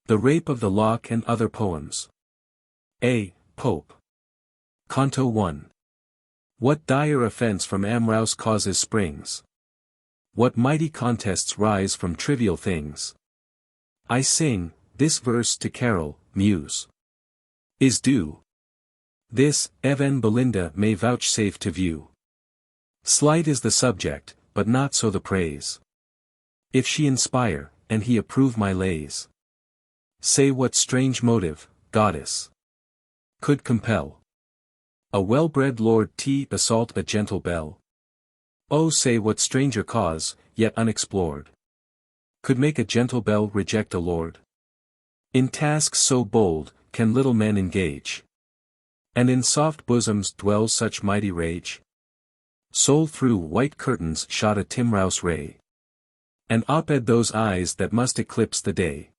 The Rape of the Lock and Other Poems. A. Pope. Canto 1. What dire offense from amorous causes springs? What mighty contests rise from trivial things? I sing, this verse to Carol, Muse. Is due. This, even Belinda may vouchsafe to view. Slight is the subject, but not so the praise. If she inspire, and he approve my lays. Say what strange motive, goddess, could compel a well-bred lord to assault a gentle belle? Oh, say what stranger cause, yet unexplored, could make a gentle belle reject a lord? In tasks so bold, can little men engage? And in soft bosoms dwells such mighty rage? Soul through white curtains shot a timorous ray, and op-ed those eyes that must eclipse the day.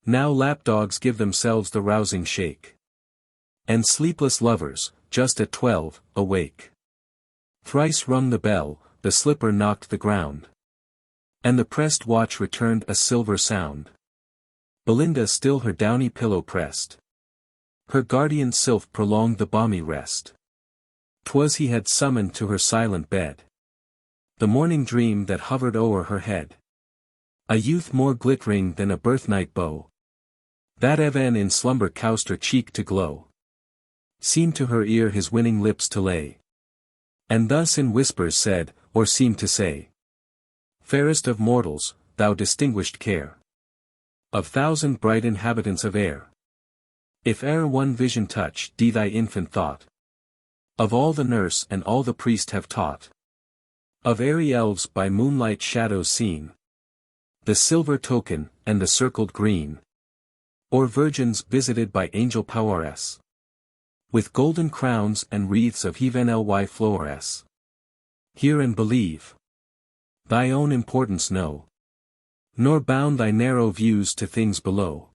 Now lapdogs give themselves the rousing shake, and sleepless lovers, just at 12, awake. Thrice rung the bell, the slipper knocked the ground, and the pressed watch returned a silver sound. Belinda still her downy pillow pressed. Her guardian sylph prolonged the balmy rest. 'Twas he had summoned to her silent bed the morning dream that hovered o'er her head. A youth more glittering than a birthnight bow, that even in slumber caused her cheek to glow, seemed to her ear his winning lips to lay, and thus in whispers said, or seemed to say, fairest of mortals, thou distinguished care of thousand bright inhabitants of air, if e'er one vision touch thy infant thought, of all the nurse and all the priest have taught, of airy elves by moonlight shadows seen, the silver token, and the circled green, or virgins visited by angel powers, with golden crowns and wreaths of heavenly flowers. Hear and believe. Thy own importance know, nor bound thy narrow views to things below.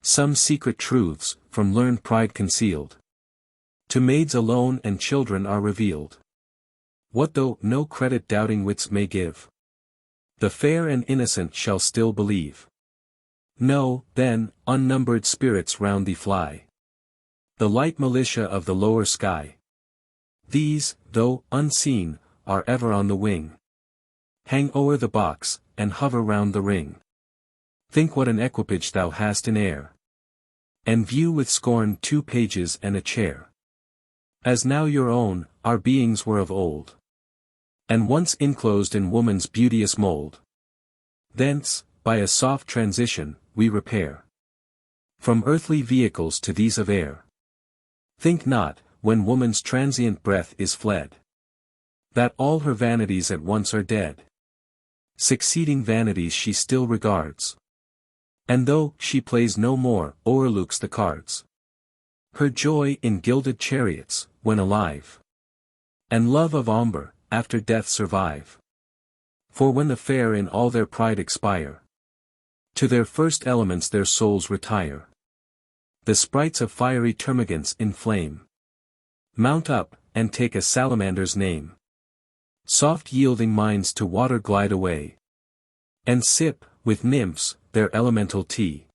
Some secret truths, from learned pride concealed, to maids alone and children are revealed. What though no credit doubting wits may give? The fair and innocent shall still believe. No, then, unnumbered spirits round thee fly, the light militia of the lower sky. These, though unseen, are ever on the wing, hang o'er the box, and hover round the ring. Think what an equipage thou hast in air, and view with scorn 2 pages and a chair. As now your own, our beings were of old, and once enclosed in woman's beauteous mold. Thence, by a soft transition, we repair from earthly vehicles to these of air. Think not, when woman's transient breath is fled, that all her vanities at once are dead. Succeeding vanities she still regards, and though she plays no more, o'erlooks the cards. Her joy in gilded chariots, when alive, and love of amber, after death survive. For when the fair in all their pride expire, to their first elements their souls retire. The sprites of fiery termagants in flame mount up, and take a salamander's name. Soft yielding minds to water glide away, and sip, with nymphs, their elemental tea.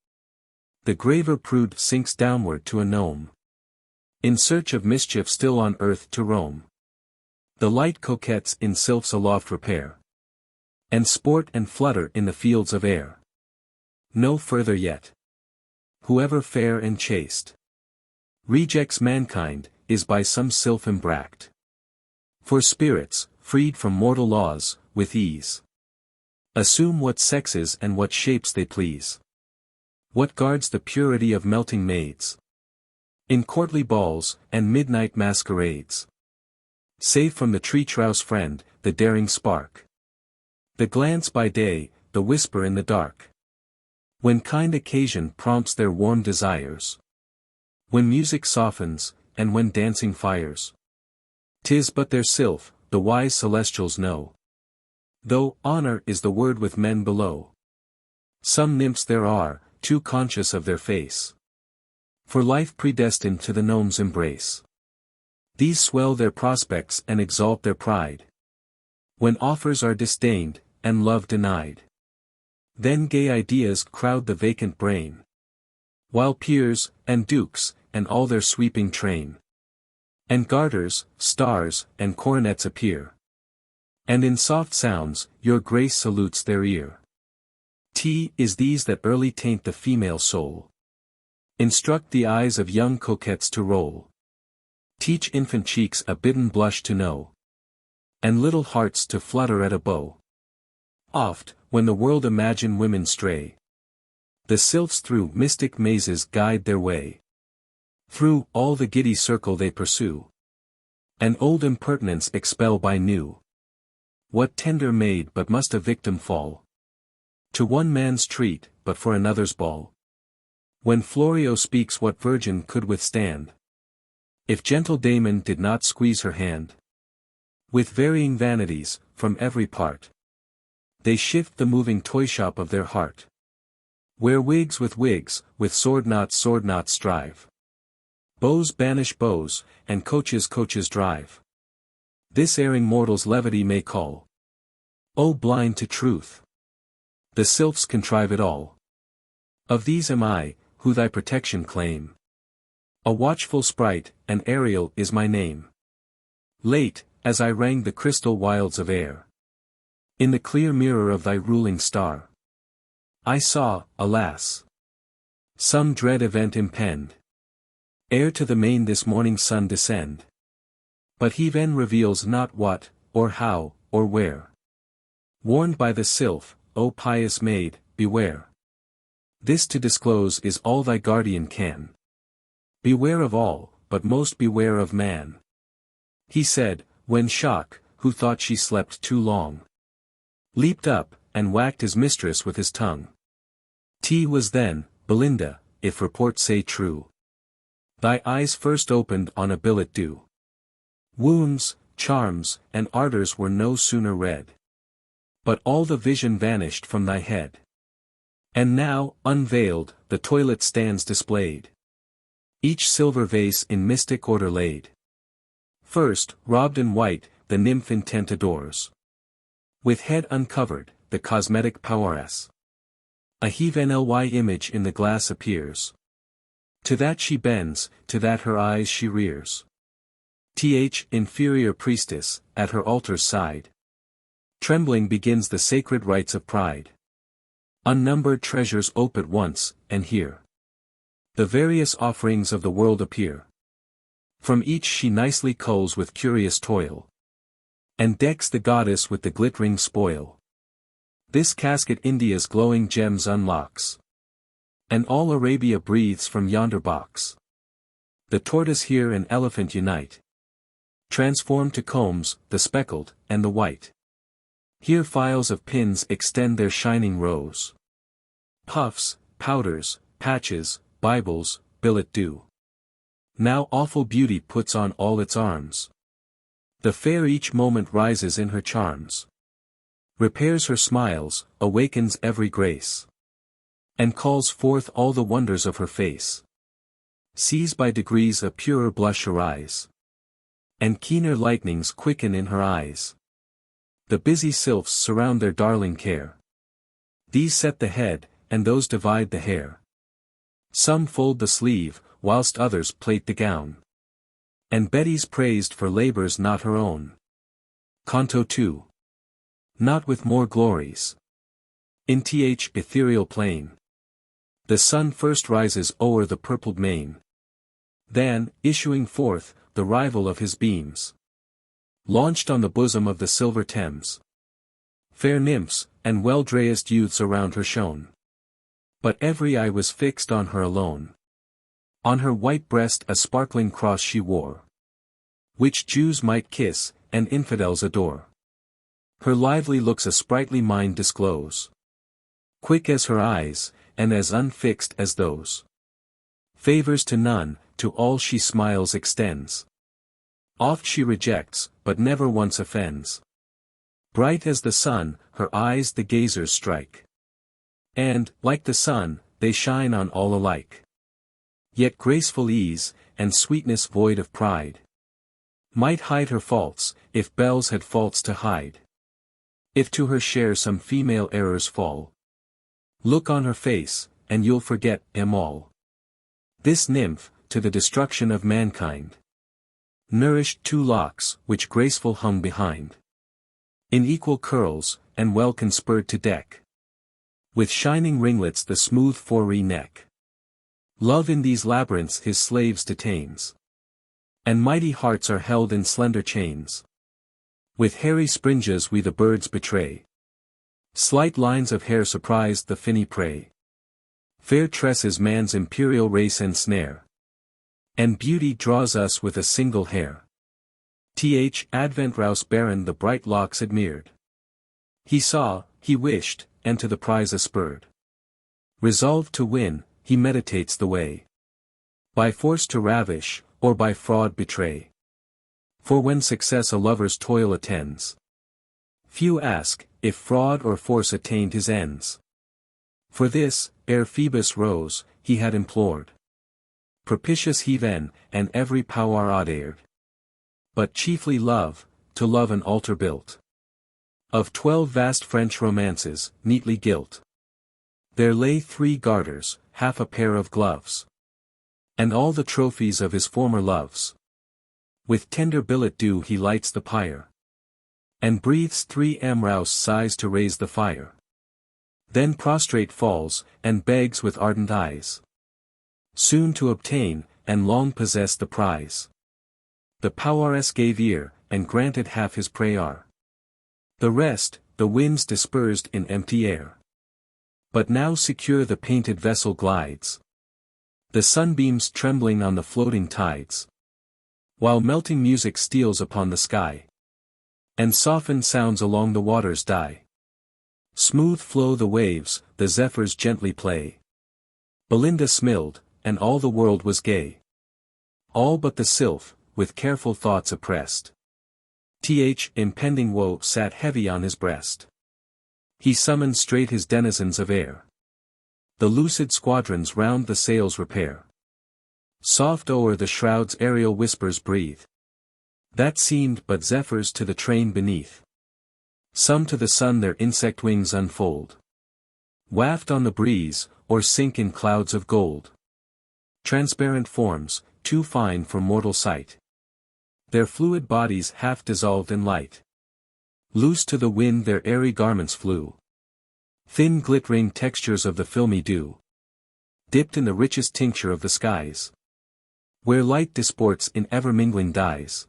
The graver prude sinks downward to a gnome, in search of mischief still on earth to roam. The light coquettes in sylphs aloft repair, and sport and flutter in the fields of air. No further yet. Whoever fair and chaste rejects mankind, is by some sylph embracked. For spirits, freed from mortal laws, with ease assume what sexes and what shapes they please. What guards the purity of melting maids in courtly balls, and midnight masquerades? Save from the tree-trowse friend, the daring spark, the glance by day, the whisper in the dark. When kind occasion prompts their warm desires, when music softens, and when dancing fires, 'tis but their sylph, the wise celestials know. Though honor is the word with men below, some nymphs there are, too conscious of their face, for life predestined to the gnome's embrace. These swell their prospects and exalt their pride, when offers are disdained, and love denied. Then gay ideas crowd the vacant brain. While peers, and dukes, and all their sweeping train, and garters, stars, and coronets appear. And in soft sounds, your grace salutes their ear. Is these that early taint the female soul. Instruct the eyes of young coquettes to roll. Teach infant cheeks a bidden blush to know. And little hearts to flutter at a bow. Oft, when the world imagine women stray, the sylphs through mystic mazes guide their way. Through all the giddy circle they pursue, and old impertinence expel by new. What tender maid but must a victim fall to one man's treat, but for another's ball? When Florio speaks, what virgin could withstand, if gentle Damon did not squeeze her hand? With varying vanities, from every part, they shift the moving toyshop of their heart. Where wigs, with sword knots strive. Bows banish bows, and coaches drive. This erring mortal's levity may call. O blind to truth! The sylphs contrive it all. Of these am I, who thy protection claim. A watchful sprite, and Ariel is my name. Late, as I rang the crystal wilds of air, in the clear mirror of thy ruling star, I saw, alas, some dread event impend. Ere to the main this morning sun descend. But he then reveals not what, or how, or where. Warned by the sylph, O pious maid, beware. This to disclose is all thy guardian can. Beware of all, but most beware of man. He said, when Shock, who thought she slept too long, leaped up, and whacked his mistress with his tongue. Was then, Belinda, if report say true, thy eyes first opened on a billet doux. Wounds, charms, and ardors were no sooner read, but all the vision vanished from thy head. And now, unveiled, the toilet stands displayed, each silver vase in mystic order laid. First, robed in white, the nymph intent adores. With head uncovered, the cosmetic poweress. A heavenly image in the glass appears. To that she bends, to that her eyes she rears. Inferior priestess, at her altar's side, trembling begins the sacred rites of pride. Unnumbered treasures ope at once, and here the various offerings of the world appear. From each she nicely culls with curious toil, and decks the goddess with the glittering spoil. This casket India's glowing gems unlocks, and all Arabia breathes from yonder box. The tortoise here and elephant unite, transformed to combs, the speckled, and the white. Here files of pins extend their shining rows. Puffs, powders, patches, Bibles, billet doux. Now awful beauty puts on all its arms. The fair each moment rises in her charms. Repairs her smiles, awakens every grace, and calls forth all the wonders of her face. Sees by degrees a purer blush arise, and keener lightnings quicken in her eyes. The busy sylphs surround their darling care. These set the head, and those divide the hair. Some fold the sleeve, whilst others plait the gown. And Betty's praised for labors not her own. Canto 2. Not with more glories. In ethereal plain, the sun first rises o'er the purpled main. Then, issuing forth, the rival of his beams, launched on the bosom of the silver Thames. Fair nymphs, and well-dressed youths around her shone. But every eye was fixed on her alone. On her white breast a sparkling cross she wore, which Jews might kiss, and infidels adore. Her lively looks a sprightly mind disclose, quick as her eyes, and as unfixed as those. Favors to none, to all she smiles extends. Oft she rejects, but never once offends. Bright as the sun, her eyes the gazers strike. And, like the sun, they shine on all alike. Yet graceful ease, and sweetness void of pride, might hide her faults, if bells had faults to hide. If to her share some female errors fall, Look on her face, and you'll forget 'em all. This nymph, to the destruction of mankind, nourished 2 locks, which graceful hung behind, in equal curls, and well conspurred to deck, with shining ringlets the smooth forey neck. Love in these labyrinths his slaves detains, and mighty hearts are held in slender chains. With hairy springes we the birds betray. Slight lines of hair surprise the finny prey. Fair tresses man's imperial race ensnare, and beauty draws us with a single hair. Advent Rouse Baron the bright locks admired. He saw, he wished, and to the prize aspurred. Resolved to win, he meditates the way, by force to ravish, or by fraud betray. For when success a lover's toil attends, few ask, if fraud or force attained his ends. For this, ere Phoebus rose, he had implored propitious heaven, and every power adaired. But chiefly love, to love an altar built of 12 vast French romances, neatly gilt. There lay 3 garters, half a pair of gloves, and all the trophies of his former loves. With tender billet dew he lights the pyre, and breathes 3 amorous sighs to raise the fire. Then prostrate falls, and begs with ardent eyes, soon to obtain, and long possess the prize. The Poweress gave ear, and granted half his prayer. The rest, the winds dispersed in empty air. But now secure the painted vessel glides, the sunbeams trembling on the floating tides, while melting music steals upon the sky, and softened sounds along the waters die. Smooth flow the waves, the zephyrs gently play. Belinda smiled, and all the world was gay. All but the sylph, with careful thoughts oppressed. Impending woe sat heavy on his breast. He summoned straight his denizens of air. The lucid squadrons round the sails repair. Soft o'er the shrouds aerial whispers breathe, that seemed but zephyrs to the train beneath. Some to the sun their insect wings unfold, waft on the breeze, or sink in clouds of gold. Transparent forms, too fine for mortal sight, their fluid bodies half dissolved in light. Loose to the wind their airy garments flew, thin glittering textures of the filmy dew, dipped in the richest tincture of the skies, where light disports in ever-mingling dyes,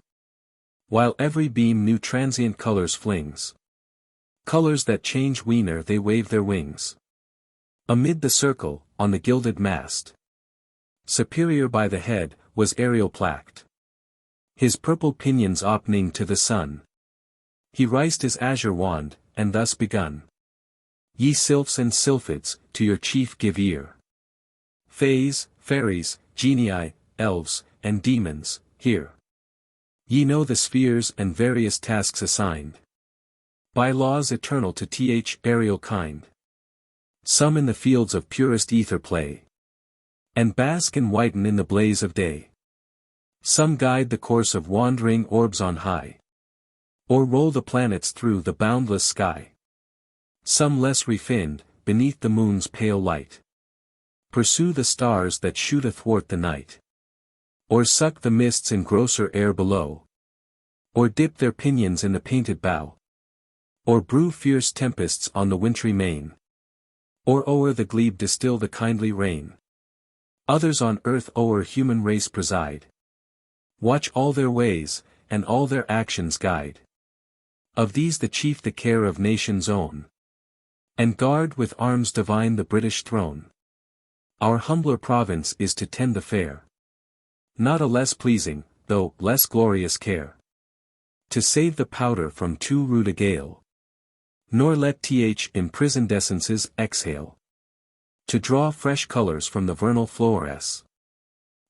while every beam new transient colors flings, colors that change whene'er they wave their wings. Amid the circle, on the gilded mast, superior by the head, was Ariel placked, his purple pinions opening to the sun. He raised his azure wand, and thus begun. Ye sylphs and sylphids, to your chief give ear. Fays, fairies, genii, elves, and demons, hear. Ye know the spheres and various tasks assigned by laws eternal to Ariel kind. Some in the fields of purest ether play, and bask and whiten in the blaze of day. Some guide the course of wandering orbs on high, or roll the planets through the boundless sky. Some less refined, beneath the moon's pale light, pursue the stars that shoot athwart the night, or suck the mists in grosser air below, or dip their pinions in the painted bow, or brew fierce tempests on the wintry main, or o'er the glebe distill the kindly rain. Others on earth o'er human race preside, watch all their ways, and all their actions guide. Of these the chief the care of nations own, and guard with arms divine the British throne. Our humbler province is to tend the fair, not a less pleasing, though less glorious care, to save the powder from too rude a gale, nor let imprisoned essences exhale, to draw fresh colors from the vernal flowers,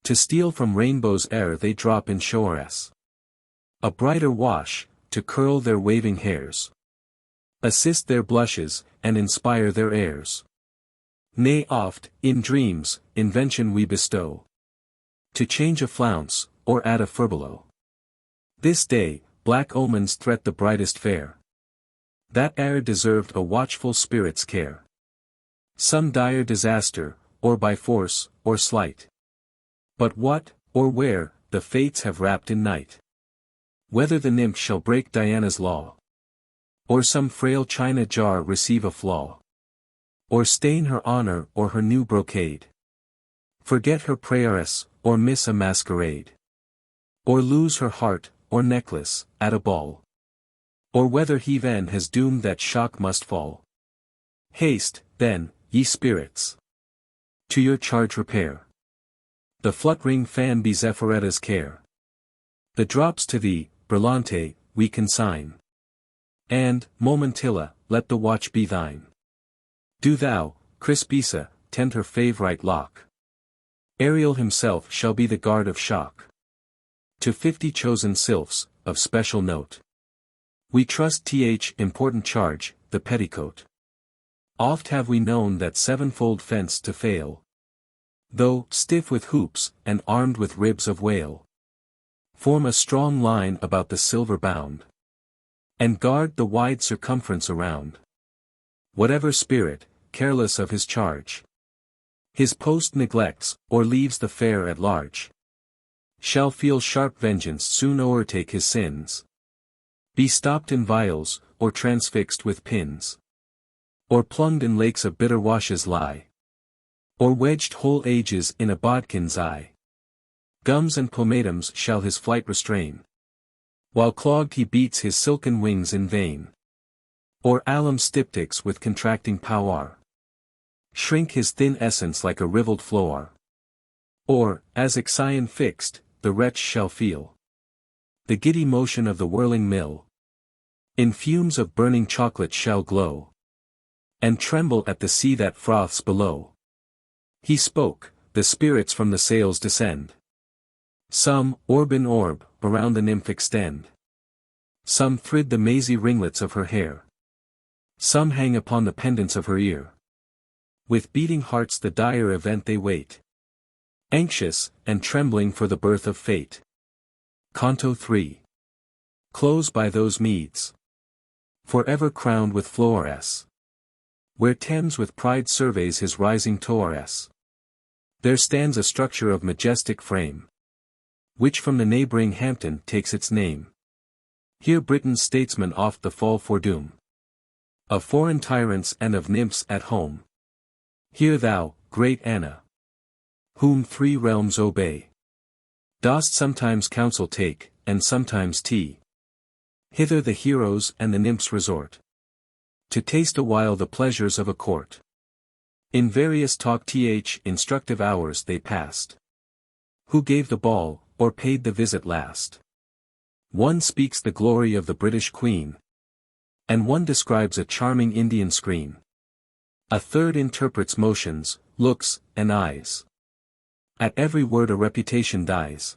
to steal from rainbows ere they drop in showers, a brighter wash, to curl their waving hairs, assist their blushes, and inspire their airs. Nay oft, in dreams, invention we bestow, to change a flounce, or add a furbelow. This day, black omens threat the brightest fair, that ere deserved a watchful spirit's care. some dire disaster, or by force, or sleight. But what, or where, the fates have wrapped in night. Whether the nymph shall break Diana's law, or some frail china jar receive a flaw, or stain her honor or her new brocade, forget her prayeress, or miss a masquerade, or lose her heart, or necklace, at a ball, or whether heaven has doomed that shock must fall. Haste, then, ye spirits, to your charge repair. The fluttering fan be Zephyretta's care. The drops to thee, Brillante, we consign. And, Momentilla, let the watch be thine. Do thou, Crispissa, tend her favourite lock. Ariel himself shall be the guard of shock. To 50 chosen sylphs, of special note, we trust important charge, the petticoat. Oft have we known that sevenfold fence to fail, though, stiff with hoops, and armed with ribs of whale, form a strong line about the silver bound, and guard the wide circumference around. Whatever spirit, careless of his charge, his post neglects, or leaves the fair at large, shall feel sharp vengeance soon o'ertake his sins, be stopped in vials, or transfixed with pins, or plunged in lakes of bitter washes lie, or wedged whole ages in a bodkin's eye. Gums and pomatums shall his flight restrain, while clogged he beats his silken wings in vain, or alum styptics with contracting power shrink his thin essence like a rivelled floor, or, as Ixion fixed, the wretch shall feel the giddy motion of the whirling mill, in fumes of burning chocolate shall glow, and tremble at the sea that froths below. He spoke, the spirits from the sails descend. Some, orb in orb, around the nymph extend. Some thrid the mazy ringlets of her hair. Some hang upon the pendants of her ear. With beating hearts the dire event they wait, anxious, and trembling for the birth of fate. Canto 3. Close by those meads, forever crowned with flowers, where Thames with pride surveys his rising towers. There stands a structure of majestic frame, which from the neighbouring Hampton takes its name. Here Britain's statesmen oft the fall foredoom, of foreign tyrants and of nymphs at home. Here thou, great Anna, whom 3 realms obey, dost sometimes counsel take, and sometimes tea. Hither the heroes and the nymphs resort, to taste awhile the pleasures of a court. In various instructive hours they passed. Who gave the ball, or paid the visit last? One speaks the glory of the British Queen, and one describes a charming Indian screen. A third interprets motions, looks, and eyes. At every word a reputation dies.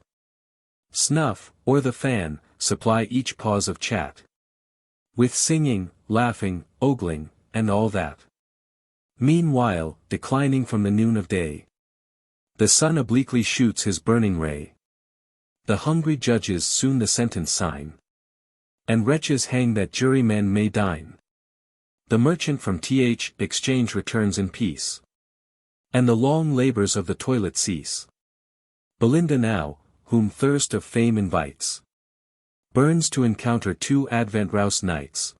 Snuff, or the fan, supply each pause of chat, with singing, laughing, ogling, and all that. Meanwhile, declining from the noon of day, the sun obliquely shoots his burning ray. The hungry judges soon the sentence sign, and wretches hang that jurymen may dine. The merchant from exchange returns in peace, and the long labours of the toilet cease. Belinda now, whom thirst of fame invites, burns to encounter 2 Advent-rouse knights,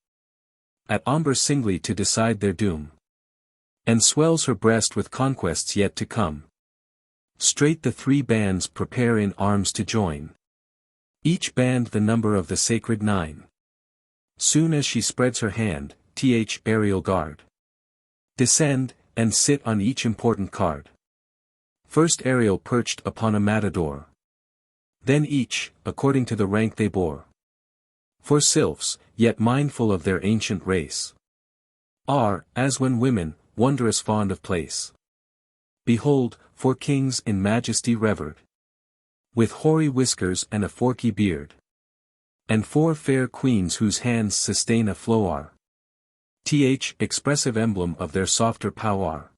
at Amber singly to decide their doom, and swells her breast with conquests yet to come. Straight the 3 bands prepare in arms to join, each band the number of the sacred 9. Soon as she spreads her hand, aerial guard descend, and sit on each important card. First Ariel perched upon a matador, then each, according to the rank they bore. For sylphs, yet mindful of their ancient race, are, as when women, wondrous fond of place. Behold, 4 kings in majesty revered, with hoary whiskers and a forky beard, and 4 fair queens whose hands sustain a flower, expressive emblem of their softer power.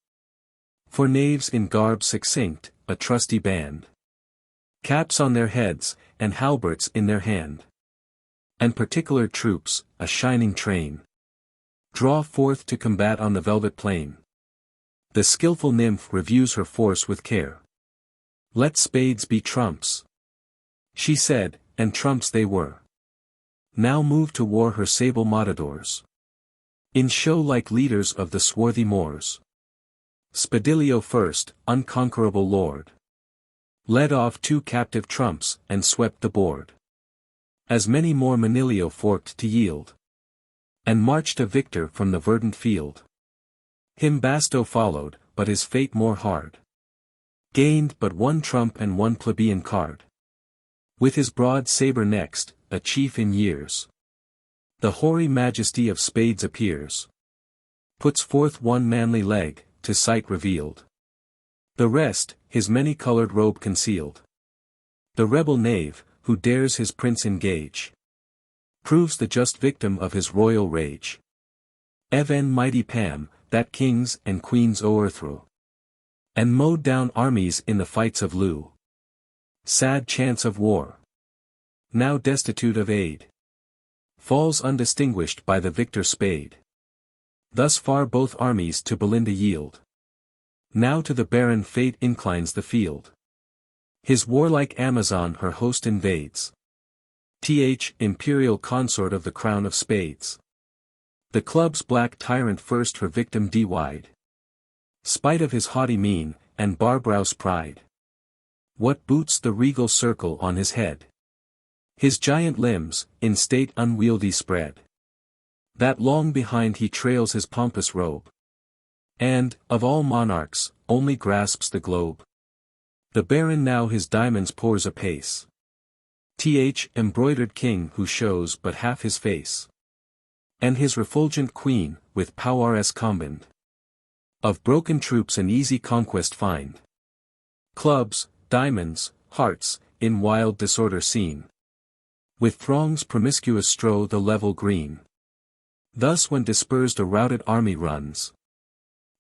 4 knaves in garb succinct, a trusty band, caps on their heads, and halberts in their hand, and particular troops, a shining train, draw forth to combat on the velvet plain. The skilful nymph reviews her force with care. Let spades be trumps, she said, and trumps they were. Now move to war her sable matadors, in show like leaders of the swarthy Moors. Spadilio first, unconquerable lord, led off 2 captive trumps, and swept the board. As many more Manilio forked to yield, and marched a victor from the verdant field. Him Basto followed, but his fate more hard. Gained but 1 trump and 1 plebeian card. With his broad sabre next, a chief in years, the hoary majesty of spades appears. Puts forth 1 manly leg, to sight revealed. The rest, his many-colored robe concealed. The rebel knave, who dares his prince engage, proves the just victim of his royal rage. Even mighty Pam, that kings and queens o'erthrew, and mowed down armies in the fights of Loo. Sad chance of war, now destitute of aid, falls undistinguished by the victor spade. Thus far both armies to Belinda yield. Now to the barren fate inclines the field. His warlike Amazon her host invades. Imperial consort of the crown of spades. The club's black tyrant first her victim de-wide. Spite of his haughty mien, and barbrow's pride. What boots the regal circle on his head? His giant limbs, in state unwieldy spread. That long behind he trails his pompous robe. And, of all monarchs, only grasps the globe. The baron now his diamonds pours apace. Embroidered king who shows but half his face. And his refulgent queen, with powers combined. Of broken troops an easy conquest find. Clubs, diamonds, hearts, in wild disorder seen. With throngs promiscuous strow the level green. Thus when dispersed a routed army runs.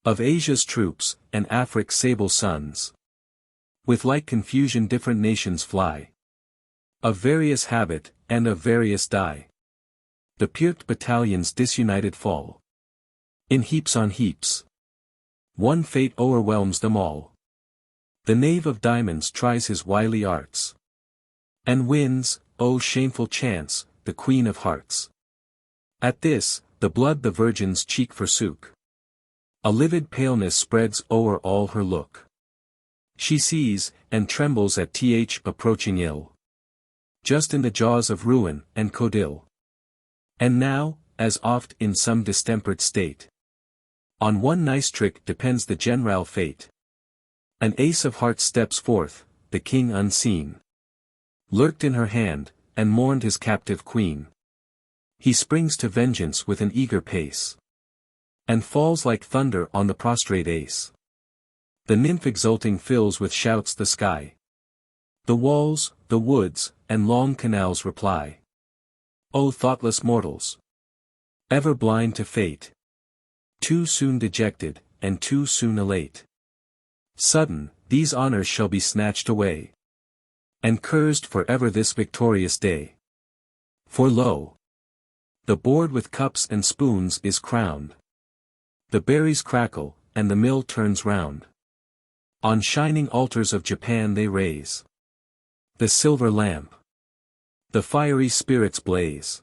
Of Asia's troops, and Afric's sable sons. With like confusion different nations fly. Of various habit, and of various dye. The pierced battalions disunited fall. In heaps on heaps. One fate o'erwhelms them all. The knave of diamonds tries his wily arts. And wins, oh shameful chance, the queen of hearts. At this, the blood the virgin's cheek forsook. A livid paleness spreads o'er all her look. She sees, and trembles at approaching ill. Just in the jaws of ruin and codille. And now, as oft in some distempered state. On one nice trick depends the general fate. An ace of hearts steps forth, the king unseen. Lurked in her hand, and mourned his captive queen. He springs to vengeance with an eager pace. And falls like thunder on the prostrate ace. The nymph exulting fills with shouts the sky. The walls, the woods, and long canals reply. O thoughtless mortals! Ever blind to fate. Too soon dejected, and too soon elate. Sudden, these honors shall be snatched away. And cursed for ever this victorious day. For lo! The board with cups and spoons is crowned. The berries crackle, and the mill turns round. On shining altars of Japan they raise the silver lamp. The fiery spirits blaze.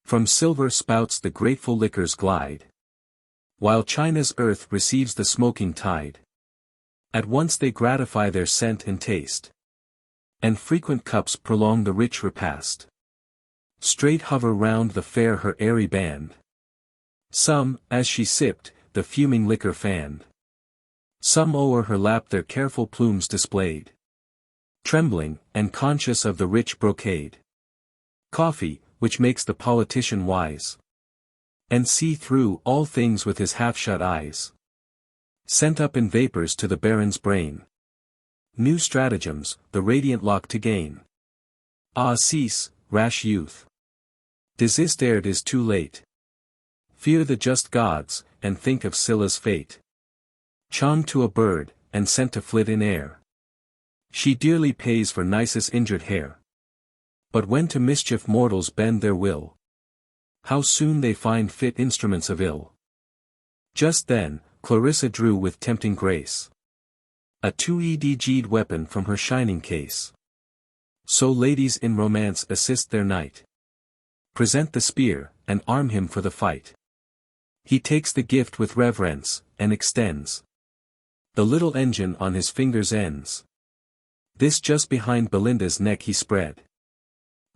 From silver spouts the grateful liquors glide. While China's earth receives the smoking tide. At once they gratify their scent and taste. And frequent cups prolong the rich repast. Straight hover round the fair her airy band. Some, as she sipped, the fuming liquor fanned. Some o'er her lap their careful plumes displayed. Trembling, and conscious of the rich brocade. Coffee, which makes the politician wise. And see through all things with his half-shut eyes. Sent up in vapors to the baron's brain. New stratagems, the radiant lock to gain. Ah cease, rash youth. Desist ere it is too late. Fear the just gods, and think of Scylla's fate. Charmed to a bird, and sent to flit in air. She dearly pays for Nisus' injured hair. But when to mischief mortals bend their will, how soon they find fit instruments of ill. Just then, Clarissa drew with tempting grace a two-edged weapon from her shining case. So ladies in romance assist their knight. Present the spear, and arm him for the fight. He takes the gift with reverence, and extends the little engine on his fingers' ends. This just behind Belinda's neck he spread.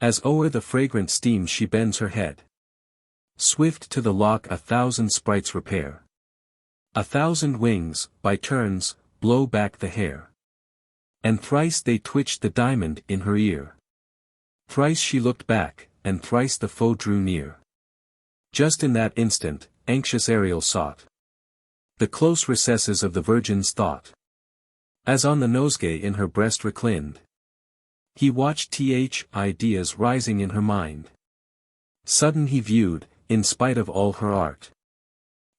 As o'er the fragrant steam she bends her head. Swift to the lock 1,000 sprites repair. 1,000 wings, by turns, blow back the hair. And thrice they twitched the diamond in her ear. Thrice she looked back, and thrice the foe drew near. Just in that instant, anxious Ariel sought the close recesses of the virgin's thought. As on the nosegay in her breast reclined, he watched ideas rising in her mind. Sudden he viewed, in spite of all her art,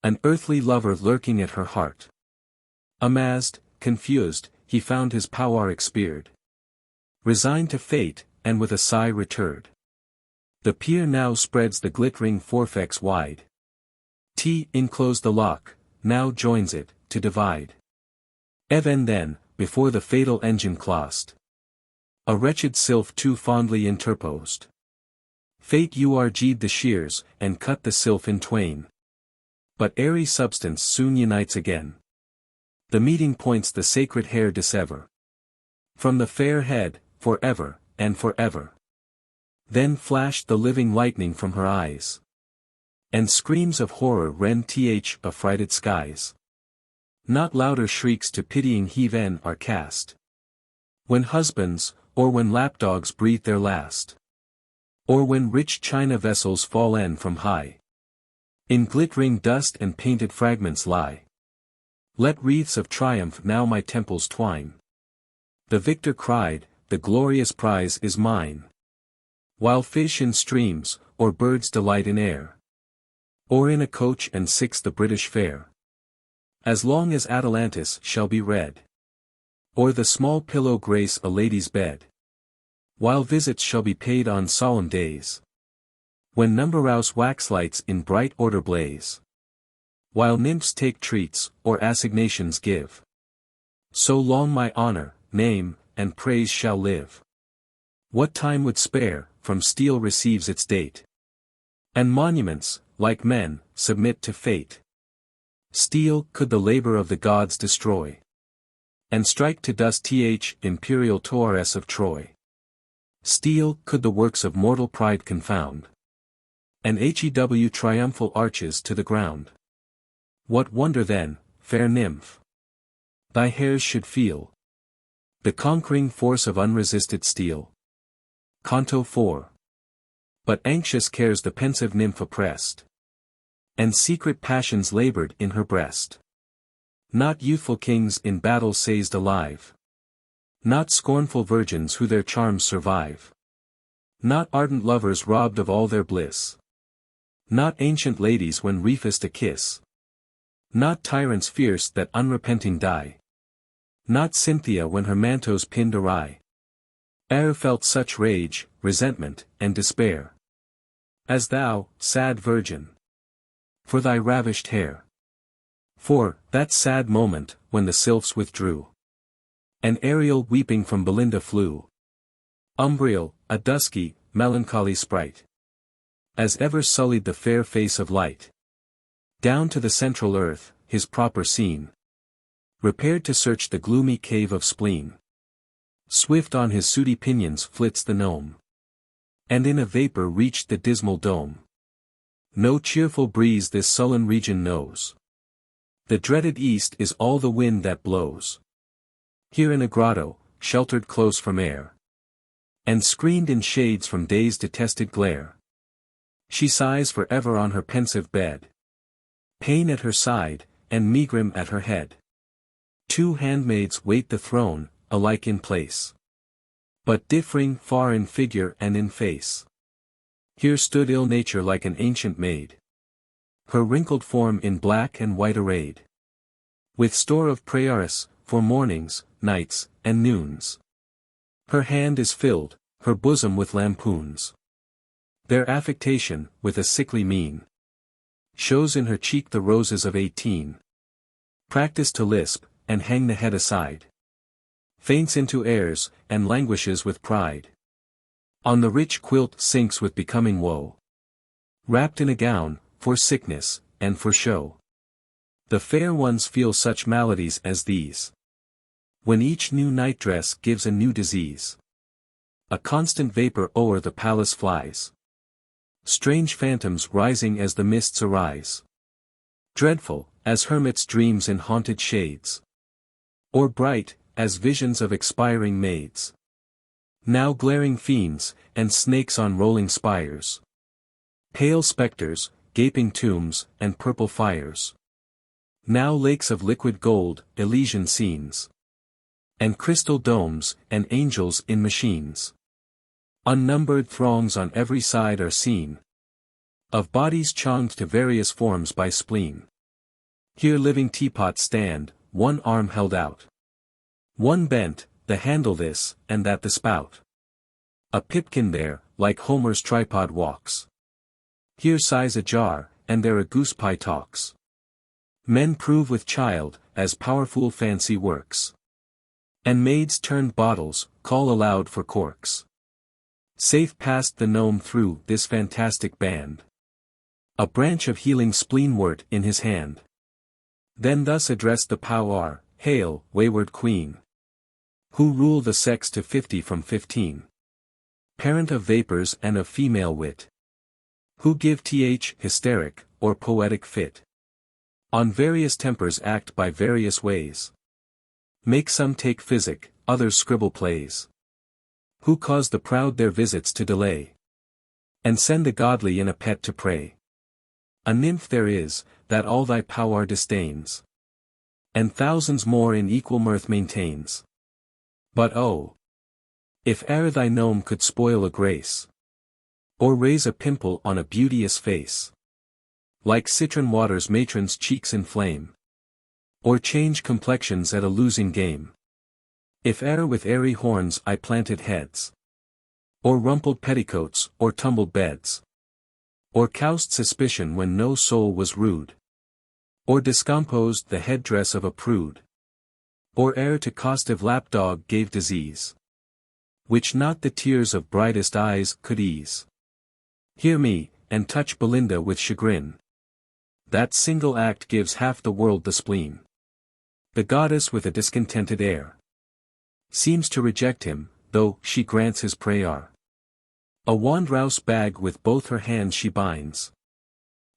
an earthly lover lurking at her heart. Amazed, confused, he found his power expired. Resigned to fate, and with a sigh returred. The peer now spreads the glittering forefex wide. Enclosed the lock, now joins it, to divide. Even then, before the fatal engine closed, a wretched sylph too fondly interposed. Fate urged the shears, and cut the sylph in twain. But airy substance soon unites again. The meeting points the sacred hair dissever from the fair head, for ever, and for ever. Then flashed the living lightning from her eyes. And screams of horror rend affrighted skies. Not louder shrieks to pitying heaven are cast. When husbands, or when lapdogs breathe their last. Or when rich china vessels fall in from high. In glittering dust and painted fragments lie. Let wreaths of triumph now my temples twine. The victor cried, the glorious prize is mine. While fish in streams, or birds delight in air. Or in a coach and six the British fair. As long as Atalantis shall be read. Or the small pillow grace a lady's bed. While visits shall be paid on solemn days. When numberhouse waxlights in bright order blaze. While nymphs take treats, or assignations give. So long my honor, name, and praise shall live. What time would spare, from steel receives its date. And monuments, like men, submit to fate. Steel could the labor of the gods destroy. And strike to dust imperial Taurus of Troy. Steel could the works of mortal pride confound. And triumphal arches to the ground. What wonder then, fair nymph? Thy hairs should feel the conquering force of unresisted steel. Canto 4. But anxious cares the pensive nymph oppressed. And secret passions labored in her breast. Not youthful kings in battle seized alive. Not scornful virgins who their charms survive. Not ardent lovers robbed of all their bliss. Not ancient ladies when reefest a kiss. Not tyrants fierce that unrepenting die. Not Cynthia when her manto's pinned awry. E'er felt such rage, resentment, and despair. As thou, sad virgin. For thy ravished hair. For, that sad moment, when the sylphs withdrew. And Ariel weeping from Belinda flew. Umbriel, a dusky, melancholy sprite. As ever sullied the fair face of light. Down to the central earth, his proper scene. Repaired to search the gloomy cave of spleen. Swift on his sooty pinions flits the gnome. And in a vapor reached the dismal dome. No cheerful breeze this sullen region knows. The dreaded east is all the wind that blows. Here in a grotto, sheltered close from air. And screened in shades from day's detested glare. She sighs for ever on her pensive bed. Pain at her side, and Megrim at her head. Two handmaids wait the throne, alike in place. But differing far in figure and in face. Here stood ill nature like an ancient maid. Her wrinkled form in black and white arrayed. With store of prayeris, for mornings, nights, and noons. Her hand is filled, her bosom with lampoons. Their affectation, with a sickly mien. Shows in her cheek the roses of 18. Practice to lisp, and hang the head aside. Faints into airs, and languishes with pride. On the rich quilt sinks with becoming woe. Wrapped in a gown, for sickness, and for show. The fair ones feel such maladies as these. When each new nightdress gives a new disease. A constant vapor o'er the palace flies. Strange phantoms rising as the mists arise. Dreadful, as hermits' dreams in haunted shades. Or bright, as visions of expiring maids. Now glaring fiends, and snakes on rolling spires. Pale spectres, gaping tombs, and purple fires. Now lakes of liquid gold, Elysian scenes. And crystal domes, and angels in machines. Unnumbered throngs on every side are seen. Of bodies chonged to various forms by spleen. Here living teapots stand, one arm held out. One bent, the handle this, and that the spout. A pipkin there, like Homer's tripod walks. Here sighs a jar, and there a goose pie talks. Men prove with child, as powerful fancy works. And maids turned bottles, call aloud for corks. Safe passed the gnome through this fantastic band. A branch of healing spleenwort in his hand. Then thus addressed the powwow, "Hail, wayward queen! Who rule the sex to 50 from 15. Parent of vapors and of female wit. Who give hysteric, or poetic fit. On various tempers act by various ways. Make some take physic, others scribble plays. Who cause the proud their visits to delay. And send the godly in a pet to pray. A nymph there is, that all thy powwow disdains. And thousands more in equal mirth maintains. But oh! If e'er thy gnome could spoil a grace. Or raise a pimple on a beauteous face. Like citron waters matrons' cheeks inflame. Or change complexions at a losing game. If e'er with airy horns I planted heads. Or rumpled petticoats, or tumbled beds. Or cowsed suspicion when no soul was rude. Or discomposed the headdress of a prude. Or ere to costive lapdog gave disease. Which not the tears of brightest eyes could ease. Hear me, and touch Belinda with chagrin. That single act gives half the world the spleen. The goddess with a discontented air. Seems to reject him, though she grants his prayer. A wandrouse bag with both her hands she binds.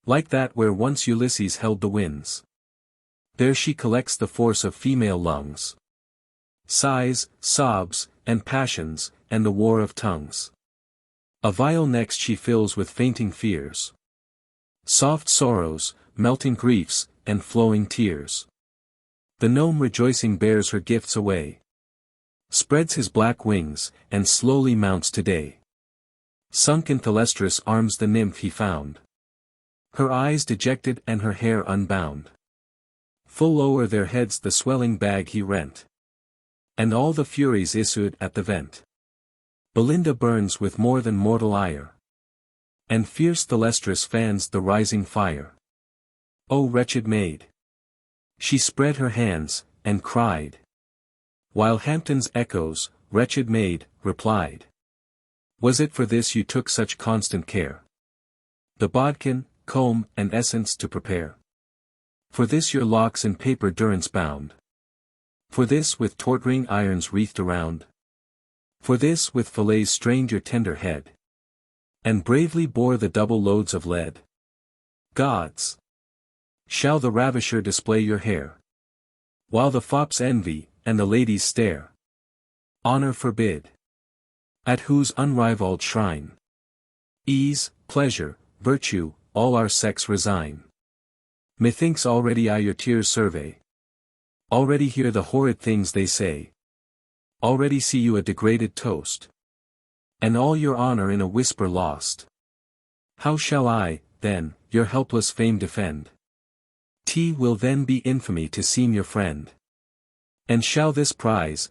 Like that where once Ulysses held the winds. There she collects the force of female lungs. Sighs, sobs, and passions, and the war of tongues. A vial next she fills with fainting fears. Soft sorrows, melting griefs, and flowing tears. The gnome rejoicing bears her gifts away. Spreads his black wings, and slowly mounts to day. Sunk in Thalestris' arms the nymph he found. Her eyes dejected and her hair unbound. Full o'er their heads the swelling bag he rent. And all the furies issued at the vent. Belinda burns with more than mortal ire. And fierce Thalestris fans the rising fire. O wretched maid! She spread her hands, and cried. While Hampton's echoes, wretched maid, replied. Was it for this you took such constant care? The bodkin, comb, and essence to prepare? For this your locks in paper durance bound? For this with torturing irons wreathed around? For this with fillets strained your tender head? And bravely bore the double loads of lead? Gods! Shall the ravisher display your hair? While the fops envy, and the ladies stare? Honor forbid. At whose unrivalled shrine? Ease, pleasure, virtue, all our sex resign. Methinks already I your tears survey. Already hear the horrid things they say. Already see you a degraded toast. And all your honor in a whisper lost. How shall I, then, your helpless fame defend? Will then be infamy to seem your friend. And shall this prize,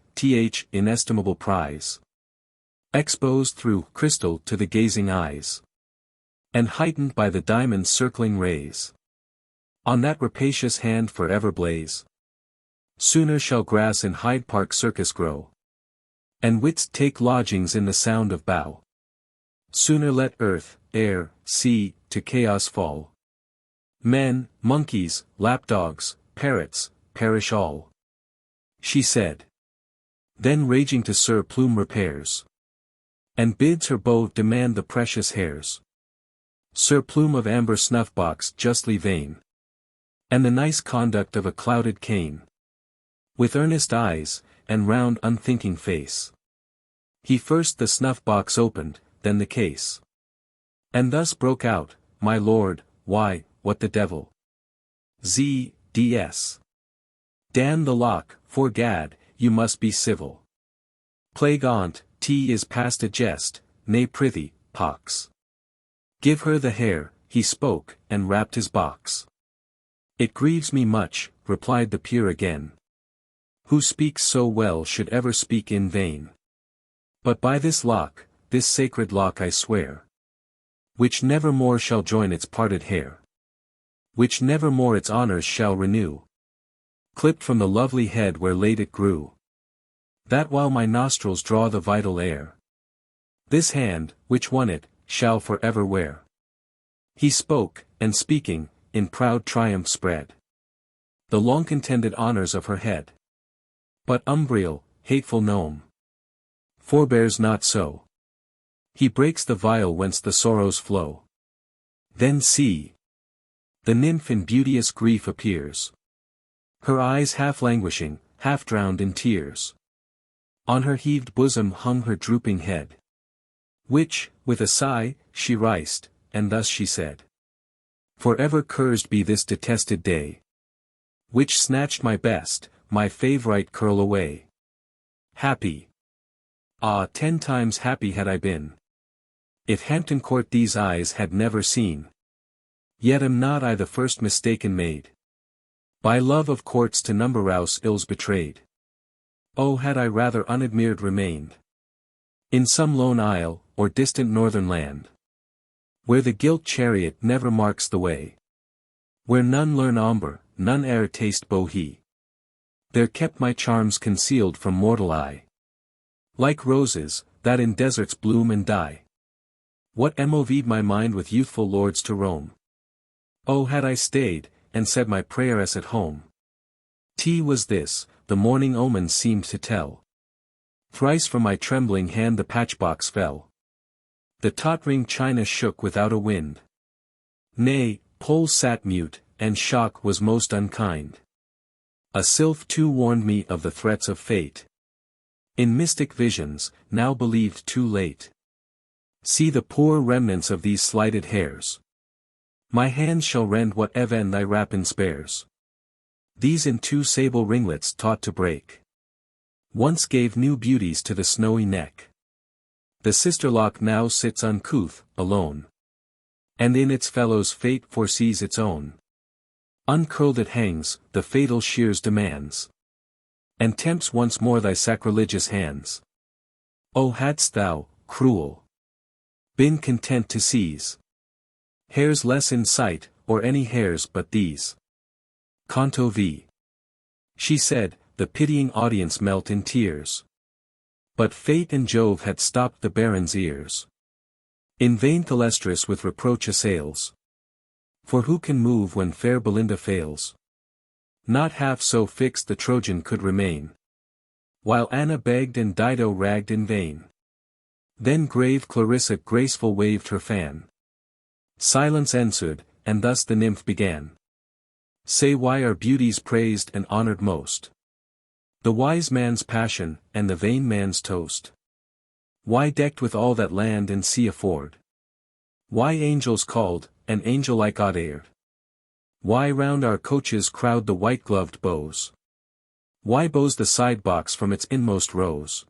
inestimable prize, exposed through crystal to the gazing eyes, and heightened by the diamond's circling rays, on that rapacious hand forever blaze? Sooner shall grass in Hyde Park Circus grow, and wits take lodgings in the sound of bow. Sooner let earth, air, sea, to chaos fall. Men, monkeys, lapdogs, parrots, perish all. She said. Then raging to Sir Plume repairs, and bids her beau demand the precious hairs. Sir Plume of amber snuff-box justly vain, and the nice conduct of a clouded cane. With earnest eyes, and round unthinking face, he first the snuff-box opened, then the case. And thus broke out, my lord, why, what the devil? Z.D.S. Damn the lock, for gad, you must be civil. Plague on't, tea is past a jest, nay prithee, pox. Give her the hair, he spoke, and rapped his box. It grieves me much, replied the peer again. Who speaks so well should ever speak in vain. But by this lock, this sacred lock I swear, which never more shall join its parted hair, which never more its honors shall renew, clipped from the lovely head where late it grew, that while my nostrils draw the vital air, this hand, which won it, shall for ever wear. He spoke, and speaking, in proud triumph spread the long contended honors of her head. But Umbriel, hateful gnome, forbears not so. He breaks the vial whence the sorrows flow. Then see, the nymph in beauteous grief appears, her eyes half languishing, half drowned in tears. On her heaved bosom hung her drooping head, which, with a sigh, she rised, and thus she said. For ever cursed be this detested day, which snatched my best, my favourite curl away. Happy! Ah, 10 times happy had I been, if Hampton Court these eyes had never seen. Yet am not I the first mistaken maid, by love of courts to numberhouse ills betrayed. Oh, had I rather unadmired remained, in some lone isle, or distant northern land, where the gilt chariot never marks the way, where none learn amber, none e'er taste bohea. There kept my charms concealed from mortal eye, like roses, that in deserts bloom and die. What moved my mind with youthful lords to roam? Oh, had I stayed, and said my prayers at home. Tea was this, the morning omens seemed to tell. Thrice from my trembling hand the patchbox fell. The tottering china shook without a wind. Nay, Pole sat mute, and shock was most unkind. A sylph too warned me of the threats of fate. In mystic visions, now believed too late. See the poor remnants of these slighted hairs. My hands shall rend what even thy rapine spares. These in 2 sable ringlets taught to break, once gave new beauties to the snowy neck. The sister lock now sits uncouth, alone, and in its fellow's fate foresees its own. Uncurled it hangs, the fatal shears demands, and tempts once more thy sacrilegious hands. Oh, hadst thou, cruel, been content to seize hairs less in sight, or any hairs but these. Canto V. She said, the pitying audience melt in tears. But fate and Jove had stopped the baron's ears. In vain Thalestris with reproach assails. For who can move when fair Belinda fails? Not half so fixed the Trojan could remain, while Anna begged and Dido ragged in vain. Then grave Clarissa graceful waved her fan. Silence ensued, and thus the nymph began. Say why are beauties praised and honored most? The wise man's passion, and the vain man's toast. Why decked with all that land and sea afford? Why angels called, and angel-like odd-aired? Why round our coaches crowd the white-gloved beaux? Why bows the side-box from its inmost rows?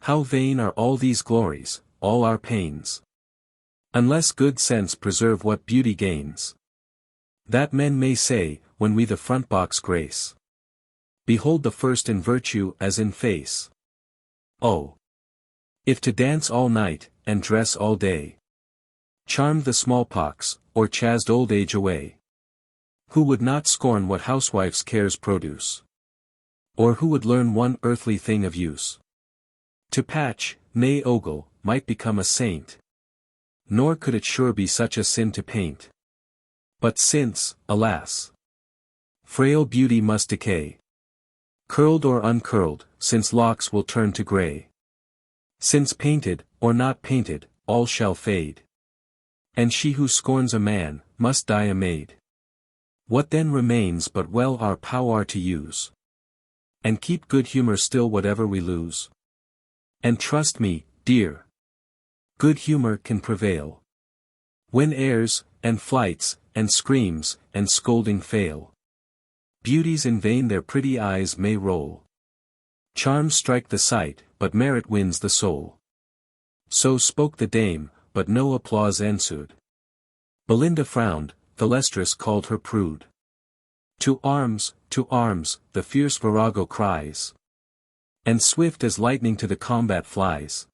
How vain are all these glories, all our pains, unless good sense preserve what beauty gains. That men may say, when we the front box grace, behold the first in virtue as in face. Oh! If to dance all night, and dress all day, charmed the smallpox, or chased old age away, who would not scorn what housewife's cares produce? Or who would learn one earthly thing of use? To patch, nay ogle, might become a saint. Nor could it sure be such a sin to paint. But since, alas, frail beauty must decay, curled or uncurled, since locks will turn to grey, since painted, or not painted, all shall fade, and she who scorns a man, must die a maid. What then remains but well our power to use, and keep good humour still whatever we lose? And trust me, dear, good humour can prevail, when airs, and flights, and screams, and scolding fail. Beauties in vain their pretty eyes may roll. Charms strike the sight, but merit wins the soul. So spoke the dame, but no applause ensued. Belinda frowned, Thalestris called her prude. To arms, the fierce virago cries, and swift as lightning to the combat flies.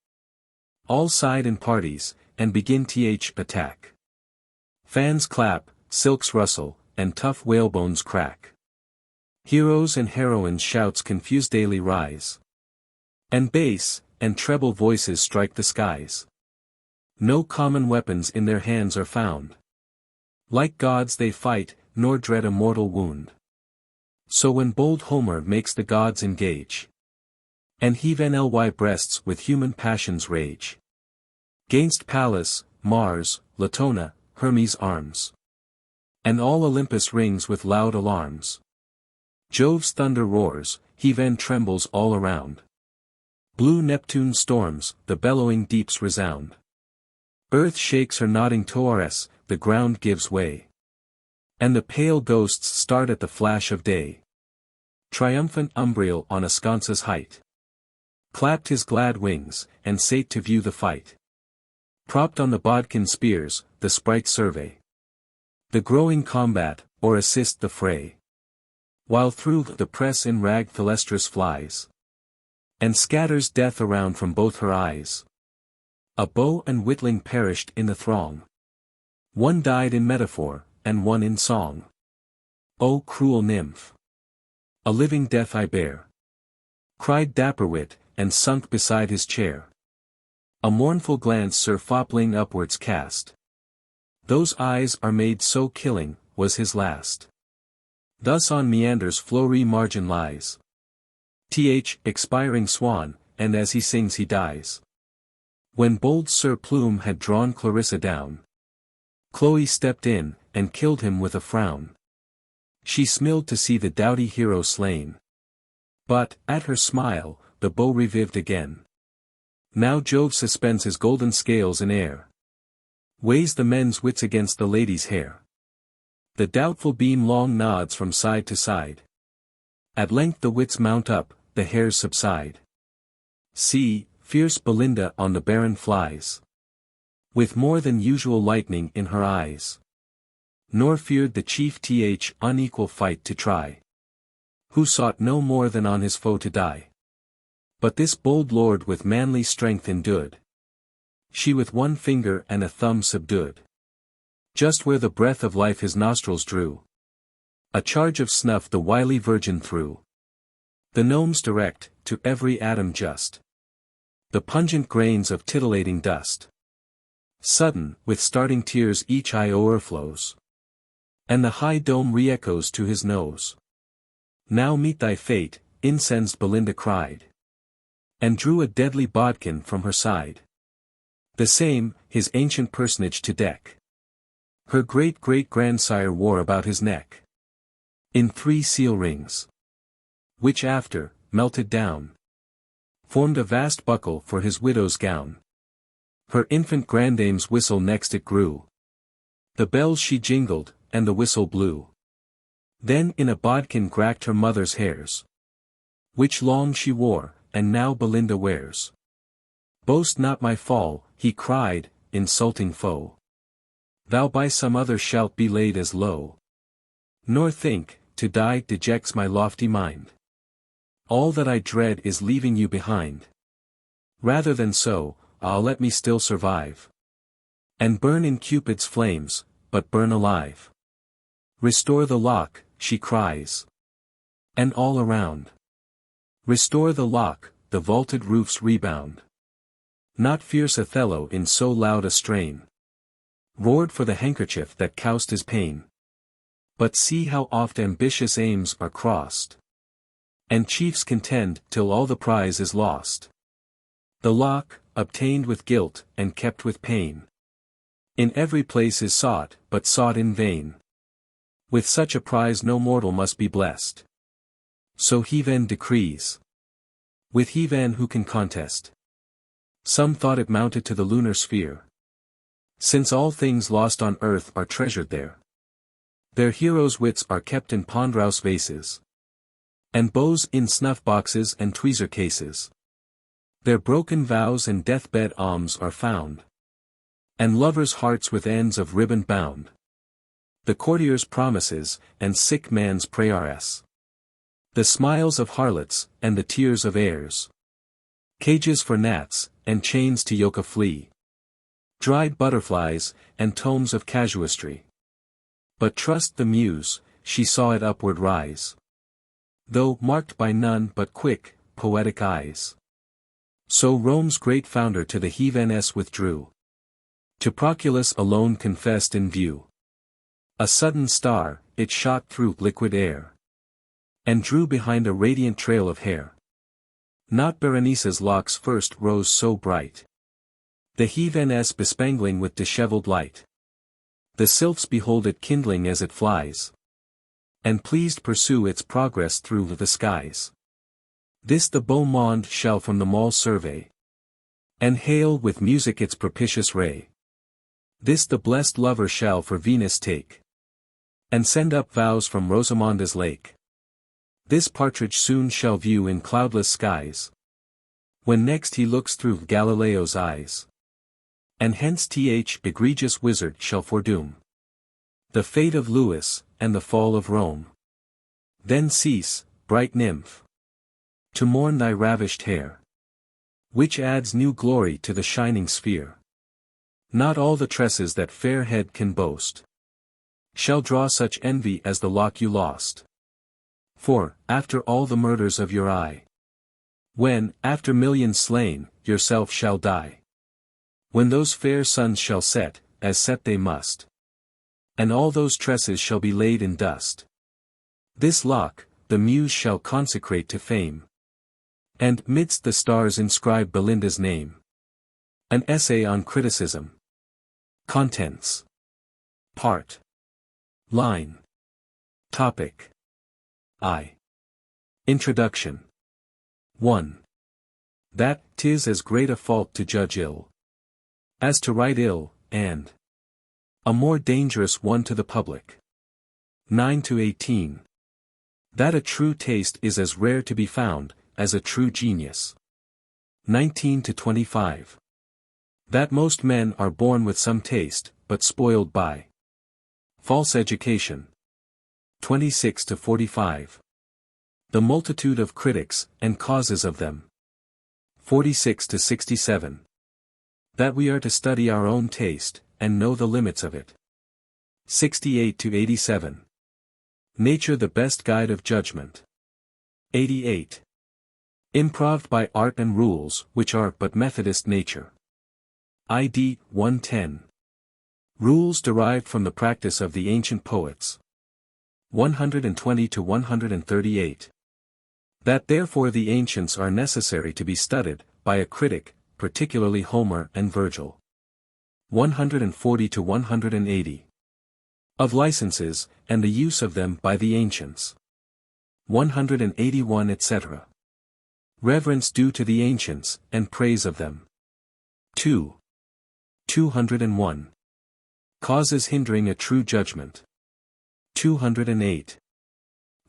All side in parties, and begin th attack. Fans clap, silks rustle, and tough whalebones crack. Heroes and heroines' shouts confused daily rise, and bass, and treble voices strike the skies. No common weapons in their hands are found. Like gods they fight, nor dread a mortal wound. So when bold Homer makes the gods engage, and heave nly breasts with human passions rage, 'gainst Pallas, Mars, Latona, Hermes' arms, and all Olympus rings with loud alarms. Jove's thunder roars, heaven trembles all around. Blue Neptune storms, the bellowing deeps resound. Earth shakes her nodding toeres, the ground gives way, and the pale ghosts start at the flash of day. Triumphant Umbriel on a sconce's height clapped his glad wings, and sate to view the fight. Propped on the bodkin spears, the sprites survey the growing combat, or assist the fray. While through the press in rag Thalestris flies, and scatters death around from both her eyes. A beau and witling perished in the throng. One died in metaphor, and one in song. O cruel nymph! A living death I bear, cried dapper wit, and sunk beside his chair. A mournful glance Sir Fopling upwards cast. Those eyes are made so killing, was his last. Thus on meander's flowery margin lies expiring swan, and as he sings he dies. When bold Sir Plume had drawn Clarissa down, Chloe stepped in, and killed him with a frown. She smiled to see the doughty hero slain, but, at her smile, the beau revived again. Now Jove suspends his golden scales in air, weighs the men's wits against the ladies' hair. The doubtful beam long nods from side to side. At length the wits mount up, the hairs subside. See, fierce Belinda on the baron flies, with more than usual lightning in her eyes. Nor feared the chief unequal fight to try, who sought no more than on his foe to die. But this bold lord with manly strength endured, she with one finger and a thumb subdued, just where the breath of life his nostrils drew. A charge of snuff the wily virgin threw. The gnomes direct, to every atom just, the pungent grains of titillating dust. Sudden, with starting tears each eye o'erflows, and the high dome re-echoes to his nose. Now meet thy fate, incensed Belinda cried, and drew a deadly bodkin from her side. The same, his ancient personage to deck, her great-great-grandsire wore about his neck, in 3 seal rings, which after, melted down, formed a vast buckle for his widow's gown. Her infant grandame's whistle next it grew. The bells she jingled, and the whistle blew. Then in a bodkin cracked her mother's hairs, which long she wore, and now Belinda wears. Boast not my fall, he cried, insulting foe. Thou by some other shalt be laid as low. Nor think, to die dejects my lofty mind. All that I dread is leaving you behind. Rather than so, let me still survive, and burn in Cupid's flames, but burn alive. Restore the lock, she cries, and all around Restore the lock, the vaulted roof's rebound. Not fierce Othello in so loud a strain roared for the handkerchief that cowsed his pain. But see how oft ambitious aims are crossed, and chiefs contend till all the prize is lost. The lock, obtained with guilt and kept with pain, in every place is sought, but sought in vain. With such a prize no mortal must be blessed. So VIII decrees. With VIII who can contest? Some thought it mounted to the lunar sphere, since all things lost on earth are treasured there. Their heroes' wits are kept in pondhouse vases, and bows in snuff-boxes and tweezer cases. Their broken vows and deathbed alms are found, and lovers' hearts with ends of ribbon bound. The courtier's promises, and sick man's prayers. The smiles of harlots, and the tears of heirs. Cages for gnats, and chains to yoke a flea. Dried butterflies, and tomes of casuistry. But trust the muse, she saw it upward rise, though marked by none but quick, poetic eyes. So Rome's great founder to the VIII withdrew, to Proculus alone confessed in view. A sudden star, it shot through liquid air, and drew behind a radiant trail of hair. Not Berenice's locks first rose so bright, the VIII's bespangling with dishevelled light. The sylphs behold it kindling as it flies, and pleased pursue its progress through the skies. This the beau monde shall from the mall survey, and hail with music its propitious ray. This the blessed lover shall for Venus take, and send up vows from Rosamunda's lake. This partridge soon shall view in cloudless skies, when next he looks through Galileo's eyes. And hence egregious wizard shall foredoom the fate of Lewis, and the fall of Rome. Then cease, bright nymph, to mourn thy ravished hair, which adds new glory to the shining sphere. Not all the tresses that fair head can boast shall draw such envy as the lock you lost. For, after all the murders of your eye, when, after millions slain, yourself shall die, when those fair suns shall set, as set they must, and all those tresses shall be laid in dust, this lock, the muse shall consecrate to fame, and midst the stars inscribe Belinda's name. An essay on criticism. Contents. Part. Line. Topic. I. Introduction. 1. That 'tis as great a fault to judge ill as to write ill, and a more dangerous one to the public. 9-18. That a true taste is as rare to be found as a true genius. 19-25. That most men are born with some taste, but spoiled by false education. 26-45. The multitude of critics, and causes of them. 46-67. That we are to study our own taste, and know the limits of it. 68-87. Nature the best guide of judgment. 88. Improved by art and rules, which are but Methodist nature. ID 110. Rules derived from the practice of the ancient poets. 120-138. That therefore the ancients are necessary to be studied, by a critic, particularly Homer and Virgil. 140-180. Of licenses, and the use of them by the ancients. 181 etc. Reverence due to the ancients, and praise of them. 2. 201. Causes hindering a true judgment. 208.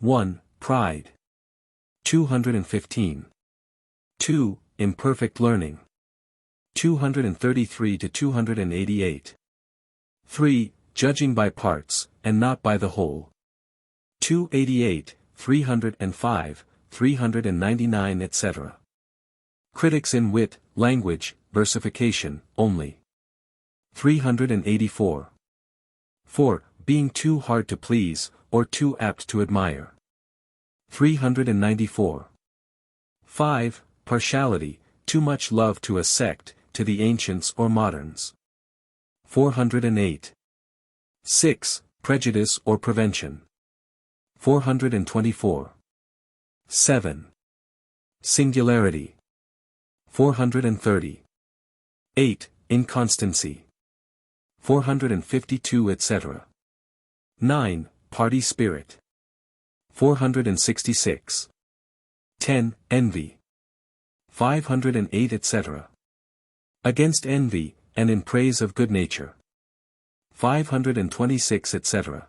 1. Pride. 215. 2. Imperfect learning. 233-288. 3. Judging by parts, and not by the whole. 288, 305, 399 etc. Critics in wit, language, versification, only. 384. 4. Being too hard to please, or too apt to admire. 394. 5. Partiality, too much love to a sect, to the ancients or moderns. 408. 6. Prejudice or prevention. 424. 7. Singularity. 430. 8. Inconstancy. 452 etc. 9. Party spirit. 466. 10. Envy. 508 etc. Against envy, and in praise of good nature. 526 etc.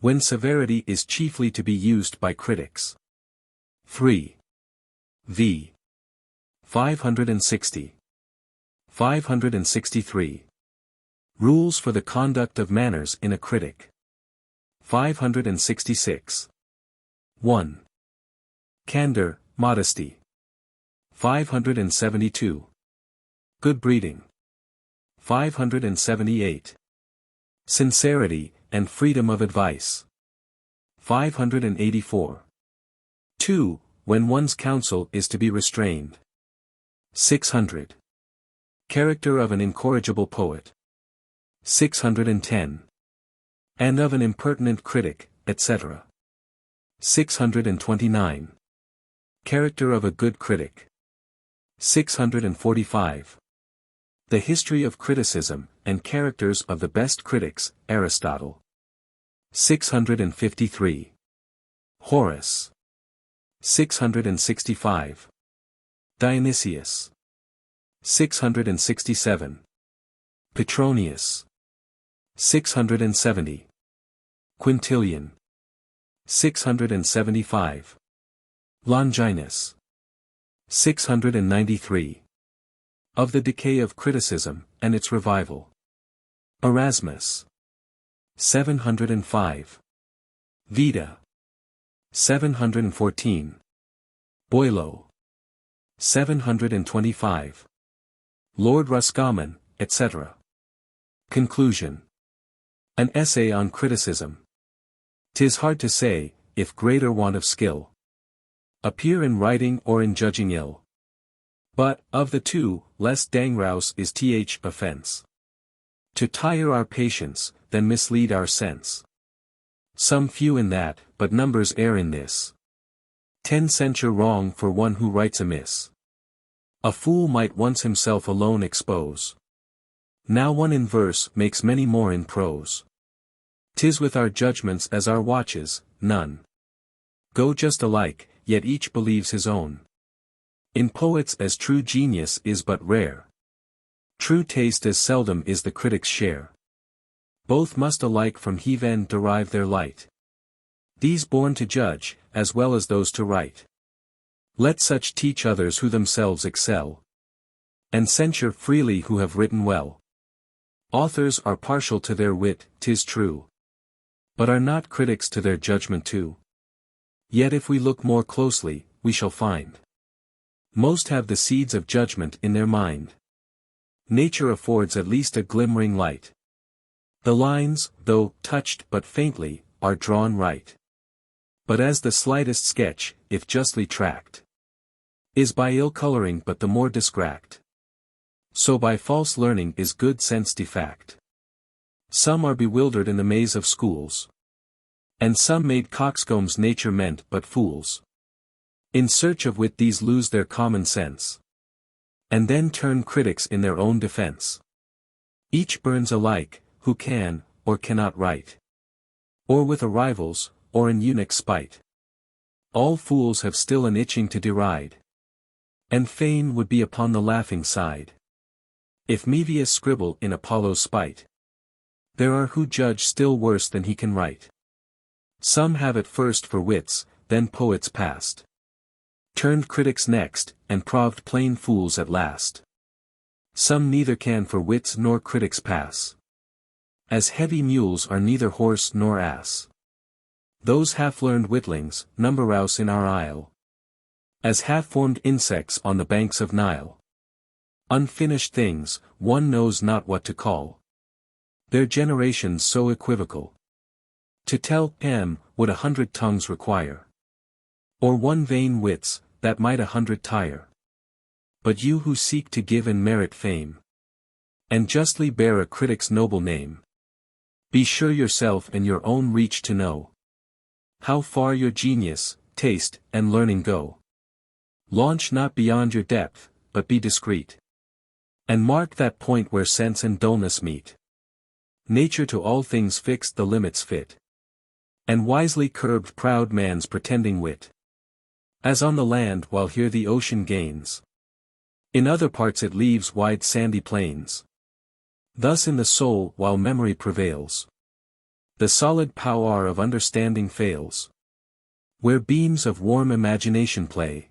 When severity is chiefly to be used by critics. 3. V. 560. 563. Rules for the conduct of manners in a critic. 566. 1. Candor, modesty. 572. Good breeding. 578. Sincerity, and freedom of advice. 584. 2. When one's counsel is to be restrained. 600. Character of an incorrigible poet. 610. And of an impertinent critic, etc. 629. Character of a good critic. 645. The history of criticism, and characters of the best critics, Aristotle. 653. Horace. 665. Dionysius. 667. Petronius. 670. Quintilian. 675. Longinus. 693. Of the decay of criticism, and its revival. Erasmus. 705. Vita. 714. Boileau. 725. Lord Roscommon, etc. Conclusion. An essay on criticism. 'Tis hard to say, if greater want of skill appear in writing or in judging ill. But, of the two, less dangerous is th offense. To tire our patience, than mislead our sense. Some few in that, but numbers err in this. 10 censure wrong for one who writes amiss. A fool might once himself alone expose. Now one in verse makes many more in prose. 'Tis with our judgments as our watches, none go just alike, yet each believes his own. In poets as true genius is but rare. True taste as seldom is the critic's share. Both must alike from heaven derive their light. These born to judge, as well as those to write. Let such teach others who themselves excel. And censure freely who have written well. Authors are partial to their wit, 'tis true. But are not critics to their judgment too? Yet if we look more closely, we shall find. Most have the seeds of judgment in their mind. Nature affords at least a glimmering light. The lines, though touched but faintly, are drawn right. But as the slightest sketch, if justly tracked, is by ill coloring but the more distract. So by false learning is good sense defact. Some are bewildered in the maze of schools. And some made coxcombs nature meant but fools. In search of wit these lose their common sense. And then turn critics in their own defense. Each burns alike, who can, or cannot write. Or with a rival's, or an eunuch's spite. All fools have still an itching to deride. And fain would be upon the laughing side. If Mevius scribble in Apollo's spite. There are who judge still worse than he can write. Some have at first for wits, then poets passed. Turned critics next, and proved plain fools at last. Some neither can for wits nor critics pass. As heavy mules are neither horse nor ass. Those half-learned witlings, numberous in our isle. As half-formed insects on the banks of Nile. Unfinished things, one knows not what to call. Their generations so equivocal. To tell would 100 tongues require. Or one vain wit's, that might 100 tire. But you who seek to give and merit fame, and justly bear a critic's noble name, be sure yourself in your own reach to know how far your genius, taste, and learning go. Launch not beyond your depth, but be discreet, and mark that point where sense and dullness meet. Nature to all things fixed the limits fit, and wisely curbed proud man's pretending wit. As on the land while here the ocean gains, in other parts it leaves wide sandy plains. Thus in the soul while memory prevails, the solid power of understanding fails. Where beams of warm imagination play,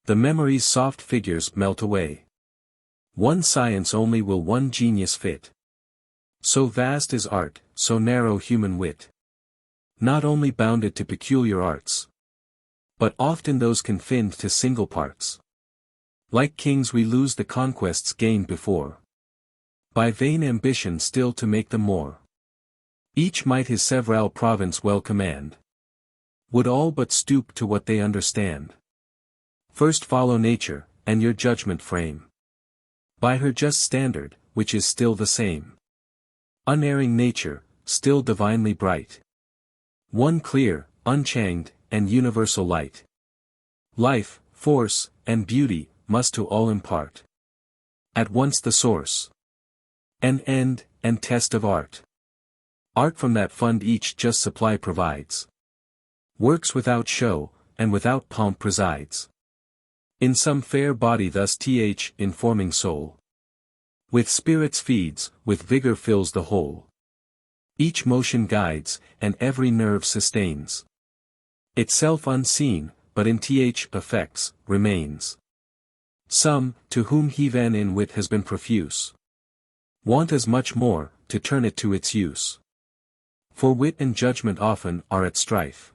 the memory's soft figures melt away. One science only will one genius fit. So vast is art, so narrow human wit. Not only bounded to peculiar arts, but often those confined to single parts. Like kings we lose the conquests gained before, by vain ambition still to make them more. Each might his several province well command, would all but stoop to what they understand. First follow nature, and your judgment frame by her just standard, which is still the same. Unerring nature, still divinely bright. One clear, unchanged, and universal light. Life, force, and beauty, must to all impart at once the source, an end, and test of art. Art from that fund each just supply provides, works without show, and without pomp presides. In some fair body thus informing soul, with spirits feeds, with vigor fills the whole. Each motion guides, and every nerve sustains. Itself unseen, but in effects, remains. Some, to whom heaven in wit has been profuse, want as much more, to turn it to its use. For wit and judgment often are at strife,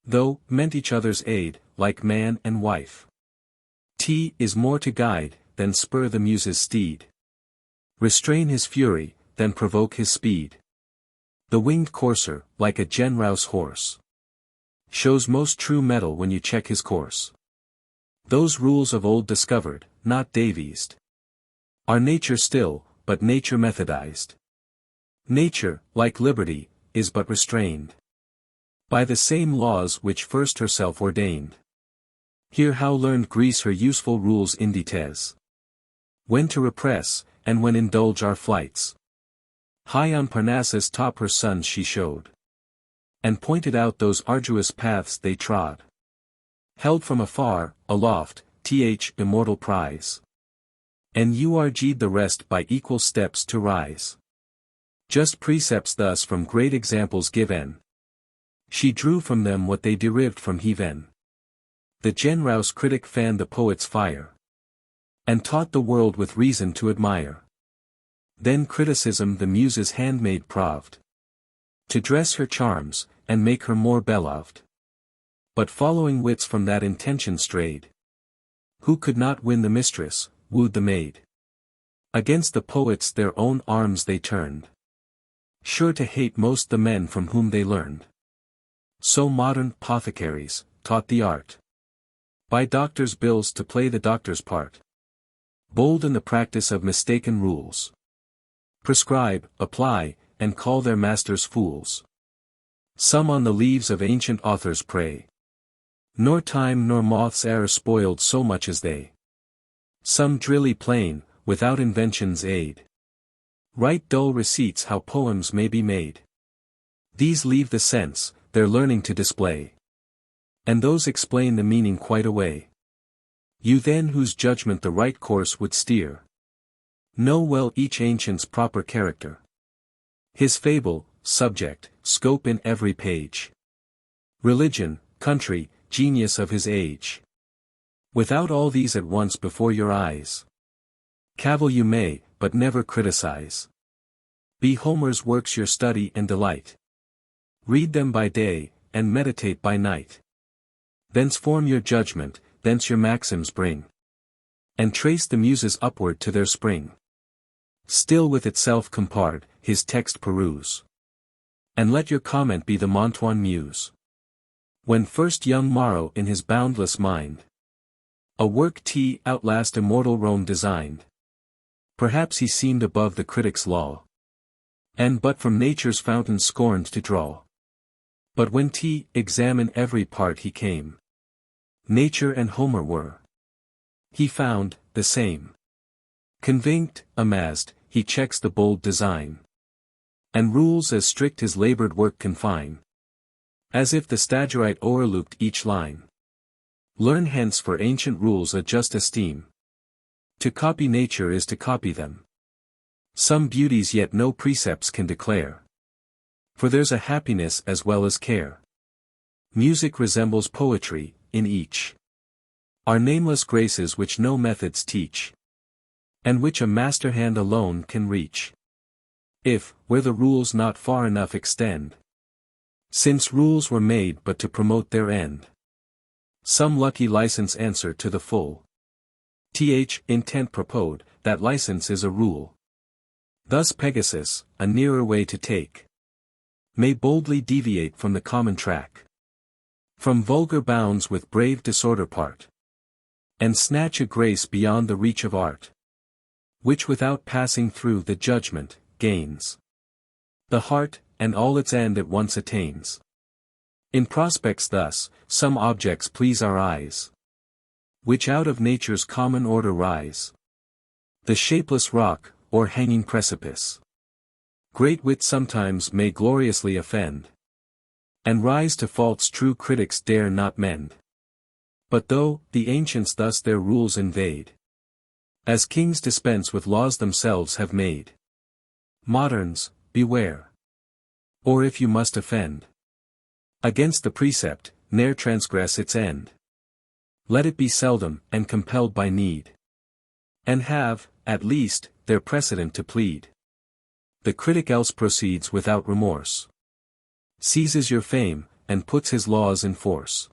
though, meant each other's aid, like man and wife. Is more to guide, than spur the muse's steed. Restrain his fury, than provoke his speed. The winged courser, like a genrouse horse, shows most true mettle when you check his course. Those rules of old discovered, not devised, are nature still, but nature methodized. Nature, like liberty, is but restrained by the same laws which first herself ordained. Hear how learned Greece her useful rules indites. When to repress, and when indulge our flights. High on Parnassus top her sons she showed, and pointed out those arduous paths they trod. Held from afar, aloft, immortal prize. And urged the rest by equal steps to rise. Just precepts thus from great examples given. She drew from them what they derived from heaven. The genrouse critic fanned the poet's fire, and taught the world with reason to admire. Then criticism the muse's handmaid proved, to dress her charms, and make her more beloved. But following wits from that intention strayed, who could not win the mistress, wooed the maid. Against the poets their own arms they turned, sure to hate most the men from whom they learned. So modern apothecaries taught the art, by doctors' bills to play the doctor's part. Bold in the practice of mistaken rules, prescribe, apply, and call their masters fools. Some on the leaves of ancient authors prey, nor time nor moths e'er spoiled so much as they. Some drilly plain, without invention's aid, write dull receipts how poems may be made. These leave the sense, their learning to display, and those explain the meaning quite away. You then whose judgment the right course would steer, know well each ancient's proper character, his fable, subject, scope in every page, religion, country, genius of his age. Without all these at once before your eyes, cavil you may, but never criticize. Be Homer's works your study and delight. Read them by day, and meditate by night. Thence form your judgment, thence your maxims bring, and trace the muses upward to their spring. Still with itself compared, his text peruse, and let your comment be the Montoine muse. When first young Morrow in his boundless mind a work outlast immortal Rome designed. Perhaps he seemed above the critic's law, and but from nature's fountain scorned to draw. But when examine every part he came, nature and Homer were, he found, the same. Convinced, amazed, he checks the bold design, and rules as strict his labored work confine, as if the stagirite o'erlooked each line. Learn hence for ancient rules a just esteem. To copy nature is to copy them. Some beauties yet no precepts can declare, for there's a happiness as well as care. Music resembles poetry, in each are nameless graces which no methods teach, and which a master hand alone can reach. If, where the rules not far enough extend, since rules were made but to promote their end, some lucky license answer to the full intent proposed, that license is a rule. Thus Pegasus, a nearer way to take, may boldly deviate from the common track, from vulgar bounds with brave disorder part, and snatch a grace beyond the reach of art, which without passing through the judgment, gains the heart, and all its end at once attains. In prospects thus, some objects please our eyes, which out of nature's common order rise. The shapeless rock, or hanging precipice. Great wit sometimes may gloriously offend, and rise to faults true critics dare not mend. But though the ancients thus their rules invade, as kings dispense with laws themselves have made, moderns, beware. Or if you must offend against the precept, ne'er transgress its end. Let it be seldom, and compelled by need, and have, at least, their precedent to plead. The critic else proceeds without remorse, seizes your fame, and puts his laws in force.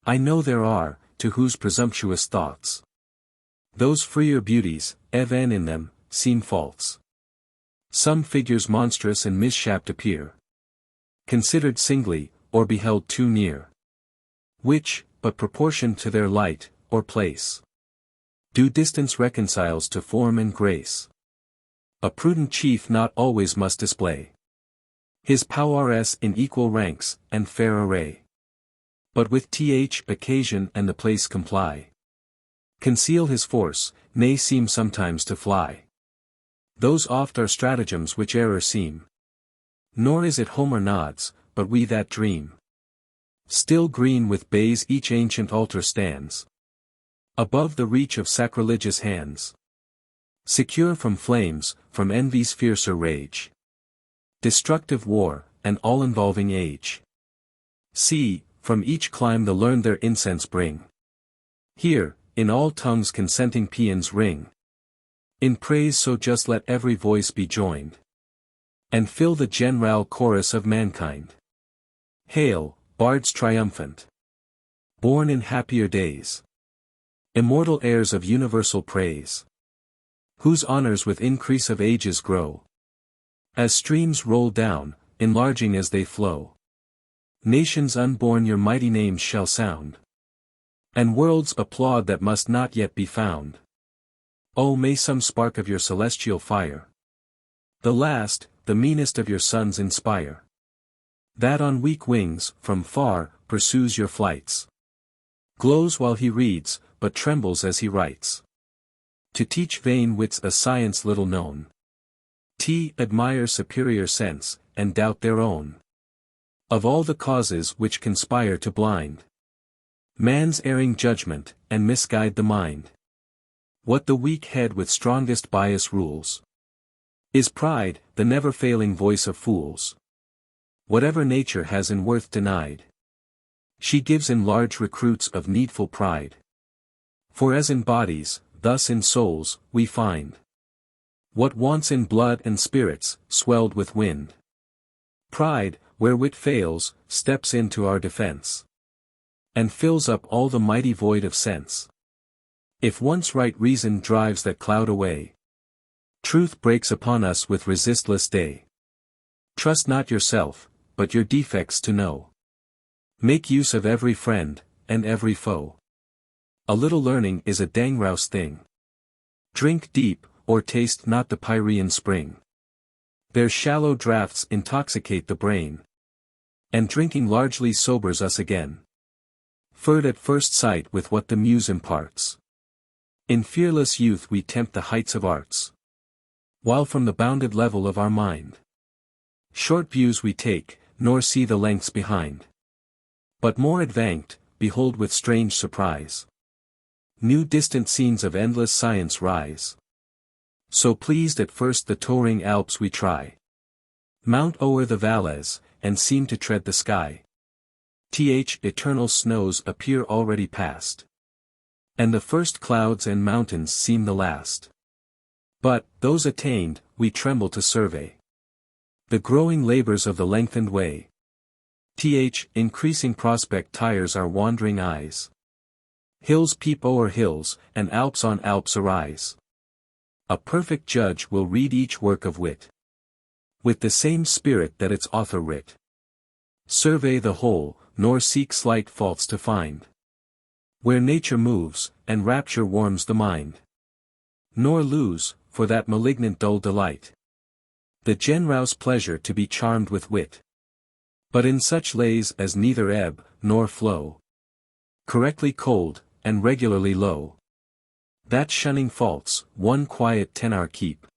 I know there are, to whose presumptuous thoughts those freer beauties, even in them, seem false. Some figures monstrous and misshapped appear, considered singly, or beheld too near, which, but proportioned to their light, or place, due distance reconciles to form and grace. A prudent chief not always must display his prowess in equal ranks, and fair array, but with occasion and the place comply. Conceal his force, nay seem sometimes to fly. Those oft are stratagems which error seem. Nor is it Homer nods, but we that dream. Still green with bays each ancient altar stands, above the reach of sacrilegious hands. Secure from flames, from envy's fiercer rage, destructive war, and all-involving age. See, from each clime the learned their incense bring. Here, in all tongues consenting paeans ring. In praise so just let every voice be joined, and fill the general chorus of mankind. Hail, bards triumphant, born in happier days, immortal heirs of universal praise, whose honors with increase of ages grow, as streams roll down, enlarging as they flow. Nations unborn your mighty names shall sound, and worlds applaud that must not yet be found. Oh, may some spark of your celestial fire, the last, the meanest of your sons inspire, that on weak wings, from far, pursues your flights, glows while he reads, but trembles as he writes. To teach vain wits a science little known, admire superior sense, and doubt their own. Of all the causes which conspire to blind man's erring judgment, and misguide the mind, what the weak head with strongest bias rules is pride, the never-failing voice of fools. Whatever nature has in worth denied, she gives in large recruits of needful pride. For as in bodies, thus in souls, we find what wants in blood and spirits, swelled with wind. Pride, where wit fails, steps in to our defense, and fills up all the mighty void of sense. If once right reason drives that cloud away, truth breaks upon us with resistless day. Trust not yourself, but your defects to know. Make use of every friend, and every foe. A little learning is a dang rouse thing. Drink deep, or taste not the Pyrean spring. Their shallow draughts intoxicate the brain. And drinking largely sobers us again. Furred at first sight with what the muse imparts. In fearless youth we tempt the heights of arts. While from the bounded level of our mind, short views we take, nor see the lengths behind. But more advanced, behold with strange surprise. New distant scenes of endless science rise. So pleased at first the towering Alps we try. Mount o'er the valles, and seem to tread the sky. Eternal snows appear already past. And the first clouds and mountains seem the last. But, those attained, we tremble to survey. The growing labors of the lengthened way. Increasing prospect tires our wandering eyes. Hills peep o'er hills, and Alps on Alps arise. A perfect judge will read each work of wit with the same spirit that its author writ. Survey the whole, nor seek slight faults to find. Where nature moves, and rapture warms the mind. Nor lose, for that malignant dull delight, the generous pleasure to be charmed with wit. But in such lays as neither ebb, nor flow. Correctly cold, and regularly low. That shunning faults, one quiet tenor keep.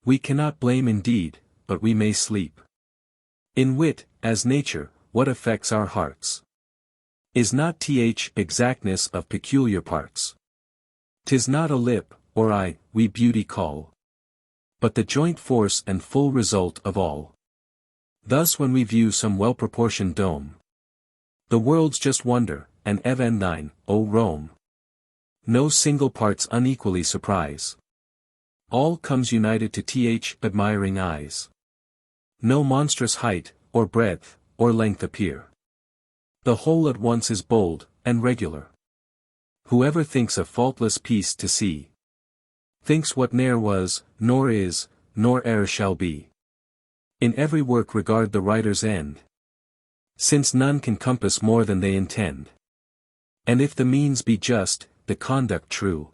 We cannot blame indeed, but we may sleep. In wit, as nature, what affects our hearts? Is not exactness of peculiar parts. 'Tis not a lip, or eye, we beauty call. But the joint force and full result of all. Thus when we view some well-proportioned dome, the world's just wonder, and even thine, O Rome. No single parts unequally surprise. All comes united to admiring eyes. No monstrous height, or breadth, or length appear. The whole at once is bold, and regular. Whoever thinks a faultless piece to see, thinks what ne'er was, nor is, nor e'er shall be. In every work regard the writer's end, since none can compass more than they intend. And if the means be just, the conduct true,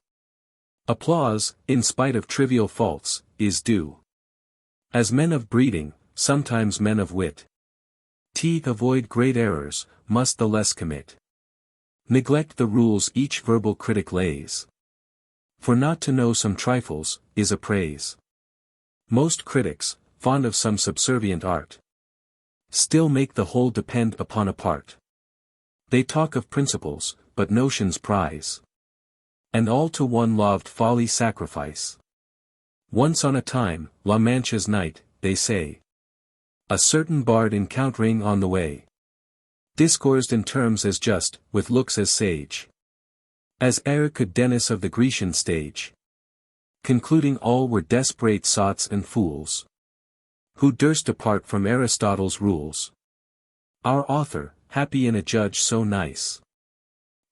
applause, in spite of trivial faults, is due. As men of breeding, sometimes men of wit, avoid great errors, must the less commit. Neglect the rules each verbal critic lays. For not to know some trifles, is a praise. Most critics, fond of some subservient art, still make the whole depend upon a part. They talk of principles, but notions prize. And all to one loved folly sacrifice. Once on a time, La Mancha's night, they say, a certain bard encountering on the way, discoursed in terms as just, with looks as sage, as e'er could Denis of the Grecian stage. Concluding all were desperate sots and fools, who durst depart from Aristotle's rules. Our author, happy in a judge so nice,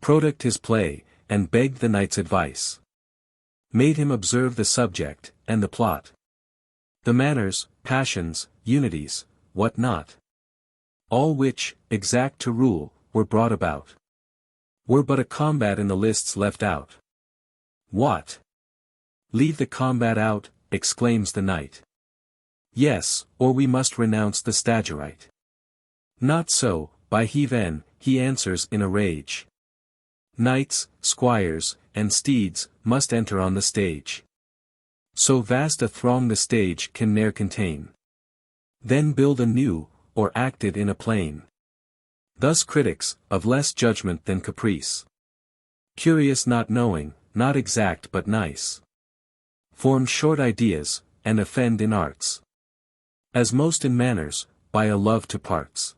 product his play, and begged the knight's advice. Made him observe the subject, and the plot. The manners, passions, unities, what not. All which, exact to rule, were brought about. Were but a combat in the lists left out. What? Leave the combat out, exclaims the knight. Yes, or we must renounce the Stagirite. Not so, by heaven, he answers in a rage. Knights, squires, and steeds, must enter on the stage. So vast a throng the stage can ne'er contain. Then build a new, or act it in a plain. Thus critics, of less judgment than caprice, curious not knowing, not exact but nice, form short ideas, and offend in arts. As most in manners, by a love to parts.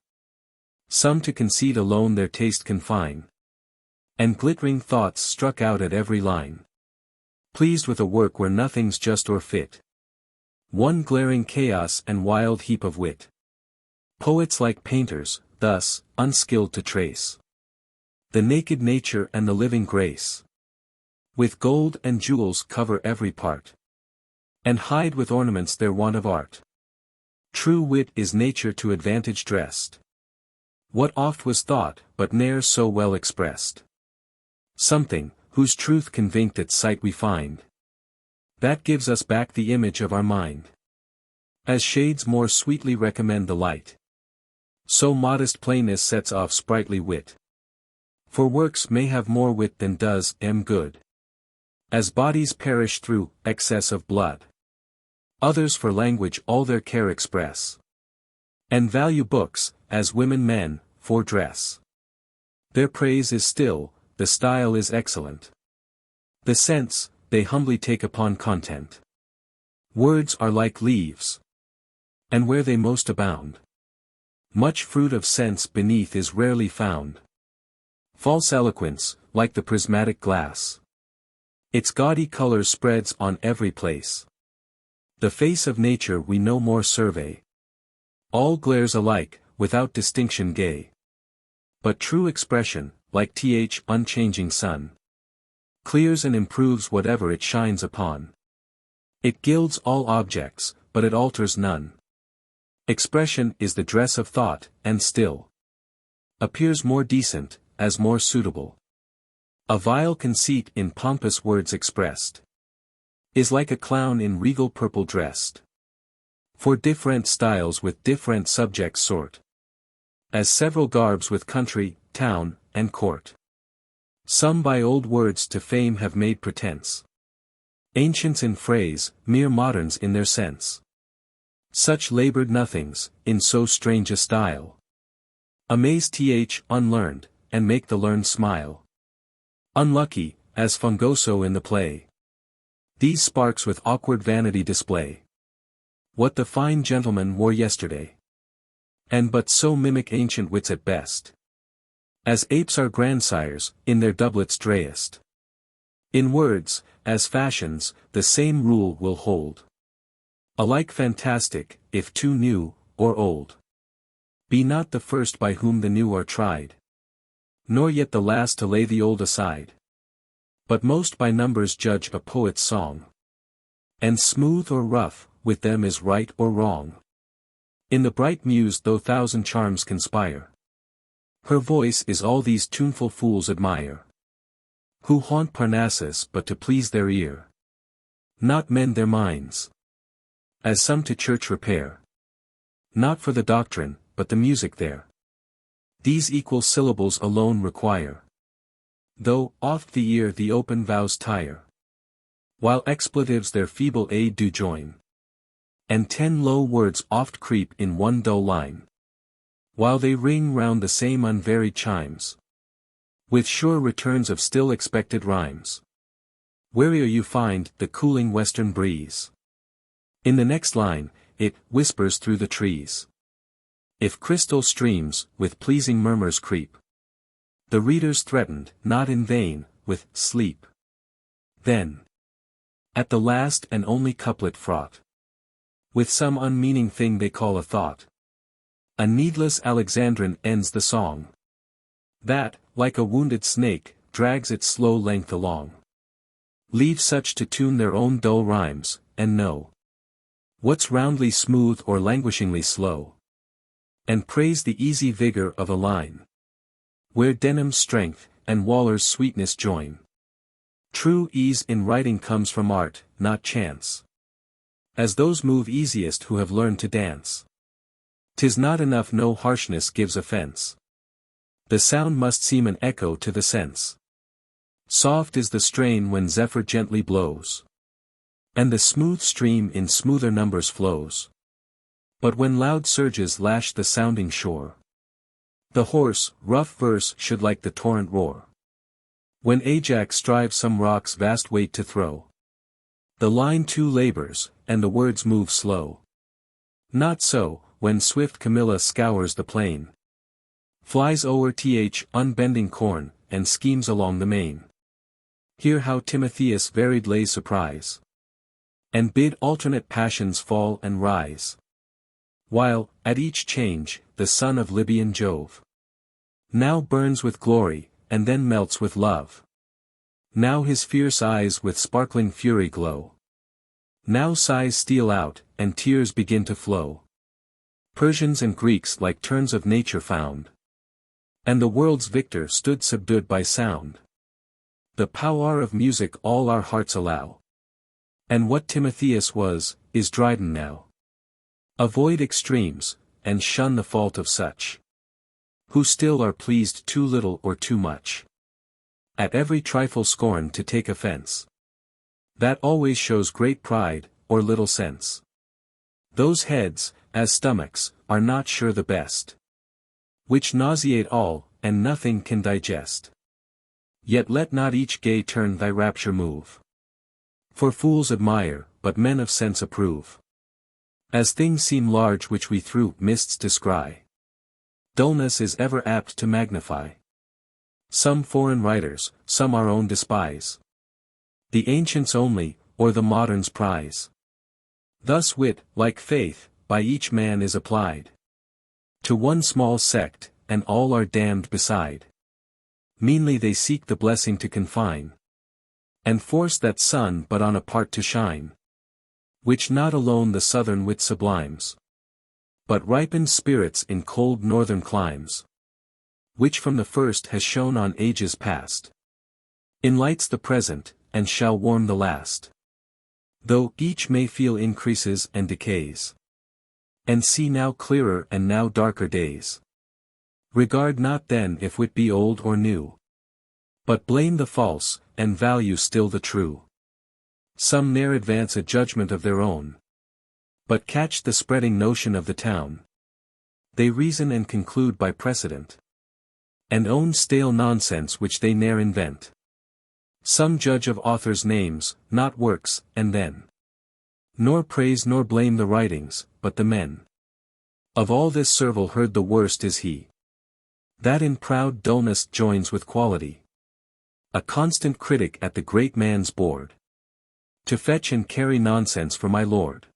Some to conceit alone their taste confine. And glittering thoughts struck out at every line. Pleased with a work where nothing's just or fit. One glaring chaos and wild heap of wit. Poets like painters, thus, unskilled to trace the naked nature and the living grace. With gold and jewels cover every part, and hide with ornaments their want of art. True wit is nature to advantage dressed. What oft was thought, but ne'er so well expressed. Something, whose truth convinced at sight we find. That gives us back the image of our mind. As shades more sweetly recommend the light, so modest plainness sets off sprightly wit. For works may have more wit than does good. As bodies perish through excess of blood, others for language all their care express, and value books, as women men, for dress. Their praise is still, the style is excellent. The sense, they humbly take upon content. Words are like leaves, and where they most abound, much fruit of sense beneath is rarely found. False eloquence, like the prismatic glass, its gaudy colors spreads on every place. The face of nature we no more survey. All glares alike, without distinction gay. But true expression, like unchanging sun, clears and improves whatever it shines upon. It gilds all objects, but it alters none. Expression is the dress of thought, and still appears more decent, as more suitable. A vile conceit in pompous words expressed is like a clown in regal purple dressed. For different styles with different subjects sort, as several garbs with country, town, and court. Some by old words to fame have made pretense. Ancients in phrase, mere moderns in their sense. Such labored nothings, in so strange a style, amaze unlearned, and make the learned smile. Unlucky, as Fungoso in the play, these sparks with awkward vanity display what the fine gentleman wore yesterday, and but so mimic ancient wits at best, as apes are grandsires, in their doublets drayest. In words, as fashions, the same rule will hold. Alike fantastic, if too new, or old. Be not the first by whom the new are tried, nor yet the last to lay the old aside. But most by numbers judge a poet's song. And smooth or rough, with them is right or wrong. In the bright muse though thousand charms conspire, her voice is all these tuneful fools admire, who haunt Parnassus but to please their ear, not mend their minds, as some to church repair, not for the doctrine, but the music there. These equal syllables alone require, though oft the ear the open vows tire, while expletives their feeble aid do join, and 10 low words oft creep in one dull line, while they ring round the same unvaried chimes, with sure returns of still expected rhymes. Where'er you find the cooling western breeze, in the next line, it whispers through the trees. If crystal streams, with pleasing murmurs creep, the reader's threatened, not in vain, with sleep. Then, at the last and only couplet fraught with some unmeaning thing they call a thought, a needless Alexandrine ends the song, that, like a wounded snake, drags its slow length along. Leave such to tune their own dull rhymes, and know what's roundly smooth or languishingly slow, and praise the easy vigor of a line, where Denham's strength, and Waller's sweetness join. True ease in writing comes from art, not chance, as those move easiest who have learned to dance. 'Tis not enough no harshness gives offense, the sound must seem an echo to the sense. Soft is the strain when zephyr gently blows, and the smooth stream in smoother numbers flows. But when loud surges lash the sounding shore, the hoarse, rough verse should like the torrent roar. When Ajax strives some rock's vast weight to throw, the line too labors, and the words move slow. Not so, when swift Camilla scours the plain, flies o'er unbending corn, and schemes along the main. Hear how Timotheus varied lays surprise, and bid alternate passions fall and rise, while, at each change, the son of Libyan Jove now burns with glory, and then melts with love. Now his fierce eyes with sparkling fury glow. Now sighs steal out, and tears begin to flow. Persians and Greeks like turns of nature found, And the world's victor stood subdued by sound. The power of music all our hearts allow. And what Timotheus was, is Dryden now. Avoid extremes, and shun the fault of such, who still are pleased too little or too much. At every trifle scorn to take offense. That always shows great pride, or little sense. Those heads, as stomachs, are not sure the best. Which nauseate all, and nothing can digest. Yet let not each gay turn thy rapture move. For fools admire, but men of sense approve. As things seem large which we through mists descry. Dullness is ever apt to magnify. Some foreign writers, some our own despise. The ancients only, or the moderns prize. Thus wit, like faith, by each man is applied. To one small sect, and all are damned beside. Meanly they seek the blessing to confine. And force that sun but on a part to shine. Which not alone the southern wit sublimes. But ripens spirits in cold northern climes. Which from the first has shone on ages past. Enlights the present, and shall warm the last. Though each may feel increases and decays. And see now clearer and now darker days. Regard not then if wit be old or new. But blame the false, and value still the true. Some ne'er advance a judgment of their own. But catch the spreading notion of the town. They reason and conclude by precedent. And own stale nonsense which they ne'er invent. Some judge of authors' names, not works, and then. Nor praise nor blame the writings, but the men. Of all this servile herd the worst is he. That in proud dullness joins with quality. A constant critic at the great man's board. To fetch and carry nonsense for my lord.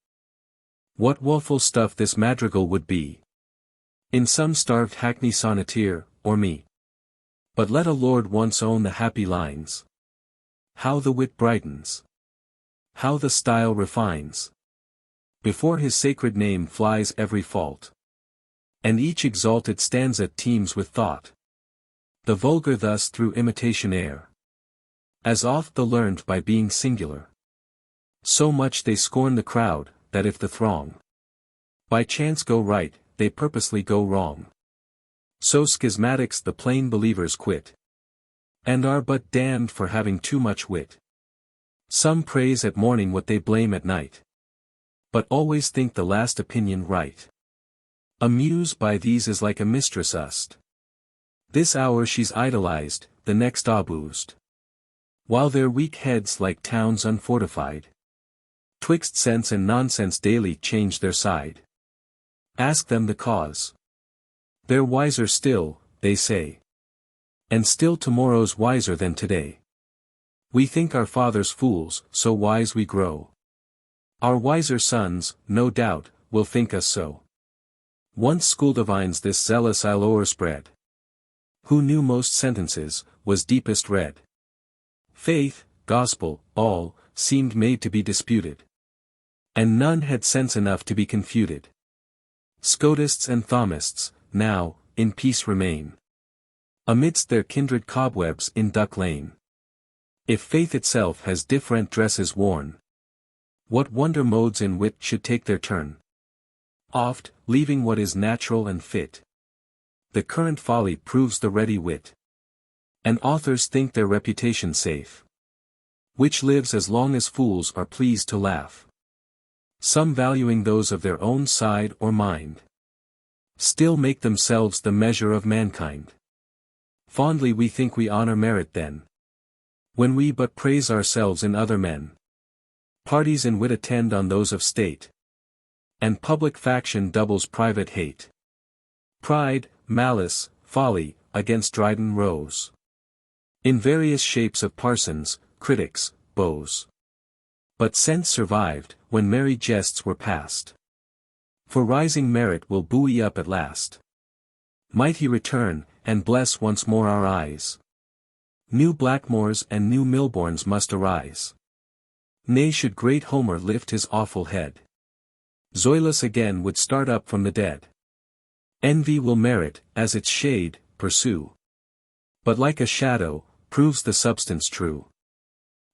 What woeful stuff this madrigal would be. In some starved hackney sonneteer, or me. But let a lord once own the happy lines. How the wit brightens. How the style refines. Before his sacred name flies every fault. And each exalted stanza teems with thought. The vulgar thus through imitation err. As oft the learned by being singular. So much they scorn the crowd, that if the throng by chance go right, they purposely go wrong. So schismatics the plain believers quit. And are but damned for having too much wit. Some praise at morning what they blame at night. But always think the last opinion right. A muse by these is like a mistress used. This hour she's idolized, the next abused. While their weak heads like towns unfortified. Twixt sense and nonsense daily change their side. Ask them the cause. They're wiser still, they say. And still tomorrow's wiser than today. We think our fathers fools, so wise we grow. Our wiser sons, no doubt, will think us so. Once school divines this zealous I'll o'erspread. Who knew most sentences, was deepest read. Faith, gospel, all, seemed made to be disputed. And none had sense enough to be confuted. Scotists and Thomists, now, in peace remain. Amidst their kindred cobwebs in Duck Lane. If faith itself has different dresses worn. What wonder modes in wit should take their turn? Oft, leaving what is natural and fit. The current folly proves the ready wit. And authors think their reputation safe. Which lives as long as fools are pleased to laugh. Some valuing those of their own side or mind. Still make themselves the measure of mankind. Fondly we think we honor merit then. When we but praise ourselves in other men. Parties in wit attend on those of state. And public faction doubles private hate. Pride, malice, folly, against Dryden rose. In various shapes of parsons, critics, beaux. But sense survived, when merry jests were past. For rising merit will buoy up at last. Might he return, and bless once more our eyes. New Blackmores and new Milbournes must arise. Nay, should great Homer lift his awful head. Zoilus again would start up from the dead. Envy will merit, as its shade, pursue. But like a shadow, proves the substance true.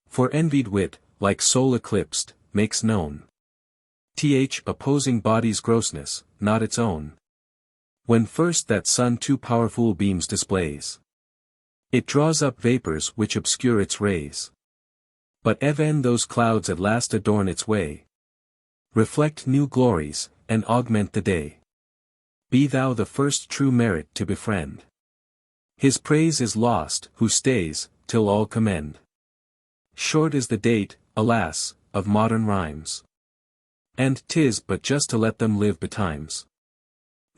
For envied wit, like soul eclipsed, makes known opposing body's grossness, not its own. When first that sun too powerful beams displays, it draws up vapors which obscure its rays. But even those clouds at last adorn its way, reflect new glories, and augment the day. Be thou the first true merit to befriend. His praise is lost, who stays, till all commend. Short is the date, alas, of modern rhymes. And 'tis but just to let them live betimes.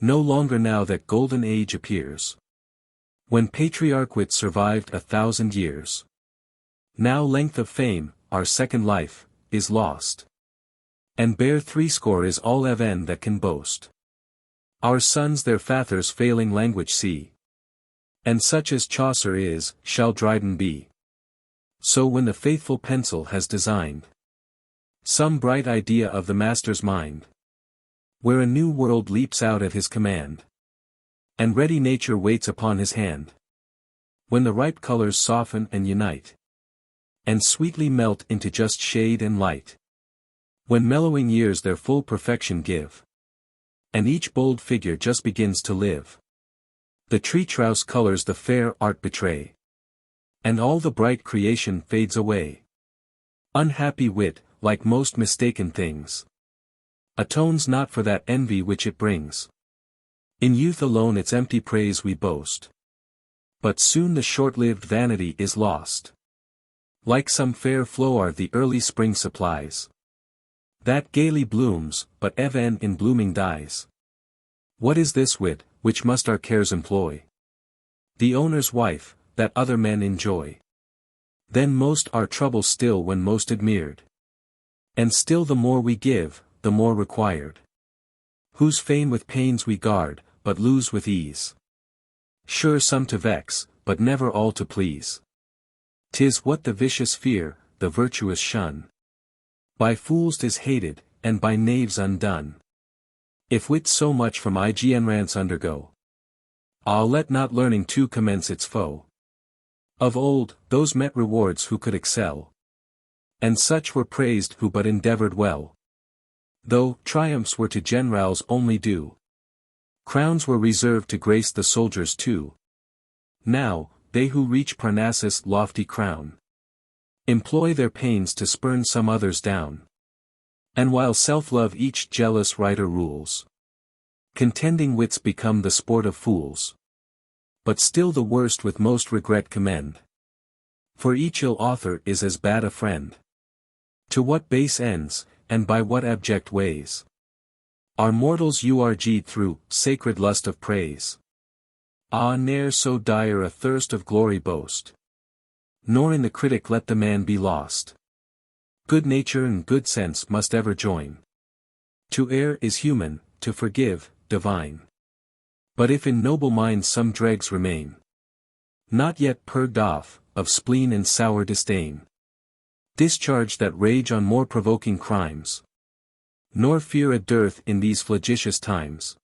No longer now that golden age appears, when patriarch wit survived 1,000 years. Now length of fame, our second life, is lost. And bare 60 is all even that can boast. Our sons their fathers' failing language see. And such as Chaucer is, shall Dryden be. So when the faithful pencil has designed some bright idea of the master's mind, where a new world leaps out at his command, and ready nature waits upon his hand, when the ripe colors soften and unite, and sweetly melt into just shade and light, when mellowing years their full perfection give, and each bold figure just begins to live, the tree-trous colors the fair art betray, and all the bright creation fades away. Unhappy wit, like most mistaken things, atones not for that envy which it brings. In youth alone its empty praise we boast, but soon the short-lived vanity is lost. Like some fair flower the early spring supplies, that gaily blooms, but even in blooming dies. What is this wit, which must our cares employ? The owner's wife, that other men enjoy. Then most our trouble still when most admired. And still the more we give, the more required. Whose fame with pains we guard, but lose with ease. Sure some to vex, but never all to please. 'Tis what the vicious fear, the virtuous shun. By fools 'tis hated, and by knaves undone. If wit so much from ignorance undergo, let not learning too commence its foe. Of old, those met rewards who could excel, and such were praised who but endeavored well. Though triumphs were to generals only due, crowns were reserved to grace the soldiers too. Now, they who reach Parnassus' lofty crown, employ their pains to spurn some others down. And while self-love each jealous writer rules, contending wits become the sport of fools. But still the worst with most regret commend, for each ill author is as bad a friend. To what base ends, and by what abject ways, are mortals urged through sacred lust of praise? Ne'er so dire a thirst of glory boast, nor in the critic let the man be lost. Good nature and good sense must ever join. To err is human, to forgive, divine. But if in noble minds some dregs remain, not yet purged off, of spleen and sour disdain, discharge that rage on more provoking crimes, nor fear a dearth in these flagitious times,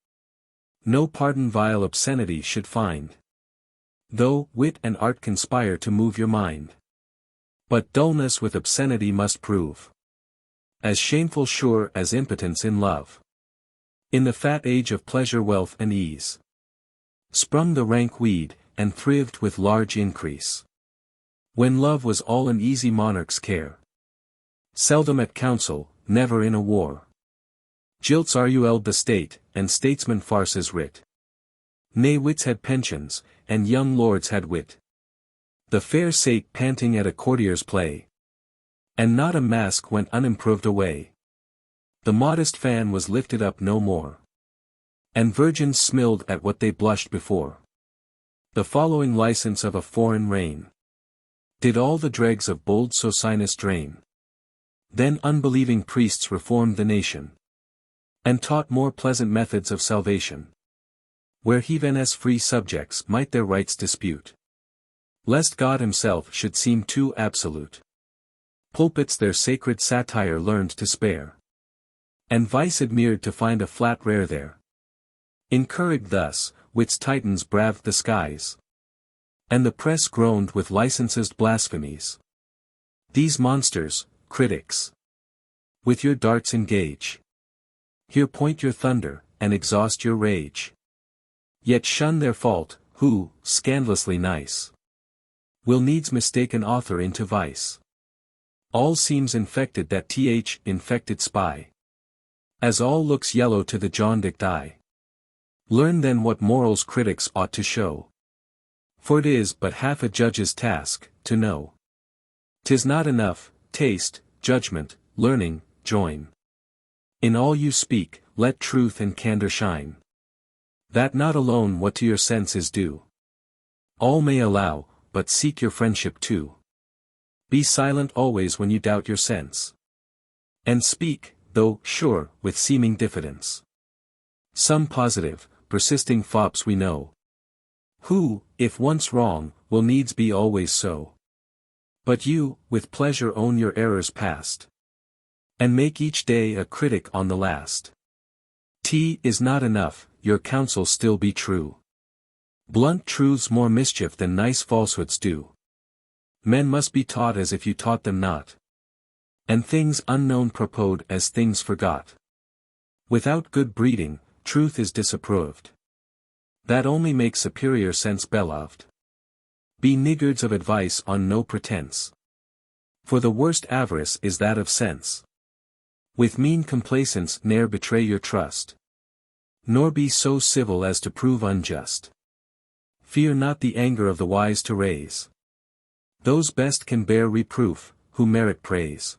no pardon vile obscenity should find. Though wit and art conspire to move your mind, but dullness with obscenity must prove as shameful sure as impotence in love. In the fat age of pleasure wealth and ease, sprung the rank weed, and thrived with large increase. When love was all an easy monarch's care, seldom at council, never in a war. Jilts ruled the state, and statesmen farces writ. Nay wits had pensions, and young lords had wit. The fair sate panting at a courtier's play, and not a mask went unimproved away. The modest fan was lifted up no more, and virgins smiled at what they blushed before. The following license of a foreign reign did all the dregs of bold Socinus drain. Then unbelieving priests reformed the nation, and taught more pleasant methods of salvation, where heathen's free subjects might their rights dispute, lest God himself should seem too absolute. Pulpits their sacred satire learned to spare, and vice admired to find a flat rare there. Encouraged thus, wit's titans braved the skies. And the press groaned with licensed blasphemies. These monsters, critics, with your darts engage. Here point your thunder, and exhaust your rage. Yet shun their fault, who, scandalously nice, will needs mistake an author into vice. All seems infected that infected spy. As all looks yellow to the jaundic eye. Learn then what morals critics ought to show. For it is but half a judge's task, to know. 'Tis not enough, taste, judgment, learning, join. In all you speak, let truth and candor shine. That not alone what to your sense is due. All may allow, but seek your friendship too. Be silent always when you doubt your sense. And speak, though, sure, with seeming diffidence. Some positive, persisting fops we know. Who, if once wrong, will needs be always so. But you, with pleasure own your errors past. And make each day a critic on the last. Is not enough, your counsel still be true. Blunt truths more mischief than nice falsehoods do. Men must be taught as if you taught them not. And things unknown propoed as things forgot. Without good breeding, truth is disapproved. That only makes superior sense beloved. Be niggards of advice on no pretense. For the worst avarice is that of sense. With mean complacence ne'er betray your trust. Nor be so civil as to prove unjust. Fear not the anger of the wise to raise. Those best can bear reproof, who merit praise.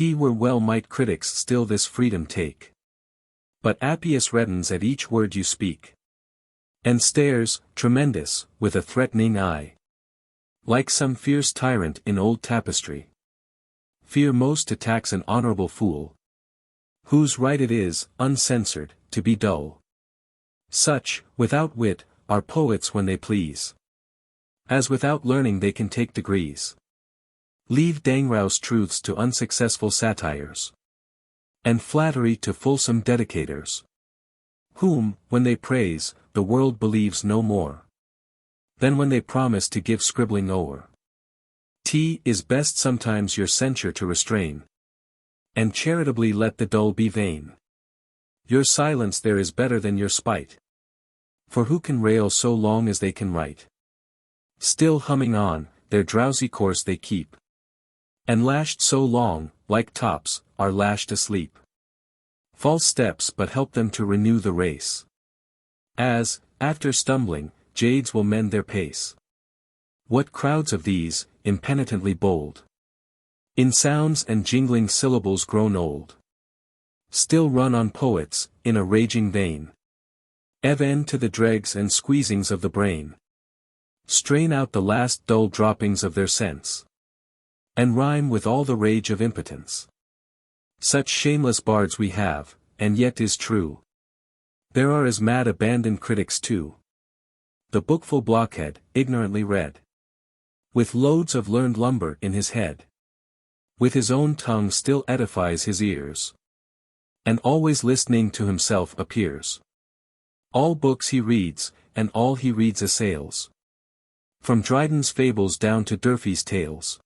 Were well might critics still this freedom take. But Appius reddens at each word you speak. And stares, tremendous, with a threatening eye. Like some fierce tyrant in old tapestry. Fear most to tax an honorable fool. Whose right it is, uncensored, to be dull. Such, without wit, are poets when they please. As without learning they can take degrees. Leave dangerous truths to unsuccessful satires. And flattery to fulsome dedicators. Whom, when they praise, the world believes no more. Than when they promise to give scribbling o'er. Is best sometimes your censure to restrain. And charitably let the dull be vain. Your silence there is better than your spite. For who can rail so long as they can write? Still humming on, their drowsy course they keep. And lashed so long, like tops, are lashed asleep. False steps but help them to renew the race. As, after stumbling, jades will mend their pace. What crowds of these, impenitently bold. In sounds and jingling syllables grown old. Still run on poets, in a raging vein. Even to the dregs and squeezings of the brain. Strain out the last dull droppings of their sense. And rhyme with all the rage of impotence. Such shameless bards we have, and yet is true. There are as mad abandoned critics too. The bookful blockhead, ignorantly read. With loads of learned lumber in his head. With his own tongue still edifies his ears. And always listening to himself appears. All books he reads, and all he reads assails. From Dryden's fables down to Durfey's tales.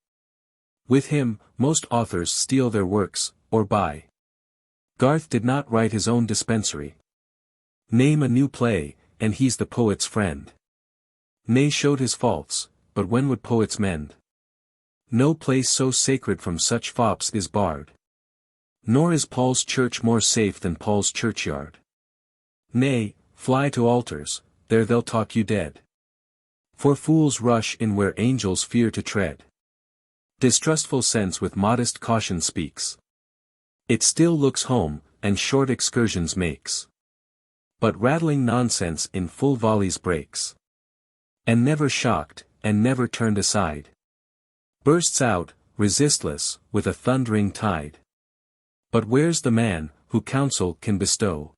With him, most authors steal their works, or buy. Garth did not write his own dispensary. Name a new play, and he's the poet's friend. Nay showed his faults, but when would poets mend? No place so sacred from such fops is barred. Nor is Paul's church more safe than Paul's churchyard. Nay, fly to altars, there they'll talk you dead. For fools rush in where angels fear to tread. Distrustful sense with modest caution speaks. It still looks home, and short excursions makes. But rattling nonsense in full volleys breaks. And never shocked, and never turned aside. Bursts out, resistless, with a thundering tide. But where's the man, who counsel can bestow?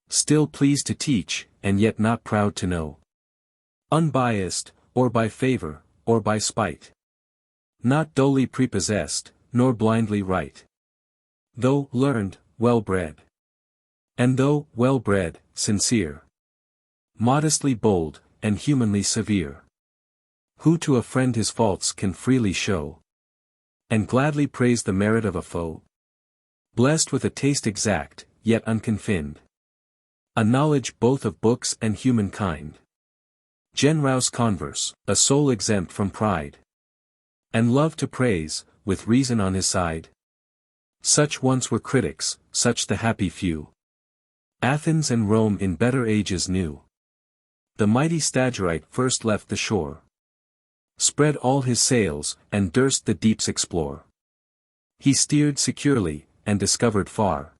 Still pleased to teach, and yet not proud to know. Unbiased, or by favor, or by spite. Not dully prepossessed, nor blindly right. Though learned, well-bred. And though well-bred, sincere. modestly bold, and humanly severe. Who to a friend his faults can freely show, and gladly praise the merit of a foe? Blessed with a taste exact, yet unconfined, a knowledge both of books and humankind. Generous converse, a soul exempt from pride, and love to praise, with reason on his side. Such once were critics, such the happy few Athens and Rome in better ages knew. The mighty Stagirite first left the shore, spread all his sails, and durst the deeps explore. He steered securely, and discovered far,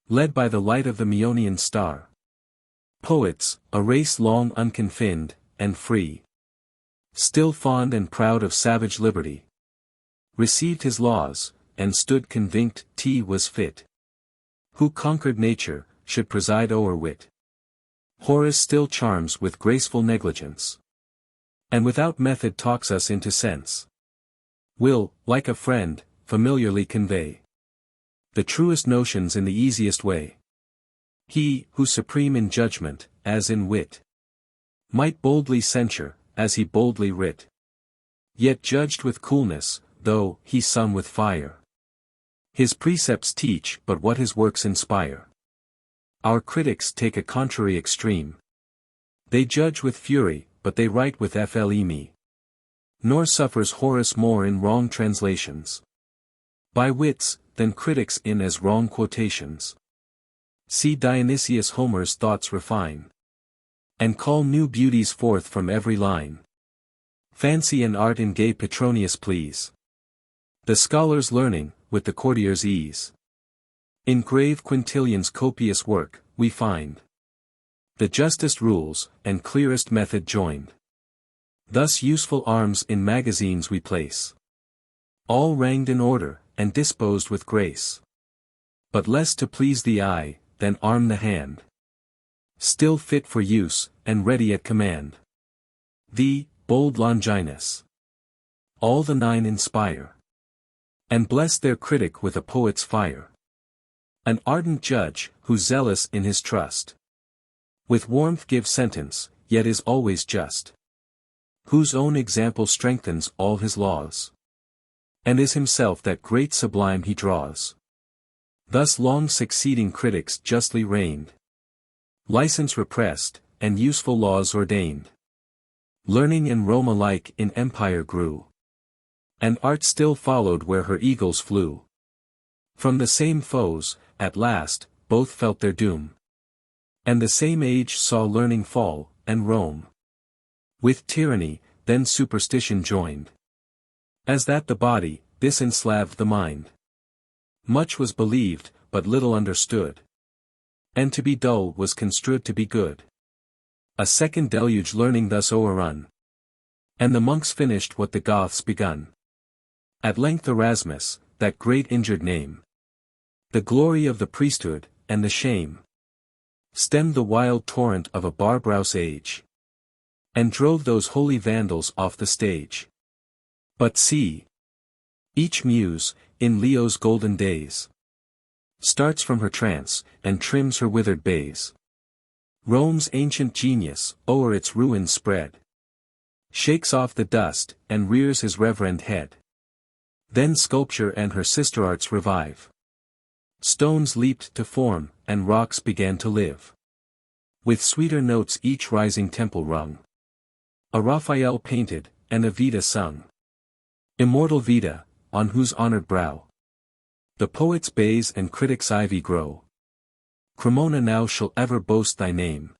led by the light of the Maeonian star. Poets, a race long unconfined, and free, still fond and proud of savage liberty, received his laws, and stood convinced 't was fit. Who conquered nature, should preside o'er wit. Horace still charms with graceful negligence, and without method talks us into sense. Will, like a friend, familiarly convey the truest notions in the easiest way. He, who supreme in judgment, as in wit, might boldly censure, as he boldly writ, yet judged with coolness, though he sung with fire. His precepts teach but what his works inspire. Our critics take a contrary extreme. They judge with fury, but they write with fleme. Nor suffers Horace more in wrong translations by wits, than critics in as wrong quotations. See Dionysius Homer's thoughts refine, and call new beauties forth from every line. Fancy and art in gay Petronius please the scholar's learning, with the courtier's ease. In grave Quintilian's copious work, we find the justest rules, and clearest method joined. Thus useful arms in magazines we place, all ranged in order, and disposed with grace. But less to please the eye, than arm the hand, still fit for use, and ready at command. The bold Longinus, all the nine inspire, and bless their critic with a poet's fire. An ardent judge, who's zealous in his trust, with warmth gives sentence, yet is always just. Whose own example strengthens all his laws, and is himself that great sublime he draws. Thus long succeeding critics justly reigned, license repressed, and useful laws ordained. Learning and Rome alike in empire grew, and art still followed where her eagles flew. From the same foes, at last, both felt their doom, and the same age saw learning fall, and Rome with tyranny, then superstition joined. As that the body, this enslaved the mind. Much was believed, but little understood, and to be dull was construed to be good. A second deluge learning thus o'errun, and the monks finished what the Goths begun. At length Erasmus, that great injured name, the glory of the priesthood, and the shame, stemmed the wild torrent of a barbarous age, and drove those holy Vandals off the stage. But see, each muse, in Leo's golden days, starts from her trance, and trims her withered bays. Rome's ancient genius, o'er its ruins spread, shakes off the dust, and rears his reverend head. Then sculpture and her sister arts revive. Stones leaped to form, and rocks began to live. With sweeter notes each rising temple rung. A Raphael painted, and a Vita sung. Immortal Vita, on whose honored brow the poet's bays and critic's ivy grow. Cremona now shall ever boast thy name,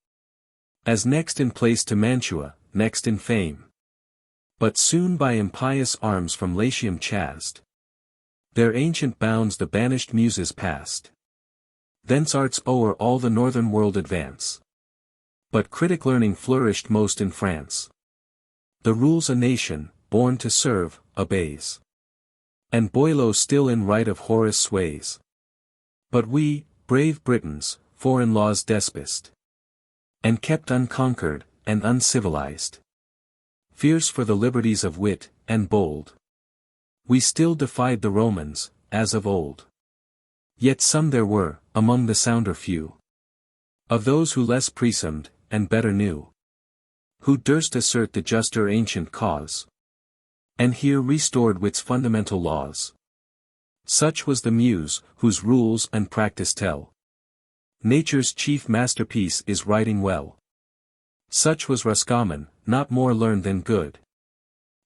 as next in place to Mantua, next in fame. But soon by impious arms from Latium chased, their ancient bounds the banished muses passed. Thence arts o'er all the northern world advance, but critic learning flourished most in France. The rules a nation, born to serve, obeys, and Boileau still in right of Horace sways. But we, brave Britons, foreign laws despised, and kept unconquered, and uncivilized, fierce for the liberties of wit, and bold, we still defied the Romans, as of old. Yet some there were, among the sounder few, of those who less presumed, and better knew. Who durst assert the juster ancient cause? And here restored wit's fundamental laws. Such was the Muse, whose rules and practice tell. Nature's chief masterpiece is writing well. Such was Roscommon, not more learned than good.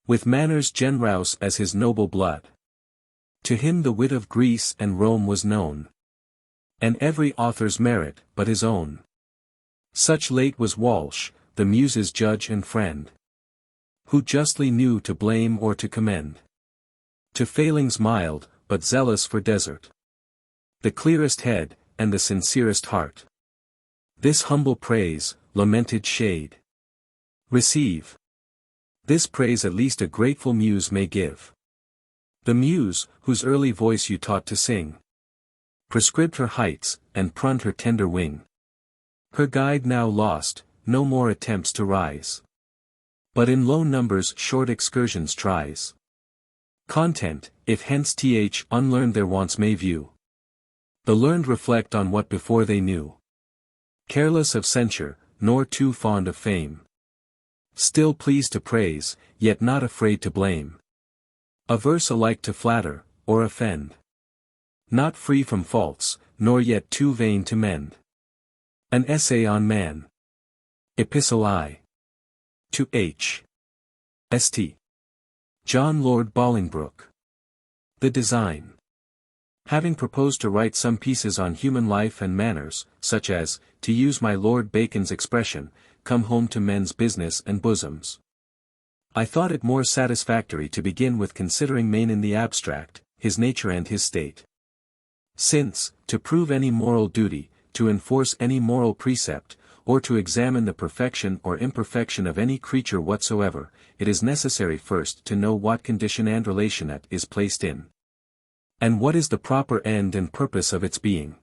With manners generous as his noble blood. To him the wit of Greece and Rome was known. And every author's merit but his own. Such late was Walsh, the Muse's judge and friend. Who justly knew to blame or to commend. To failings mild, but zealous for desert. The clearest head, and the sincerest heart. This humble praise, lamented shade. Receive. This praise at least a grateful Muse may give. The Muse, whose early voice you taught to sing. Prescribed her heights, and pruned her tender wing. Her guide now lost, no more attempts to rise. But in low numbers short excursions tries. Content, if hence unlearned their wants may view. The learned reflect on what before they knew. Careless of censure, nor too fond of fame. Still pleased to praise, yet not afraid to blame. Averse alike to flatter, or offend. Not free from faults, nor yet too vain to mend. An essay on man. Epistle I. To H. St. John Lord Bolingbroke. The design. Having proposed to write some pieces on human life and manners, such as, to use my Lord Bacon's expression, come home to men's business and bosoms. I thought it more satisfactory to begin with considering man in the abstract, his nature and his state. Since, to prove any moral duty, to enforce any moral precept, or to examine the perfection or imperfection of any creature whatsoever, it is necessary first to know what condition and relation it is placed in. And what is the proper end and purpose of its being.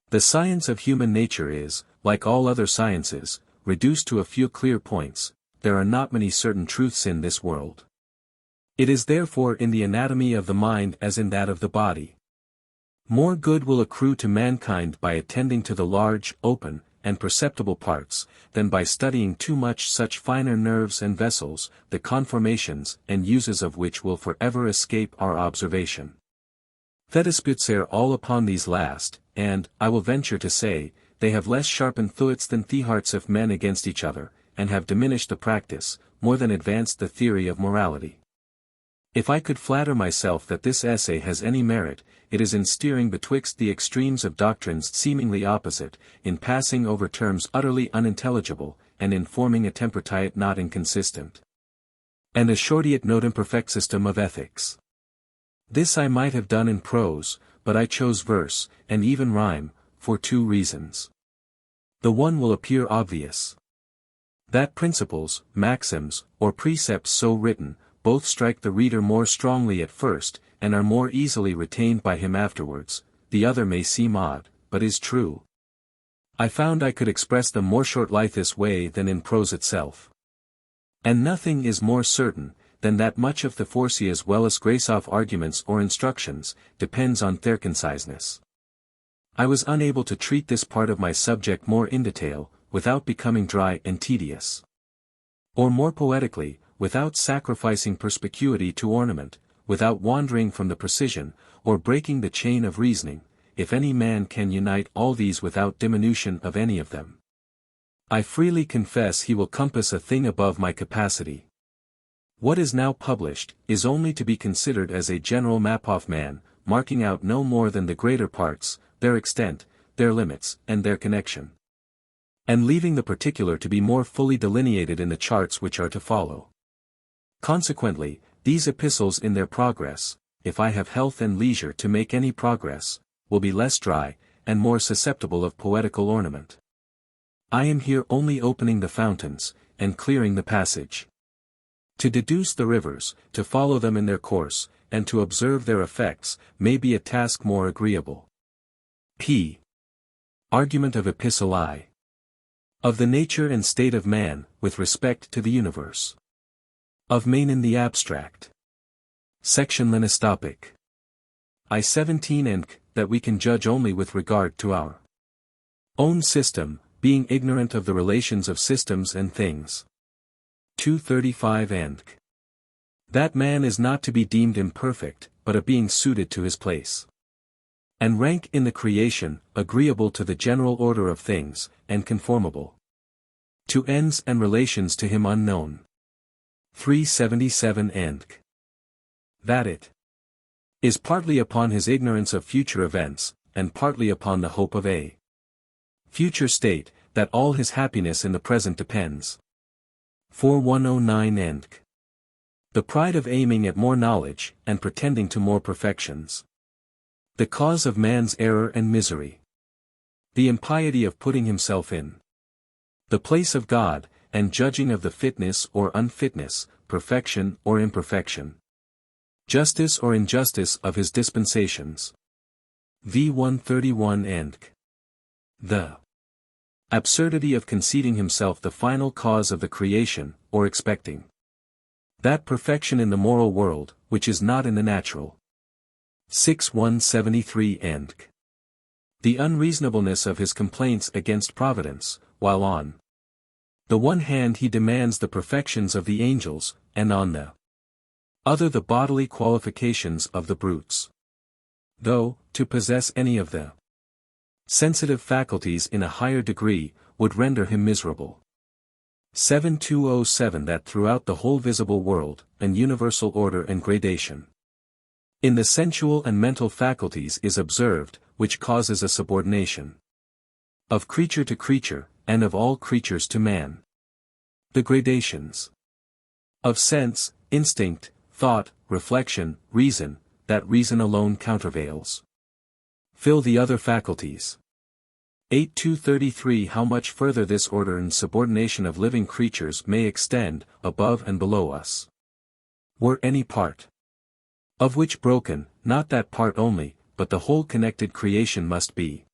The science of human nature is, like all other sciences, reduced to a few clear points. There are not many certain truths in this world. It is therefore in the anatomy of the mind as in that of the body. More good will accrue to mankind by attending to the large, open, and perceptible parts, than by studying too much such finer nerves and vessels, the conformations and uses of which will forever escape our observation. The disputes are all upon these last, and, I will venture to say, they have less sharpened thoughts than the hearts of men against each other, and have diminished the practice, more than advanced the theory of morality. If I could flatter myself that this essay has any merit, it is in steering betwixt the extremes of doctrines seemingly opposite, in passing over terms utterly unintelligible, and in forming a temperatiate not inconsistent. And a shortiate not imperfect system of ethics. This I might have done in prose, but I chose verse, and even rhyme, for two reasons. The one will appear obvious. That principles, maxims, or precepts so written, both strike the reader more strongly at first, and are more easily retained by him afterwards. The other may seem odd, but is true. I found I could express them more shortly this way than in prose itself. And nothing is more certain, than that much of the force as well as grace of arguments or instructions, depends on their conciseness. I was unable to treat this part of my subject more in detail, without becoming dry and tedious. Or more poetically, without sacrificing perspicuity to ornament, without wandering from the precision, or breaking the chain of reasoning, if any man can unite all these without diminution of any of them. I freely confess he will compass a thing above my capacity. What is now published, is only to be considered as a general map of man, marking out no more than the greater parts, their extent, their limits, and their connection. And leaving the particular to be more fully delineated in the charts which are to follow. Consequently, these epistles in their progress, if I have health and leisure to make any progress, will be less dry, and more susceptible of poetical ornament. I am here only opening the fountains, and clearing the passage. To deduce the rivers, to follow them in their course, and to observe their effects, may be a task more agreeable. P. Argument of Epistle I. Of the nature and state of man, with respect to the universe. Of man in the abstract. Section Linostopic. I-17 and that we can judge only with regard to our own system, being ignorant of the relations of systems and things. 235 and that man is not to be deemed imperfect, but a being suited to his place and rank in the creation, agreeable to the general order of things, and conformable to ends and relations to him unknown. 377 and that it is partly upon his ignorance of future events, and partly upon the hope of a future state, that all his happiness in the present depends. 4109 and the pride of aiming at more knowledge, and pretending to more perfections. The cause of man's error and misery. The impiety of putting himself in the place of God, and judging of the fitness or unfitness, perfection or imperfection, justice or injustice of his dispensations. V 131 and the absurdity of conceding himself the final cause of the creation, or expecting that perfection in the moral world, which is not in the natural. 6 173 and the unreasonableness of his complaints against providence, while on the one hand he demands the perfections of the angels, and on the other the bodily qualifications of the brutes. Though, to possess any of the sensitive faculties in a higher degree, would render him miserable. 7207 that throughout the whole visible world, an universal order and gradation in the sensual and mental faculties is observed, which causes a subordination of creature to creature, and of all creatures to man. The gradations of sense, instinct, thought, reflection, reason, that reason alone countervails, fill the other faculties. 8233 How much further this order and subordination of living creatures may extend, above and below us, were any part of which broken, not that part only, but the whole connected creation must be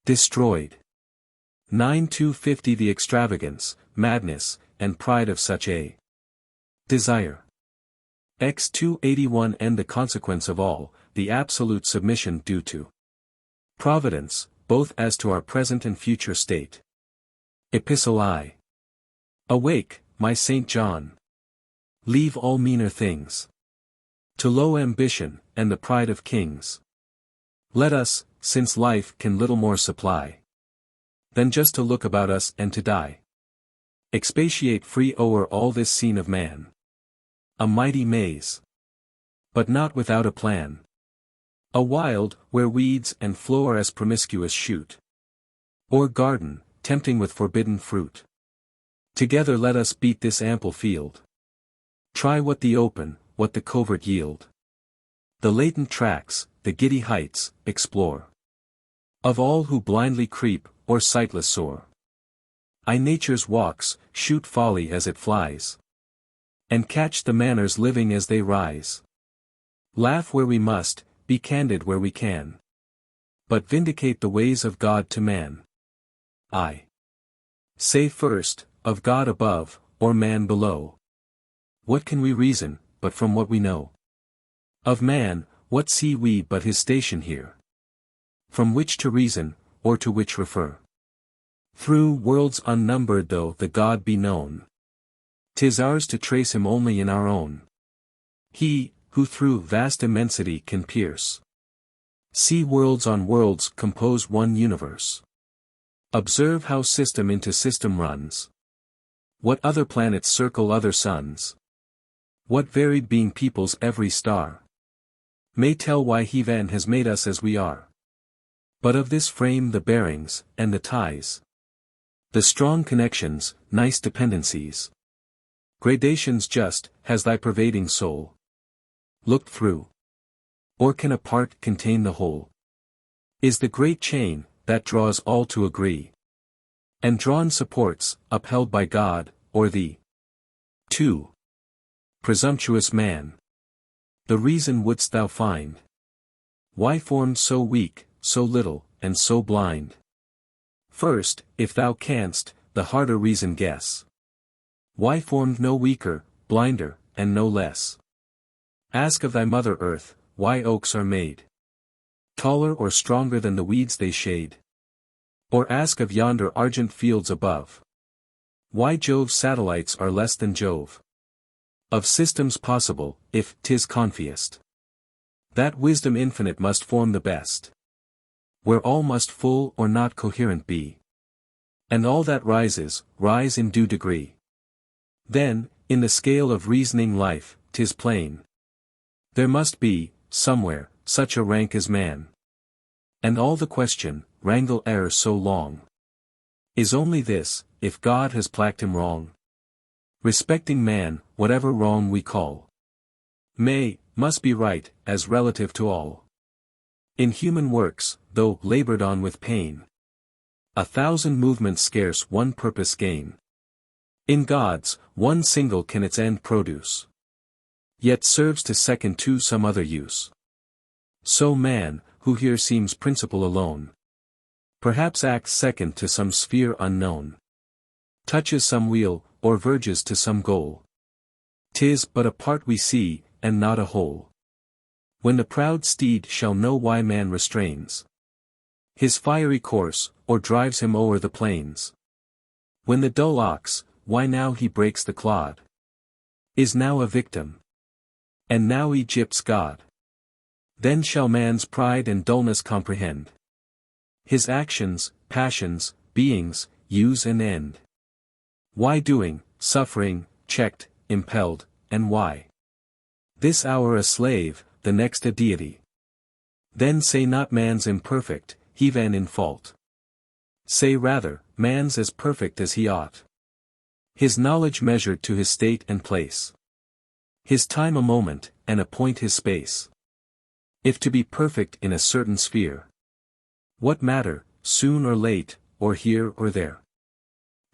destroyed. 9250 The extravagance, madness, and pride of such a desire. X 281 And the consequence of all, the absolute submission due to providence, both as to our present and future state. Epistle I. Awake, my Saint John. Leave all meaner things to low ambition, and the pride of kings. Let us, since life can little more supply than just to look about us and to die, expatiate free o'er all this scene of man. A mighty maze, but not without a plan. A wild, where weeds and flower as promiscuous shoot. Or garden, tempting with forbidden fruit. Together let us beat this ample field. Try what the open, what the covert yield. The latent tracks, the giddy heights, explore. Of all who blindly creep, or sightless soar. I nature's walks, shoot folly as it flies. And catch the manners living as they rise. Laugh where we must, be candid where we can. But vindicate the ways of God to man. I say first, of God above, or man below. What can we reason, but from what we know? Of man, what see we but his station here? From which to reason, or to which refer? Through worlds unnumbered though the God be known, 'tis ours to trace him only in our own. He, who through vast immensity can pierce see worlds on worlds compose one universe. Observe how system into system runs. What other planets circle other suns. What varied being peoples every star. May tell why Heaven has made us as we are. But of this frame the bearings, and the ties. The strong connections, nice dependencies. Gradations just, has thy pervading soul looked through? Or can a part contain the whole? Is the great chain, that draws all to agree, and drawn supports, upheld by God, or thee? 2. Presumptuous man. The reason wouldst thou find? Why formed so weak, so little, and so blind? First, if thou canst, the harder reason guess. Why formed no weaker, blinder, and no less? Ask of thy mother earth, why oaks are made taller or stronger than the weeds they shade? Or ask of yonder argent fields above, why Jove's satellites are less than Jove? Of systems possible, if 'tis confiest, that wisdom infinite must form the best, where all must full or not coherent be, and all that rises, rise in due degree. Then, in the scale of reasoning life, 'tis plain, there must be, somewhere, such a rank as man. And all the question, wrangle e'er so long, is only this, if God has plagued him wrong. Respecting man, whatever wrong we call, must be right, as relative to all. In human works, though labored on with pain, 1,000 movements scarce one purpose gain. In God's, one single can its end produce, yet serves to second to some other use. So man, who here seems principal alone, perhaps acts second to some sphere unknown, touches some wheel, or verges to some goal. 'Tis but a part we see, and not a whole. When the proud steed shall know why man restrains his fiery course, or drives him o'er the plains. When the dull ox, why now he breaks the clod, is now a victim, and now Egypt's god. Then shall man's pride and dullness comprehend his actions, passions, beings, use and end. Why doing, suffering, checked, impelled, and why this hour a slave, the next a deity? Then say not man's imperfect, heven in fault. Say rather, man's as perfect as he ought. His knowledge measured to his state and place, his time a moment, and appoint his space. If to be perfect in a certain sphere, what matter, soon or late, or here or there?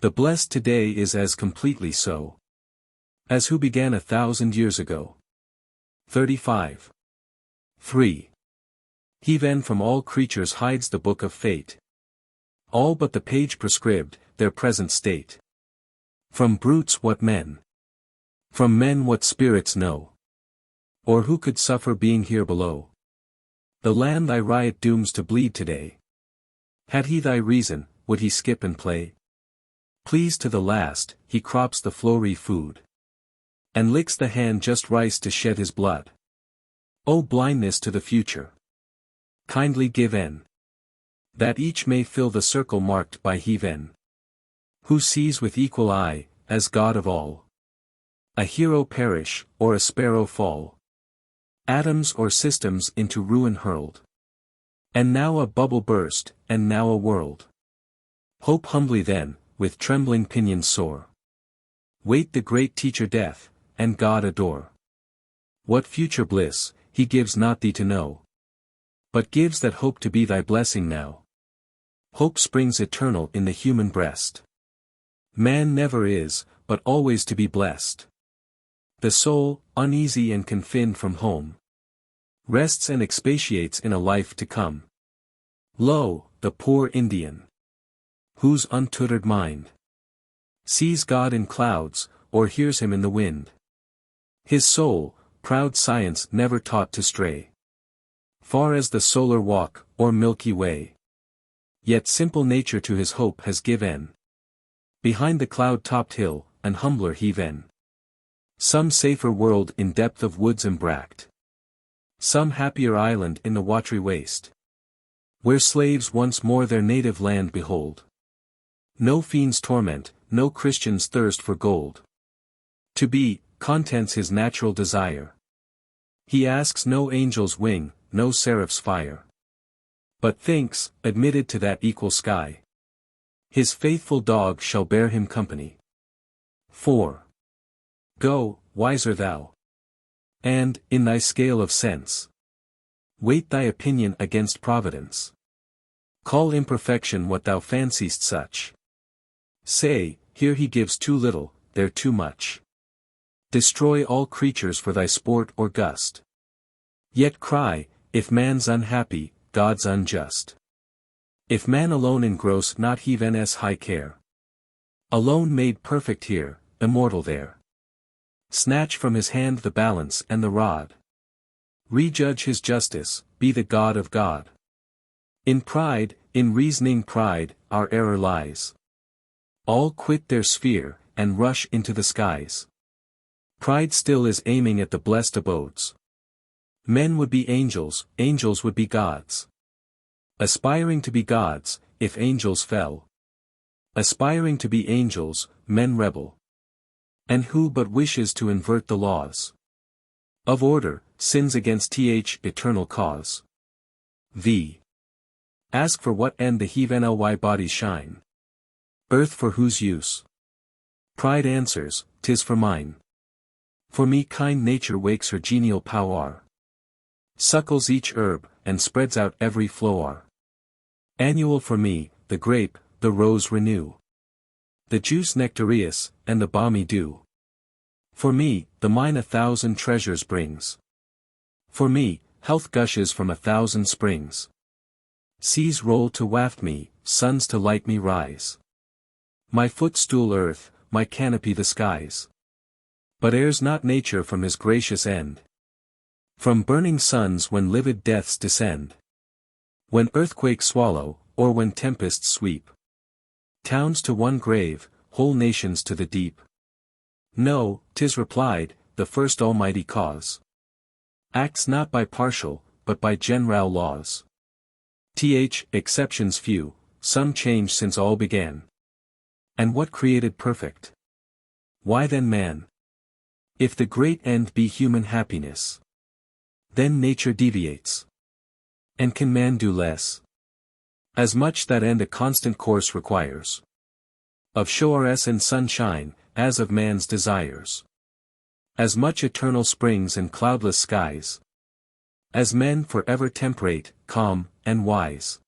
The blessed today is as completely so as who began 1,000 years ago. 35. 3. Heaven from all creatures hides the book of fate, all but the page prescribed, their present state. From brutes what men, from men what spirits know, or who could suffer being here below? The land thy riot dooms to bleed today, had he thy reason, would he skip and play? Pleased to the last, he crops the flowery food, and licks the hand just rice to shed his blood. O blindness to the future! Kindly give in, that each may fill the circle marked by heaven, who sees with equal eye, as God of all, a hero perish, or a sparrow fall, atoms or systems into ruin hurled, and now a bubble burst, and now a world. Hope humbly then, with trembling pinions soar, wait the great teacher death, and God adore. What future bliss, he gives not thee to know, but gives that hope to be thy blessing now. Hope springs eternal in the human breast. Man never is, but always to be blessed. The soul, uneasy and confined from home, rests and expatiates in a life to come. Lo, the poor Indian, whose untutored mind sees God in clouds, or hears him in the wind. His soul, proud science never taught to stray far as the solar walk, or Milky Way. Yet simple nature to his hope has given, behind the cloud-topped hill, an humbler heaven. Some safer world in depth of woods embracked, some happier island in the watery waste, where slaves once more their native land behold. No fiend's torment, no Christian's thirst for gold. To be, contents his natural desire. He asks no angel's wing, no seraph's fire, but thinks, admitted to that equal sky, his faithful dog shall bear him company. 4. Go, wiser thou, and, in thy scale of sense, weight thy opinion against providence. Call imperfection what thou fanciest such. Say, here he gives too little, there too much. Destroy all creatures for thy sport or gust. Yet cry, if man's unhappy, God's unjust. If man alone engross not heaven's high care, alone made perfect here, immortal there, snatch from his hand the balance and the rod, rejudge his justice, be the God of God. In pride, In reasoning pride, our error lies. All quit their sphere, and rush into the skies. Pride still is aiming at the blessed abodes. Men would be angels, angels would be gods. Aspiring to be gods, if angels fell. Aspiring to be angels, men rebel. And who but wishes to invert the laws of order, sins against th eternal cause. V. Ask for what end the heavenly bodies shine. Earth for whose use? Pride answers, 'tis for mine. For me kind nature wakes her genial power. Suckles each herb, and spreads out every flower. Annual for me, the grape, the rose renew. The juice nectareous, and the balmy dew. For me, the mine 1,000 treasures brings. For me, health gushes from 1,000 springs. Seas roll to waft me, suns to light me rise. My footstool earth, my canopy the skies. But errs not nature from his gracious end. From burning suns when livid deaths descend. When earthquakes swallow, or when tempests sweep. Towns to one grave, whole nations to the deep. No, 'tis replied, the first almighty cause. Acts not by partial, but by general laws. Exceptions few, some change since all began. And what created perfect? Why then man? If the great end be human happiness, then nature deviates. And can man do less? As much that end a constant course requires. Of showers and sunshine, as of man's desires. As much eternal springs and cloudless skies. As men forever temperate, calm, and wise.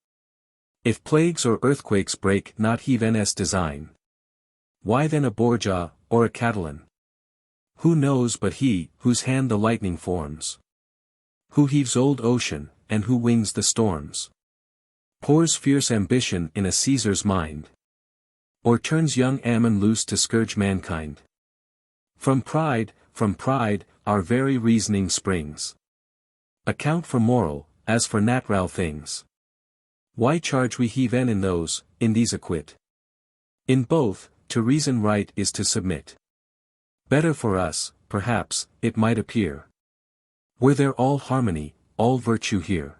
If plagues or earthquakes break not heaven's design. Why then a Borgia, or a Catalan? Who knows but he, whose hand the lightning forms? Who heaves old ocean, and who wings the storms? Pours fierce ambition in a Caesar's mind? Or turns young Ammon loose to scourge mankind? From pride, our very reasoning springs. Account for moral, as for natural things. Why charge we heathen in these acquit? In both, to reason right is to submit. Better for us, perhaps, it might appear. Were there all harmony, all virtue here.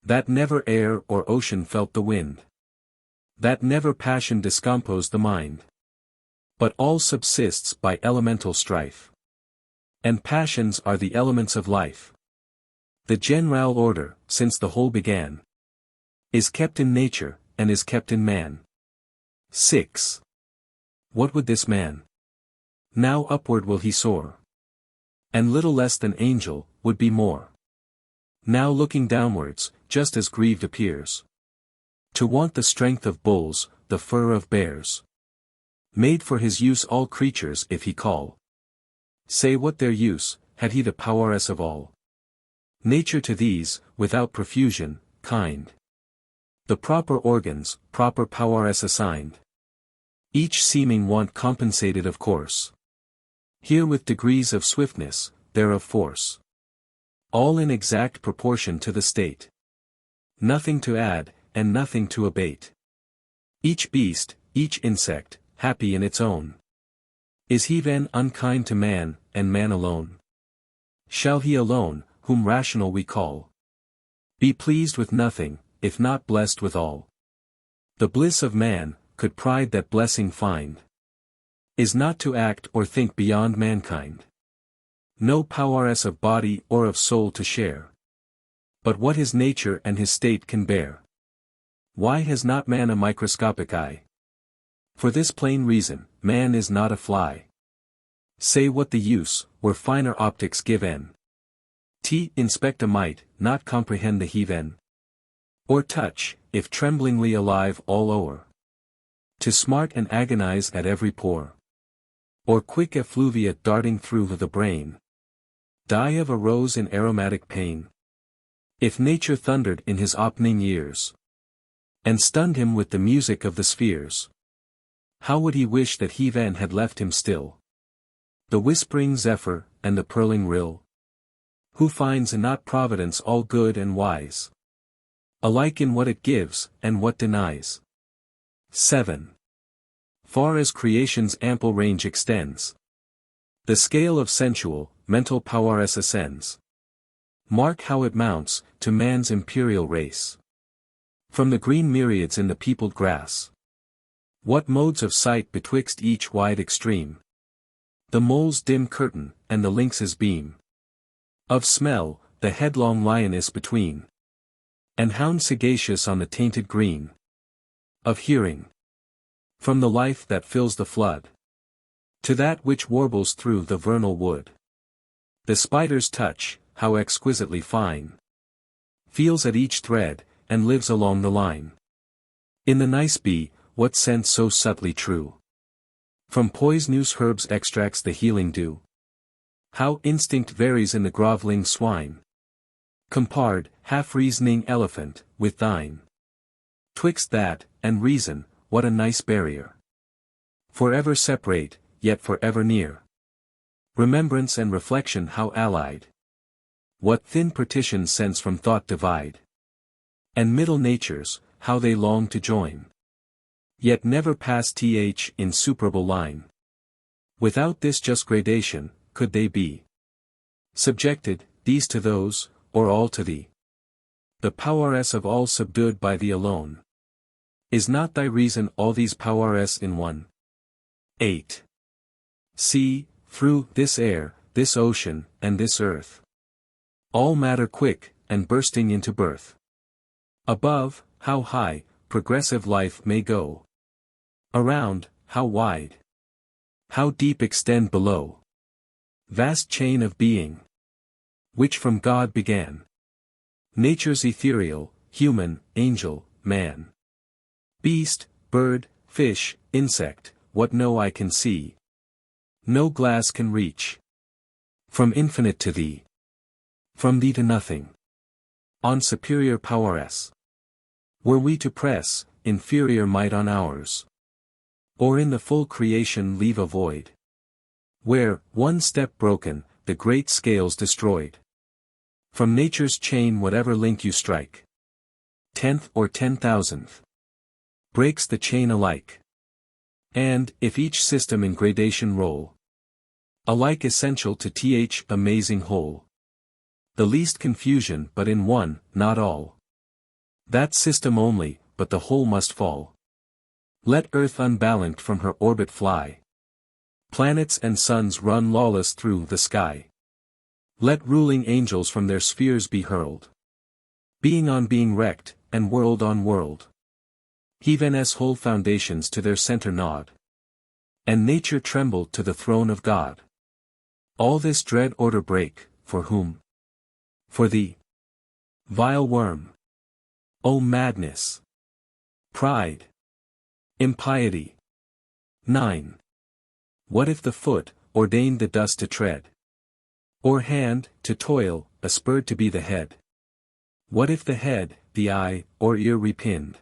That never air or ocean felt the wind. That never passion discomposed the mind. But all subsists by elemental strife. And passions are the elements of life. The general order, since the whole began, is kept in nature, and is kept in man. 6. What would this man? Now upward will he soar. And little less than angel, would be more. Now looking downwards, just as grieved appears. To want the strength of bulls, the fur of bears. Made for his use all creatures if he call. Say what their use, had he the powers of all. Nature to these, without profusion, kind. The proper organs, proper powers assigned. Each seeming want compensated of course. Here with degrees of swiftness, there of force. All in exact proportion to the state. Nothing to add, and nothing to abate. Each beast, each insect, happy in its own. Is he then unkind to man, and man alone? Shall he alone, whom rational we call, be pleased with nothing, if not blessed with all? The bliss of man, could pride that blessing find, is not to act or think beyond mankind. No powers of body or of soul to share. But what his nature and his state can bear. Why has not man a microscopic eye? For this plain reason, man is not a fly. Say what the use, where finer optics give in. Inspect a might, not comprehend the heathen. Or touch, if tremblingly alive all o'er. To smart and agonize at every pore. Or quick effluvia darting through the brain. Die of a rose in aromatic pain. If nature thundered in his opening years. And stunned him with the music of the spheres. How would he wish that he then had left him still? The whispering zephyr, and the purling rill. Who finds in not providence all good and wise? Alike in what it gives, and what denies. 7. Far as creation's ample range extends, the scale of sensual, mental powers ascends. Mark how it mounts, to man's imperial race. From the green myriads in the peopled grass. What modes of sight betwixt each wide extreme? The mole's dim curtain, and the lynx's beam. Of smell, the headlong lioness between. And hound sagacious on the tainted green. Of hearing. From the life that fills the flood. To that which warbles through the vernal wood. The spider's touch, how exquisitely fine. Feels at each thread, and lives along the line. In the nice bee, what sense so subtly true? From poisonous herbs extracts the healing dew. How instinct varies in the groveling swine. Compared, half-reasoning elephant, with thine. Twixt that, and reason, what a nice barrier. Forever separate, yet forever near. Remembrance and reflection how allied. What thin partitions sense from thought divide. And middle natures, how they long to join. Yet never pass th insuperable line. Without this just gradation, could they be subjected, these to those, or all to thee? The powers of all subdued by thee alone. Is not thy reason all these powers in one? 8. See, through this air, this ocean, and this earth. All matter quick, and bursting into birth. Above, how high, progressive life may go. Around, how wide. How deep extend below. Vast chain of being. Which from God began. Nature's ethereal, human, angel, man. Beast, bird, fish, insect, what no eye can see. No glass can reach. From infinite to thee. From thee to nothing. On superior powers. Were we to press, inferior might on ours. Or in the full creation leave a void. Where, one step broken, the great scales destroyed. From nature's chain whatever link you strike. 10th or 10,000th. Breaks the chain alike. And, if each system in gradation roll. Alike essential to th amazing whole. The least confusion but in one, not all. That system only, but the whole must fall. Let earth unbalanced from her orbit fly. Planets and suns run lawless through the sky. Let ruling angels from their spheres be hurled. Being on being wrecked, and world on world. Heaven's whole foundations to their center nod. And nature tremble to the throne of God. All this dread order break, for whom? For thee. Vile worm. O madness! Pride! Impiety! 9. What if the foot, ordained the dust to tread? Or hand, to toil, a spur to be the head? What if the head, the eye, or ear repinned?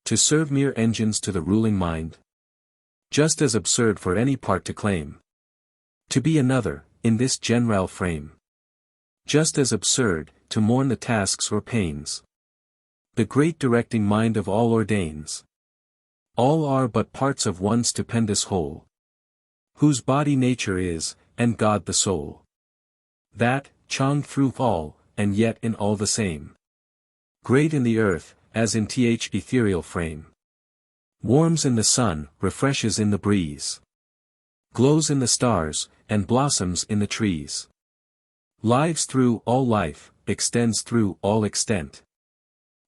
To serve mere engines to the ruling mind? Just as absurd for any part to claim. To be another, in this general frame. Just as absurd, to mourn the tasks or pains. The great directing mind of all ordains. All are but parts of one stupendous whole. Whose body nature is, and God the soul. That, chong through all, and yet in all the same. Great in the earth, as in th ethereal frame. Warms in the sun, refreshes in the breeze. Glows in the stars, and blossoms in the trees. Lives through all life, extends through all extent.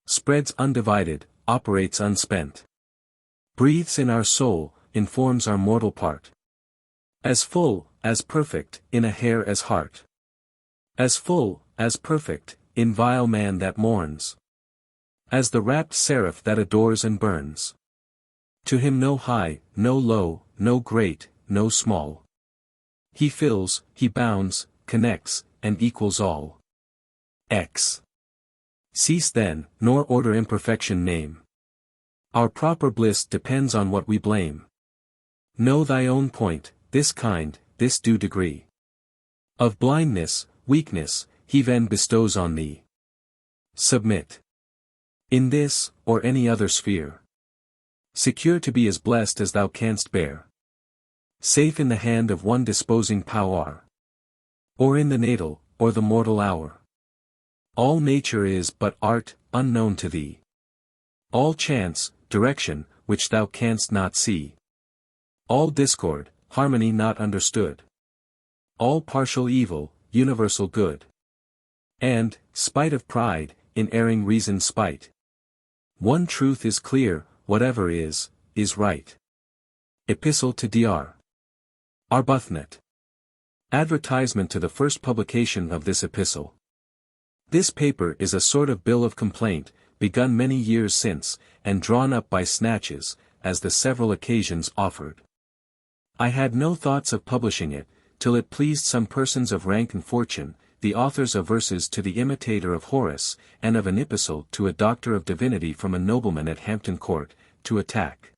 Spreads undivided, operates unspent. Breathes in our soul, informs our mortal part. As full, as perfect, in a hair as heart. As full, as perfect, in vile man that mourns. As the rapt seraph that adores and burns. To him no high, no low, no great, no small. He fills, he bounds, connects, and equals all. X. Cease then, nor order imperfection name. Our proper bliss depends on what we blame. Know thy own point, this kind, this due degree. Of blindness, weakness, he then bestows on thee. Submit. In this, or any other sphere. Secure to be as blessed as thou canst bear. Safe in the hand of one disposing power. Or in the natal, or the mortal hour. All nature is but art, unknown to thee. All chance, direction, which thou canst not see. All discord, harmony not understood. All partial evil, universal good. And, spite of pride, in erring reason spite. One truth is clear, whatever is right. Epistle to Dr. Arbuthnot. Advertisement to the first publication of this epistle. This paper is a sort of bill of complaint, begun many years since, and drawn up by snatches, as the several occasions offered. I had no thoughts of publishing it, till it pleased some persons of rank and fortune, the authors of verses to the imitator of Horace, and of an epistle to a doctor of divinity from a nobleman at Hampton Court, to attack,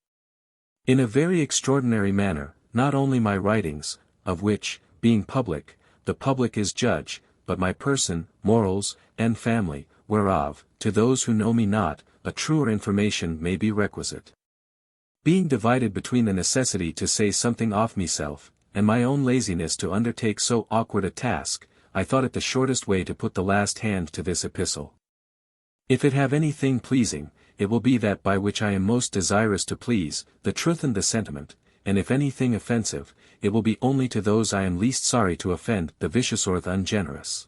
in a very extraordinary manner, not only my writings, of which, being public, the public is judge, but my person, morals, and family, whereof, to those who know me not, a truer information may be requisite. Being divided between the necessity to say something of myself, and my own laziness to undertake so awkward a task, I thought it the shortest way to put the last hand to this epistle. If it have any thing pleasing, it will be that by which I am most desirous to please, the truth and the sentiment, and if any thing offensive, it will be only to those I am least sorry to offend, the vicious or the ungenerous.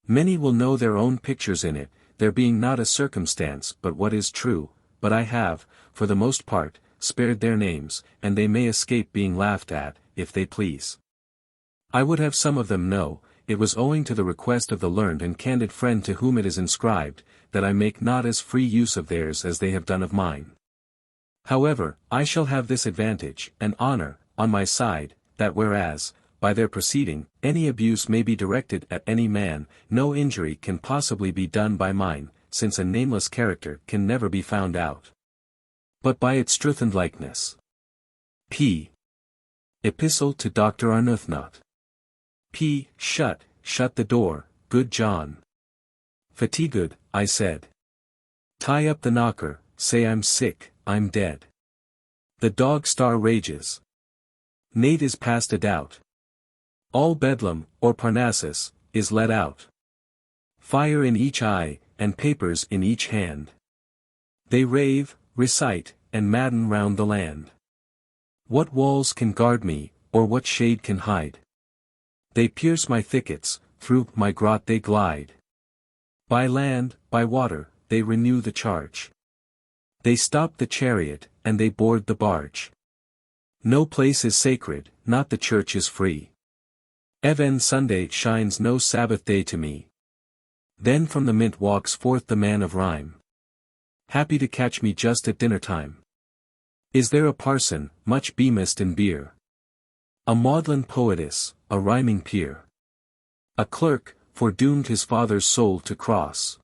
Many will know their own pictures in it, there being not a circumstance but what is true, but I have, for the most part, spared their names, and they may escape being laughed at, if they please. I would have some of them know, it was owing to the request of the learned and candid friend to whom it is inscribed, that I make not as free use of theirs as they have done of mine. However, I shall have this advantage, and honor, on my side, that whereas, by their proceeding, any abuse may be directed at any man, no injury can possibly be done by mine, since a nameless character can never be found out. But by its truth and likeness. P. Epistle to Dr. Arbuthnot. P. Shut the door, good John. Fatigued, I said. Tie up the knocker, say I'm sick, I'm dead. The dog star rages. Nate is past a doubt. All Bedlam, or Parnassus, is let out. Fire in each eye, and papers in each hand. They rave, recite, and madden round the land. What walls can guard me, or what shade can hide? They pierce my thickets, through my grot they glide. By land, by water, they renew the charge. They stop the chariot, and they board the barge. No place is sacred, not the church is free. Even Sunday shines no Sabbath day to me. Then from the mint walks forth the man of rhyme. Happy to catch me just at dinner time. Is there a parson, much beamist in beer? A maudlin poetess, a rhyming peer. A clerk, foredoomed his father's soul to cross.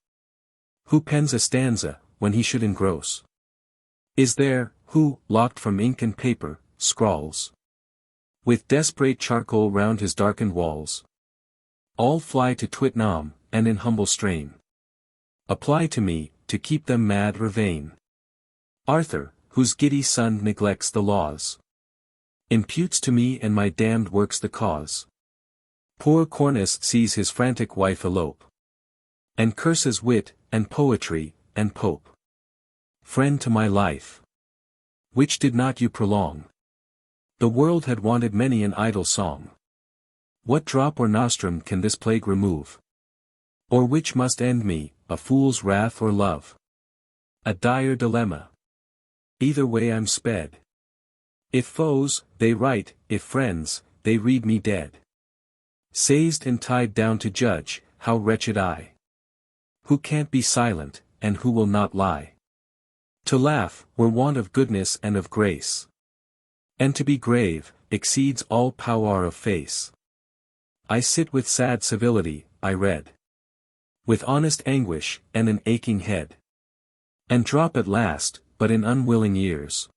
Who pens a stanza, when he should engross? Is there, who, locked from ink and paper, scrawls with desperate charcoal round his darkened walls? All fly to Twitnam, and in humble strain apply to me, to keep them mad or vain. Arthur, whose giddy son neglects the laws, imputes to me and my damned works the cause. Poor Cornus sees his frantic wife elope, and curses wit, and poetry, and Pope. Friend to my life, which did not you prolong? The world had wanted many an idle song. What drop or nostrum can this plague remove? Or which must end me, a fool's wrath or love? A dire dilemma. Either way I'm sped. If foes, they write, if friends, they read me dead. Seized and tied down to judge, how wretched I! Who can't be silent, and who will not lie? To laugh, were want of goodness and of grace. And to be grave, exceeds all power of face. I sit with sad civility, I read. With honest anguish, and an aching head. And drop at last, but in unwilling ears.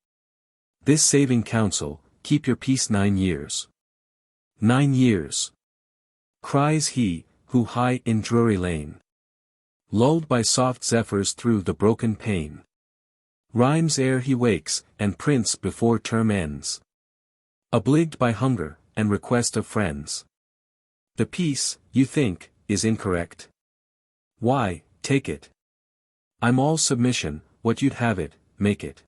This saving counsel, keep your peace 9 years. 9 years. Cries he, who high in Drury Lane Lulled by soft zephyrs through the broken pane. Rhymes ere he wakes, and prints before term ends. Obliged by hunger, and request of friends. The piece, you think, is incorrect? Why, take it. I'm all submission, what you'd have it, make it.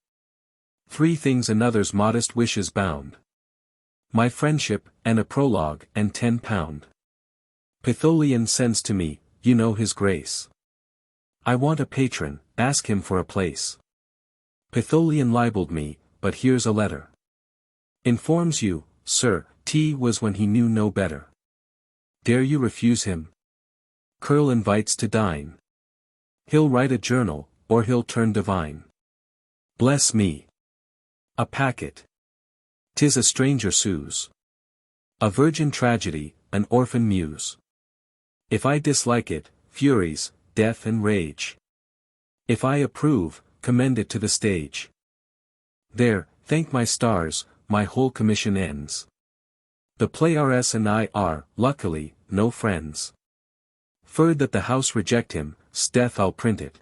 3 things another's modest wishes bound. My friendship, and a prologue, and £10. Pytholian sends to me, you know his grace. I want a patron, ask him for a place. Pytholian libelled me, but here's a letter. Informs you, sir, T was when he knew no better. Dare you refuse him? Curl invites to dine. He'll write a journal, or he'll turn divine. Bless me. A packet. 'Tis a stranger sues. A virgin tragedy, an orphan muse. If I dislike it, furies, death and rage. If I approve, commend it to the stage. There, thank my stars, my whole commission ends. The play RS and I are, luckily, no friends. Furred that the house reject him, 'sdeath I'll print it.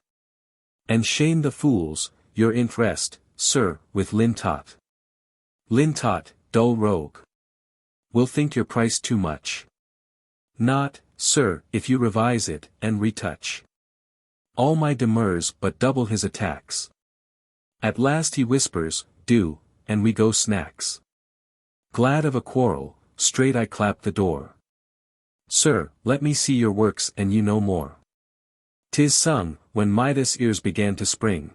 And shame the fools, your interest, sir, with Lintot. Lintot, dull rogue. Will think your price too much. Not, sir, if you revise it, and retouch. All my demurs but double his attacks. At last he whispers, do, and we go snacks. Glad of a quarrel, straight I clap the door. Sir, let me see your works and you know more. 'Tis sung, when Midas' ears began to spring.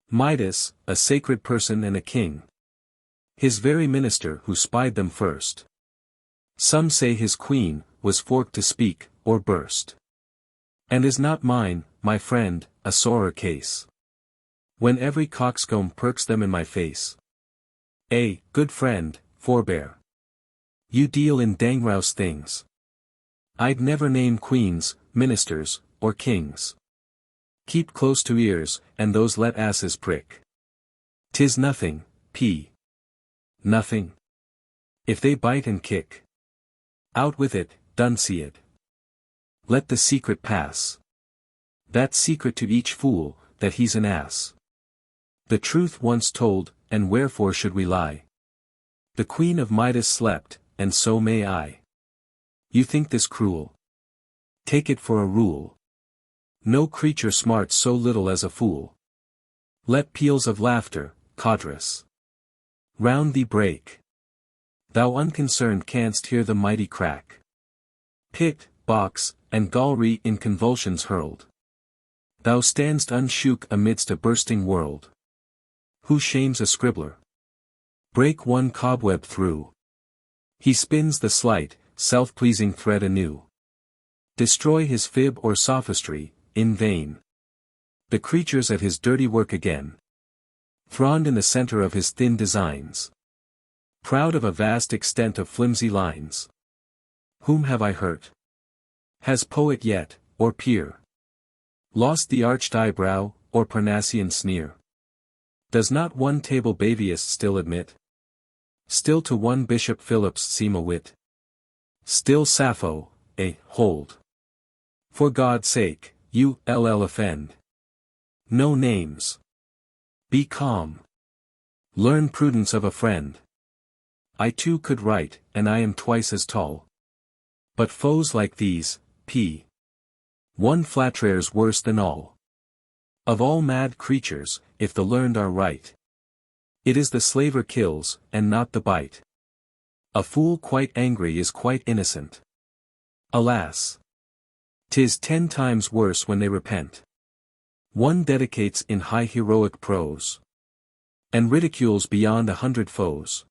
Midas, a sacred person and a king. His very minister who spied them first. Some say his queen, was forked to speak, or burst. And is not mine, my friend, a sorer case? When every coxcomb perks them in my face. Good friend, forbear. You deal in dangrouse things. I'd never name queens, ministers, or kings. Keep close to ears, and those let asses prick. 'Tis nothing, P. Nothing. If they bite and kick. Out with it, done see it. Let the secret pass. That's secret to each fool, that he's an ass. The truth once told, and wherefore should we lie? The queen of Midas slept, and so may I. You think this cruel? Take it for a rule. No creature smarts so little as a fool. Let peals of laughter, Codrus, round thee break. Thou unconcerned canst hear the mighty crack. Pit, box, and gallery in convulsions hurled. Thou standst unshook amidst a bursting world. Who shames a scribbler? Break one cobweb through. He spins the slight, self-pleasing thread anew. Destroy his fib or sophistry, in vain. The creature's at his dirty work again. Throned in the center of his thin designs. Proud of a vast extent of flimsy lines. Whom have I hurt? Has poet yet, or peer, lost the arched eyebrow, or Parnassian sneer? Does not one table Bavius still admit? Still to one Bishop Phillips seem a wit? Still Sappho, hold. For God's sake, you, offend. No names. Be calm. Learn prudence of a friend. I too could write, and I am twice as tall. But foes like these, P. One flattrere's worse than all. Of all mad creatures, if the learned are right, it is the slaver kills, and not the bite. A fool quite angry is quite innocent. Alas! 'Tis 10 times worse when they repent. One dedicates in high heroic prose, and ridicules beyond 100 foes.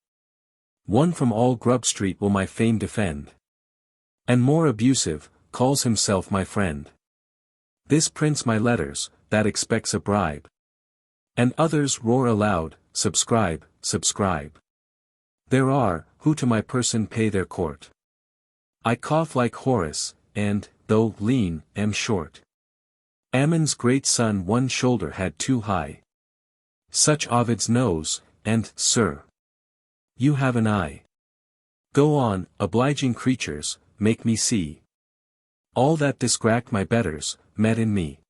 One from all Grub Street will my fame defend. And more abusive, calls himself my friend. This prints my letters, that expects a bribe. And others roar aloud, subscribe, subscribe. There are, who to my person pay their court. I cough like Horace, and, though lean, am short. Ammon's great son one shoulder had too high. Such Ovid's nose, and, sir, you have an eye. Go on, obliging creatures, make me see. All that discracked my betters, met in me.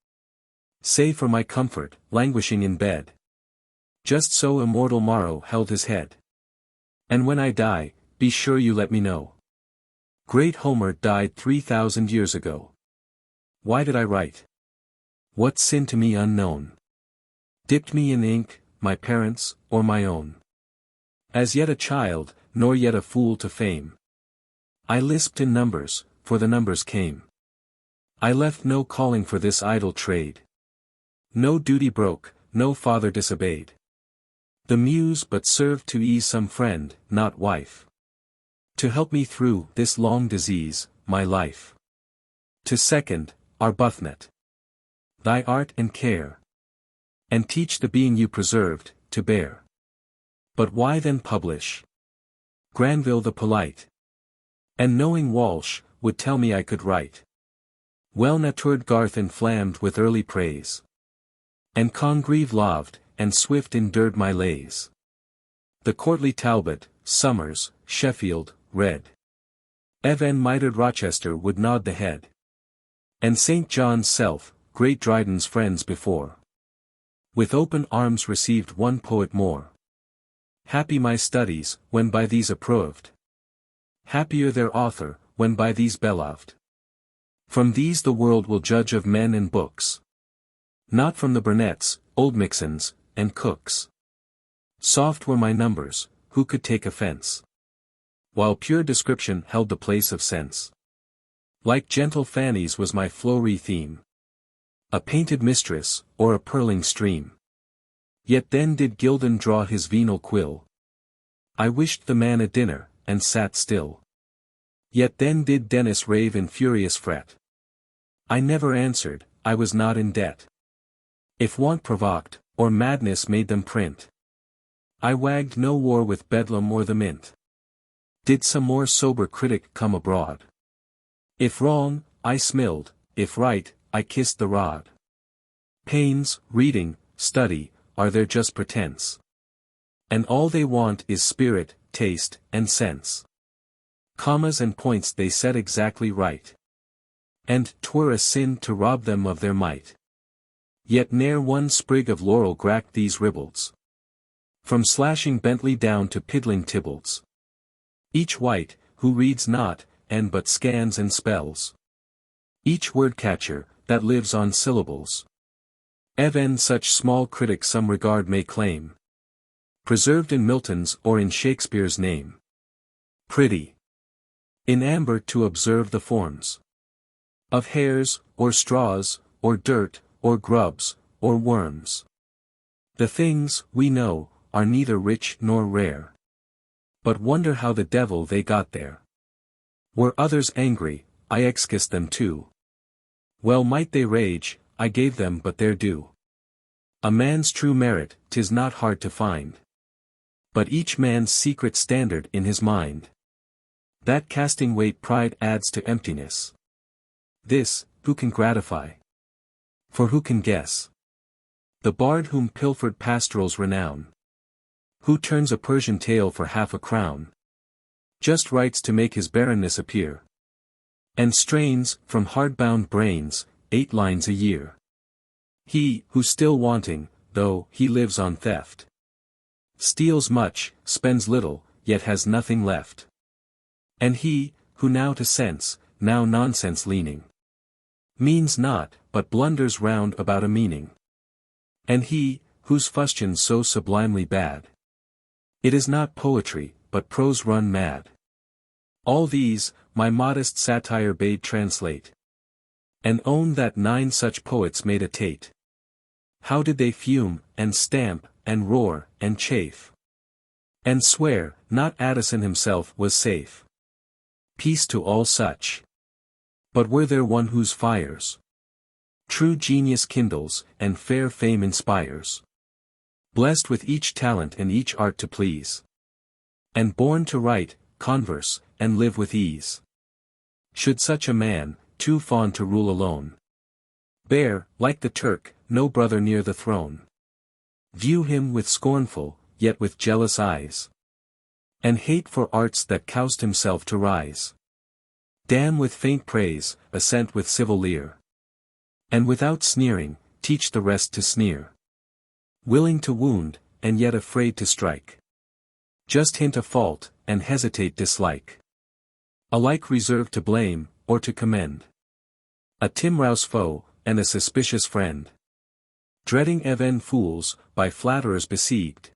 Say for my comfort, languishing in bed. Just so immortal Morrow held his head. And when I die, be sure you let me know. Great Homer died 3,000 years ago. Why did I write? What sin to me unknown dipped me in ink, my parents', or my own? As yet a child, nor yet a fool to fame. I lisped in numbers, for the numbers came. I left no calling for this idle trade. No duty broke, no father disobeyed. The muse but served to ease some friend, not wife. To help me through this long disease, my life. To second, Arbuthnot, thy art and care. And teach the being you preserved, to bear. But why then publish? Granville the polite. And knowing Walsh, would tell me I could write. Well natured Garth inflammed with early praise. And Congreve loved, and Swift endured my lays. The courtly Talbot, Somers, Sheffield, read. Evan mitred Rochester would nod the head. And St. John's self, great Dryden's friends before. With open arms received one poet more. Happy my studies, when by these approved. Happier their author, when by these beloved. From these the world will judge of men and books. Not from the Burnets, Oldmixons, and Cooks. Soft were my numbers, who could take offense? While pure description held the place of sense. Like gentle Fanny's was my flowery theme. A painted mistress, or a purling stream. Yet then did Gildan draw his venal quill. I wished the man a dinner, and sat still. Yet then did Dennis rave in furious fret. I never answered, I was not in debt. If want provoked, or madness made them print. I wagged no war with Bedlam or the Mint. Did some more sober critic come abroad? If wrong, I smilled, if right, I kissed the rod. Pains, reading, study, are their just pretence. And all they want is spirit, taste, and sense. Commas and points they set exactly right. And 'twere a sin to rob them of their might. Yet ne'er one sprig of laurel gracked these ribbalds. From slashing Bentley down to piddling Tybbalds. Each wight, who reads not, and but scans and spells. Each word-catcher, that lives on syllables. Even such small critic some regard may claim. Preserved in Milton's or in Shakespeare's name. Pretty. In amber to observe the forms. Of hairs, or straws, or dirt, or grubs, or worms. The things, we know, are neither rich nor rare. But wonder how the devil they got there. Were others angry, I excused them too. Well might they rage, I gave them but their due. A man's true merit, 'tis not hard to find. But each man's secret standard in his mind. That casting weight pride adds to emptiness. This, who can gratify? For who can guess? The bard whom pilfered pastorals renown. Who turns a Persian tale for half a crown. Just writes to make his barrenness appear. And strains, from hard-bound brains, 8 lines a year. He, who's still wanting, though he lives on theft. Steals much, spends little, yet has nothing left. And he, who now to sense, now nonsense leaning. Means not, but blunders round about a meaning. And he, whose fustian's so sublimely bad. It is not poetry, but prose run mad. All these, my modest satire bade translate. And own that 9 such poets made a Tate. How did they fume, and stamp, and roar, and chafe? And swear, not Addison himself was safe. Peace to all such. But were there one whose fires true genius kindles, and fair fame inspires? Blessed with each talent and each art to please. And born to write, converse, and live with ease. Should such a man, too fond to rule alone, bear, like the Turk, no brother near the throne. View him with scornful, yet with jealous eyes. And hate for arts that coust himself to rise. Damn with faint praise, assent with civil leer. And without sneering, teach the rest to sneer. Willing to wound, and yet afraid to strike. Just hint a fault, and hesitate dislike. Alike reserved to blame, or to commend. A timorous foe, and a suspicious friend. Dreading even fools, by flatterers besieged.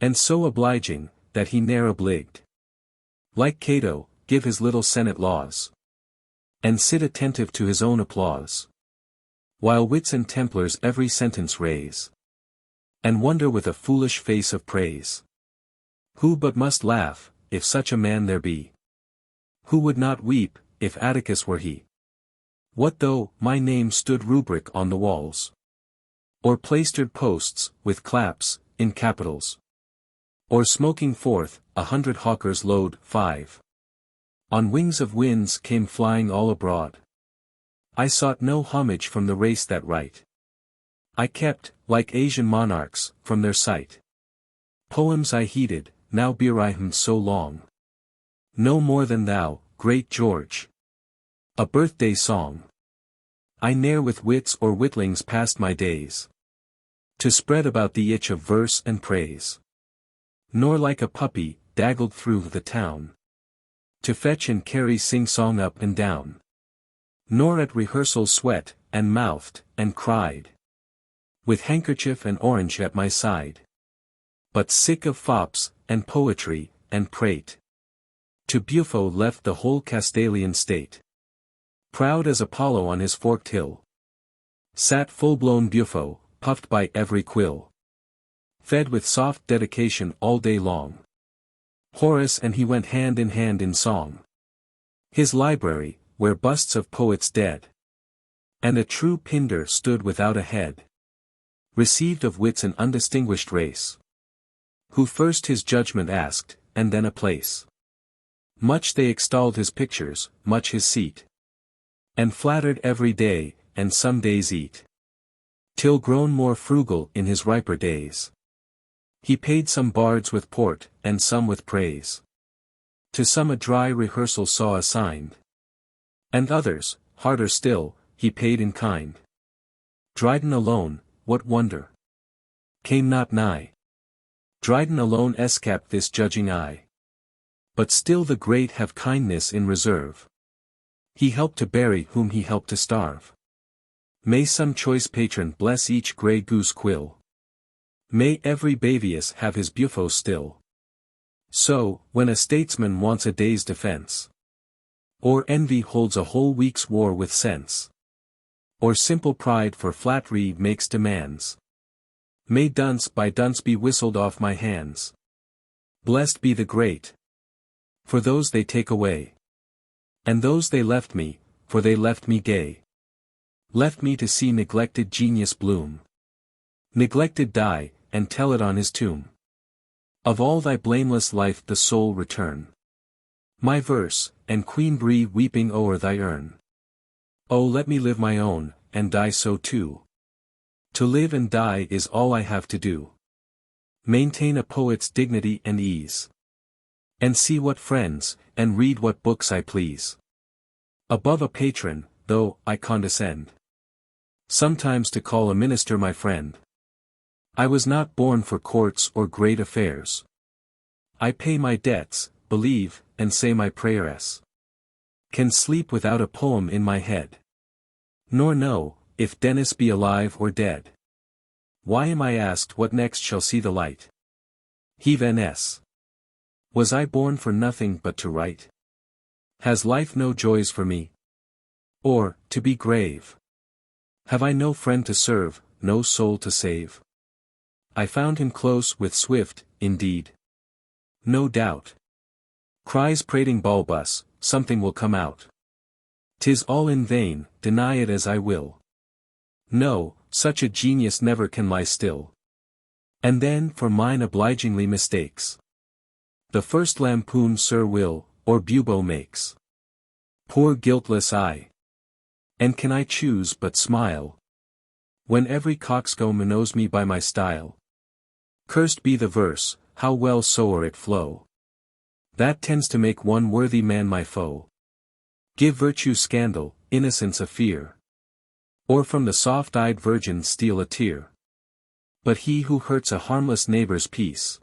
And so obliging, that he ne'er obliged. Like Cato, give his little senate laws. And sit attentive to his own applause. While wits and templars every sentence raise. And wonder with a foolish face of praise. Who but must laugh, if such a man there be? Who would not weep, if Atticus were he? What though my name stood rubric on the walls? Or plaistered posts, with claps, in capitals? Or smoking forth, 100 hawkers load, 5. On wings of winds came flying all abroad. I sought no homage from the race that right. I kept, like Asian monarchs, from their sight. Poems I heeded, now bear I him so long. No more than thou, great George. A birthday song. I ne'er with wits or witlings passed my days. To spread about the itch of verse and praise. Nor like a puppy, daggled through the town. To fetch and carry sing-song up and down. Nor at rehearsal sweat, and mouthed, and cried. With handkerchief and orange at my side. But sick of fops, and poetry, and prate. To Buffo left the whole Castalian state. Proud as Apollo on his forked hill. Sat full-blown Buffo, puffed by every quill. Fed with soft dedication all day long. Horace and he went hand in song. His library, where busts of poets dead. And a true Pindar stood without a head. Received of wits an undistinguished race. Who first his judgment asked, and then a place. Much they extolled his pictures, much his seat. And flattered every day, and some days eat. Till grown more frugal in his riper days. He paid some bards with port, and some with praise. To some a dry rehearsal saw assigned. And others, harder still, he paid in kind. Dryden alone, what wonder? Came not nigh. Dryden alone escaped this judging eye. But still the great have kindness in reserve. He helped to bury whom he helped to starve. May some choice patron bless each grey goose quill. May every Bavius have his Buffo still. So, when a statesman wants a day's defense. Or envy holds a whole week's war with sense. Or simple pride for flattery makes demands. May dunce by dunce be whistled off my hands. Blessed be the great. For those they take away. And those they left me, for they left me gay. Left me to see neglected genius bloom. Neglected die, and tell it on his tomb. Of all thy blameless life the sole return. My verse, and Queen Brie weeping o'er thy urn. Oh, let me live my own, and die so too. To live and die is all I have to do. Maintain a poet's dignity and ease. And see what friends, and read what books I please. Above a patron, though I condescend. Sometimes to call a minister my friend. I was not born for courts or great affairs. I pay my debts, believe, and say my prayers. Can sleep without a poem in my head. Nor know, if Dennis be alive or dead. Why am I asked what next shall see the light? Heave N.S. Was I born for nothing but to write? Has life no joys for me? Or, to be grave? Have I no friend to serve, no soul to save? I found him close with Swift, indeed. No doubt. Cries prating Balbus, something will come out. 'Tis all in vain, deny it as I will. No, such a genius never can lie still. And then for mine obligingly mistakes. The first lampoon Sir Will, or Bubo makes. Poor guiltless I. And can I choose but smile? When every coxcomb knows me by my style. Cursed be the verse, how well soe'er it flow. That tends to make one worthy man my foe. Give virtue scandal, innocence a fear. Or from the soft-eyed virgin steal a tear. But he who hurts a harmless neighbor's peace,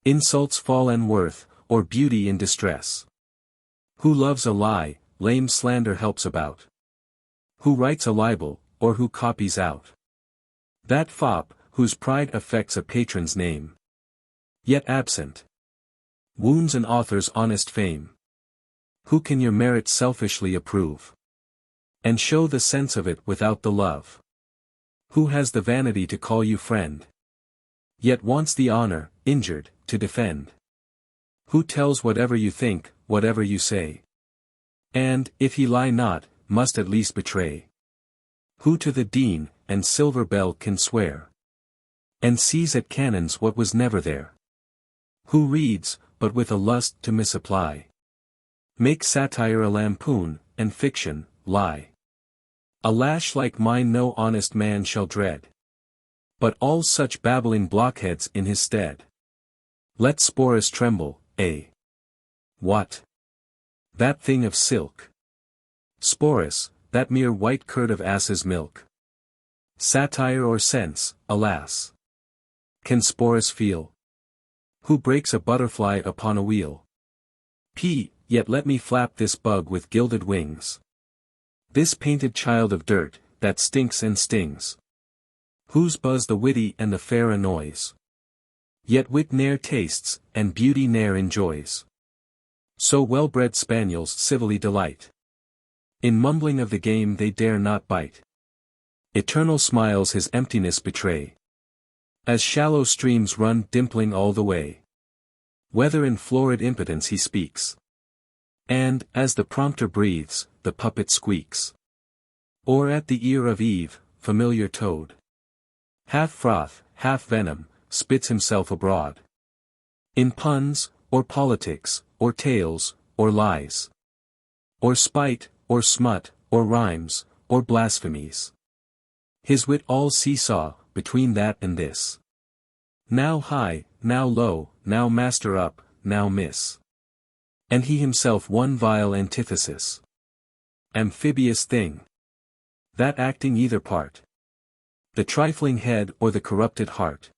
insults fall and worth, or beauty in distress. Who loves a lie, lame slander helps about. Who writes a libel, or who copies out. That fop, whose pride affects a patron's name, yet absent, wounds an author's honest fame. Who can your merit selfishly approve, and show the sense of it without the love? Who has the vanity to call you friend, yet wants the honor, injured, to defend? Who tells whatever you think, whatever you say, and, if he lie not, must at least betray? Who to the dean, and silver bell can swear, and sees at cannons what was never there? Who reads, but with a lust to misapply, make satire a lampoon, and fiction, lie? A lash like mine no honest man shall dread, but all such babbling blockheads in his stead. Let Sporus tremble, What? That thing of silk? Sporus, that mere white curd of ass's milk. Satire or sense, alas! Can Sporus feel? Who breaks a butterfly upon a wheel? Yet let me flap this bug with gilded wings. This painted child of dirt, that stinks and stings. Whose buzz the witty and the fair annoys. Yet wit ne'er tastes, and beauty ne'er enjoys. So well-bred spaniels civilly delight. In mumbling of the game they dare not bite. Eternal smiles his emptiness betray, as shallow streams run dimpling all the way. Whether in florid impotence he speaks, and, as the prompter breathes, the puppet squeaks. Or at the ear of Eve, familiar toad, half froth, half venom, spits himself abroad. In puns, or politics, or tales, or lies, or spite, or smut, or rhymes, or blasphemies. His wit all seesaw, between that and this. Now high, now low, now master up, now miss. And he himself one vile antithesis. Amphibious thing, that acting either part, the trifling head or the corrupted heart.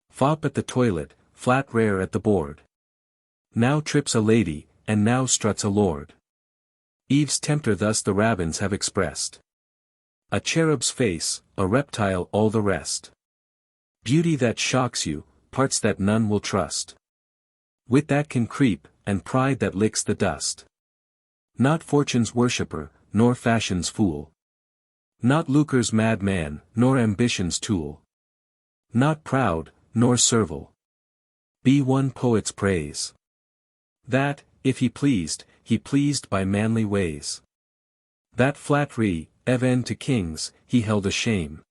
Fop at the toilet, flat rare at the board. Now trips a lady, and now struts a lord. Eve's tempter thus the rabbins have expressed. A cherub's face, a reptile all the rest. Beauty that shocks you, parts that none will trust. Wit that can creep, and pride that licks the dust. Not fortune's worshipper, nor fashion's fool. Not lucre's madman, nor ambition's tool. Not proud, nor servile. Be one poet's praise. That, if he pleased by manly ways. That flattery, even to kings, he held a shame.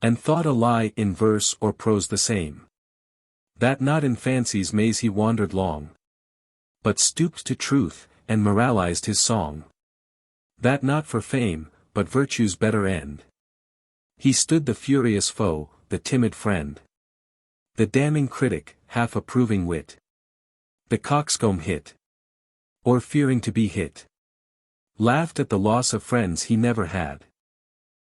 And thought a lie in verse or prose the same. That not in fancy's maze he wandered long, but stooped to truth, and moralized his song. That not for fame, but virtue's better end, he stood the furious foe, the timid friend. The damning critic, half approving wit. The coxcomb hit, or fearing to be hit. Laughed at the loss of friends he never had.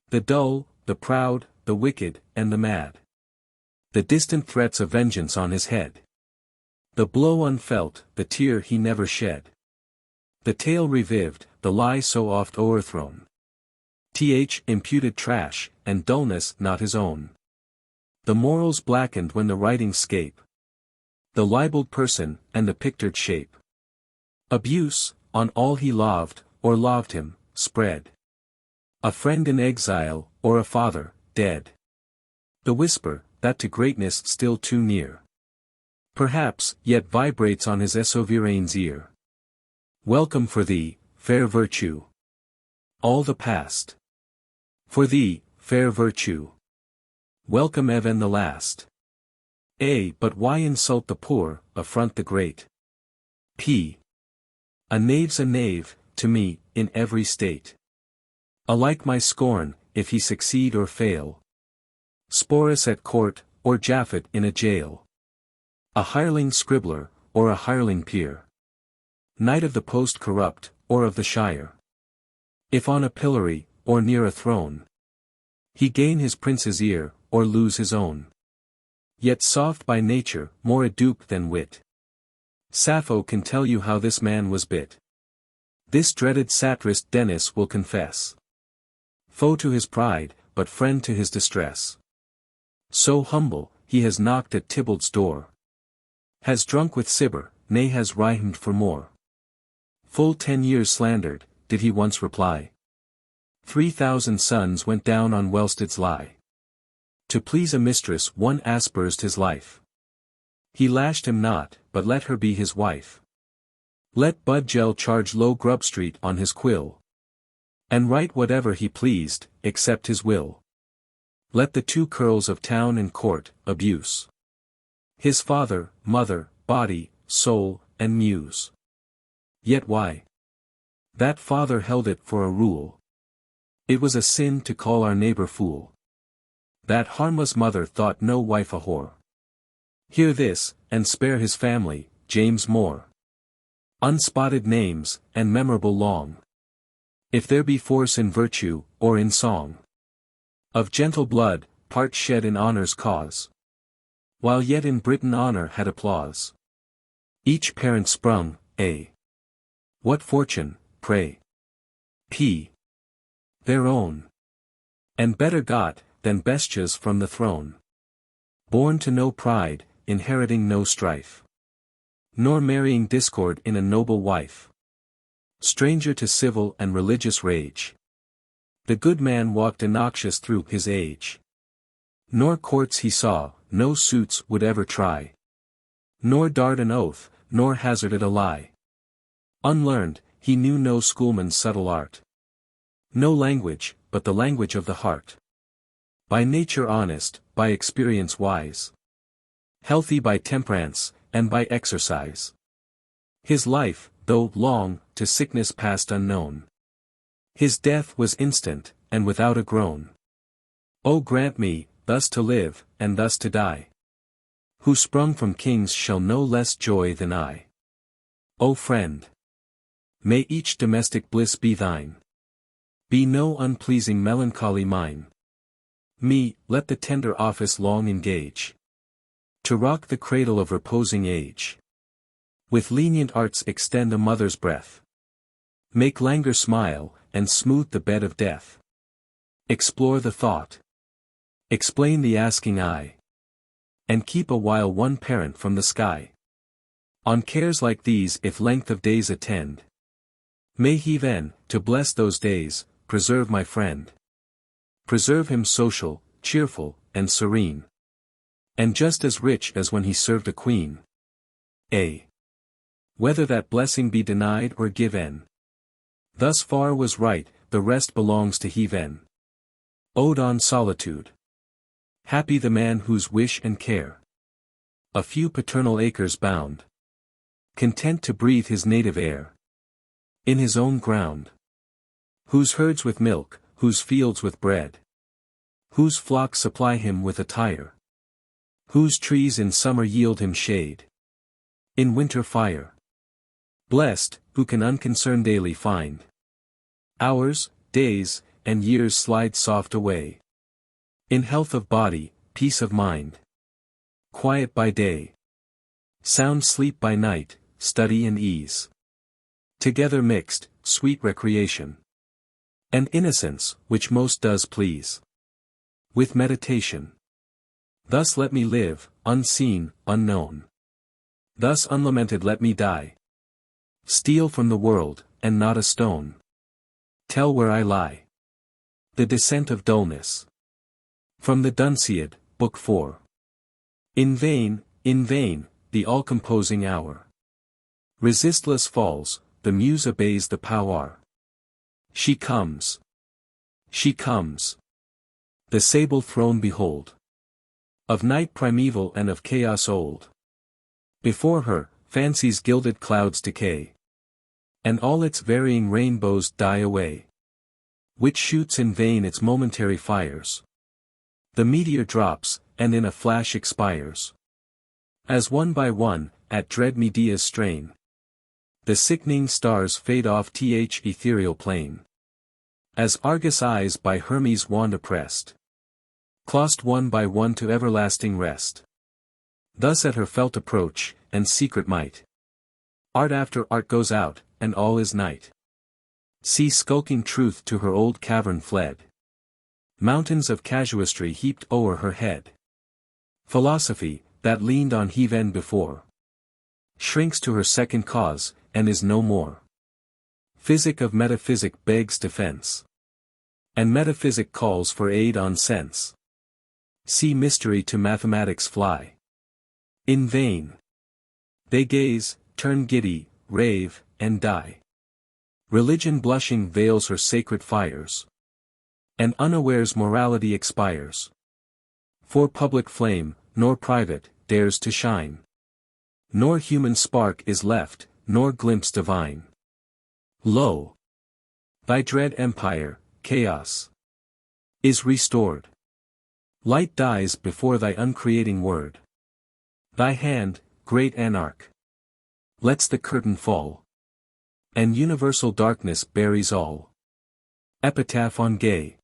The dull, the proud, the wicked, and the mad. The distant threats of vengeance on his head. The blow unfelt, the tear he never shed. The tale revived, the lie so oft o'erthrown. Imputed trash, and dullness not his own. The morals blackened when the writings scape. The libeled person, and the pictured shape. Abuse, on all he loved, or loved him, spread. A friend in exile, or a father, dead. The whisper, that to greatness still too near, perhaps, yet vibrates on his esovereign's ear. Welcome for thee, fair virtue. All the past. For thee, fair virtue. Welcome even the last. But why insult the poor, affront the great? A knave's a knave, to me, in every state. Alike my scorn, if he succeed or fail. Sporus at court, or Japhet in a jail. A hireling scribbler, or a hireling peer. Knight of the post corrupt, or of the shire. If on a pillory, or near a throne, he gain his prince's ear, or lose his own. Yet soft by nature, more a dupe than wit. Sappho can tell you how this man was bit. This dreaded satirist Denis will confess. Foe to his pride, but friend to his distress. So humble, he has knocked at Tybalt's door. Has drunk with Cibber, nay has rhymed for more. Full 10 years slandered, did he once reply. 3,000 sons went down on Welsted's lie. To please a mistress one aspersed his life. He lashed him not, but let her be his wife. Let Budgell charge Low Grub Street on his quill. And write whatever he pleased, except his will. Let the 2 curls of town and court, abuse his father, mother, body, soul, and muse. Yet why? That father held it for a rule. It was a sin to call our neighbor fool. That harmless mother thought no wife a whore. Hear this, and spare his family, James Moore. Unspotted names, and memorable long. If there be force in virtue, or in song. Of gentle blood, part shed in honor's cause. While yet in Britain honor had applause. Each parent sprung, A. What fortune, pray? P. Their own. And better got, than bestias from the throne. Born to no pride, inheriting no strife. Nor marrying discord in a noble wife. Stranger to civil and religious rage. The good man walked innoxious through his age. Nor courts he saw, no suits would ever try. Nor dared an oath, nor hazarded a lie. Unlearned, he knew no schoolman's subtle art. No language, but the language of the heart. By nature honest, by experience wise. Healthy by temperance, and by exercise. His life, though long, to sickness passed unknown. His death was instant, and without a groan. O grant me, thus to live, and thus to die. Who sprung from kings shall know less joy than I. O friend! May each domestic bliss be thine. Be no unpleasing melancholy mine. Me, let the tender office long engage. To rock the cradle of reposing age. With lenient arts extend a mother's breath. Make languor smile, and smooth the bed of death. Explore the thought. Explain the asking eye. And keep a while one parent from the sky. On cares like these if length of days attend. May he then, to bless those days, preserve my friend. Preserve him social, cheerful, and serene. And just as rich as when he served a queen. A. Whether that blessing be denied or given. Thus far was right, the rest belongs to heaven. Ode on Solitude. Happy the man whose wish and care. A few paternal acres bound. Content to breathe his native air. In his own ground. Whose herds with milk, whose fields with bread. Whose flocks supply him with attire. Whose trees in summer yield him shade. In winter fire. Blessed, who can unconcerned daily find. Hours, days, and years slide soft away. In health of body, peace of mind. Quiet by day. Sound sleep by night, study and ease. Together mixed, sweet recreation. And innocence, which most does please. With meditation. Thus let me live, unseen, unknown. Thus unlamented let me die. Steal from the world, and not a stone. Tell where I lie. The Descent of Dullness. From the Dunciad, Book 4. In vain, the all-composing hour. Resistless falls, the muse obeys the power. She comes. She comes. The sable throne behold. Of night primeval and of chaos old. Before her, fancy's gilded clouds decay. And all its varying rainbows die away. Which shoots in vain its momentary fires. The meteor drops, and in a flash expires. As one by one, at dread Medea's strain. The sickening stars fade off th ethereal plain. As Argus eyes by Hermes' wand oppressed, clost one by one to everlasting rest. Thus at her felt approach, and secret might, art after art goes out, and all is night. See skulking truth to her old cavern fled. Mountains of casuistry heaped o'er her head. Philosophy, that leaned on heaven before, shrinks to her second cause, and is no more. Physic of metaphysic begs defense, and metaphysic calls for aid on sense. See mystery to mathematics fly. In vain. They gaze, turn giddy, rave, and die. Religion blushing veils her sacred fires, and unawares morality expires. For public flame, nor private, dares to shine. Nor human spark is left, nor glimpse divine. Lo! Thy dread empire, chaos, is restored. Light dies before thy uncreating word. Thy hand, great anarch, lets the curtain fall, and universal darkness buries all. Epitaph on Gay.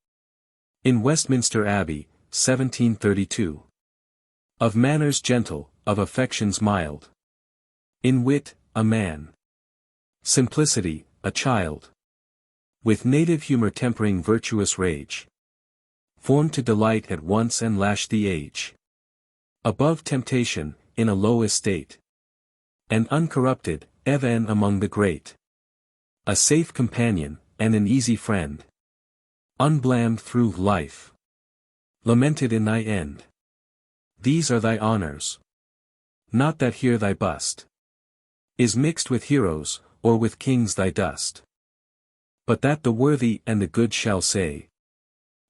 In Westminster Abbey, 1732. Of manners gentle, of affections mild. In wit, a man. Simplicity, a child. With native humor tempering virtuous rage. Formed to delight at once and lash the age. Above temptation, in a low estate. And uncorrupted, even among the great. A safe companion, and an easy friend. Unblamed through life. Lamented in thy end. These are thy honors. Not that here thy bust is mixed with heroes, or with kings thy dust. But that the worthy and the good shall say,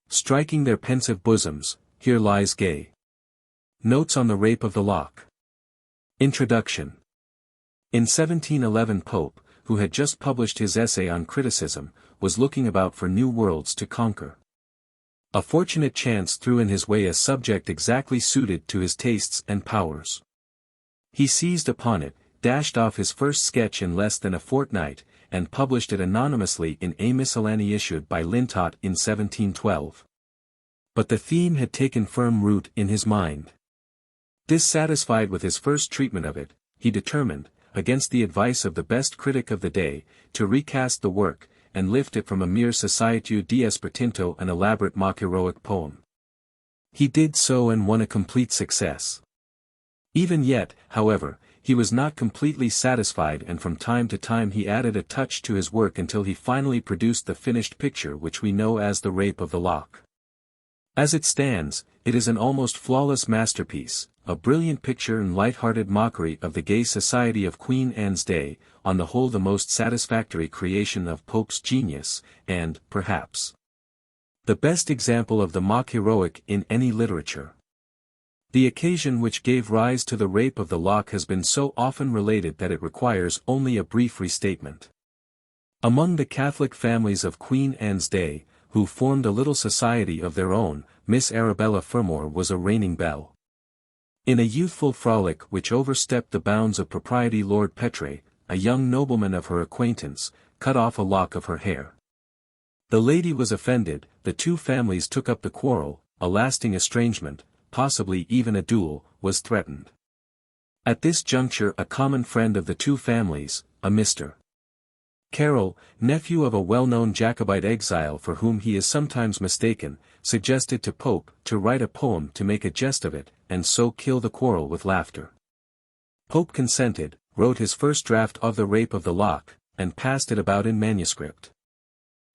striking their pensive bosoms, here lies Gay. Notes on the Rape of the Lock. Introduction. In 1711 Pope, who had just published his essay on criticism, was looking about for new worlds to conquer. A fortunate chance threw in his way a subject exactly suited to his tastes and powers. He seized upon it, dashed off his first sketch in less than a fortnight, and published it anonymously in a miscellany issued by Lintot in 1712. But the theme had taken firm root in his mind. Dissatisfied with his first treatment of it, he determined, against the advice of the best critic of the day, to recast the work, and lift it from a mere societu di espertinto an elaborate mock-heroic poem. He did so and won a complete success. Even yet, however, he was not completely satisfied, and from time to time he added a touch to his work until he finally produced the finished picture which we know as The Rape of the Lock. As it stands, it is an almost flawless masterpiece, a brilliant picture and light-hearted mockery of the gay society of Queen Anne's day, on the whole the most satisfactory creation of Pope's genius, and, perhaps, the best example of the mock-heroic in any literature. The occasion which gave rise to the Rape of the Lock has been so often related that it requires only a brief restatement. Among the Catholic families of Queen Anne's day, who formed a little society of their own, Miss Arabella Fermor was a reigning belle. In a youthful frolic which overstepped the bounds of propriety, Lord Petre, a young nobleman of her acquaintance, cut off a lock of her hair. The lady was offended, the two families took up the quarrel, a lasting estrangement, possibly even a duel, was threatened. At this juncture a common friend of the two families, a Mr. Carroll, nephew of a well-known Jacobite exile for whom he is sometimes mistaken, suggested to Pope to write a poem to make a jest of it, and so kill the quarrel with laughter. Pope consented, wrote his first draft of The Rape of the Lock, and passed it about in manuscript.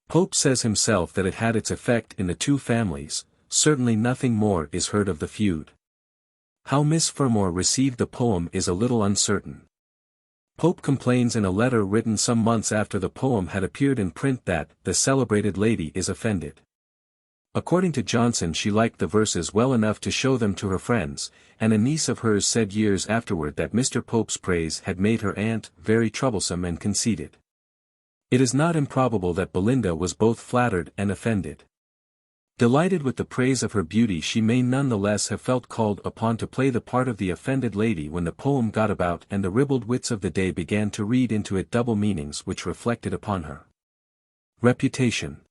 Pope says himself that it had its effect in the two families. Certainly nothing more is heard of the feud. How Miss Fermor received the poem is a little uncertain. Pope complains in a letter written some months after the poem had appeared in print that the celebrated lady is offended. According to Johnson, she liked the verses well enough to show them to her friends, and a niece of hers said years afterward that Mr. Pope's praise had made her aunt very troublesome and conceited. It is not improbable that Belinda was both flattered and offended. Delighted with the praise of her beauty, she may nonetheless have felt called upon to play the part of the offended lady when the poem got about and the ribald wits of the day began to read into it double meanings which reflected upon her reputation.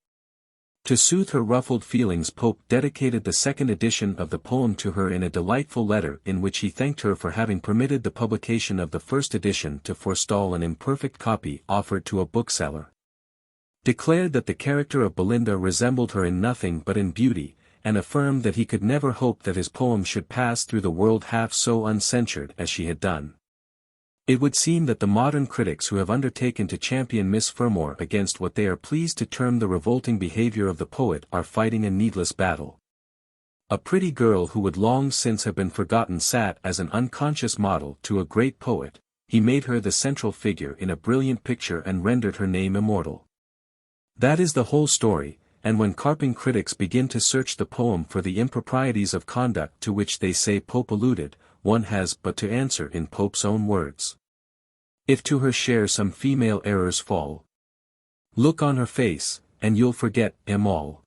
To soothe her ruffled feelings, Pope dedicated the second edition of the poem to her in a delightful letter in which he thanked her for having permitted the publication of the first edition to forestall an imperfect copy offered to a bookseller. Declared that the character of Belinda resembled her in nothing but in beauty, and affirmed that he could never hope that his poem should pass through the world half so uncensured as she had done. It would seem that the modern critics who have undertaken to champion Miss Fermor against what they are pleased to term the revolting behavior of the poet are fighting a needless battle. A pretty girl who would long since have been forgotten sat as an unconscious model to a great poet. He made her the central figure in a brilliant picture and rendered her name immortal. That is the whole story, and when carping critics begin to search the poem for the improprieties of conduct to which they say Pope alluded, one has but to answer in Pope's own words. If to her share some female errors fall, look on her face, and you'll forget 'em all.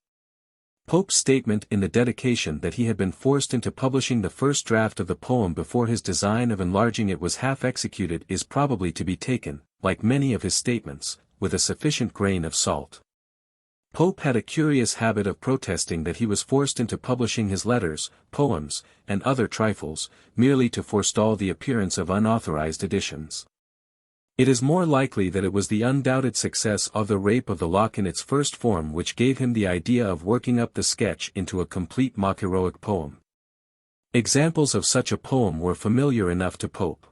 Pope's statement in the dedication that he had been forced into publishing the first draft of the poem before his design of enlarging it was half executed is probably to be taken, like many of his statements, with a sufficient grain of salt. Pope had a curious habit of protesting that he was forced into publishing his letters, poems, and other trifles, merely to forestall the appearance of unauthorized editions. It is more likely that it was the undoubted success of The Rape of the Lock in its first form which gave him the idea of working up the sketch into a complete mock-heroic poem. Examples of such a poem were familiar enough to Pope.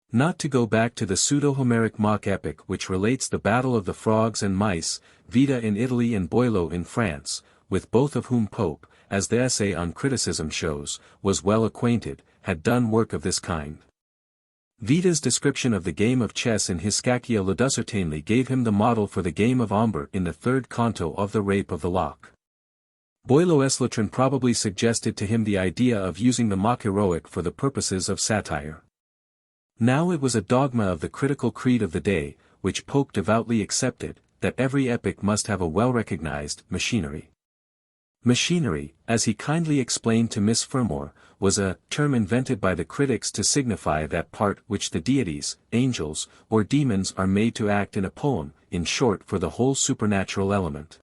Not to go back to the pseudo-Homeric mock-epic which relates the battle of the frogs and mice, Vita in Italy and Boileau in France, with both of whom Pope, as the essay on criticism shows, was well acquainted, had done work of this kind. Vita's description of the game of chess in his Scacchia Luduscertainly gave him the model for the game of ombre in the third canto of The Rape of the Lock. Boileau's Latrin probably suggested to him the idea of using the mock-heroic for the purposes of satire. Now it was a dogma of the critical creed of the day, which Pope devoutly accepted, that every epic must have a well-recognized machinery. Machinery, as he kindly explained to Miss Fermor, was a term invented by the critics to signify that part which the deities, angels, or demons are made to act in a poem, in short for the whole supernatural element.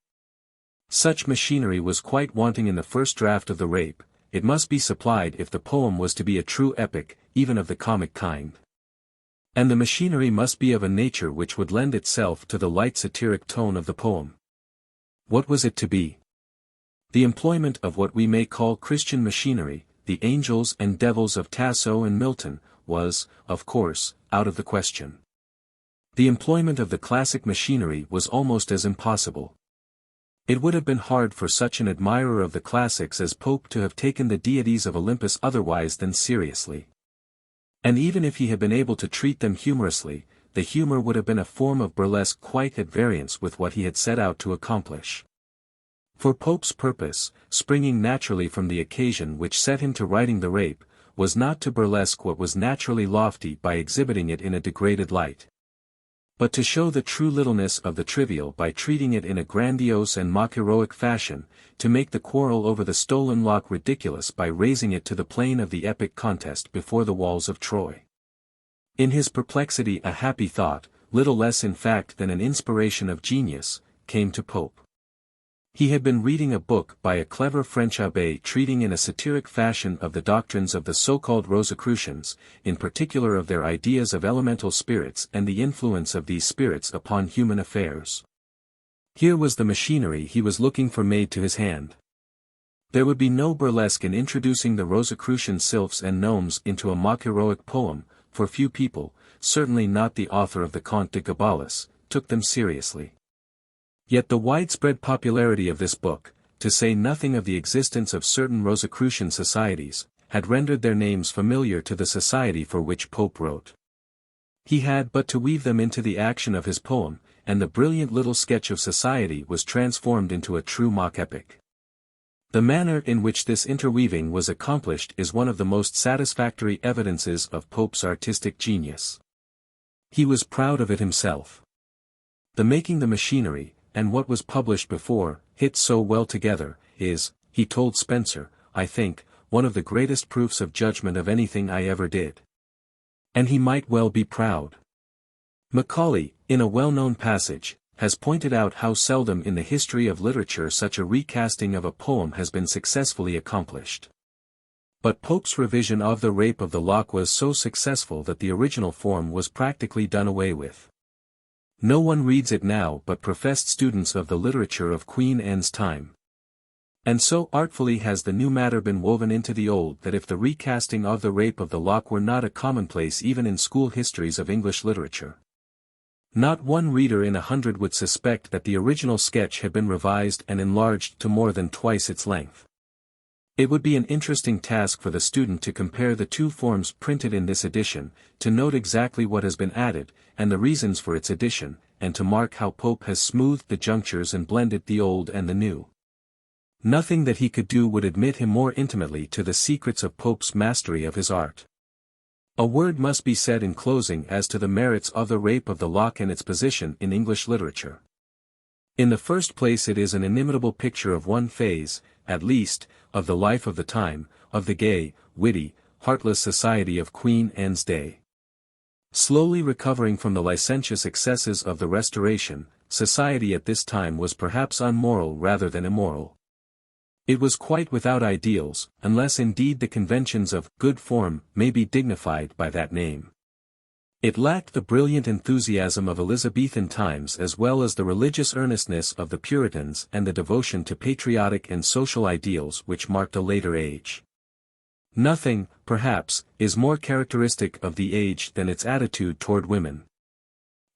Such machinery was quite wanting in the first draft of The Rape. It must be supplied if the poem was to be a true epic, even of the comic kind. And the machinery must be of a nature which would lend itself to the light satiric tone of the poem. What was it to be? The employment of what we may call Christian machinery, the angels and devils of Tasso and Milton, was, of course, out of the question. The employment of the classic machinery was almost as impossible. It would have been hard for such an admirer of the classics as Pope to have taken the deities of Olympus otherwise than seriously. And even if he had been able to treat them humorously, the humor would have been a form of burlesque quite at variance with what he had set out to accomplish. For Pope's purpose, springing naturally from the occasion which set him to writing The Rape, was not to burlesque what was naturally lofty by exhibiting it in a degraded light, but to show the true littleness of the trivial by treating it in a grandiose and mock-heroic fashion, to make the quarrel over the stolen lock ridiculous by raising it to the plane of the epic contest before the walls of Troy. In his perplexity a happy thought, little less in fact than an inspiration of genius, came to Pope. He had been reading a book by a clever French abbé treating in a satiric fashion of the doctrines of the so-called Rosicrucians, in particular of their ideas of elemental spirits and the influence of these spirits upon human affairs. Here was the machinery he was looking for made to his hand. There would be no burlesque in introducing the Rosicrucian sylphs and gnomes into a mock-heroic poem, for few people, certainly not the author of the Conte de Gabalis, took them seriously. Yet the widespread popularity of this book, to say nothing of the existence of certain Rosicrucian societies, had rendered their names familiar to the society for which Pope wrote. He had but to weave them into the action of his poem, and the brilliant little sketch of society was transformed into a true mock-epic. The manner in which this interweaving was accomplished is one of the most satisfactory evidences of Pope's artistic genius. He was proud of it himself. The making the machinery, and what was published before, hit so well together, is, he told Spencer, I think, one of the greatest proofs of judgment of anything I ever did. And he might well be proud. Macaulay, in a well-known passage, has pointed out how seldom in the history of literature such a recasting of a poem has been successfully accomplished. But Pope's revision of The Rape of the Lock was so successful that the original form was practically done away with. No one reads it now but professed students of the literature of Queen Anne's time. And so artfully has the new matter been woven into the old that if the recasting of The Rape of the Lock were not a commonplace even in school histories of English literature, not one reader in 100 would suspect that the original sketch had been revised and enlarged to more than twice its length. It would be an interesting task for the student to compare the two forms printed in this edition, to note exactly what has been added, and the reasons for its addition, and to mark how Pope has smoothed the junctures and blended the old and the new. Nothing that he could do would admit him more intimately to the secrets of Pope's mastery of his art. A word must be said in closing as to the merits of The Rape of the Lock and its position in English literature. In the first place, it is an inimitable picture of one phase, at least, of the life of the time, of the gay, witty, heartless society of Queen Anne's day. Slowly recovering from the licentious excesses of the Restoration, society at this time was perhaps unmoral rather than immoral. It was quite without ideals, unless indeed the conventions of good form may be dignified by that name. It lacked the brilliant enthusiasm of Elizabethan times as well as the religious earnestness of the Puritans and the devotion to patriotic and social ideals which marked a later age. Nothing, perhaps, is more characteristic of the age than its attitude toward women.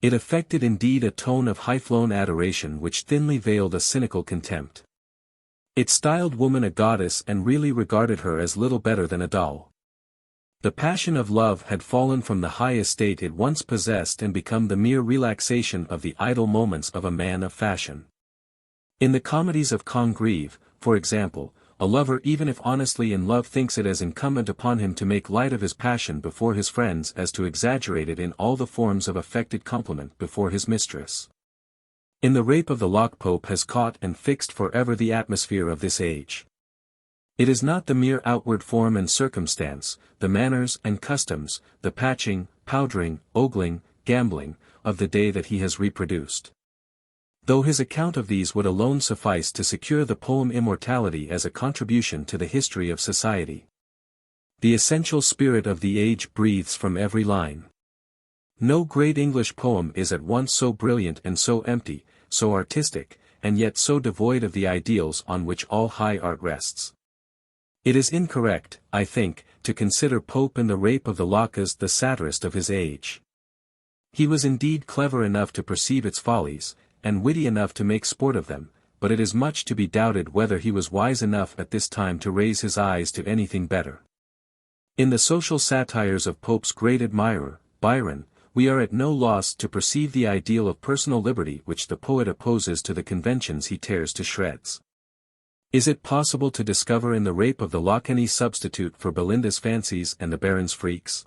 It affected indeed a tone of high-flown adoration which thinly veiled a cynical contempt. It styled woman a goddess and really regarded her as little better than a doll. The passion of love had fallen from the high estate it once possessed and become the mere relaxation of the idle moments of a man of fashion. In the comedies of Congreve, for example, a lover even if honestly in love thinks it as incumbent upon him to make light of his passion before his friends as to exaggerate it in all the forms of affected compliment before his mistress. In The Rape of the Lock Pope has caught and fixed forever the atmosphere of this age. It is not the mere outward form and circumstance, the manners and customs, the patching, powdering, ogling, gambling, of the day that he has reproduced. Though his account of these would alone suffice to secure the poem immortality as a contribution to the history of society. The essential spirit of the age breathes from every line. No great English poem is at once so brilliant and so empty, so artistic, and yet so devoid of the ideals on which all high art rests. It is incorrect, I think, to consider Pope in The Rape of the Lock as the satirist of his age. He was indeed clever enough to perceive its follies, and witty enough to make sport of them, but it is much to be doubted whether he was wise enough at this time to raise his eyes to anything better. In the social satires of Pope's great admirer, Byron, we are at no loss to perceive the ideal of personal liberty which the poet opposes to the conventions he tears to shreds. Is it possible to discover in The Rape of the Lock any substitute for Belinda's fancies and the Baron's freaks?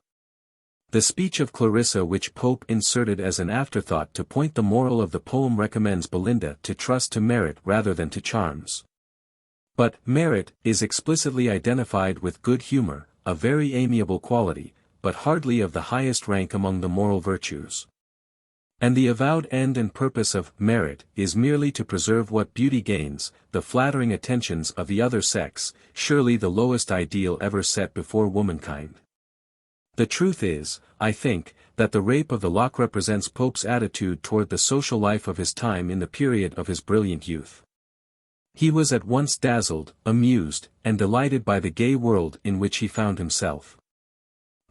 The speech of Clarissa which Pope inserted as an afterthought to point the moral of the poem recommends Belinda to trust to merit rather than to charms. But merit is explicitly identified with good humor, a very amiable quality, but hardly of the highest rank among the moral virtues. And the avowed end and purpose of merit is merely to preserve what beauty gains, the flattering attentions of the other sex, surely the lowest ideal ever set before womankind. The truth is, I think, that The Rape of the Lock represents Pope's attitude toward the social life of his time in the period of his brilliant youth. He was at once dazzled, amused, and delighted by the gay world in which he found himself.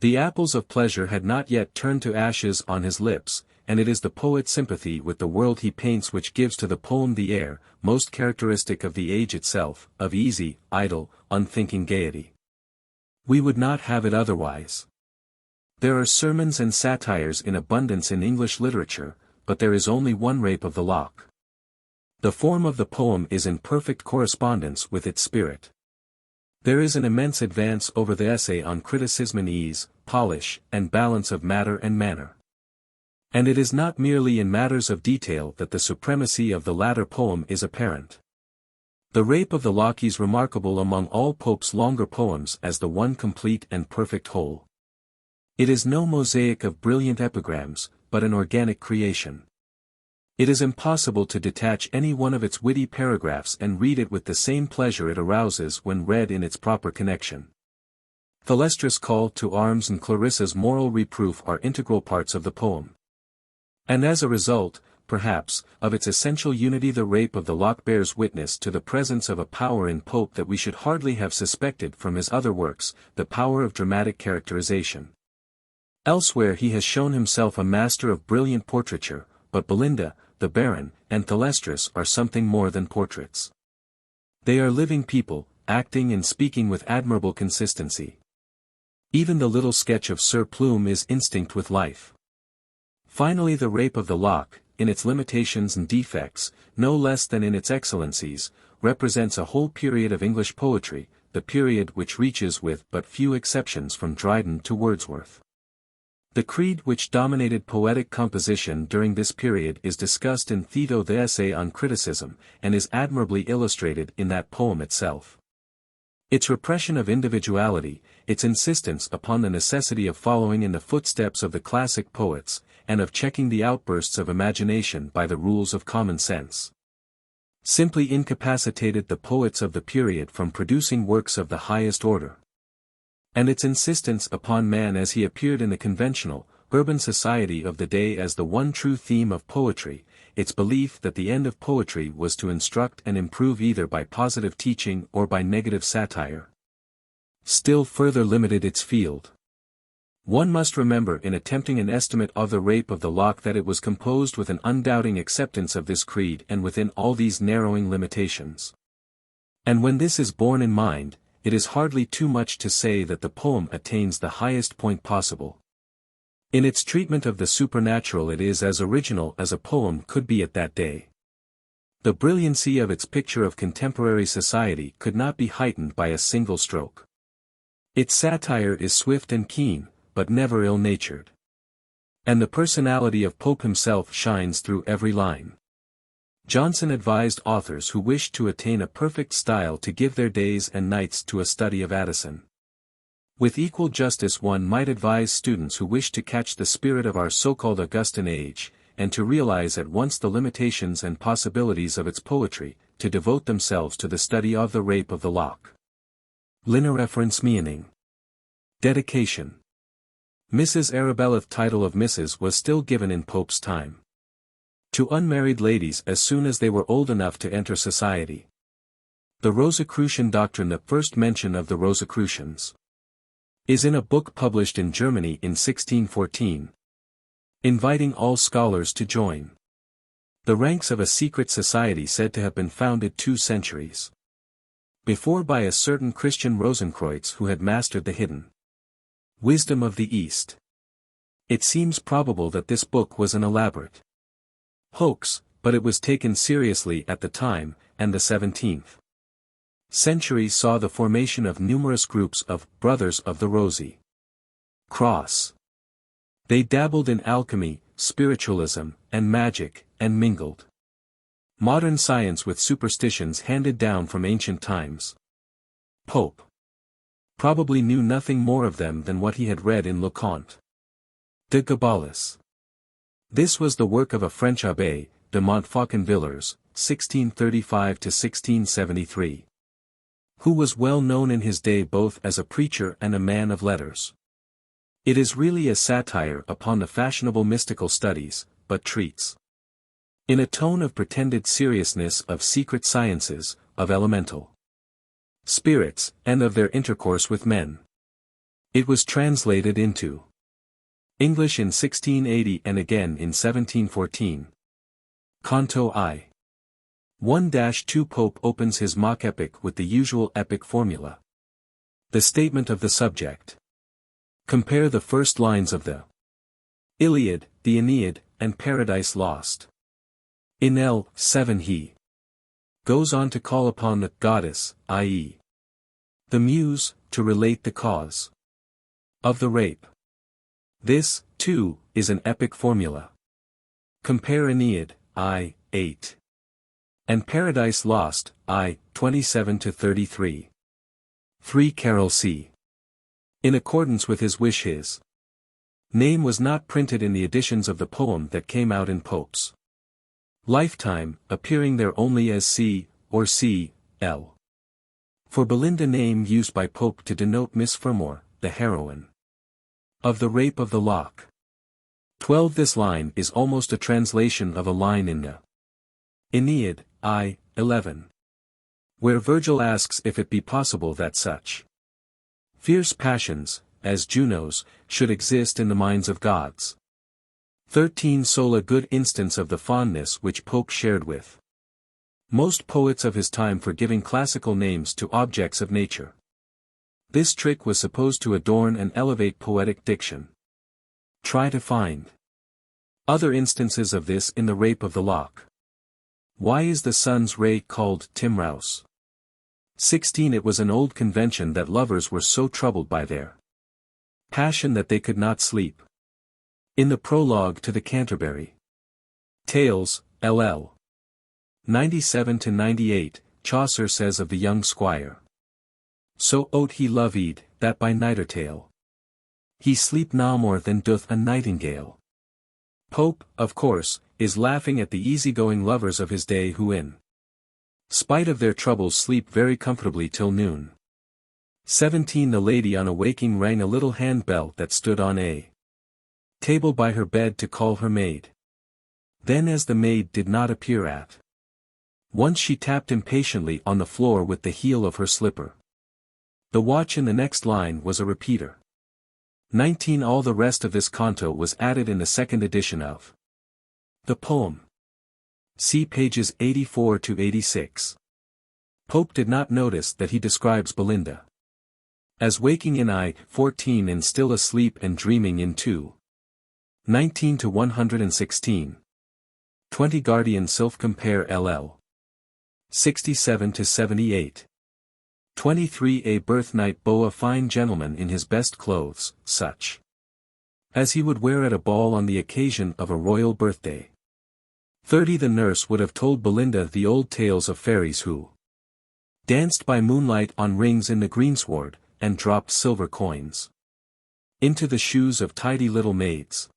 The apples of pleasure had not yet turned to ashes on his lips, and it is the poet's sympathy with the world he paints which gives to the poem the air, most characteristic of the age itself, of easy, idle, unthinking gaiety. We would not have it otherwise. There are sermons and satires in abundance in English literature, but there is only one Rape of the Lock. The form of the poem is in perfect correspondence with its spirit. There is an immense advance over the essay on criticism in ease, polish, and balance of matter and manner. And it is not merely in matters of detail that the supremacy of the latter poem is apparent. The Rape of the Lock is remarkable among all Pope's longer poems as the one complete and perfect whole. It is no mosaic of brilliant epigrams, but an organic creation. It is impossible to detach any one of its witty paragraphs and read it with the same pleasure it arouses when read in its proper connection. Thylestra's call to arms and Clarissa's moral reproof are integral parts of the poem. And as a result, perhaps, of its essential unity, the Rape of the Lock bears witness to the presence of a power in Pope that we should hardly have suspected from his other works, the power of dramatic characterization. Elsewhere he has shown himself a master of brilliant portraiture, but Belinda, the Baron, and Thalestris are something more than portraits. They are living people, acting and speaking with admirable consistency. Even the little sketch of Sir Plume is instinct with life. Finally, the Rape of the Lock, in its limitations and defects, no less than in its excellencies, represents a whole period of English poetry, the period which reaches with but few exceptions from Dryden to Wordsworth. The creed which dominated poetic composition during this period is discussed in Theto, the essay on criticism, and is admirably illustrated in that poem itself. Its repression of individuality, its insistence upon the necessity of following in the footsteps of the classic poets, and of checking the outbursts of imagination by the rules of common sense, simply incapacitated the poets of the period from producing works of the highest order. And its insistence upon man as he appeared in the conventional, urban society of the day as the one true theme of poetry, its belief that the end of poetry was to instruct and improve either by positive teaching or by negative satire, still further limited its field. One must remember in attempting an estimate of the Rape of the Lock that it was composed with an undoubting acceptance of this creed and within all these narrowing limitations. And when this is borne in mind, it is hardly too much to say that the poem attains the highest point possible. In its treatment of the supernatural it is as original as a poem could be at that day. The brilliancy of its picture of contemporary society could not be heightened by a single stroke. Its satire is swift and keen, but never ill-natured. And the personality of Pope himself shines through every line. Johnson advised authors who wished to attain a perfect style to give their days and nights to a study of Addison. With equal justice one might advise students who wish to catch the spirit of our so-called Augustan age, and to realize at once the limitations and possibilities of its poetry, to devote themselves to the study of the Rape of the Lock. Reference meaning. Dedication. Mrs. Arabella. Title of Mrs. was still given in Pope's time to unmarried ladies as soon as they were old enough to enter society. The Rosicrucian doctrine. The first mention of the Rosicrucians is in a book published in Germany in 1614, inviting all scholars to join the ranks of a secret society said to have been founded 2 centuries before by a certain Christian Rosenkreutz who had mastered the hidden wisdom of the East. It seems probable that this book was an elaborate hoax, but it was taken seriously at the time, and the 17th century saw the formation of numerous groups of Brothers of the Rosy Cross. They dabbled in alchemy, spiritualism, and magic, and mingled modern science with superstitions handed down from ancient times. Pope probably knew nothing more of them than what he had read in Leconte de Gabalis. This was the work of a French abbé, de Montfaucon-Villers, 1635–1673. Who was well known in his day both as a preacher and a man of letters. It is really a satire upon the fashionable mystical studies, but treats in a tone of pretended seriousness of secret sciences, of elemental spirits, and of their intercourse with men. It was translated into English in 1680 and again in 1714. Canto I. 1-2 Pope opens his mock epic with the usual epic formula. The statement of the subject. Compare the first lines of the Iliad, the Aeneid, and Paradise Lost. In L7 he goes on to call upon the goddess, i.e. the muse, to relate the cause of the rape. This, too, is an epic formula. Compare Aeneid, I, 8. And Paradise Lost, I, 27-33. 3 Carol C. In accordance with his wish his name was not printed in the editions of the poem that came out in Pope's lifetime, appearing there only as C, or C, L. For Belinda, name used by Pope to denote Miss Fermor, the heroine of The Rape of the Lock. 12 This line is almost a translation of a line in the Aeneid, I, 11. Where Virgil asks if it be possible that such fierce passions, as Juno's, should exist in the minds of gods. 13 Sol, a good instance of the fondness which Pope shared with most poets of his time for giving classical names to objects of nature. This trick was supposed to adorn and elevate poetic diction. Try to find other instances of this in The Rape of the Lock. Why is the sun's ray called Timraus? 16 It was an old convention that lovers were so troubled by their passion that they could not sleep. In the prologue to the Canterbury Tales, LL. 97-98, Chaucer says of the young squire: So ote he loved, that by nightertale he sleep nae more than doth a nightingale. Pope, of course, is laughing at the easygoing lovers of his day who in spite of their troubles sleep very comfortably till noon. 17 The lady on awaking rang a little hand-bell that stood on a table by her bed to call her maid. Then as the maid did not appear at once, she tapped impatiently on the floor with the heel of her slipper. The watch in the next line was a repeater. 19 All the rest of this canto was added in the second edition of the poem. See pages 84-86. Pope did not notice that he describes Belinda as waking in I, 14 and still asleep and dreaming in 2. 19-116. 20 Guardian Sylph compare LL. 67-78. 23 A birthnight beau, a fine gentleman in his best clothes, such as he would wear at a ball on the occasion of a royal birthday. 30 The nurse would have told Belinda the old tales of fairies who danced by moonlight on rings in the greensward, and dropped silver coins into the shoes of tidy little maids.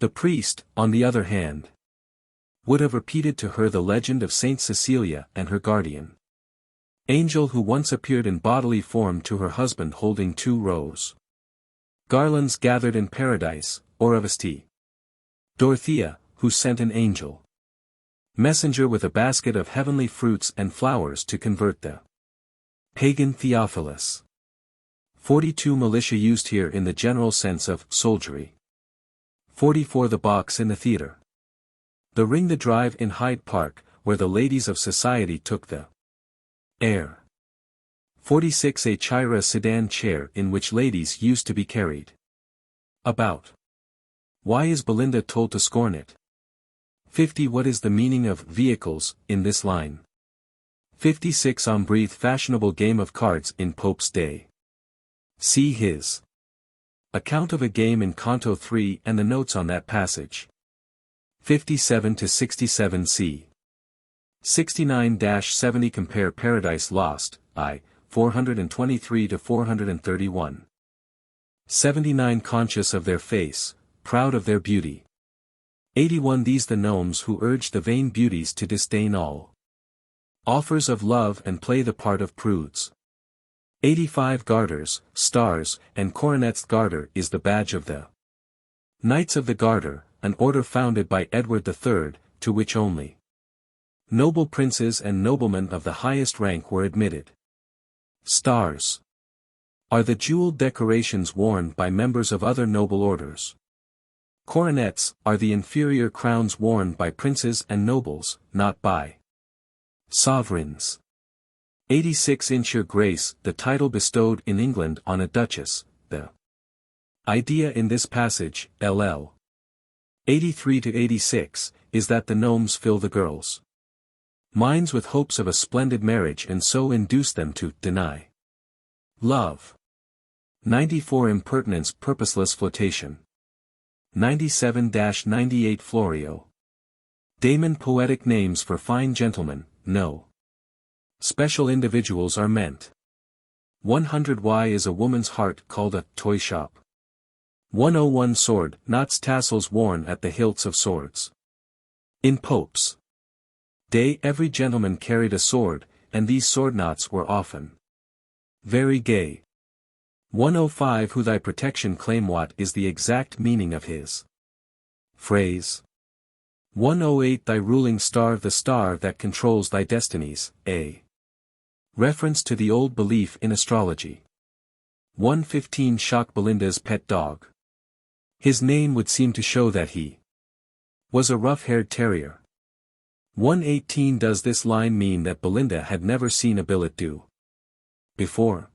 The priest, on the other hand, would have repeated to her the legend of Saint Cecilia and her guardian angel who once appeared in bodily form to her husband holding 2 rose garlands gathered in paradise, or of St. Dorothea, who sent an angel messenger with a basket of heavenly fruits and flowers to convert the pagan Theophilus. 42 Militia used here in the general sense of soldiery. 44 The box in the theatre. The ring, the drive in Hyde Park, where the ladies of society took the air. 46 A chair, sedan chair in which ladies used to be carried about. Why is Belinda told to scorn it? 50 What is the meaning of vehicles in this line? 56 Ombrith, fashionable game of cards in Pope's day. See his account of a game in Canto 3 and the notes on that passage. 57-67 C. 69-70 Compare Paradise Lost, I, 423-431. 79 Conscious of their face, proud of their beauty. 81 These the gnomes who urge the vain beauties to disdain all offers of love and play the part of prudes. 85 Garters, stars, and coronets. Garter is the badge of the Knights of the Garter, an order founded by Edward III, to which only noble princes and noblemen of the highest rank were admitted. Stars are the jeweled decorations worn by members of other noble orders. Coronets are the inferior crowns worn by princes and nobles, not by sovereigns. 86 Your Grace, the title bestowed in England on a duchess. The idea in this passage, LL. 83-86, is that the gnomes fill the girls' minds with hopes of a splendid marriage and so induce them to deny love. 94 Impertinence, purposeless flirtation. 97-98 Florio. Damon poetic names for fine gentlemen, no. Special individuals are meant. 100 Y is a woman's heart called a toy shop. 101 Sword, knots tassels worn at the hilts of swords. In Pope's day every gentleman carried a sword, and these sword knots were often very gay. 105 Who thy protection claim, what is the exact meaning of his phrase? 108 Thy ruling star, the star that controls thy destinies, a reference to the old belief in astrology. 115 Shock, Belinda's pet dog. His name would seem to show that he was a rough-haired terrier. 118 Does this line mean that Belinda had never seen a billet doux before?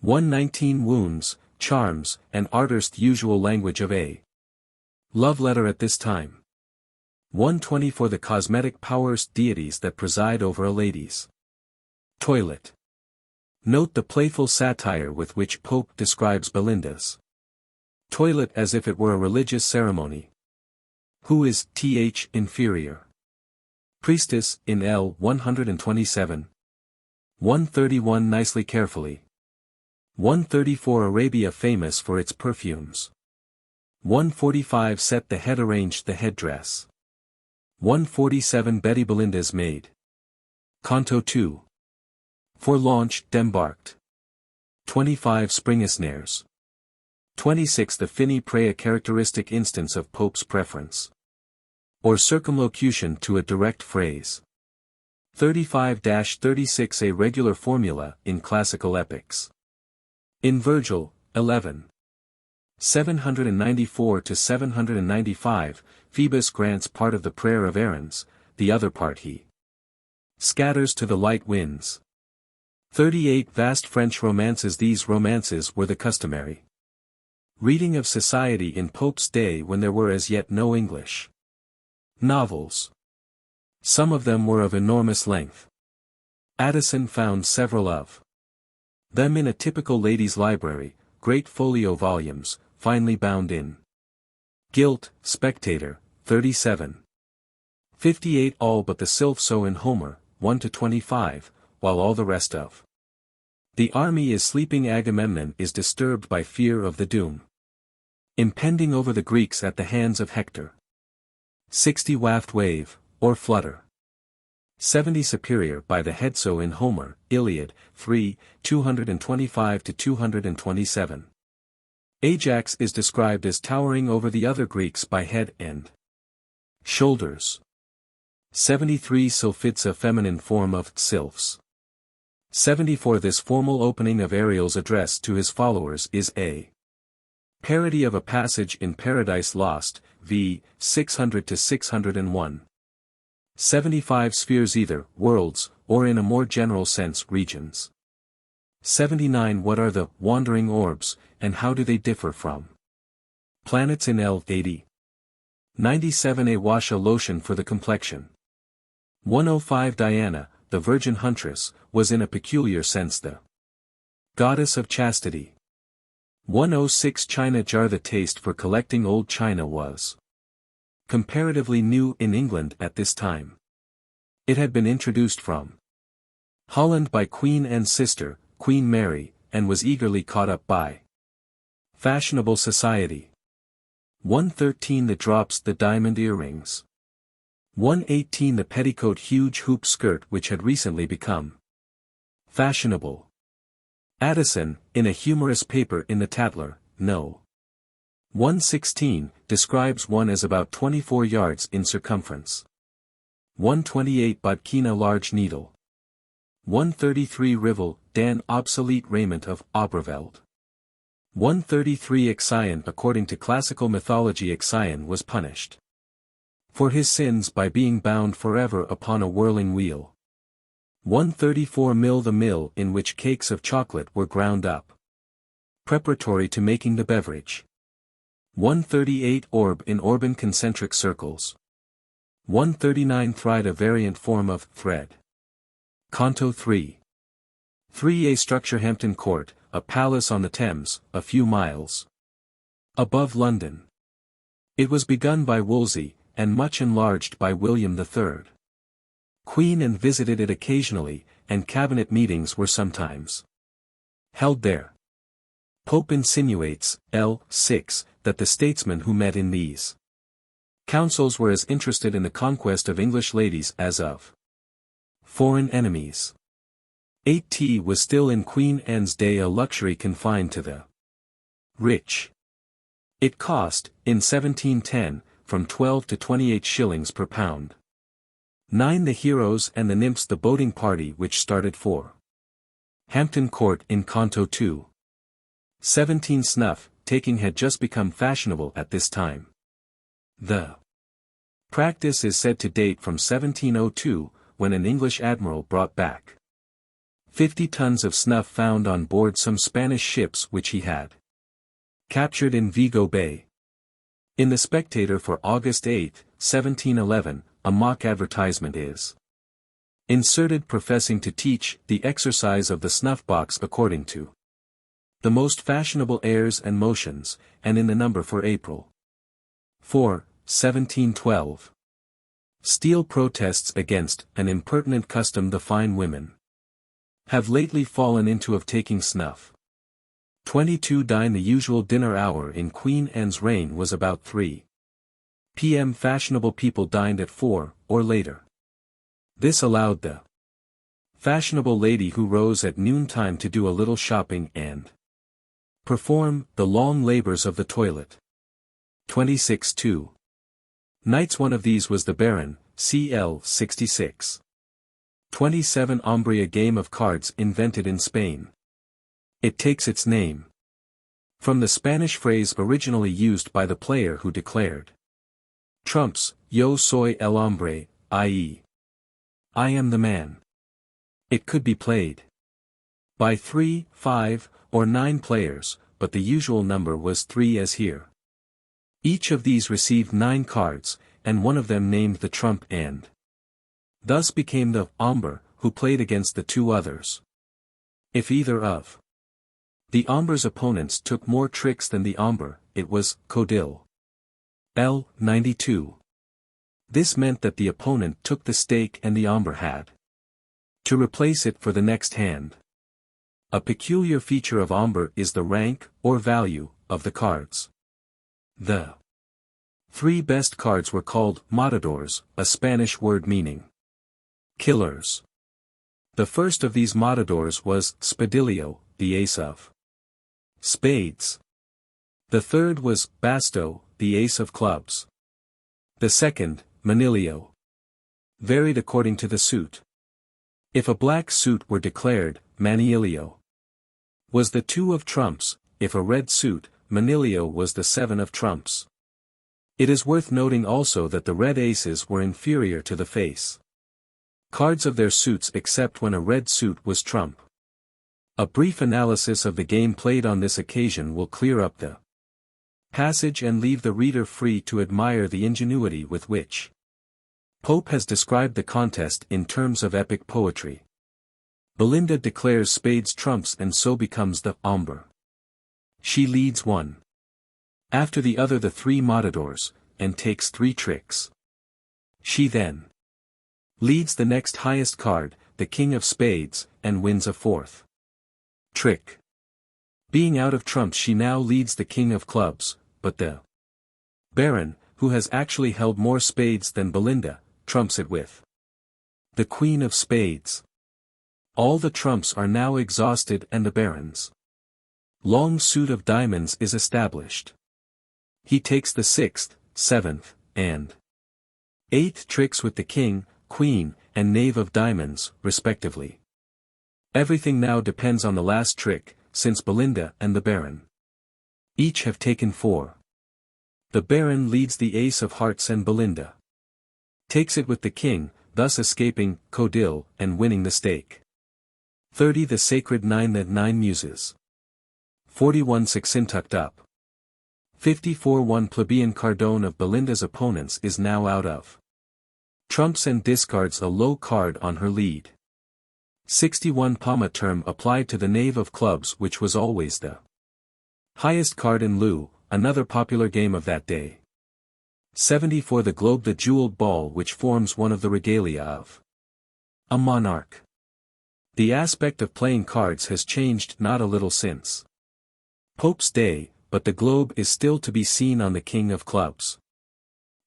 119 Wounds, charms, and artist usual language of a love letter at this time. 124 The cosmetic powers, deities that preside over a lady's toilet. Note the playful satire with which Pope describes Belinda's toilet as if it were a religious ceremony. Who is th inferior? Priestess, in L. 127. 131 Nicely carefully. 134 Arabia famous for its perfumes. 145 Set the head, arranged the headdress. 147 Betty, Belinda's maid. Canto 2. For launch, dembarked. 25 Spring snares. 26 The Fini Pre, a characteristic instance of Pope's preference or circumlocution to a direct phrase. 35-36 A regular formula in classical epics. In Virgil, 11. 794 to 795, Phoebus grants part of the prayer of Aaron's, the other part he scatters to the light winds. 38 Vast French romances. These romances were the customary reading of society in Pope's day when there were as yet no English novels. Some of them were of enormous length. Addison found several of them in a typical lady's library, great folio volumes, finely bound in gilt. Spectator, 37. 58 All but the sylph so in Homer, 1-25, while all the rest of the army is sleeping. Agamemnon is disturbed by fear of the doom impending over the Greeks at the hands of Hector. 60 Waft wave, or flutter. 70 Superior by the head so in Homer, Iliad, 3, 225-227. Ajax is described as towering over the other Greeks by head and shoulders. 73 Sylphids, a feminine form of sylphs. 74 This formal opening of Ariel's address to his followers is a parody of a passage in Paradise Lost, v. 600-601. 75 Spheres, either worlds, or in a more general sense regions. 79 What are the wandering orbs, and how do they differ from planets in L. 80. 97 A wash, a lotion for the complexion. 105 Diana, the virgin huntress, was in a peculiar sense the goddess of chastity. 106 China jar, the taste for collecting old china was comparatively new in England at this time. It had been introduced from Holland by Queen Anne's sister, Queen Mary, and was eagerly caught up by fashionable society. 113 The drops, the diamond earrings. 118 The petticoat, huge hoop skirt which had recently become fashionable. Addison, in a humorous paper in the Tatler, No. 116, describes one as about 24 yards in circumference. 128 Bodkina, large needle. 133 Rivel, Dan, obsolete raiment of Oberveld. 133 Ixion, according to classical mythology Ixion was punished for his sins by being bound forever upon a whirling wheel. 134 Mill, the mill in which cakes of chocolate were ground up preparatory to making the beverage. 138 Orb, in Orban concentric circles. 139 Thread, a variant form of thread. Canto 3. 3 A structure, Hampton Court, a palace on the Thames, a few miles above London. It was begun by Wolsey, and much enlarged by William III. Queen Anne visited it occasionally, and cabinet meetings were sometimes held there. Pope insinuates, L. 6, that the statesmen who met in these councils were as interested in the conquest of English ladies as of foreign enemies. 8 tea was still in Queen Anne's day a luxury confined to the rich. It cost, in 1710, from 12 to 28 shillings per pound. 9 the heroes and the nymphs the boating party which started for Hampton Court in Canto 2. 17 snuff, taking had just become fashionable at this time. The practice is said to date from 1702, when an English admiral brought back 50 tons of snuff found on board some Spanish ships which he had captured in Vigo Bay. In the Spectator for August 8, 1711, a mock advertisement is inserted professing to teach the exercise of the snuff-box according to the most fashionable airs and motions, and in the number for April 4, 1712. Steele protests against an impertinent custom the fine women have lately fallen into of taking snuff. 22 dine. The usual dinner hour in Queen Anne's reign was about 3 p.m. Fashionable people dined at 4, or later. This allowed the fashionable lady who rose at noontime to do a little shopping and perform the long labors of the toilet. 26-2. Nights. One of these was the Baron, cl. 66. 27 Hombre, a game of cards invented in Spain. It takes its name from the Spanish phrase originally used by the player who declared trumps, yo soy el hombre, i.e. I am the man. It could be played by 3, 5, or 9 players, but the usual number was 3 as here. Each of these received 9 cards, and one of them named the trump and thus became the hombre, who played against the 2 others. If either of the hombre's opponents took more tricks than the hombre, it was codil. L. 92. This meant that the opponent took the stake and the hombre had to replace it for the next hand. A peculiar feature of hombre is the rank, or value, of the cards. The 3 best cards were called matadors, a Spanish word meaning killers. The first of these matadors was spadillo, the ace of spades. The third was basto, the ace of clubs. The second, manilio, varied according to the suit. If a black suit were declared, manilio was the 2 of trumps. If a red suit, manilio was the 7 of trumps. It is worth noting also that the red aces were inferior to the face cards of their suits except when a red suit was trump. A brief analysis of the game played on this occasion will clear up the passage and leave the reader free to admire the ingenuity with which Pope has described the contest in terms of epic poetry. Belinda declares spades trumps and so becomes the hombre. She leads one after the other the 3 matadors, and takes 3 tricks. She then leads the next highest card, the king of spades, and wins a 4th trick. Being out of trumps she now leads the king of clubs, but the baron, who has actually held more spades than Belinda, trumps it with the queen of spades. All the trumps are now exhausted and the baron's long suit of diamonds is established. He takes the 6th, 7th, and 8th tricks with the king, queen, and knave of diamonds, respectively. Everything now depends on the last trick, since Belinda and the baron each have taken 4. The baron leads the ace of hearts and Belinda takes it with the king, thus escaping codil and winning the stake. 30 The sacred 9 The 9 muses. 41 Sixin tucked up. 54 One plebeian cardone of Belinda's opponents is now out of trumps and discards a low card on her lead. 61 Palma term applied to the knave of clubs which was always the highest card in lieu, another popular game of that day. 70 For the globe, the jeweled ball which forms one of the regalia of a monarch. The aspect of playing cards has changed not a little since Pope's day, but the globe is still to be seen on the king of clubs.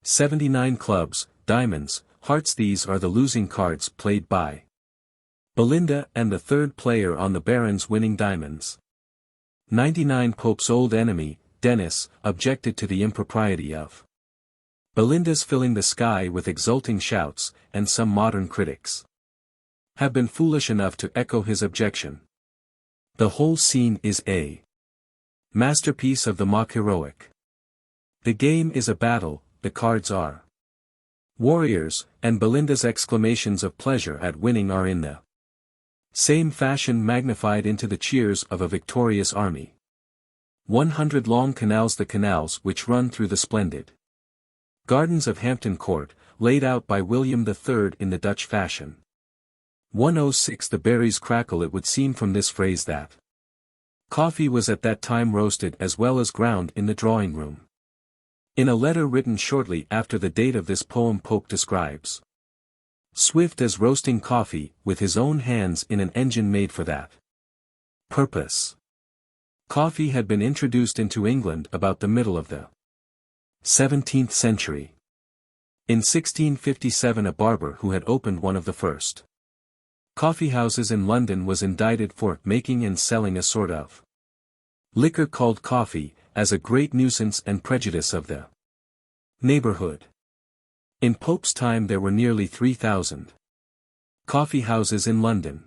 79 Clubs, diamonds, hearts. These are the losing cards played by Belinda and the third player on the barons winning diamonds. 99 Pope's old enemy, Dennis, objected to the impropriety of Belinda's filling the sky with exulting shouts, and some modern critics have been foolish enough to echo his objection. The whole scene is a masterpiece of the mock heroic. The game is a battle, the cards are warriors, and Belinda's exclamations of pleasure at winning are in the same fashion magnified into the cheers of a victorious army. 100 Long canals. The canals which run through the splendid gardens of Hampton Court, laid out by William III in the Dutch fashion. 106 The berries crackle. It would seem from this phrase that coffee was at that time roasted as well as ground in the drawing room. In a letter written shortly after the date of this poem, Pope describes Swift as roasting coffee, with his own hands in an engine made for that purpose. Coffee had been introduced into England about the middle of the 17th century. In 1657 a barber who had opened one of the first coffeehouses in London was indicted for making and selling a sort of liquor called coffee, as a great nuisance and prejudice of the neighborhood. In Pope's time there were nearly 3,000 coffee houses in London.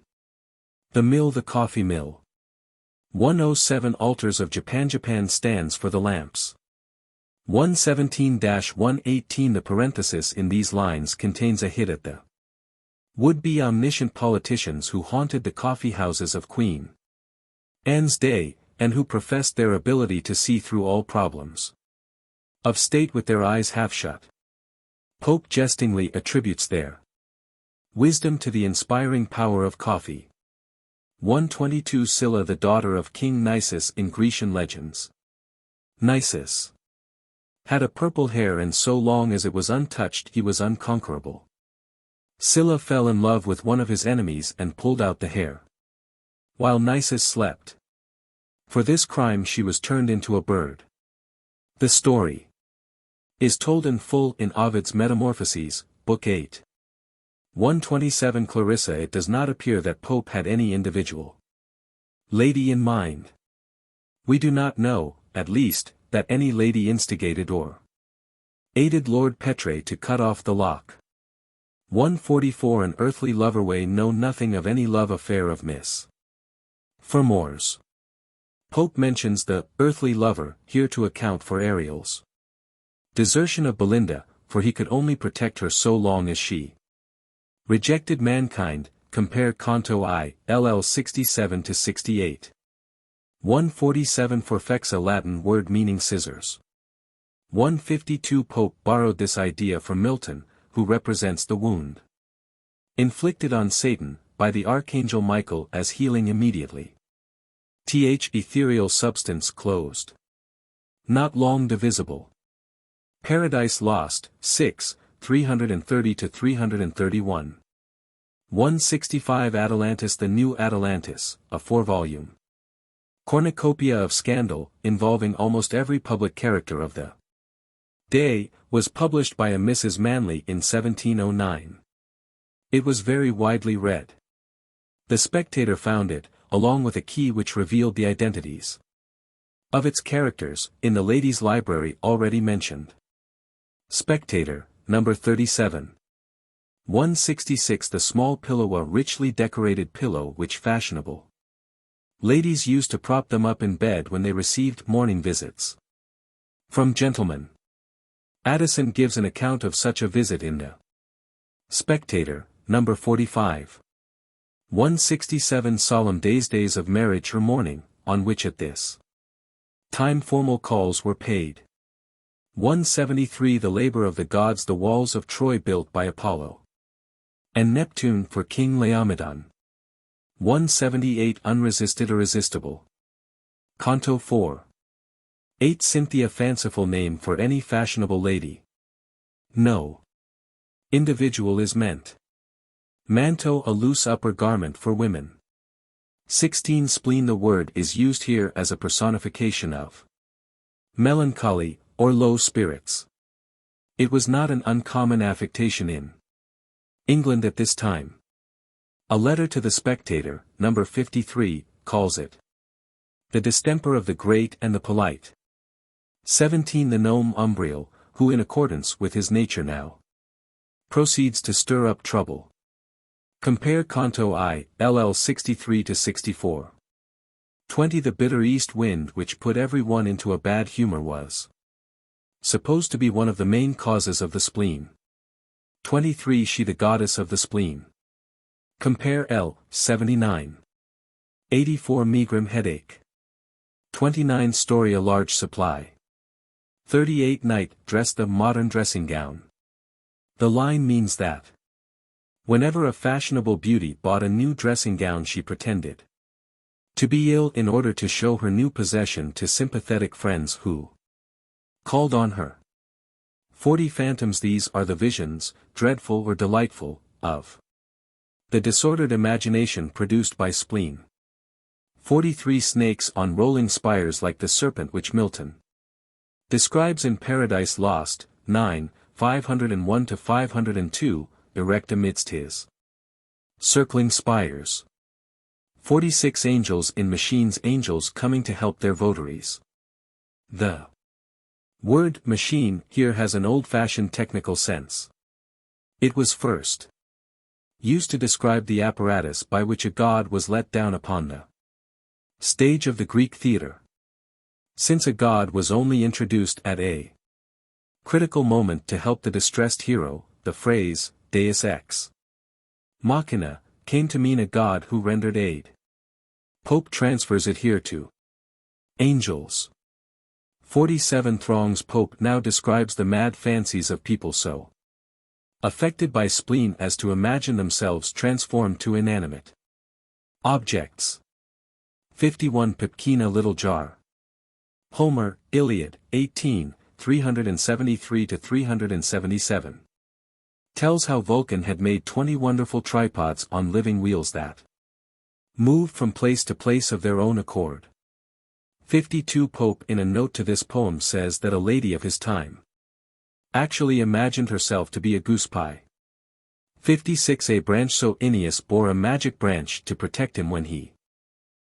The mill. The coffee mill. 107 Altars of Japan. Japan stands for the lamps. 117-118 The parenthesis in these lines contains a hit at the would-be omniscient politicians who haunted the coffee houses of Queen Anne's day, and who professed their ability to see through all problems of state with their eyes half shut. Pope jestingly attributes their wisdom to the inspiring power of coffee. 122 Scylla, the daughter of King Nisus in Grecian legends. Nisus had a purple hair, and so long as it was untouched he was unconquerable. Scylla fell in love with one of his enemies and pulled out the hair while Nisus slept. For this crime she was turned into a bird. The story is told in full in Ovid's Metamorphoses, Book 8. 127 Clarissa. It does not appear that Pope had any individual lady in mind. We do not know, at least, that any lady instigated or aided Lord Petre to cut off the lock. 144 An earthly lover. We know nothing of any love affair of Miss Fermore's. Pope mentions the earthly lover here to account for Ariel's desertion of Belinda, for he could only protect her so long as she rejected mankind. Compare Canto I, LL 67-68. 147 Forfexa. Latin word meaning scissors. 152 Pope borrowed this idea from Milton, who represents the wound inflicted on Satan by the archangel Michael as healing immediately. Ethereal substance closed, not long divisible. Paradise Lost, 6, 330-331. 165 Atalantis. The New Atalantis, a 4-volume cornucopia of scandal, involving almost every public character of the day, was published by a Mrs. Manley in 1709. It was very widely read. The Spectator found it, along with a key which revealed the identities of its characters, in the ladies' library already mentioned. Spectator, number 37. 166 The small pillow. A richly decorated pillow which fashionable ladies used to prop them up in bed when they received morning visits from gentlemen. Addison gives an account of such a visit in the Spectator, number 45. 167 Solemn days. Days of marriage or mourning, on which at this time formal calls were paid. 173 The labor of the gods. The walls of Troy built by Apollo and Neptune for King Laomedon. 178 Unresisted. Irresistible. Canto 4. 8 Cynthia. Fanciful name for any fashionable lady. No. Individual is meant. Manteau, a loose upper garment for women. 16. Spleen. The word is used here as a personification of melancholy, or low spirits. It was not an uncommon affectation in England at this time. A letter to the Spectator, number 53, calls it the distemper of the great and the polite. 17. The gnome Umbriel, who in accordance with his nature now proceeds to stir up trouble. Compare Canto I, LL 63-64. 20. The bitter east wind which put every one into a bad humor was supposed to be one of the main causes of the spleen. 23. She, the goddess of the spleen. Compare L. 79. 84. Megrim headache. 29. Story, a large supply. 38. Night dress, the modern dressing gown. The line means that whenever a fashionable beauty bought a new dressing gown, she pretended to be ill in order to show her new possession to sympathetic friends who called on her. 40. Phantoms. These are the visions, dreadful or delightful, of the disordered imagination produced by spleen. 43. Snakes on rolling spires, like the serpent which Milton describes in Paradise Lost, 9, 501-502, erect amidst his circling spires. 46. Angels in machines. Angels coming to help their votaries. The word machine here has an old-fashioned technical sense. It was first used to describe the apparatus by which a god was let down upon the stage of the Greek theatre. Since a god was only introduced at a critical moment to help the distressed hero, the phrase, Deus ex machina, came to mean a god who rendered aid. Pope transfers it here to angels. 47. Throngs. Pope now describes the mad fancies of people so affected by spleen as to imagine themselves transformed to inanimate objects. 51. Pipkina, little jar. Homer, Iliad, 18, 373-377. Tells how Vulcan had made 20 wonderful tripods on living wheels that moved from place to place of their own accord. 52. Pope in a note to this poem says that a lady of his time actually imagined herself to be a goose pie. 56. A branch. So Aeneas bore a magic branch to protect him when he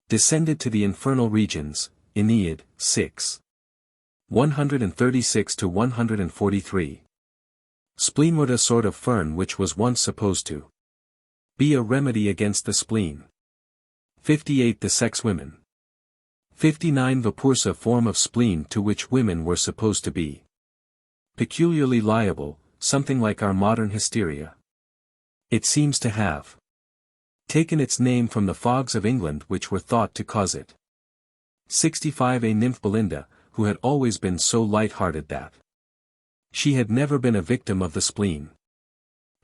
descended to the infernal regions. Aeneid, 6. 136-143. Spleen. A sort of fern which was once supposed to be a remedy against the spleen. 58. The sex. Women. 59. Vapursa, form of spleen to which women were supposed to be peculiarly liable, something like our modern hysteria. It seems to have taken its name from the fogs of England which were thought to cause it. 65. A nymph. Belinda, who had always been so light-hearted that she had never been a victim of the spleen.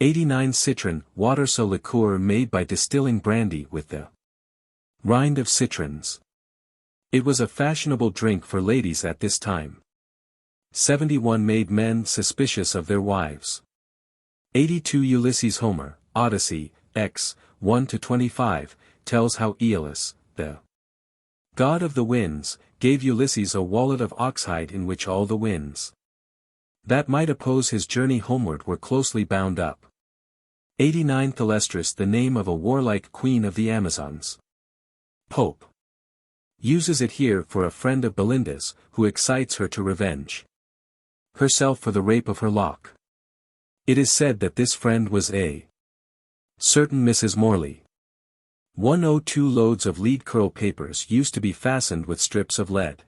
89. Citron, water. So liqueur made by distilling brandy with the rind of citrons. It was a fashionable drink for ladies at this time. 71. Made men suspicious of their wives. 82. Ulysses. Homer, Odyssey, X, 1-25, tells how Aeolus, the god of the winds, gave Ulysses a wallet of oxhide in which all the winds that might oppose his journey homeward were closely bound up. 89. Thalestris, the name of a warlike queen of the Amazons. Pope uses it here for a friend of Belinda's, who excites her to revenge herself for the rape of her lock. It is said that this friend was a certain Mrs. Morley. 102. Loads of lead curl papers used to be fastened with strips of lead.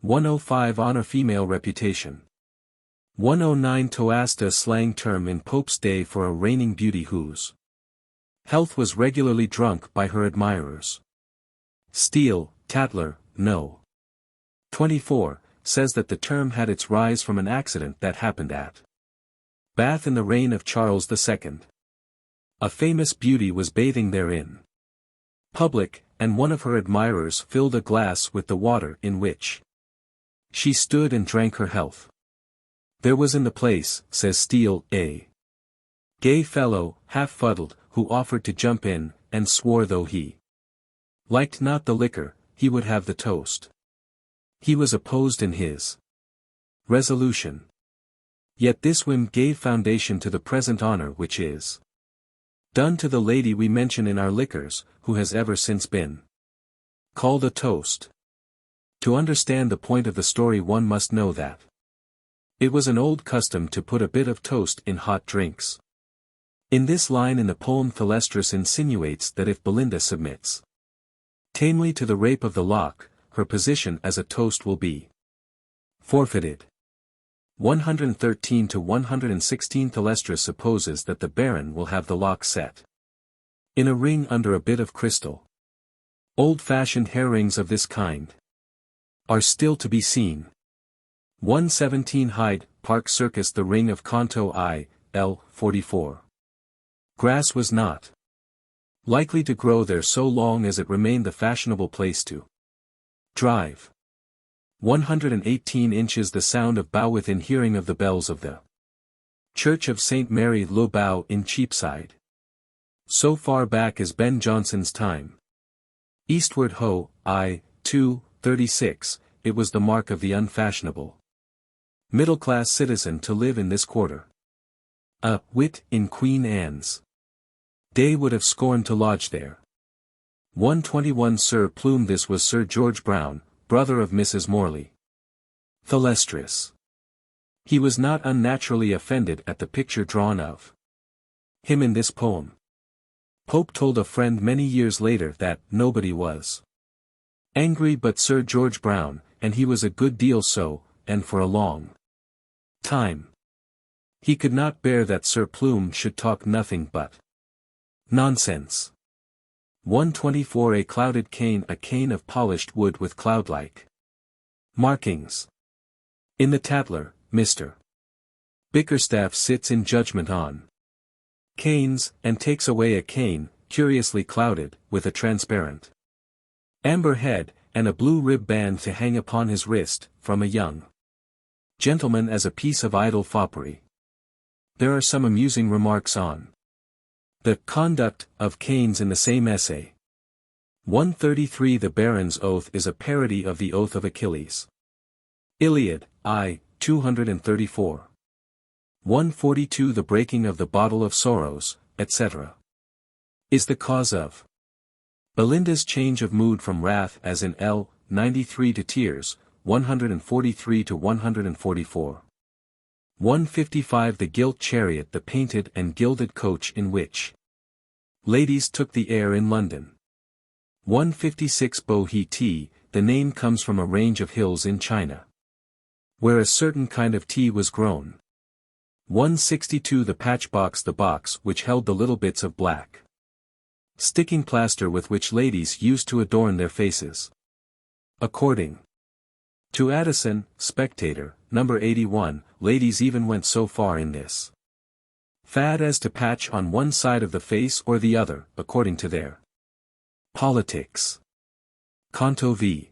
105. Honor, female reputation. 109. Toast, a slang term in Pope's day for a reigning beauty whose health was regularly drunk by her admirers. Steele, Tatler, No. 24, says that the term had its rise from an accident that happened at Bath in the reign of Charles II. A famous beauty was bathing therein public, and one of her admirers filled a glass with the water in which she stood and drank her health. There was in the place, says Steele, a gay fellow, half-fuddled, who offered to jump in, and swore though he liked not the liquor, he would have the toast. He was opposed in his resolution. Yet this whim gave foundation to the present honor which is done to the lady we mention in our liquors, who has ever since been called a toast. To understand the point of the story one must know that it was an old custom to put a bit of toast in hot drinks. In this line in the poem Thalestris insinuates that if Belinda submits tamely to the rape of the lock, her position as a toast will be forfeited. 113 to 116 Thalestris supposes that the Baron will have the lock set in a ring under a bit of crystal. Old-fashioned hair rings of this kind are still to be seen. 117 Hyde Park Circus. The ring of Canto I, L. 44. Grass was not likely to grow there so long as it remained the fashionable place to drive. 118 inches. The sound of bow within hearing of the bells of the Church of St. Mary le Bow in Cheapside. So far back as Ben Jonson's time. Eastward Ho, I, 2, 36, it was the mark of the unfashionable middle-class citizen to live in this quarter. A wit in Queen Anne's day would have scorned to lodge there. 121 Sir Plume. This was Sir George Brown, brother of Mrs. Morley. Thalestris. He was not unnaturally offended at the picture drawn of him in this poem. Pope told a friend many years later that nobody was angry but Sir George Brown, and he was a good deal so, and for a long time. He could not bear that Sir Plume should talk nothing but nonsense. 124 A clouded cane. A cane of polished wood with cloud-like markings. In the Tatler, Mr. Bickerstaff sits in judgment on canes, and takes away a cane, curiously clouded, with a transparent amber head, and a blue rib band to hang upon his wrist, from a young gentleman as a piece of idle foppery. There are some amusing remarks on the conduct of canes in the same essay. 133 The Baron's oath is a parody of the oath of Achilles. Iliad, I, 234. 142 The breaking of the bottle of sorrows, etc. is the cause of Belinda's change of mood from wrath as in L. 93 to tears, 143 to 144. 155 The gilt chariot. The painted and gilded coach in which ladies took the air in London. 156 Bohea. The name comes from a range of hills in China, where a certain kind of tea was grown. 162 The patch box. The box which held the little bits of black sticking plaster with which ladies used to adorn their faces. According to Addison, Spectator, number 81, ladies even went so far in this fad as to patch on one side of the face or the other, according to their politics. Canto V.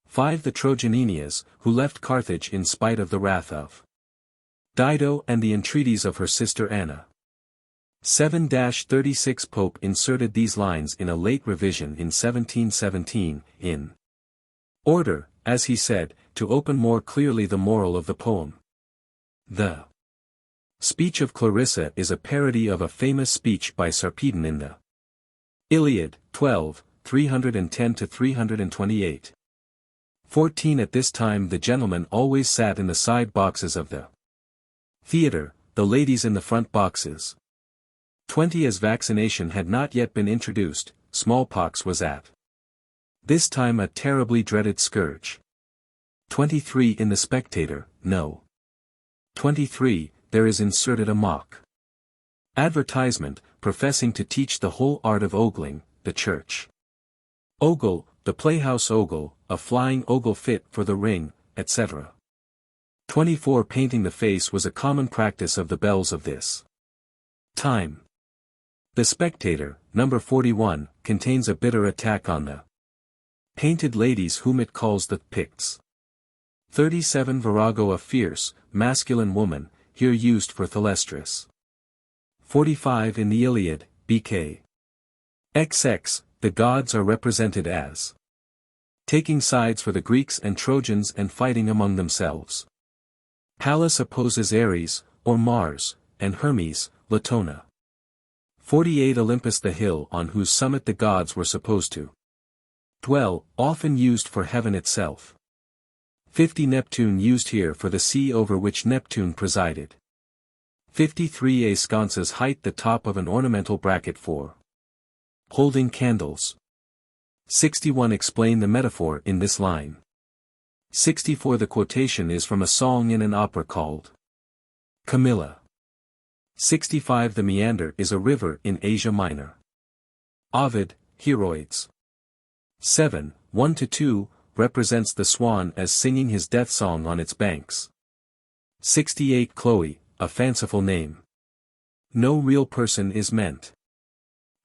5 The Trojaninias, who left Carthage in spite of the wrath of Dido and the entreaties of her sister Anna. 7-36 Pope inserted these lines in a late revision in 1717, in order, as he said, to open more clearly the moral of the poem. The speech of Clarissa is a parody of a famous speech by Sarpedon in the Iliad, 12, 310-328. 14 At this time the gentlemen always sat in the side boxes of the theatre, the ladies in the front boxes. 20 As vaccination had not yet been introduced, smallpox was at this time a terribly dreaded scourge. 23 In the Spectator, no. 23, there is inserted a mock advertisement, professing to teach the whole art of ogling, the church ogle, the playhouse ogle, a flying ogle fit for the ring, etc. 24 Painting the face was a common practice of the belles of this time. The Spectator, number 41, contains a bitter attack on the painted ladies whom it calls the Picts. 37 Virago a fierce, masculine woman, here used for Thalestris. 45 in the Iliad, BK. XX, the gods are represented as taking sides for the Greeks and Trojans and fighting among themselves. Pallas opposes Ares, or Mars, and Hermes, Latona. 48 Olympus the hill on whose summit the gods were supposed to dwell, often used for heaven itself. 50 Neptune used here for the sea over which Neptune presided. 53 A sconces height the top of an ornamental bracket for holding candles. 61 Explain the metaphor in this line. 64 The quotation is from a song in an opera called Camilla. 65 The meander is a river in Asia Minor. Ovid, Heroids. 7, 1-2, represents the swan as singing his death song on its banks. 68 Chloe, a fanciful name. No real person is meant.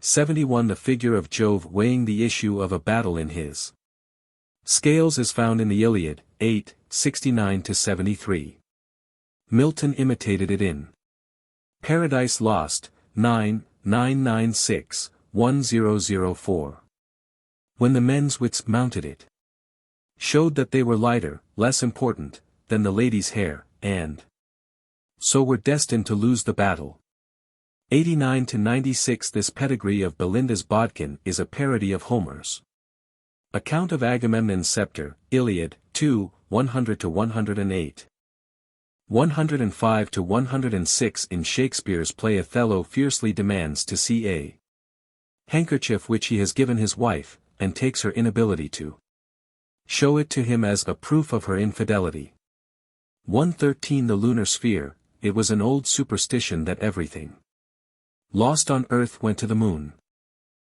71 The figure of Jove weighing the issue of a battle in his scales is found in the Iliad, 8, 69-73. Milton imitated it in Paradise Lost, 9, 996, 1004. When the men's wits mounted it, showed that they were lighter, less important, than the lady's hair, and so were destined to lose the battle. 89-96 This pedigree of Belinda's bodkin is a parody of Homer's account of Agamemnon's scepter, Iliad, 2, 100-108. 105-106 In Shakespeare's play Othello fiercely demands to see a handkerchief which he has given his wife, and takes her inability to show it to him as a proof of her infidelity. 113 The lunar sphere, it was an old superstition that everything lost on earth went to the moon.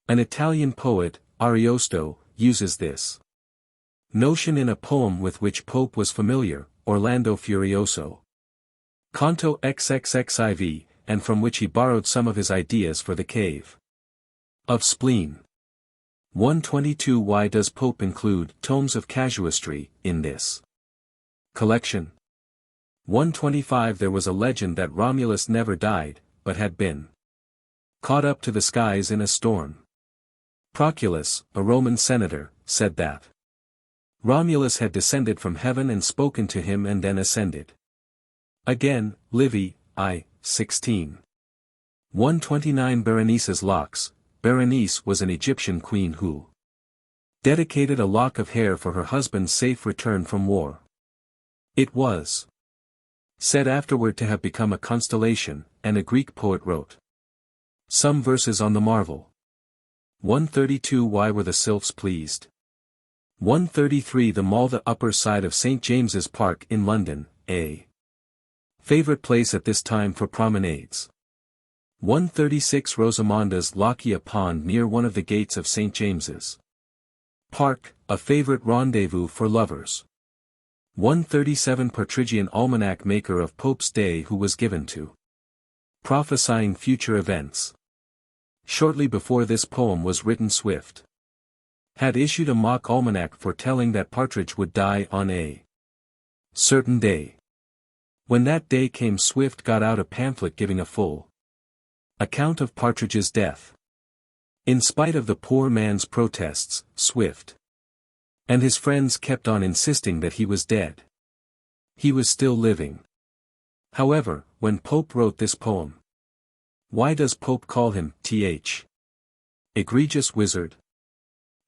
An Italian poet, Ariosto, uses this notion in a poem with which Pope was familiar, Orlando Furioso. Canto XXXIV, and from which he borrowed some of his ideas for the cave of spleen. 122 Why does Pope include tomes of casuistry in this collection? 125 There was a legend that Romulus never died, but had been caught up to the skies in a storm. Proculus, a Roman senator, said that Romulus had descended from heaven and spoken to him and then ascended again. Livy, I, 16. 129 Berenice's locks. Berenice was an Egyptian queen who dedicated a lock of hair for her husband's safe return from war. It was said afterward to have become a constellation, and a Greek poet wrote some verses on the marvel. 132 Why were the sylphs pleased? 133 The Mall, the upper side of St. James's Park in London, a favorite place at this time for promenades. 136 Rosamunda's Lochia Pond near one of the gates of St. James's Park, a favorite rendezvous for lovers. 137 Partridgian almanac maker of Pope's day who was given to prophesying future events. Shortly before this poem was written Swift had issued a mock almanac foretelling that Partridge would die on a certain day. When that day came Swift got out a pamphlet giving a full account of Partridge's death. In spite of the poor man's protests, Swift and his friends kept on insisting that he was dead. He was still living. However, when Pope wrote this poem, why does Pope call him th. egregious wizard?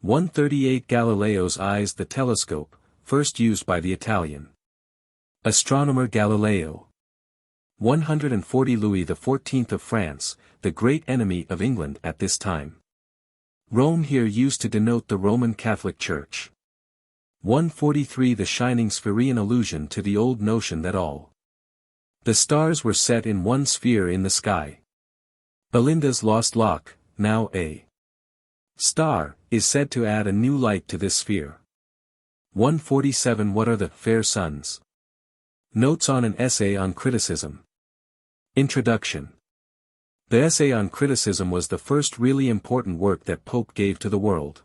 138 Galileo's eyes, the telescope, first used by the Italian astronomer Galileo. 140 Louis XIV of France, the great enemy of England at this time. Rome here used to denote the Roman Catholic Church. 143 The shining spherean allusion to the old notion that all the stars were set in one sphere in the sky. Belinda's lost lock, now a star, is said to add a new light to this sphere. 147 What are the fair sons? Notes on an essay on criticism. Introduction. The essay on criticism was the first really important work that Pope gave to the world.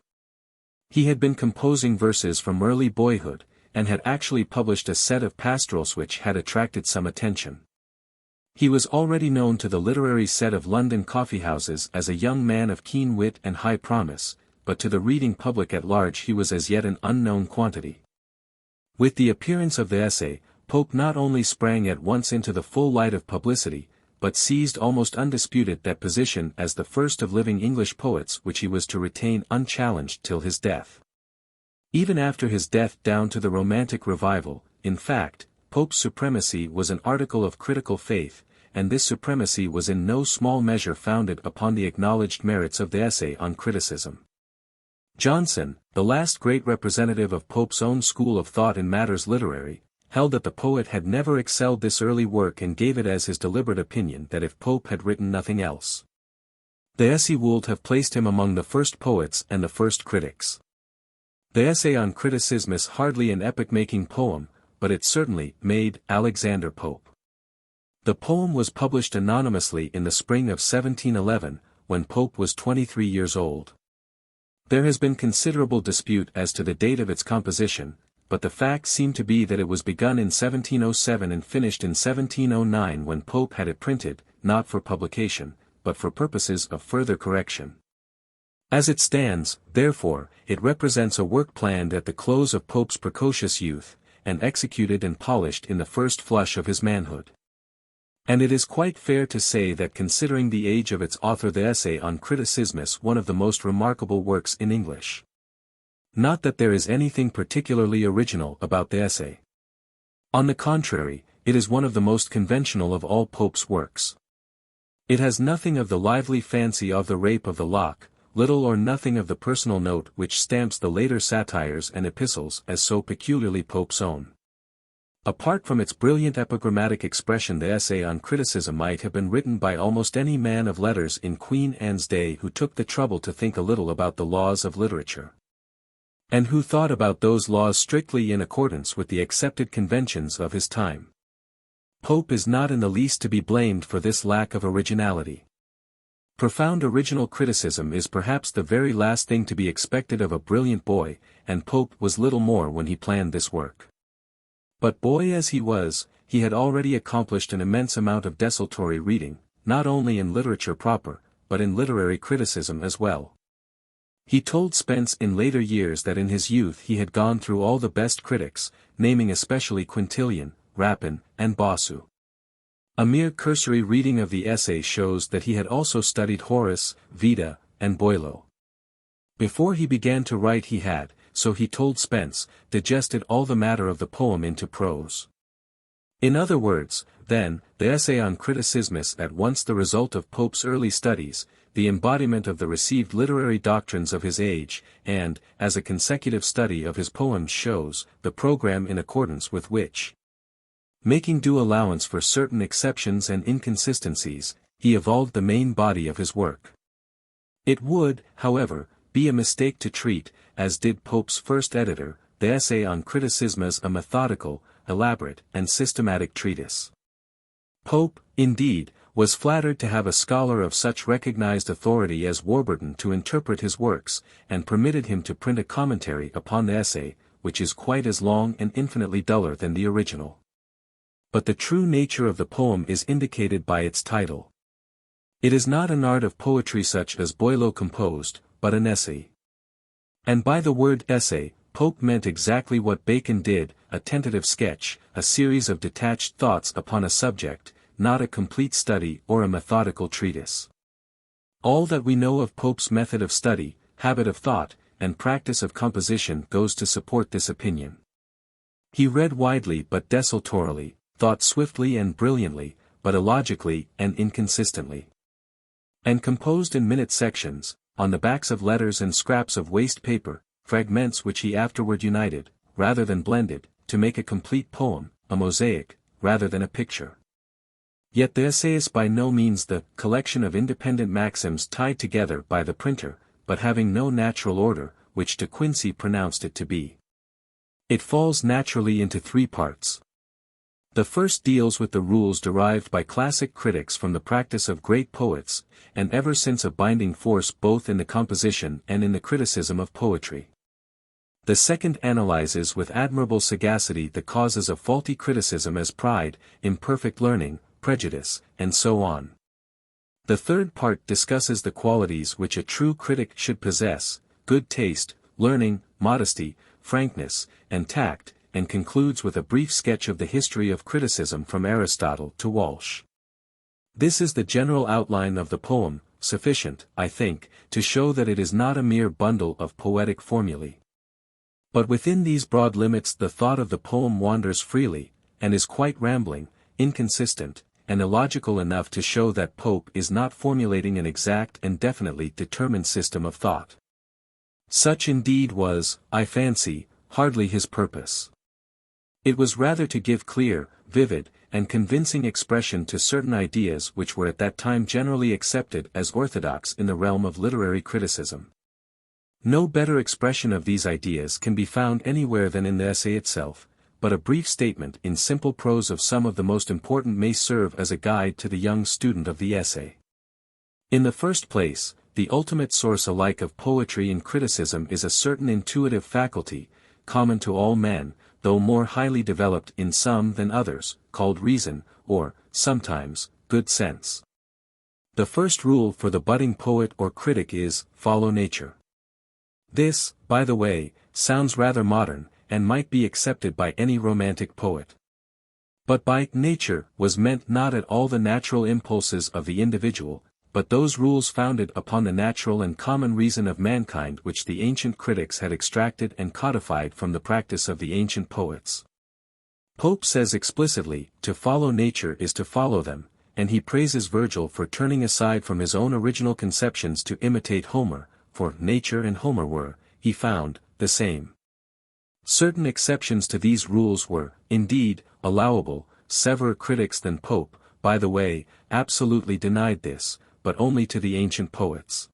He had been composing verses from early boyhood, and had actually published a set of pastorals which had attracted some attention. He was already known to the literary set of London coffeehouses as a young man of keen wit and high promise, but to the reading public at large he was as yet an unknown quantity. With the appearance of the essay, Pope not only sprang at once into the full light of publicity, but seized almost undisputed that position as the first of living English poets which he was to retain unchallenged till his death. Even after his death down to the Romantic Revival, in fact, Pope's supremacy was an article of critical faith, and this supremacy was in no small measure founded upon the acknowledged merits of the essay on criticism. Johnson, the last great representative of Pope's own school of thought in matters literary, held that the poet had never excelled this early work and gave it as his deliberate opinion that if Pope had written nothing else, the essay would have placed him among the first poets and the first critics. The essay on criticism is hardly an epoch-making poem, but it certainly made Alexander Pope. The poem was published anonymously in the spring of 1711, when Pope was 23 years old. There has been considerable dispute as to the date of its composition, but the facts seem to be that it was begun in 1707 and finished in 1709 when Pope had it printed, not for publication, but for purposes of further correction. As it stands, therefore, it represents a work planned at the close of Pope's precocious youth, and executed and polished in the first flush of his manhood. And it is quite fair to say that considering the age of its author the essay on criticism is one of the most remarkable works in English. Not that there is anything particularly original about the essay. On the contrary, it is one of the most conventional of all Pope's works. It has nothing of the lively fancy of the Rape of the Lock, little or nothing of the personal note which stamps the later satires and epistles as so peculiarly Pope's own. Apart from its brilliant epigrammatic expression, the essay on criticism might have been written by almost any man of letters in Queen Anne's day who took the trouble to think a little about the laws of literature, and who thought about those laws strictly in accordance with the accepted conventions of his time. Pope is not in the least to be blamed for this lack of originality. Profound original criticism is perhaps the very last thing to be expected of a brilliant boy, and Pope was little more when he planned this work. But boy as he was, he had already accomplished an immense amount of desultory reading, not only in literature proper, but in literary criticism as well. He told Spence in later years that in his youth he had gone through all the best critics, naming especially Quintilian, Rapin, and Bossu. A mere cursory reading of the essay shows that he had also studied Horace, Vida, and Boileau. Before he began to write he had, so he told Spence, digested all the matter of the poem into prose. In other words, then, the essay on criticism is at once the result of Pope's early studies, the embodiment of the received literary doctrines of his age, and, as a consecutive study of his poems shows, the program in accordance with which, making due allowance for certain exceptions and inconsistencies, he evolved the main body of his work. It would, however, be a mistake to treat, as did Pope's first editor, the essay on criticism as a methodical, elaborate, and systematic treatise. Pope, indeed, was flattered to have a scholar of such recognized authority as Warburton to interpret his works, and permitted him to print a commentary upon the essay, which is quite as long and infinitely duller than the original. But the true nature of the poem is indicated by its title. It is not an art of poetry such as Boileau composed, but an essay. And by the word essay, Pope meant exactly what Bacon did, a tentative sketch, a series of detached thoughts upon a subject, not a complete study or a methodical treatise. All that we know of Pope's method of study, habit of thought, and practice of composition goes to support this opinion. He read widely but desultorily, thought swiftly and brilliantly, but illogically and inconsistently, and composed in minute sections, on the backs of letters and scraps of waste paper, fragments which he afterward united, rather than blended, to make a complete poem, a mosaic, rather than a picture. Yet the essay is by no means the collection of independent maxims tied together by the printer, but having no natural order, which De Quincey pronounced it to be. It falls naturally into three parts. The first deals with the rules derived by classic critics from the practice of great poets, and ever since a binding force both in the composition and in the criticism of poetry. The second analyzes with admirable sagacity the causes of faulty criticism as pride, imperfect learning, prejudice, and so on. The third part discusses the qualities which a true critic should possess: good taste, learning, modesty, frankness, and tact, and concludes with a brief sketch of the history of criticism from Aristotle to Walsh. This is the general outline of the poem, sufficient, I think, to show that it is not a mere bundle of poetic formulae. But within these broad limits the thought of the poem wanders freely, and is quite rambling, inconsistent, and illogical enough to show that Pope is not formulating an exact and definitely determined system of thought. Such indeed was, I fancy, hardly his purpose. It was rather to give clear, vivid, and convincing expression to certain ideas which were at that time generally accepted as orthodox in the realm of literary criticism. No better expression of these ideas can be found anywhere than in the essay itself, but a brief statement in simple prose of some of the most important may serve as a guide to the young student of the essay. In the first place, the ultimate source alike of poetry and criticism is a certain intuitive faculty, common to all men, though more highly developed in some than others, called reason, or, sometimes, good sense. The first rule for the budding poet or critic is, follow nature. This, by the way, sounds rather modern, and might be accepted by any romantic poet. But by nature was meant not at all the natural impulses of the individual, but those rules founded upon the natural and common reason of mankind which the ancient critics had extracted and codified from the practice of the ancient poets. Pope says explicitly, to follow nature is to follow them, and he praises Virgil for turning aside from his own original conceptions to imitate Homer, for nature and Homer were, he found, the same. Certain exceptions to these rules were, indeed, allowable. Severer critics than Pope, by the way, absolutely denied this, but only to the ancient poets.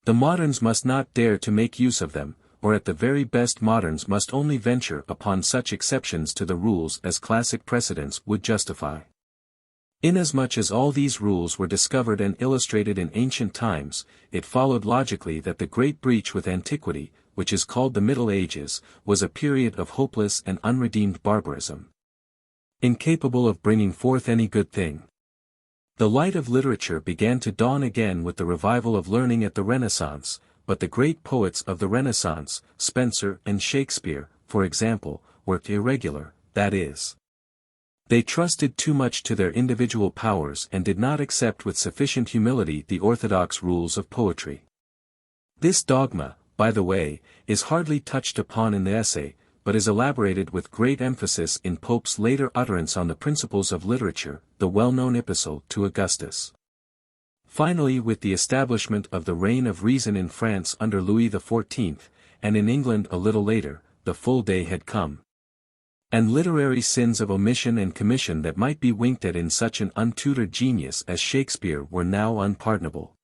The moderns must not dare to make use of them, or at the very best moderns must only venture upon such exceptions to the rules as classic precedents would justify. Inasmuch as all these rules were discovered and illustrated in ancient times, it followed logically that the great breach with antiquity, which is called the Middle Ages, was a period of hopeless and unredeemed barbarism, incapable of bringing forth any good thing. The light of literature began to dawn again with the revival of learning at the Renaissance, but the great poets of the Renaissance, Spenser and Shakespeare, for example, were irregular, that is, they trusted too much to their individual powers and did not accept with sufficient humility the orthodox rules of poetry. This dogma, by the way, is hardly touched upon in the essay, but is elaborated with great emphasis in Pope's later utterance on the principles of literature, the well-known epistle to Augustus. Finally, with the establishment of the reign of reason in France under Louis XIV, and in England a little later, the full day had come. And literary sins of omission and commission that might be winked at in such an untutored genius as Shakespeare were now unpardonable.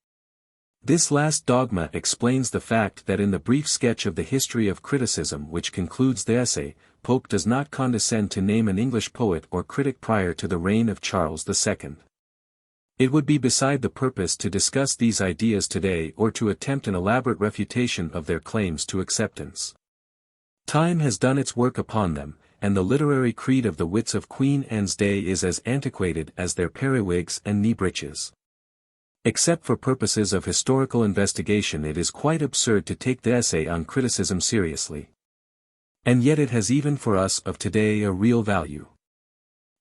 This last dogma explains the fact that in the brief sketch of the history of criticism which concludes the essay, Pope does not condescend to name an English poet or critic prior to the reign of Charles II. It would be beside the purpose to discuss these ideas today or to attempt an elaborate refutation of their claims to acceptance. Time has done its work upon them, and the literary creed of the wits of Queen Anne's day is as antiquated as their periwigs and knee-breeches. Except for purposes of historical investigation, it is quite absurd to take the essay on criticism seriously. And yet it has even for us of today a real value.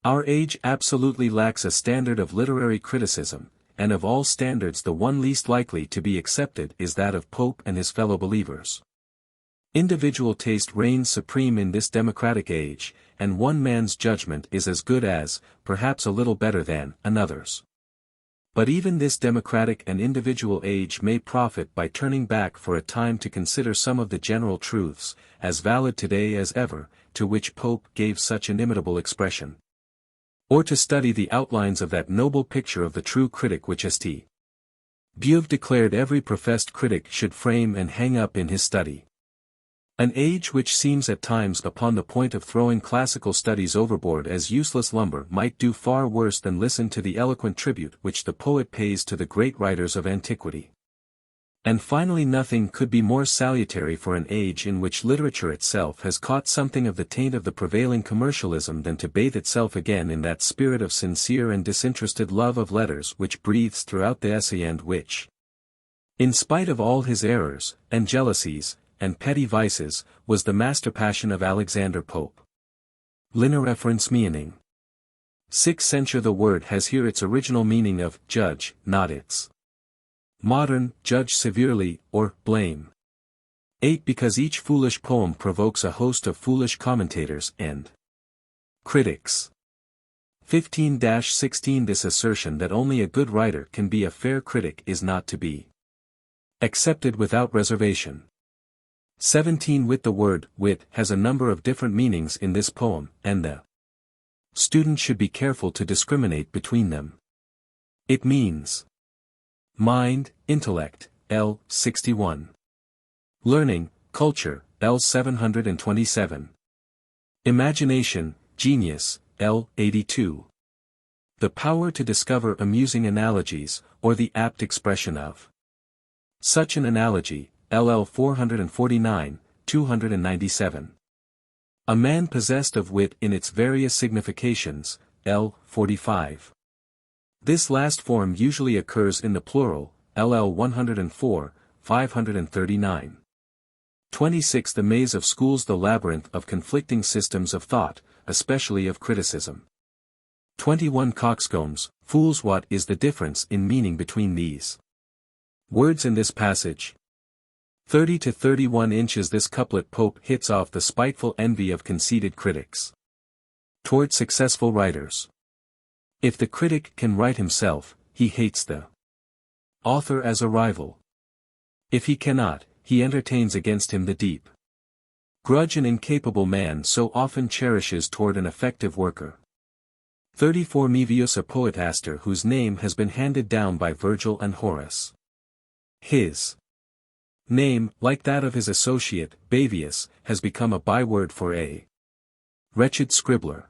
Our age absolutely lacks a standard of literary criticism, and of all standards the one least likely to be accepted is that of Pope and his fellow believers. Individual taste reigns supreme in this democratic age, and one man's judgment is as good as, perhaps a little better than, another's. But even this democratic and individual age may profit by turning back for a time to consider some of the general truths, as valid today as ever, to which Pope gave such inimitable expression. Or to study the outlines of that noble picture of the true critic which St. Beuve declared every professed critic should frame and hang up in his study. An age which seems at times upon the point of throwing classical studies overboard as useless lumber might do far worse than listen to the eloquent tribute which the poet pays to the great writers of antiquity. And finally, nothing could be more salutary for an age in which literature itself has caught something of the taint of the prevailing commercialism than to bathe itself again in that spirit of sincere and disinterested love of letters which breathes throughout the essay and which, in spite of all his errors, and jealousies, and petty vices, was the master passion of Alexander Pope. Reference meaning. 6. Censure. The word has here its original meaning of judge, not its modern, judge severely, or blame. 8. Because each foolish poem provokes a host of foolish commentators and critics. 15-16. This assertion that only a good writer can be a fair critic is not to be accepted without reservation. 17. The word wit has a number of different meanings in this poem, and the student should be careful to discriminate between them. It means mind, intellect, L. 61. Learning, culture, L. 727. Imagination, genius, L. 82. The power to discover amusing analogies, or the apt expression of such an analogy, LL 449, 297. A man possessed of wit in its various significations, L. 45. This last form usually occurs in the plural, LL 104, 539. 26. The maze of schools, the labyrinth of conflicting systems of thought, especially of criticism. 21. Coxcombs, fools. What is the difference in meaning between these words in this passage? 30 to 31 inches. This couplet Pope hits off the spiteful envy of conceited critics toward successful writers. If the critic can write himself, he hates the author as a rival. If he cannot, he entertains against him the deep grudge an incapable man so often cherishes toward an effective worker. 34. Mevius, a poetaster whose name has been handed down by Virgil and Horace. His name, like that of his associate, Bavius, has become a byword for a wretched scribbler.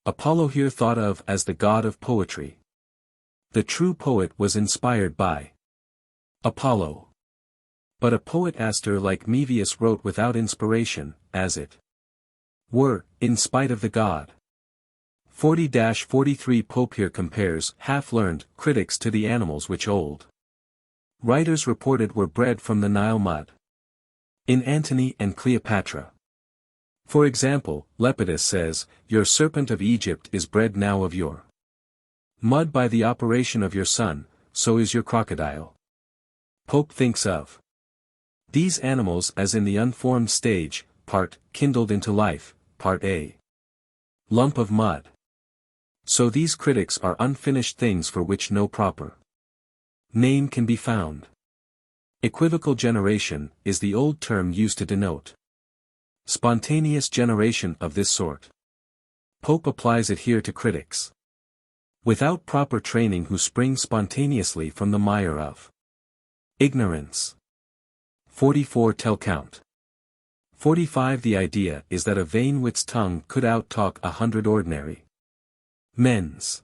Apollo here thought of as the god of poetry. The true poet was inspired by Apollo. But a poetaster like Mevius wrote without inspiration, as it were, in spite of the god. 40-43. Pope here compares half-learned critics to the animals which old writers reported were bred from the Nile mud. In Antony and Cleopatra. For example, Lepidus says, "Your serpent of Egypt is bred now of your mud by the operation of your son, so is your crocodile." Pope thinks of these animals as in the unformed stage, part kindled into life, part a lump of mud. So these critics are unfinished things for which no proper name can be found. Equivocal generation is the old term used to denote spontaneous generation of this sort. Pope applies it here to critics without proper training who spring spontaneously from the mire of ignorance. 44. Tell count. 45. The idea is that a vain wit's tongue could out-talk 100 ordinary men's.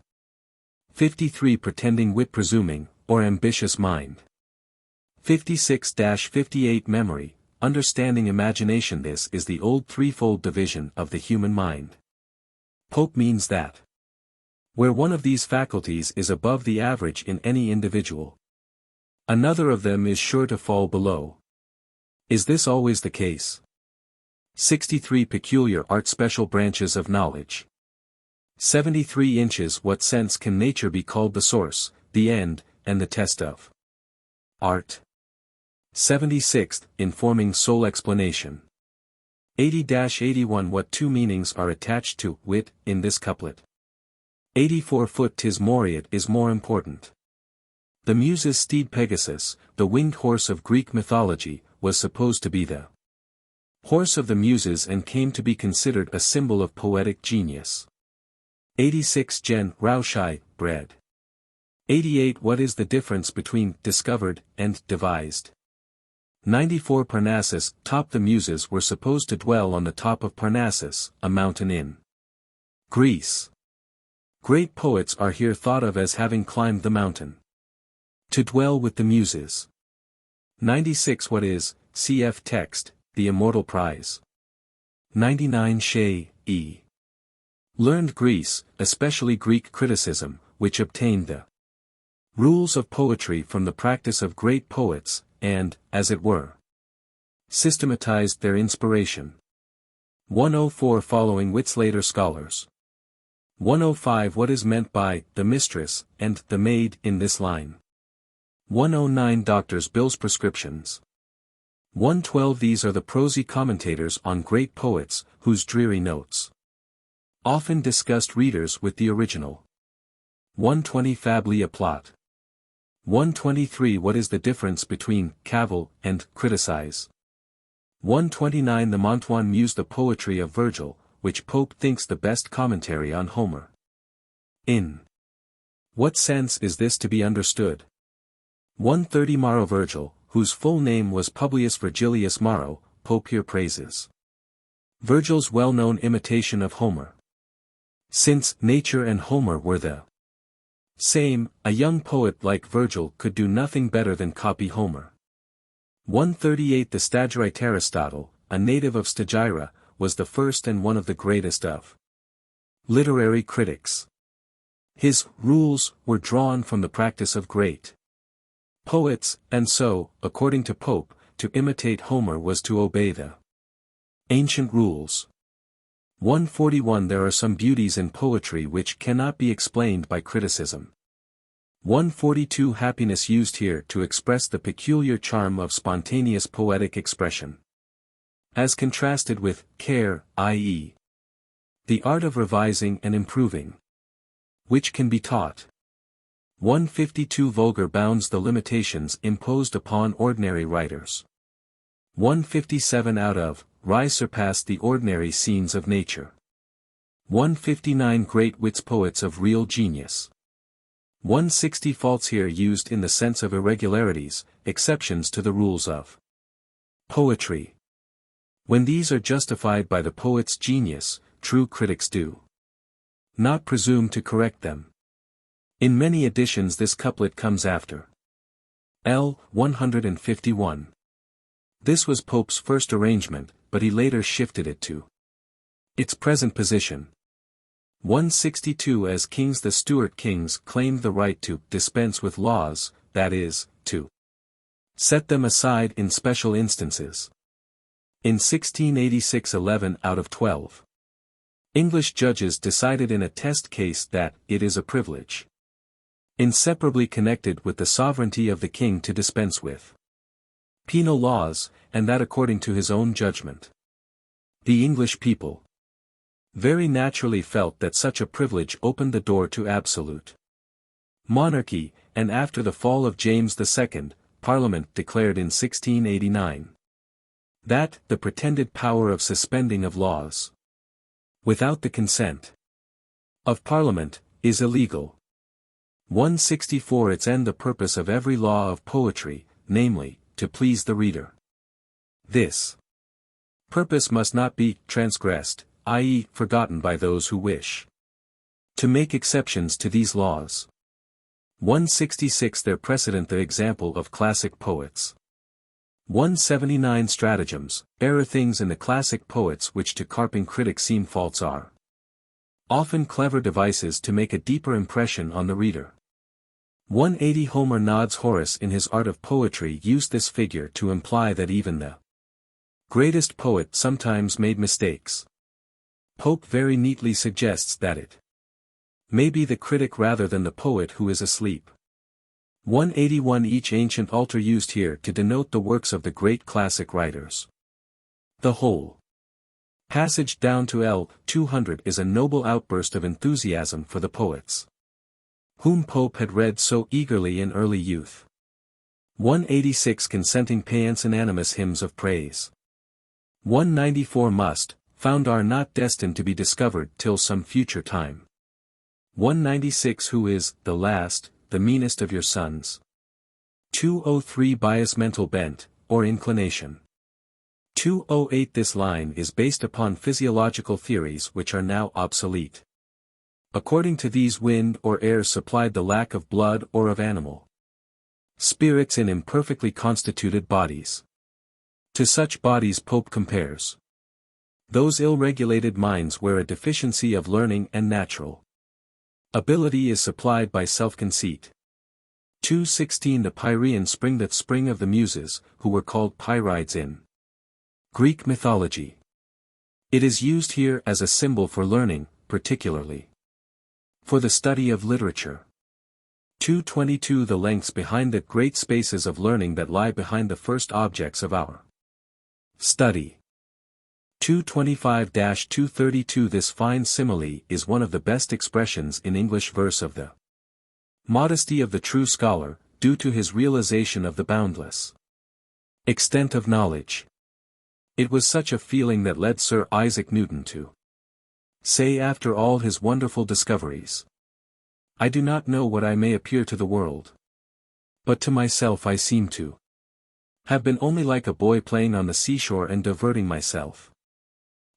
53. Pretending wit, presuming, or ambitious mind. 56-58. Memory, understanding, imagination. This is the old threefold division of the human mind. Pope means that where one of these faculties is above the average in any individual, another of them is sure to fall below. Is this always the case? 63. Peculiar art, special branches of knowledge. 73 inches. What sense can nature be called the source, the end, and the test of art? 76. Informing sole explanation. 80-81. What two meanings are attached to wit in this couplet? 84. 'Tis Moriat is more important. The Muses' steed Pegasus, the winged horse of Greek mythology, was supposed to be the horse of the Muses and came to be considered a symbol of poetic genius. 86. Rauschai, bread. 88. What is the difference between discovered and devised? 94. Parnassus, top. The Muses were supposed to dwell on the top of Parnassus, a mountain in Greece. Great poets are here thought of as having climbed the mountain to dwell with the Muses. 96 What is, cf text, the immortal prize? 99 Shea, E. Learned Greece, especially Greek criticism, which obtained the rules of poetry from the practice of great poets, and, as it were, systematized their inspiration. 104 Following Wit's later scholars. 105 What is meant by the mistress and the maid in this line? 109 Doctor's bills prescriptions. 112 These are the prosy commentators on great poets, whose dreary notes often disgust readers with the original. 120 Fably a plot. 123 What is the difference between cavil and criticize? 129 The Montaigne mused the poetry of Virgil, which Pope thinks the best commentary on Homer. In what sense is this to be understood? 130 Maro Virgil, whose full name was Publius Virgilius Maro, Pope here praises Virgil's well-known imitation of Homer. Since nature and Homer were the same, a young poet like Virgil could do nothing better than copy Homer. 138 The Stagirite Aristotle, a native of Stagira, was the first and one of the greatest of literary critics. His rules were drawn from the practice of great poets, and so, according to Pope, to imitate Homer was to obey the ancient rules. 141 There are some beauties in poetry which cannot be explained by criticism. 142 Happiness used here to express the peculiar charm of spontaneous poetic expression, as contrasted with care, i.e., the art of revising and improving, which can be taught. 152 Vulgar bounds the limitations imposed upon ordinary writers. 157 Out of, rise surpass the ordinary scenes of nature. 159 Great wits poets of real genius. 160 Faults here used in the sense of irregularities, exceptions to the rules of poetry. When these are justified by the poet's genius, true critics do not presume to correct them. In many editions this couplet comes after L. 151. This was Pope's first arrangement, but he later shifted it to its present position. 162 As kings the Stuart kings claimed the right to dispense with laws, that is, to set them aside in special instances. In 1686 11 out of 12 English judges decided in a test case that it is a privilege inseparably connected with the sovereignty of the king to dispense with penal laws, and that according to his own judgment. The English people very naturally felt that such a privilege opened the door to absolute monarchy, and after the fall of James II, Parliament declared in 1689 that the pretended power of suspending of laws without the consent of Parliament is illegal. 164 Its end the purpose of every law of poetry, namely, to please the reader. This purpose must not be transgressed, i.e., forgotten by those who wish to make exceptions to these laws. 166 Their precedent the example of classic poets. 179 Stratagems, error things in the classic poets which to carping critics seem faults are often clever devices to make a deeper impression on the reader. 180 Homer nods Horace in his art of poetry used this figure to imply that even the greatest poet sometimes made mistakes. Pope very neatly suggests that it may be the critic rather than the poet who is asleep. 181 Each ancient altar used here to denote the works of the great classic writers. The whole passage down to L. 200 is a noble outburst of enthusiasm for the poets whom Pope had read so eagerly in early youth. 186 Consenting paeans unanimous hymns of praise. 194 Must, found are not destined to be discovered till some future time. 196 Who is, the last, the meanest of your sons? 203 Bias mental bent, or inclination. 208 This line is based upon physiological theories which are now obsolete. According to these wind or air supplied the lack of blood or of animal spirits in imperfectly constituted bodies. To such bodies Pope compares those ill-regulated minds where a deficiency of learning and natural ability is supplied by self-conceit. 216 The Pyrrhian spring, the spring of the Muses, who were called Pyrrhides in Greek mythology. It is used here as a symbol for learning, particularly for the study of literature. 222 The lengths behind the great spaces of learning that lie behind the first objects of our study. 225-232 This fine simile is one of the best expressions in English verse of the modesty of the true scholar, due to his realization of the boundless extent of knowledge. It was such a feeling that led Sir Isaac Newton to say after all his wonderful discoveries, "I do not know what I may appear to the world, but to myself I seem to have been only like a boy playing on the seashore and diverting myself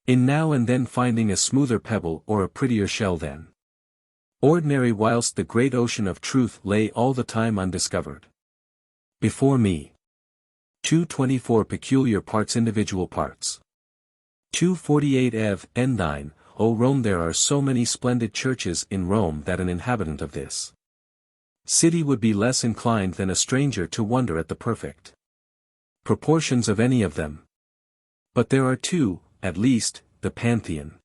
in now and then finding a smoother pebble or a prettier shell than ordinary, whilst the great ocean of truth lay all the time undiscovered before me." 224 Peculiar parts, individual parts. 248 Ev. N9 O Rome, there are so many splendid churches in Rome that an inhabitant of this city would be less inclined than a stranger to wonder at the perfect proportions of any of them. But there are two, at least, the Pantheon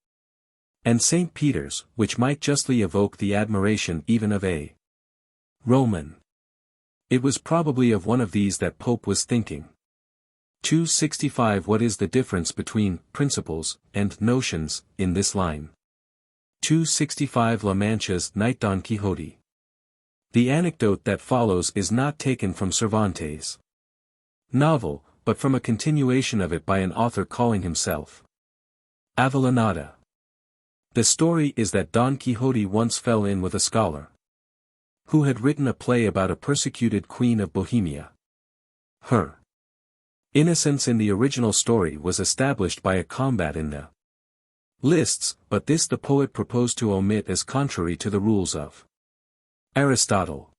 and St. Peter's, which might justly evoke the admiration even of a Roman. It was probably of one of these that Pope was thinking. 265 What is the difference between principles and notions in this line? 265 La Mancha's Knight Don Quixote. The anecdote that follows is not taken from Cervantes' novel, but from a continuation of it by an author calling himself Avellaneda. The story is that Don Quixote once fell in with a scholar who had written a play about a persecuted queen of Bohemia. Her innocence in the original story was established by a combat in the lists, but this the poet proposed to omit as contrary to the rules of Aristotle.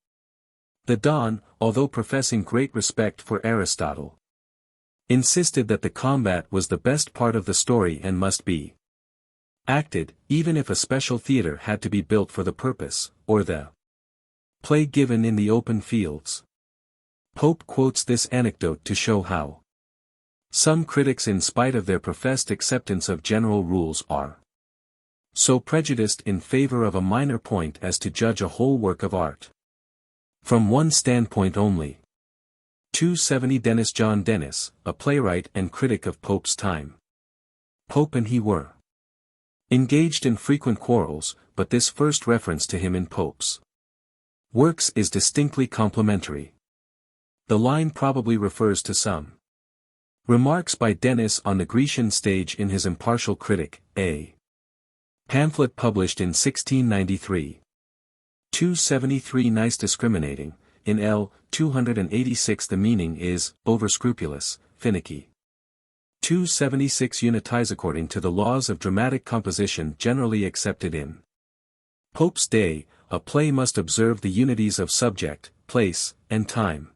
The Don, although professing great respect for Aristotle, insisted that the combat was the best part of the story and must be acted, even if a special theatre had to be built for the purpose, or the play given in the open fields. Pope quotes this anecdote to show how some critics, in spite of their professed acceptance of general rules, are so prejudiced in favor of a minor point as to judge a whole work of art from one standpoint only. 270 Dennis John Dennis, a playwright and critic of Pope's time. Pope and he were engaged in frequent quarrels, but this first reference to him in Pope's works is distinctly complimentary. The line probably refers to some remarks by Dennis on the Grecian stage in his Impartial Critic, a pamphlet published in 1693. 273 Nice discriminating, in L. 286 the meaning is, overscrupulous, finicky. 276 Unitize according to the laws of dramatic composition generally accepted in Pope's day, a play must observe the unities of subject, place, and time.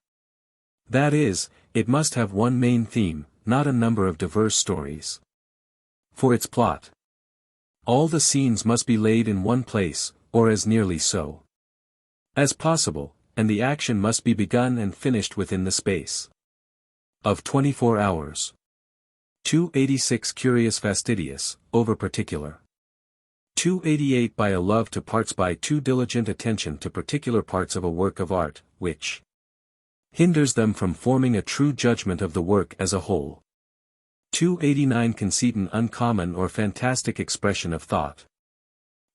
That is, it must have one main theme, not a number of diverse stories for its plot. All the scenes must be laid in one place, or as nearly so as possible, and the action must be begun and finished within the space of 24 hours. 286 Curious fastidious, over-particular. 288 By a love to parts, by too diligent attention to particular parts of a work of art, which hinders them from forming a true judgment of the work as a whole. 289 Conceit, an uncommon or fantastic expression of thought.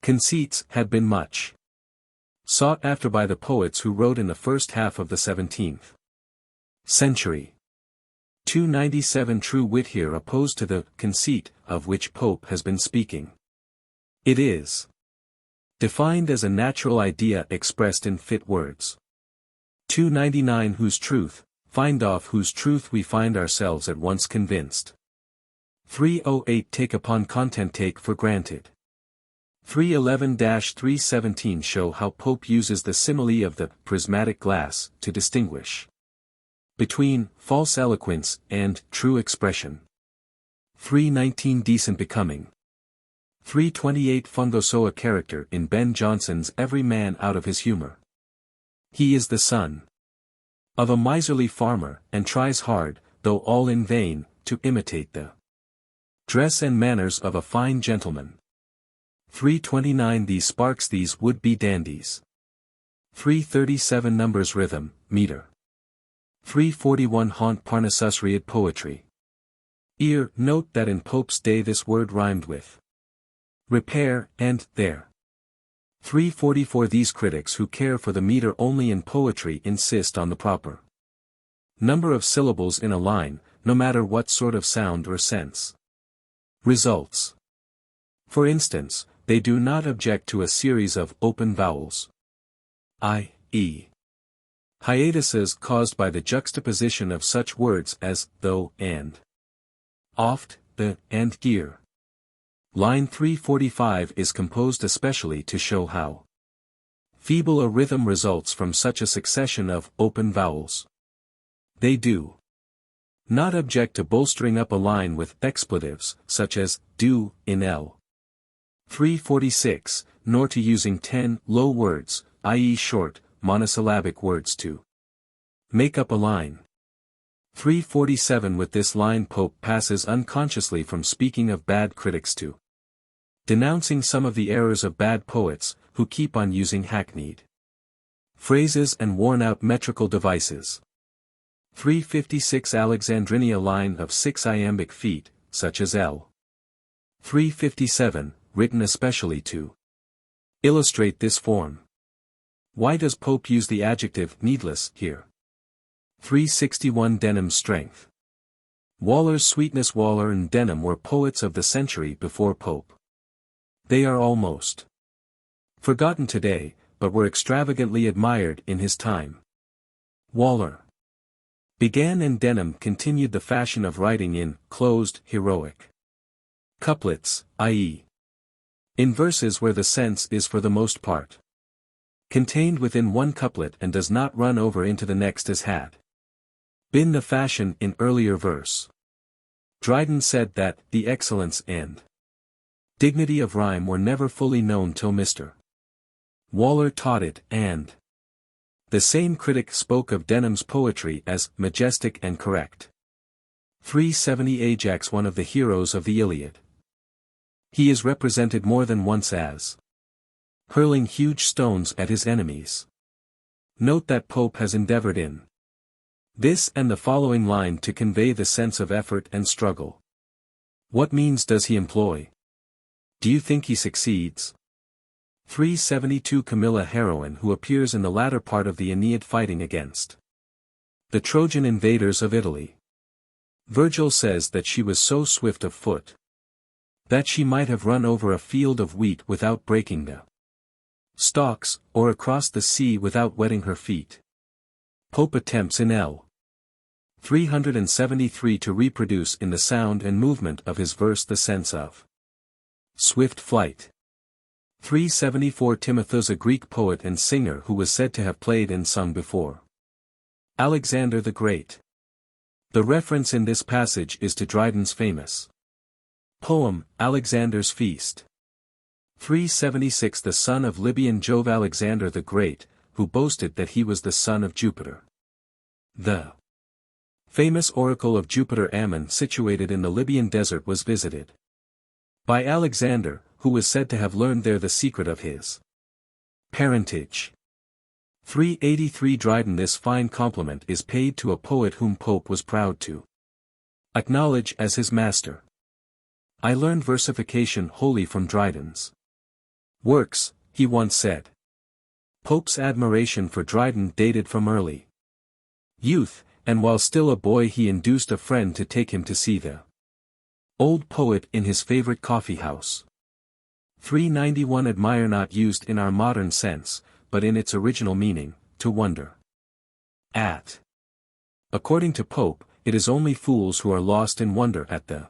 Conceits had been much sought after by the poets who wrote in the first half of the 17th century. 297 True wit, here opposed to the conceit of which Pope has been speaking. It is defined as a natural idea expressed in fit words. 299 Whose truth, find off whose truth we find ourselves at once convinced. 308 Take upon content, take for granted. 311-317 show how Pope uses the simile of the prismatic glass to distinguish between false eloquence and true expression. 319 decent becoming. 328 fungoso a character in Ben Jonson's Every Man Out of His Humor. He is the son of a miserly farmer, and tries hard, though all in vain, to imitate the dress and manners of a fine gentleman. 329 These sparks these would-be dandies. 337 Numbers rhythm, meter. 341 Haunt Parnassus read poetry. Ear, note that in Pope's day this word rhymed with repair and there. 344 These critics who care for the meter only in poetry insist on the proper number of syllables in a line, no matter what sort of sound or sense results. For instance, they do not object to a series of open vowels, i.e. hiatuses caused by the juxtaposition of such words as though and oft, the, and gear. Line 345 is composed especially to show how feeble a rhythm results from such a succession of open vowels. They do not object to bolstering up a line with expletives, such as do, in L. 346, nor to using 10 low words, i.e. short, monosyllabic words to make up a line. 347 With this line Pope passes unconsciously from speaking of bad critics to denouncing some of the errors of bad poets, who keep on using hackneyed phrases and worn-out metrical devices. 356 Alexandrinia line of 6 iambic feet, such as L. 357, written especially to illustrate this form. Why does Pope use the adjective needless here? 361 Denham's strength. Waller's sweetness. Waller and Denham were poets of the century before Pope. They are almost forgotten today, but were extravagantly admired in his time. Waller began and Denham continued the fashion of writing in closed, heroic couplets, i.e. in verses where the sense is for the most part contained within one couplet and does not run over into the next as had been the fashion in earlier verse. Dryden said that the excellence and dignity of rhyme were never fully known till Mr. Waller taught it, and the same critic spoke of Denham's poetry as majestic and correct. 370 Ajax, one of the heroes of the Iliad. He is represented more than once as hurling huge stones at his enemies. Note that Pope has endeavored in this and the following line to convey the sense of effort and struggle. What means does he employ? Do you think he succeeds? 372 Camilla, heroine who appears in the latter part of the Aeneid fighting against the Trojan invaders of Italy. Virgil says that she was so swift of foot that she might have run over a field of wheat without breaking the stalks, or across the sea without wetting her feet. Pope attempts in L. 373 to reproduce in the sound and movement of his verse the sense of swift flight. 374 Timotheus, a Greek poet and singer who was said to have played and sung before Alexander the Great. The reference in this passage is to Dryden's famous poem, Alexander's Feast. 376 The son of Libyan Jove, Alexander the Great, who boasted that he was the son of Jupiter. The famous oracle of Jupiter Ammon, situated in the Libyan desert, was visited by Alexander, who was said to have learned there the secret of his parentage. 383 Dryden. This fine compliment is paid to a poet whom Pope was proud to acknowledge as his master. I learned versification wholly from Dryden's works, he once said. Pope's admiration for Dryden dated from early youth, and while still a boy he induced a friend to take him to see the old poet in his favorite coffee house. 391 Admire, not used in our modern sense, but in its original meaning, to wonder at. According to Pope, it is only fools who are lost in wonder at the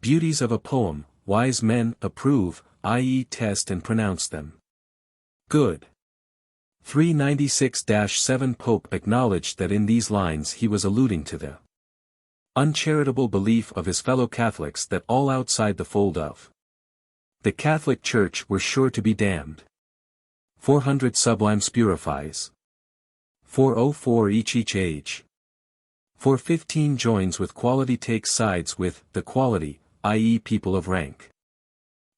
beauties of a poem, wise men approve, i.e. test and pronounce them good. 396-7 Pope acknowledged that in these lines he was alluding to the uncharitable belief of his fellow Catholics that all outside the fold of the Catholic Church were sure to be damned. 400 Sublime Spurifies. 404 Each age. 415 joins with quality takes sides with the quality, i.e. people of rank.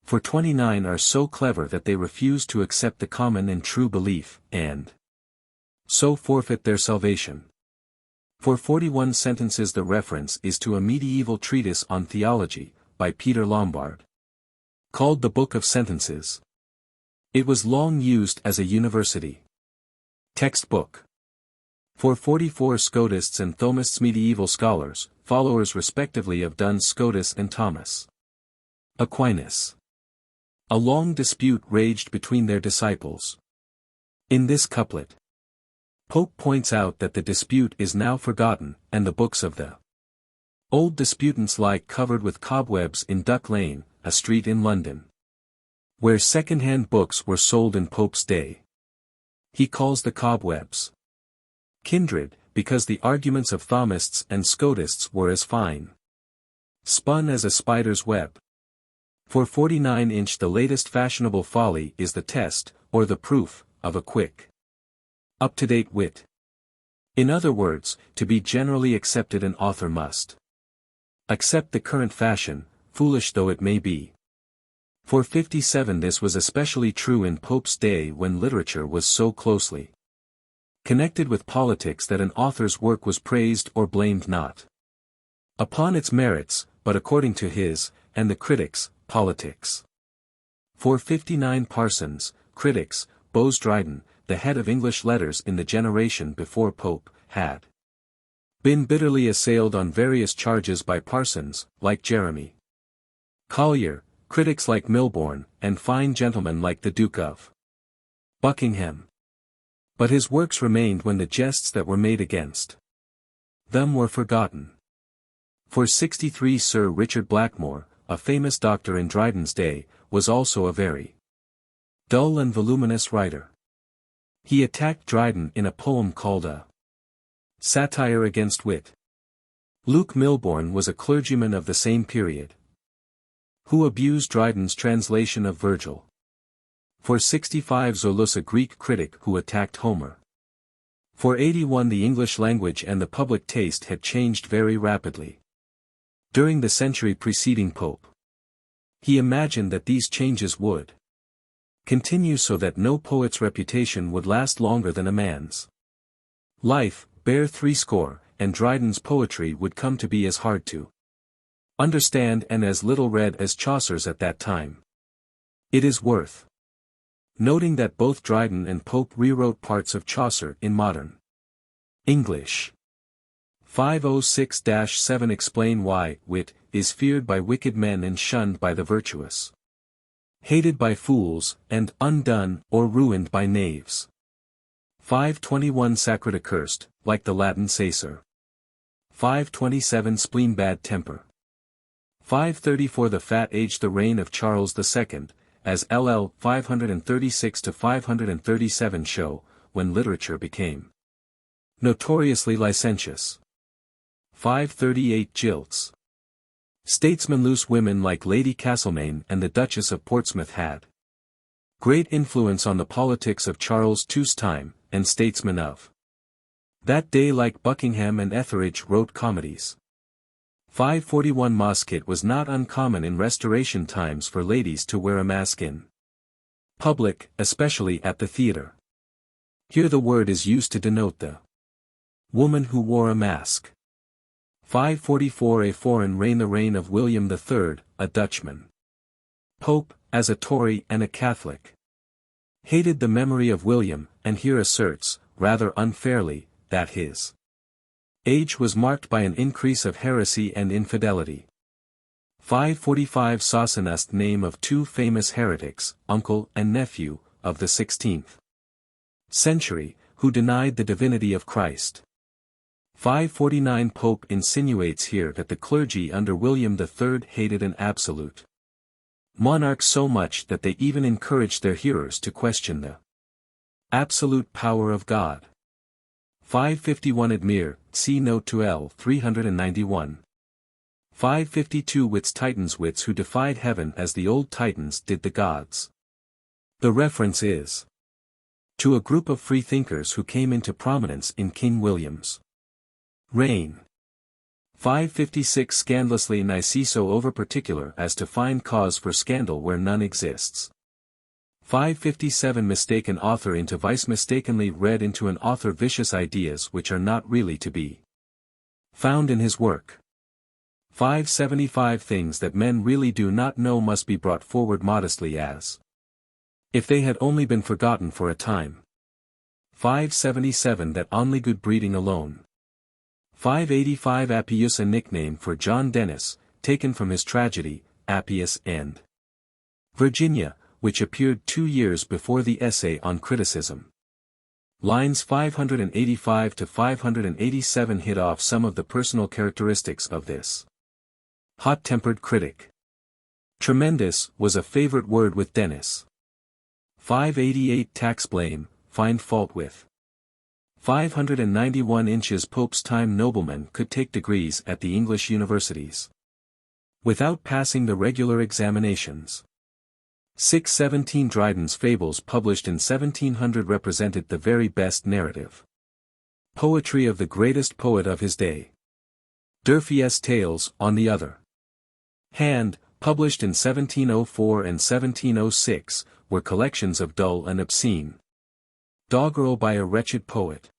429 are so clever that they refuse to accept the common and true belief, and so forfeit their salvation. 441 sentences. The reference is to a medieval treatise on theology, by Petre Lombard, called the Book of Sentences. It was long used as a university textbook. 444 Scotists and Thomists. Medieval scholars, followers respectively of Duns Scotus and Thomas Aquinas. A long dispute raged between their disciples. In this couplet, Pope points out that the dispute is now forgotten, and the books of the old disputants lie covered with cobwebs in Duck Lane, a street in London, where second-hand books were sold in Pope's day. He calls the cobwebs kindred, because the arguments of Thomists and Scotists were as fine spun as a spider's web. 449 The latest fashionable folly is the test, or the proof, of a quick, up-to-date wit. In other words, to be generally accepted an author must accept the current fashion, foolish though it may be. 457 This was especially true in Pope's day when literature was so closely connected with politics that an author's work was praised or blamed not upon its merits, but according to his, and the critics, politics. 459 Parsons, critics, Bose Dryden, the head of English letters in the generation before Pope, had been bitterly assailed on various charges by Parsons, like Jeremy Collier, critics like Milbourne, and fine gentlemen like the Duke of Buckingham. But his works remained when the jests that were made against them were forgotten. 463 Sir Richard Blackmore, a famous doctor in Dryden's day, was also a very dull and voluminous writer. He attacked Dryden in a poem called a satire against wit. Luke Milbourne was a clergyman of the same period, who abused Dryden's translation of Virgil. 465 Zoilus, a Greek critic who attacked Homer. 481 The English language and the public taste had changed very rapidly during the century preceding Pope. He imagined that these changes would continue so that no poet's reputation would last longer than a man's life, bare threescore, and Dryden's poetry would come to be as hard to understand and as little read as Chaucer's at that time. It is worth noting that both Dryden and Pope rewrote parts of Chaucer in modern English. 506-7 Explain why wit is feared by wicked men and shunned by the virtuous, hated by fools, and undone or ruined by knaves. 521 Sacred accursed, like the Latin sacer. 527 Spleen bad temper. 534 The fat age. The reign of Charles II, as LL 536-537 show, when literature became notoriously licentious. 538 Jilts. Statesmen. Loose women like Lady Castlemaine and the Duchess of Portsmouth had great influence on the politics of Charles II's time, and statesmen of that day like Buckingham and Etheridge wrote comedies. 541 Mask. It was not uncommon in Restoration times for ladies to wear a mask in public, especially at the theatre. Here the word is used to denote the woman who wore a mask. 544 A foreign reign. The reign of William III, a Dutchman. Pope, as a Tory and a Catholic, hated the memory of William, and here asserts, rather unfairly, that his age was marked by an increase of heresy and infidelity. 545 Sossanust. Name of two famous heretics, uncle and nephew, of the 16th century, who denied the divinity of Christ. 549 Pope insinuates here that the clergy under William III hated an absolute monarchs so much that they even encouraged their hearers to question the absolute power of God. 551 Admir, see note to L. 391. 552 Wits Titans wits who defied heaven as the old Titans did the gods. The reference is to a group of freethinkers who came into prominence in King William's reign. 556 Scandalously nice so over-particular as to find cause for scandal where none exists. 557 Mistaken author into vice mistakenly read into an author vicious ideas which are not really to be found in his work. 575 Things that men really do not know must be brought forward modestly as if they had only been forgotten for a time. 577 That only good breeding alone. 585 Appius, a nickname for John Dennis, taken from his tragedy, Appius and Virginia, which appeared 2 years before the essay on criticism. Lines 585 to 587 hit off some of the personal characteristics of this hot-tempered critic. Tremendous was a favorite word with Dennis. 588 Tax blame, find fault with. 591 Inches Pope's time noblemen could take degrees at the English universities without passing the regular examinations. 617 Dryden's fables published in 1700 represented the very best narrative poetry of the greatest poet of his day. D'Urfey's tales, on the other hand, published in 1704 and 1706, were collections of dull and obscene doggerel by a wretched poet.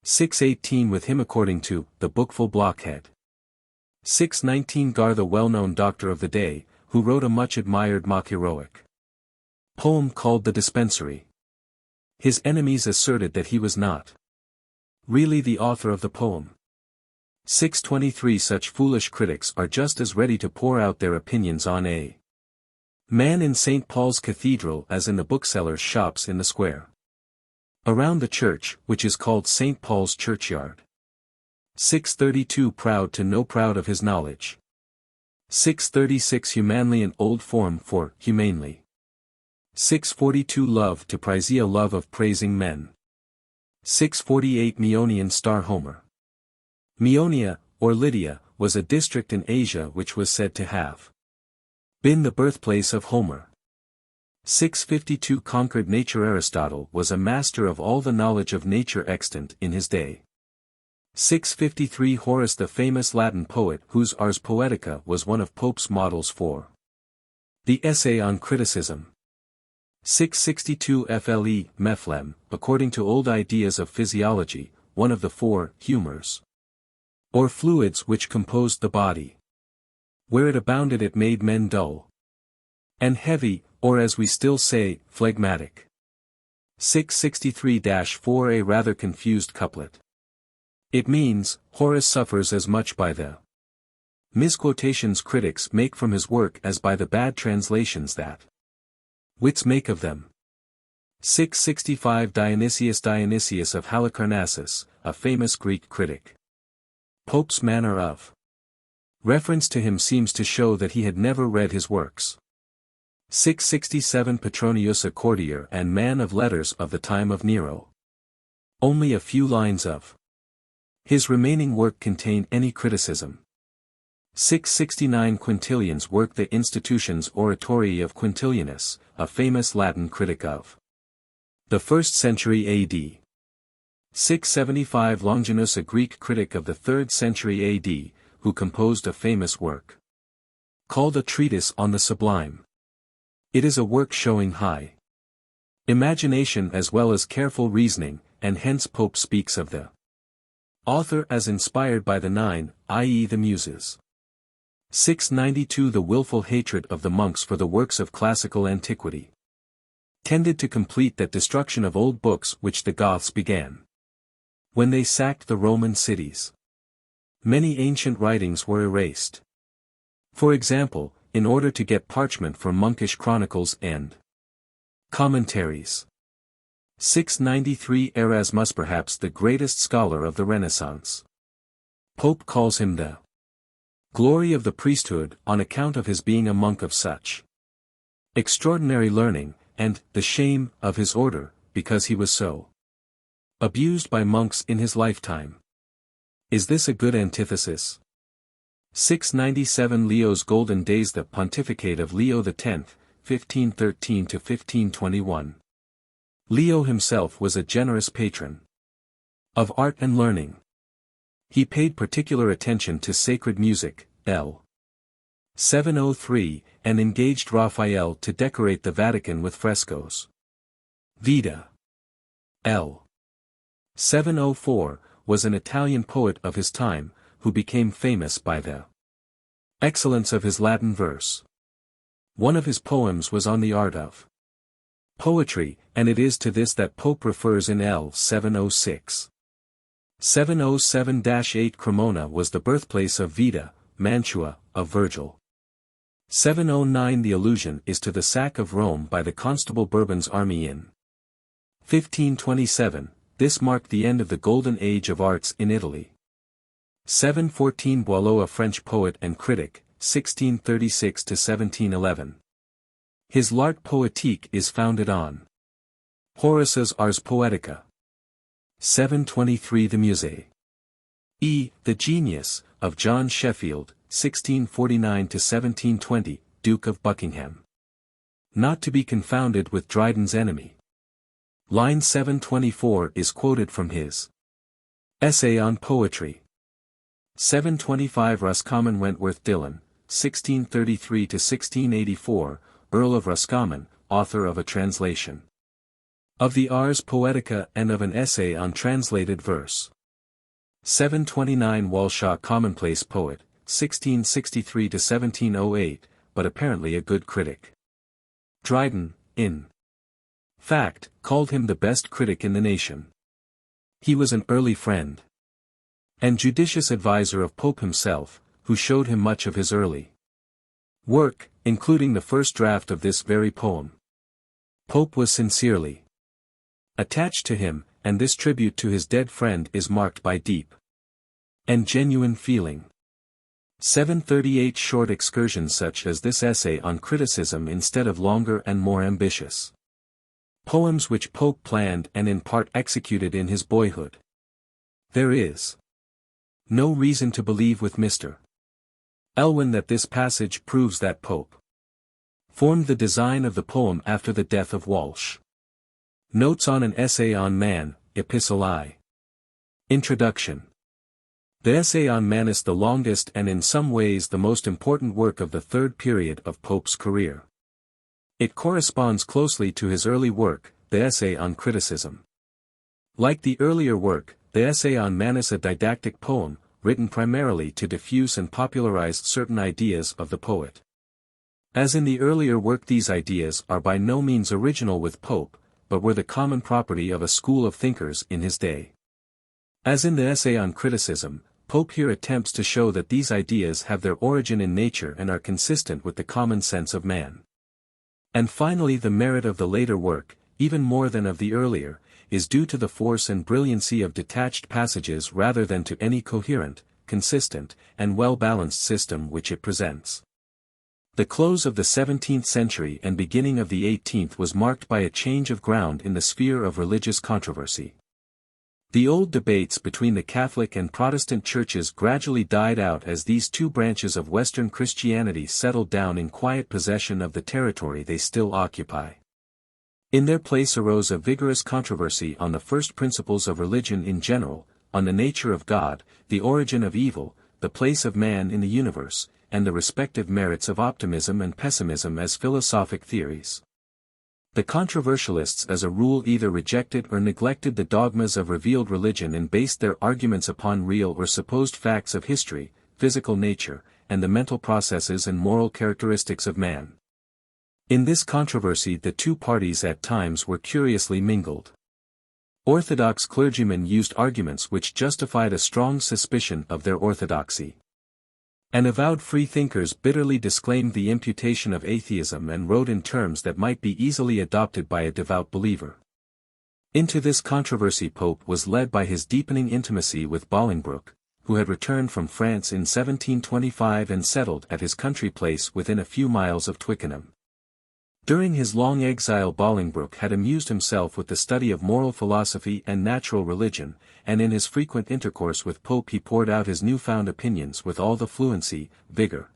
618 With him according to the bookful blockhead. 619 Gar, the well-known doctor of the day, who wrote a much-admired mock-heroic poem called The Dispensary. His enemies asserted that he was not really the author of the poem. 623 Such foolish critics are just as ready to pour out their opinions on a man in St. Paul's Cathedral as in the booksellers' shops in the square around the church, which is called St. Paul's Churchyard. 632 Proud to know proud of his knowledge. 636 Humanly, an old form for humanely. 642 Love to praise, love of praising men. 648 Meonian star Homer. Meonia, or Lydia, was a district in Asia which was said to have been the birthplace of Homer. 652 Conquered nature. Aristotle was a master of all the knowledge of nature extant in his day. 653 Horace, the famous Latin poet whose Ars Poetica was one of Pope's models for the essay on criticism. 662 Fle, Mephlem, according to old ideas of physiology, one of the 4 humors or fluids which composed the body. Where it abounded it made men dull and heavy, or as we still say, phlegmatic. 663-4 A rather confused couplet. It means, Horace suffers as much by the misquotations critics make from his work as by the bad translations that wits make of them. 665 Dionysius of Halicarnassus, a famous Greek critic. Pope's manner of reference to him seems to show that he had never read his works. 667 Petronius, a courtier and man of letters of the time of Nero. Only a few lines of his remaining work contain any criticism. 669 Quintilian's work, The Institutions Oratorii of Quintilianus, a famous Latin critic of the 1st century AD. 675 Longinus, a Greek critic of the 3rd century AD, who composed a famous work called A Treatise on the Sublime. It is a work showing high imagination as well as careful reasoning, and hence Pope speaks of the author as inspired by the 9, i.e. the Muses. 692 The willful hatred of the monks for the works of classical antiquity tended to complete that destruction of old books which the Goths began when they sacked the Roman cities. Many ancient writings were erased. For example, in order to get parchment from monkish chronicles and commentaries. 693 Erasmus, perhaps the greatest scholar of the Renaissance. Pope calls him the glory of the priesthood on account of his being a monk of such extraordinary learning, and the shame of his order, because he was so abused by monks in his lifetime. Is this a good antithesis? 697 Leo's golden days. The pontificate of Leo X, 1513–1521. Leo himself was a generous patron of art and learning. He paid particular attention to sacred music, l. 703, and engaged Raphael to decorate the Vatican with frescoes. Vida. L. 704, was an Italian poet of his time, who became famous by the excellence of his Latin verse. One of his poems was on the art of poetry, and it is to this that Pope refers in L. 706. 707-8 Cremona was the birthplace of Vida, Mantua, of Virgil. 709 The allusion is to the sack of Rome by the Constable Bourbon's army in 1527, this marked the end of the golden age of arts in Italy. 714 Boileau, a French poet and critic, 1636–1711. His L'Art Poétique is founded on Horace's Ars Poetica. 723 The Musée. The Genius, of John Sheffield, 1649–1720, Duke of Buckingham. Not to be confounded with Dryden's enemy. Line 724 is quoted from his Essay on Poetry. 725 Roscommon Wentworth Dillon, 1633–1684, Earl of Roscommon, author of a translation of the Ars Poetica and of an essay on translated verse. 729 Walshaw, commonplace poet, 1663–1708, but apparently a good critic. Dryden, in fact, called him the best critic in the nation. He was an early friend and judicious adviser of Pope himself, who showed him much of his early work, including the first draft of this very poem. Pope was sincerely attached to him, and this tribute to his dead friend is marked by deep and genuine feeling. 738 Short excursions such as this essay on criticism instead of longer and more ambitious poems which Pope planned and in part executed in his boyhood. There is no reason to believe with Mr. Elwin that this passage proves that Pope formed the design of the poem after the death of Walsh. Notes on an Essay on Man, Epistle I. Introduction. The Essay on Man is the longest and in some ways the most important work of the third period of Pope's career. It corresponds closely to his early work, the Essay on Criticism. Like the earlier work, the Essay on Man is a didactic poem, written primarily to diffuse and popularize certain ideas of the poet. As in the earlier work, these ideas are by no means original with Pope, but were the common property of a school of thinkers in his day. As in the Essay on Criticism, Pope here attempts to show that these ideas have their origin in nature and are consistent with the common sense of man. And finally, the merit of the later work, even more than of the earlier, is due to the force and brilliancy of detached passages rather than to any coherent, consistent, and well-balanced system which it presents. The close of the 17th century and beginning of the 18th was marked by a change of ground in the sphere of religious controversy. The old debates between the Catholic and Protestant churches gradually died out as these two branches of Western Christianity settled down in quiet possession of the territory they still occupy. In their place arose a vigorous controversy on the first principles of religion in general, on the nature of God, the origin of evil, the place of man in the universe, and the respective merits of optimism and pessimism as philosophic theories. The controversialists as a rule either rejected or neglected the dogmas of revealed religion and based their arguments upon real or supposed facts of history, physical nature, and the mental processes and moral characteristics of man. In this controversy the two parties at times were curiously mingled. Orthodox clergymen used arguments which justified a strong suspicion of their orthodoxy. And avowed freethinkers bitterly disclaimed the imputation of atheism and wrote in terms that might be easily adopted by a devout believer. Into this controversy Pope was led by his deepening intimacy with Bolingbroke, who had returned from France in 1725 and settled at his country place within a few miles of Twickenham. During his long exile Bolingbroke had amused himself with the study of moral philosophy and natural religion, and in his frequent intercourse with Pope he poured out his newfound opinions with all the fluency, vigor,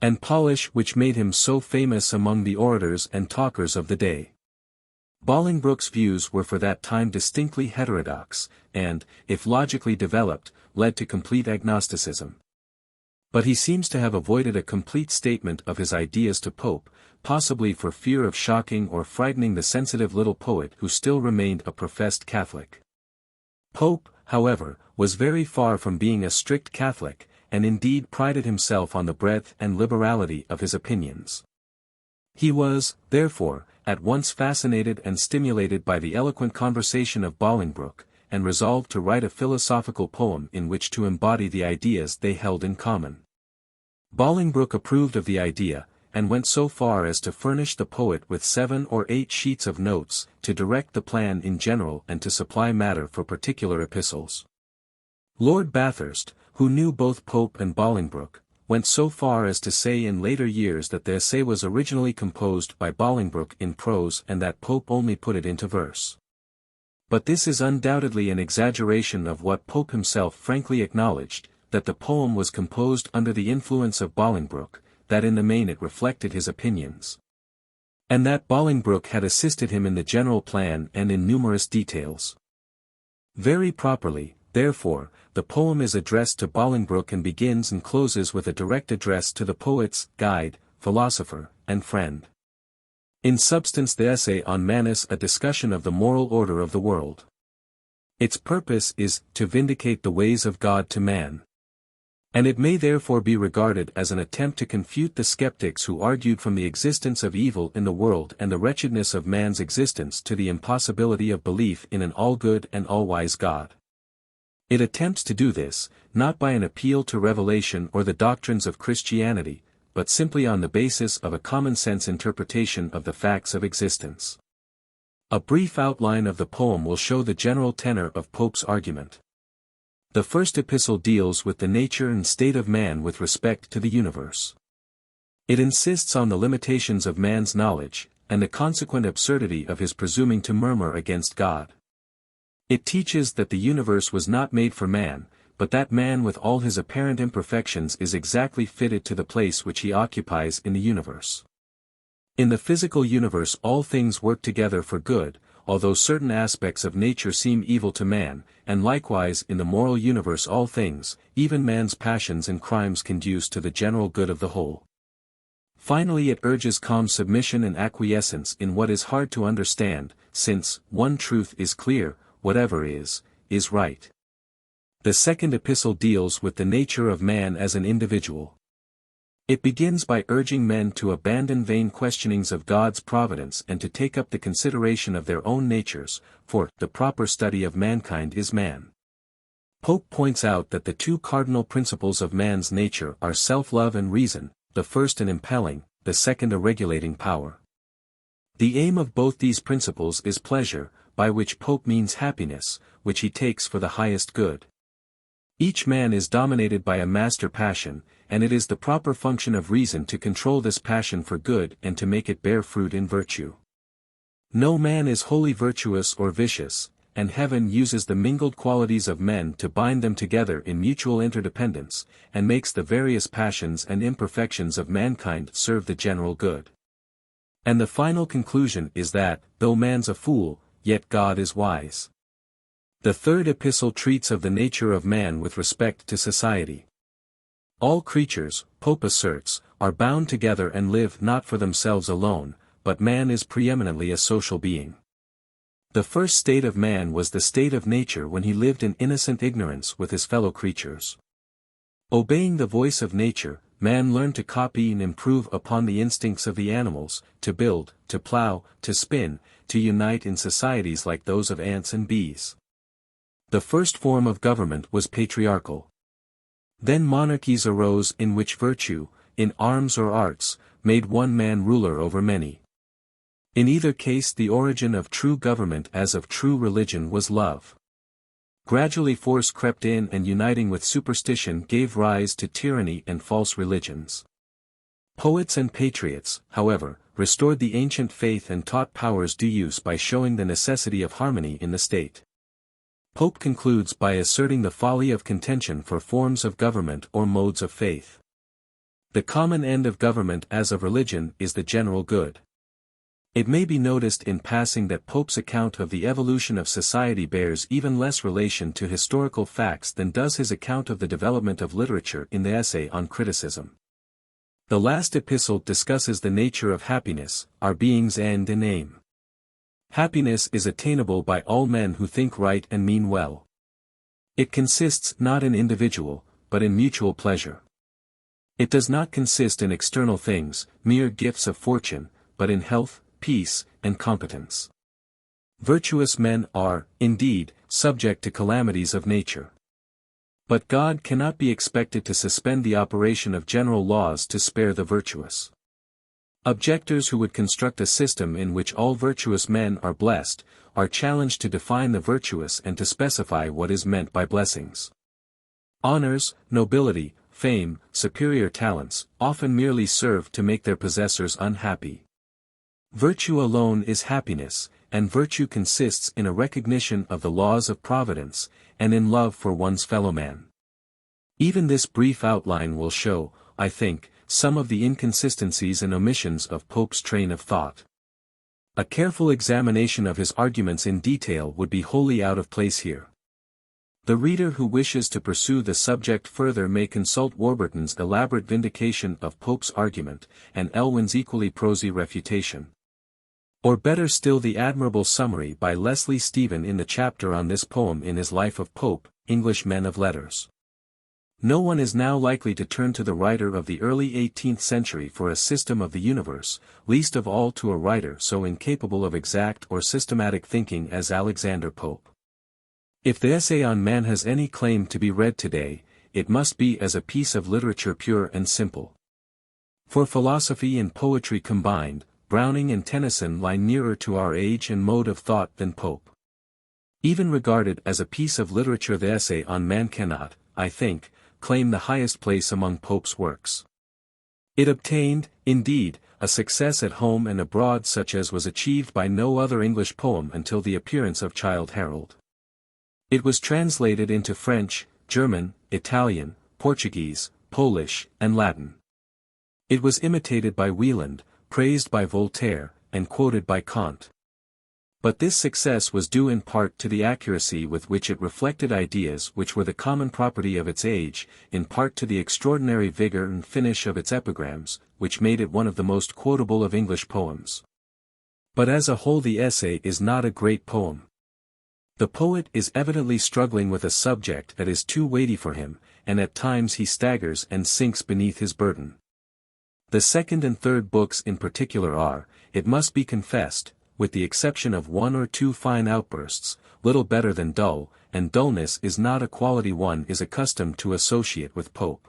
and polish which made him so famous among the orators and talkers of the day. Bolingbroke's views were for that time distinctly heterodox, and, if logically developed, led to complete agnosticism. But he seems to have avoided a complete statement of his ideas to Pope, possibly for fear of shocking or frightening the sensitive little poet who still remained a professed Catholic. Pope, however, was very far from being a strict Catholic, and indeed prided himself on the breadth and liberality of his opinions. He was, therefore, at once fascinated and stimulated by the eloquent conversation of Bolingbroke, and resolved to write a philosophical poem in which to embody the ideas they held in common. Bolingbroke approved of the idea, and went so far as to furnish the poet with 7 or 8 sheets of notes, to direct the plan in general and to supply matter for particular epistles. Lord Bathurst, who knew both Pope and Bolingbroke, went so far as to say in later years that the essay was originally composed by Bolingbroke in prose and that Pope only put it into verse. But this is undoubtedly an exaggeration of what Pope himself frankly acknowledged, that the poem was composed under the influence of Bolingbroke, that in the main it reflected his opinions, and that Bolingbroke had assisted him in the general plan and in numerous details. Very properly, therefore, the poem is addressed to Bolingbroke and begins and closes with a direct address to the poet's guide, philosopher, and friend. In substance the essay on man is a discussion of the moral order of the world. Its purpose is to vindicate the ways of God to man. And it may therefore be regarded as an attempt to confute the skeptics who argued from the existence of evil in the world and the wretchedness of man's existence to the impossibility of belief in an all-good and all-wise God. It attempts to do this, not by an appeal to revelation or the doctrines of Christianity, but simply on the basis of a common-sense interpretation of the facts of existence. A brief outline of the poem will show the general tenor of Pope's argument. The first epistle deals with the nature and state of man with respect to the universe. It insists on the limitations of man's knowledge, and the consequent absurdity of his presuming to murmur against God. It teaches that the universe was not made for man, but that man with all his apparent imperfections is exactly fitted to the place which he occupies in the universe. In the physical universe all things work together for good, although certain aspects of nature seem evil to man, and likewise in the moral universe all things, even man's passions and crimes conduce to the general good of the whole. Finally it urges calm submission and acquiescence in what is hard to understand, since, one truth is clear, whatever is right. The second epistle deals with the nature of man as an individual. It begins by urging men to abandon vain questionings of God's providence and to take up the consideration of their own natures, for the proper study of mankind is man. Pope points out that the 2 cardinal principles of man's nature are self-love and reason, the first an impelling, the second a regulating power. The aim of both these principles is pleasure, by which Pope means happiness, which he takes for the highest good. Each man is dominated by a master passion, and it is the proper function of reason to control this passion for good and to make it bear fruit in virtue. No man is wholly virtuous or vicious, and heaven uses the mingled qualities of men to bind them together in mutual interdependence, and makes the various passions and imperfections of mankind serve the general good. And the final conclusion is that, though man's a fool, yet God is wise. The third epistle treats of the nature of man with respect to society. All creatures, Pope asserts, are bound together and live not for themselves alone, but man is preeminently a social being. The first state of man was the state of nature when he lived in innocent ignorance with his fellow creatures. Obeying the voice of nature, man learned to copy and improve upon the instincts of the animals, to build, to plow, to spin, to unite in societies like those of ants and bees. The first form of government was patriarchal. Then monarchies arose in which virtue, in arms or arts, made one man ruler over many. In either case the origin of true government as of true religion was love. Gradually force crept in and uniting with superstition gave rise to tyranny and false religions. Poets and patriots, however, restored the ancient faith and taught powers due use by showing the necessity of harmony in the state. Pope concludes by asserting the folly of contention for forms of government or modes of faith. The common end of government as of religion is the general good. It may be noticed in passing that Pope's account of the evolution of society bears even less relation to historical facts than does his account of the development of literature in the essay on criticism. The last epistle discusses the nature of happiness, our being's end and aim. Happiness is attainable by all men who think right and mean well. It consists not in individual, but in mutual pleasure. It does not consist in external things, mere gifts of fortune, but in health, peace, and competence. Virtuous men are, indeed, subject to calamities of nature. But God cannot be expected to suspend the operation of general laws to spare the virtuous. Objectors who would construct a system in which all virtuous men are blessed, are challenged to define the virtuous and to specify what is meant by blessings. Honors, nobility, fame, superior talents, often merely serve to make their possessors unhappy. Virtue alone is happiness, and virtue consists in a recognition of the laws of providence, and in love for one's fellow man. Even this brief outline will show, I think, some of the inconsistencies and omissions of Pope's train of thought. A careful examination of his arguments in detail would be wholly out of place here. The reader who wishes to pursue the subject further may consult Warburton's elaborate vindication of Pope's argument, and Elwin's equally prosy refutation. Or better still, the admirable summary by Leslie Stephen in the chapter on this poem in his Life of Pope, English Men of Letters. No one is now likely to turn to the writer of the early 18th century for a system of the universe, least of all to a writer so incapable of exact or systematic thinking as Alexander Pope. If the essay on man has any claim to be read today, it must be as a piece of literature pure and simple. For philosophy and poetry combined, Browning and Tennyson lie nearer to our age and mode of thought than Pope. Even regarded as a piece of literature, the essay on man cannot, I think, claim the highest place among Pope's works. It obtained, indeed, a success at home and abroad such as was achieved by no other English poem until the appearance of Childe Harold. It was translated into French, German, Italian, Portuguese, Polish, and Latin. It was imitated by Wieland, praised by Voltaire, and quoted by Kant. But this success was due in part to the accuracy with which it reflected ideas which were the common property of its age, in part to the extraordinary vigor and finish of its epigrams, which made it one of the most quotable of English poems. But as a whole the essay is not a great poem. The poet is evidently struggling with a subject that is too weighty for him, and at times he staggers and sinks beneath his burden. The second and third books in particular are, it must be confessed, with the exception of one or two fine outbursts, little better than dull, and dullness is not a quality one is accustomed to associate with Pope.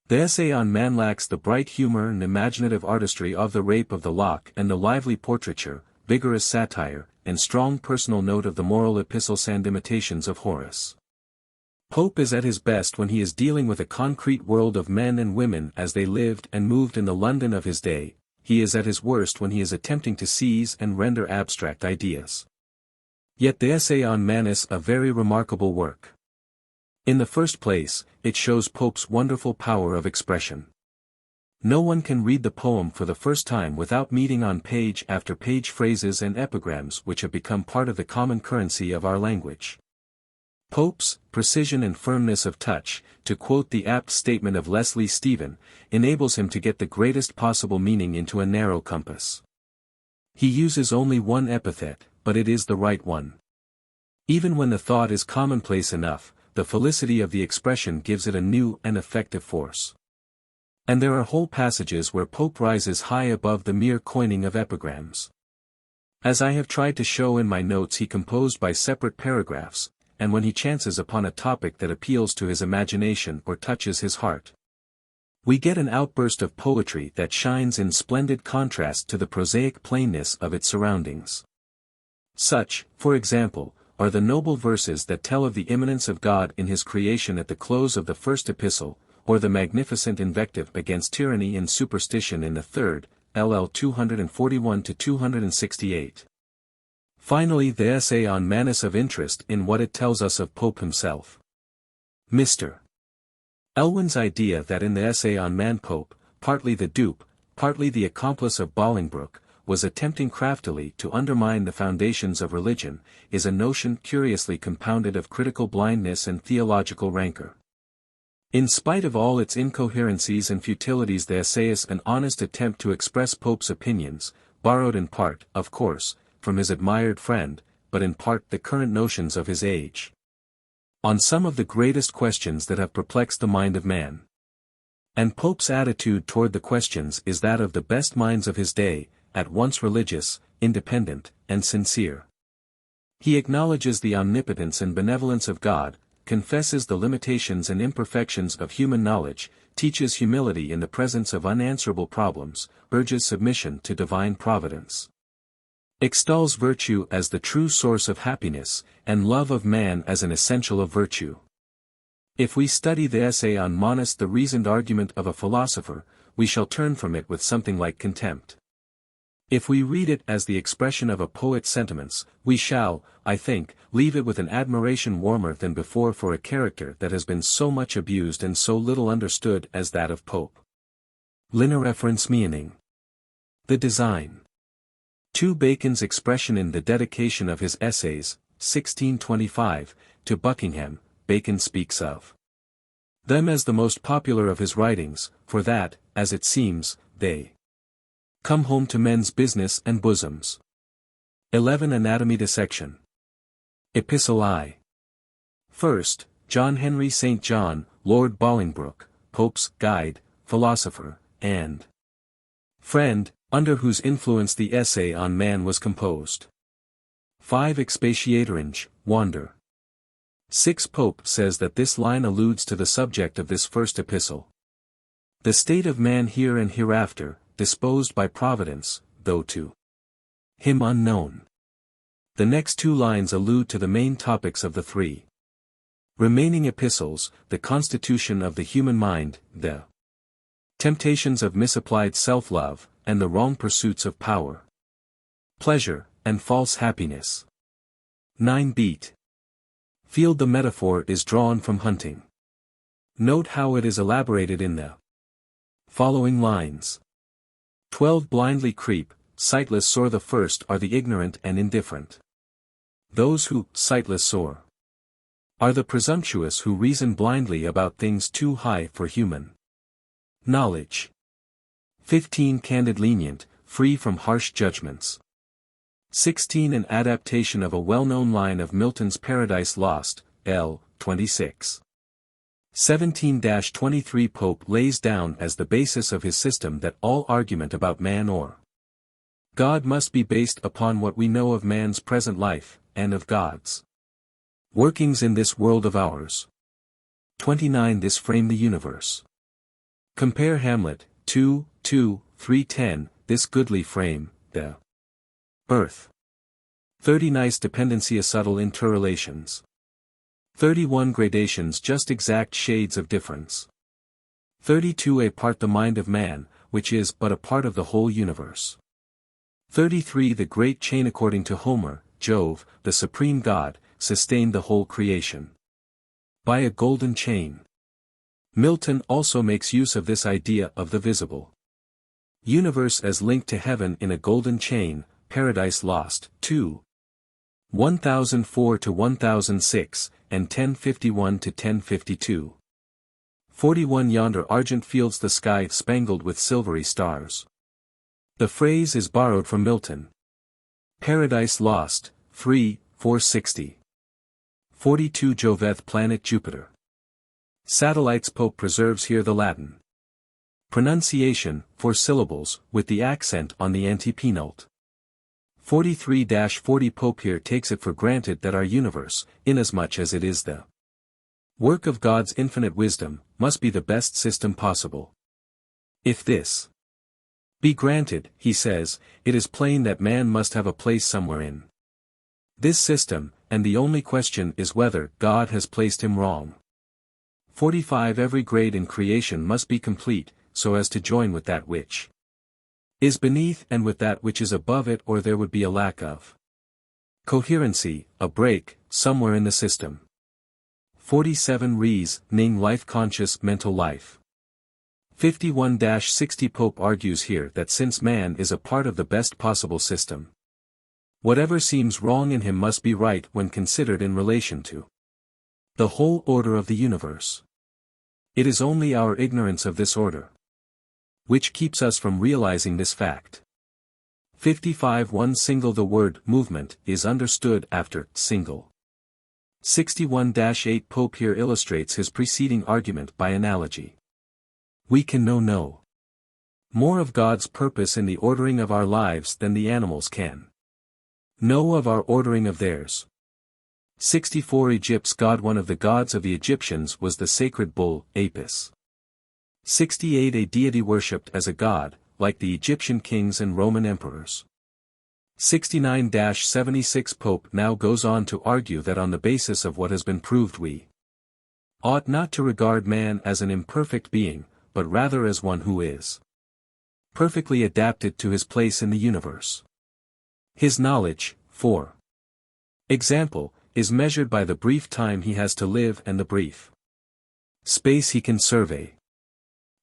The essay on man lacks the bright humor and imaginative artistry of the Rape of the Lock and the lively portraiture, vigorous satire, and strong personal note of the moral epistles and imitations of Horace. Pope is at his best when he is dealing with a concrete world of men and women as they lived and moved in the London of his day. He is at his worst when he is attempting to seize and render abstract ideas. Yet the essay on man is a very remarkable work. In the first place, it shows Pope's wonderful power of expression. No one can read the poem for the first time without meeting on page after page phrases and epigrams which have become part of the common currency of our language. Pope's precision and firmness of touch, to quote the apt statement of Leslie Stephen, enables him to get the greatest possible meaning into a narrow compass. He uses only one epithet, but it is the right one. Even when the thought is commonplace enough, the felicity of the expression gives it a new and effective force. And there are whole passages where Pope rises high above the mere coining of epigrams. As I have tried to show in my notes, he composed by separate paragraphs, and when he chances upon a topic that appeals to his imagination or touches his heart, we get an outburst of poetry that shines in splendid contrast to the prosaic plainness of its surroundings. Such, for example, are the noble verses that tell of the immanence of God in his creation at the close of the first epistle, or the magnificent invective against tyranny and superstition in the third, ll 241-268. Finally, the essay on Manus of interest in what it tells us of Pope himself. Mr. Elwin's idea that in the essay on Man Pope, partly the dupe, partly the accomplice of Bolingbroke, was attempting craftily to undermine the foundations of religion, is a notion curiously compounded of critical blindness and theological rancor. In spite of all its incoherencies and futilities, the essay is an honest attempt to express Pope's opinions, borrowed in part, of course, from his admired friend, but in part the current notions of his age, on some of the greatest questions that have perplexed the mind of man. And Pope's attitude toward the questions is that of the best minds of his day, at once religious, independent, and sincere. He acknowledges the omnipotence and benevolence of God, confesses the limitations and imperfections of human knowledge, teaches humility in the presence of unanswerable problems, urges submission to divine providence, extols virtue as the true source of happiness, and love of man as an essential of virtue. If we study the essay on Manus, the reasoned argument of a philosopher, we shall turn from it with something like contempt. If we read it as the expression of a poet's sentiments, we shall, I think, leave it with an admiration warmer than before for a character that has been so much abused and so little understood as that of Pope. Linna reference meaning. The design. 2. Bacon's expression in the dedication of his Essays, 1625, to Buckingham, Bacon speaks of them as the most popular of his writings, for that, as it seems, they come home to men's business and bosoms. 11. Anatomy dissection. Epistle I. First, John Henry St. John, Lord Bolingbroke, Pope's guide, philosopher, and friend, under whose influence the essay on Man was composed. 5. Expatiatoringe, Wander. 6. Pope says that this line alludes to the subject of this first epistle. The state of man here and hereafter, disposed by providence, though to him unknown. The next 2 lines allude to the main topics of the 3 remaining epistles, the constitution of the human mind, the temptations of misapplied self-love, and the wrong pursuits of power, pleasure, and false happiness. 9. Beat. Field. The metaphor is drawn from hunting. Note how it is elaborated in the following lines. 12. Blindly creep, sightless soar. The first are the ignorant and indifferent. Those who, sightless soar, are the presumptuous who reason blindly about things too high for human knowledge. 15. Candid lenient, free from harsh judgments. 16. An adaptation of a well-known line of Milton's Paradise Lost, L. 26. 17-23. Pope lays down as the basis of his system that all argument about man or God must be based upon what we know of man's present life, and of God's workings in this world of ours. 29. This frame the universe. Compare Hamlet, 2, 3:10, this goodly frame, the earth. 30. Nice dependency, a subtle interrelations. 31. Gradations, just exact shades of difference. 32. A part, the mind of man, which is but a part of the whole universe. 33. The great chain, according to Homer, Jove, the supreme God, sustained the whole creation by a golden chain. Milton also makes use of this idea of the visible universe as linked to heaven in a golden chain, Paradise Lost, 2. 1004-1006, and 1051-1052. 41. Yonder argent fields, the sky spangled with silvery stars. The phrase is borrowed from Milton. Paradise Lost, 3, 460. 42. Joveth, planet Jupiter. Satellites. Pope preserves here the Latin pronunciation, 4 syllables, with the accent on the antepenult. 43-40. Pope here takes it for granted that our universe, inasmuch as it is the work of God's infinite wisdom, must be the best system possible. If this be granted, he says, it is plain that man must have a place somewhere in this system, and the only question is whether God has placed him wrong. 45. Every grade in creation must be complete, so as to join with that which is beneath and with that which is above it, or there would be a lack of coherency, a break, somewhere in the system. 47 Res. Ning life-conscious mental life. 51-60 Pope argues here that since man is a part of the best possible system, whatever seems wrong in him must be right when considered in relation to the whole order of the universe. It is only our ignorance of this order which keeps us from realizing this fact. 55 1 Single The word movement is understood after single. 61-8 Pope here illustrates his preceding argument by analogy. We can know no more of God's purpose in the ordering of our lives than the animals can know of our ordering of theirs. 64 Egypt's god. One of the gods of the Egyptians was the sacred bull, Apis. 68 A deity worshipped as a god, like the Egyptian kings and Roman emperors. 69-76 Pope now goes on to argue that on the basis of what has been proved we ought not to regard man as an imperfect being, but rather as one who is perfectly adapted to his place in the universe. His knowledge, for example, is measured by the brief time he has to live and the brief space he can survey.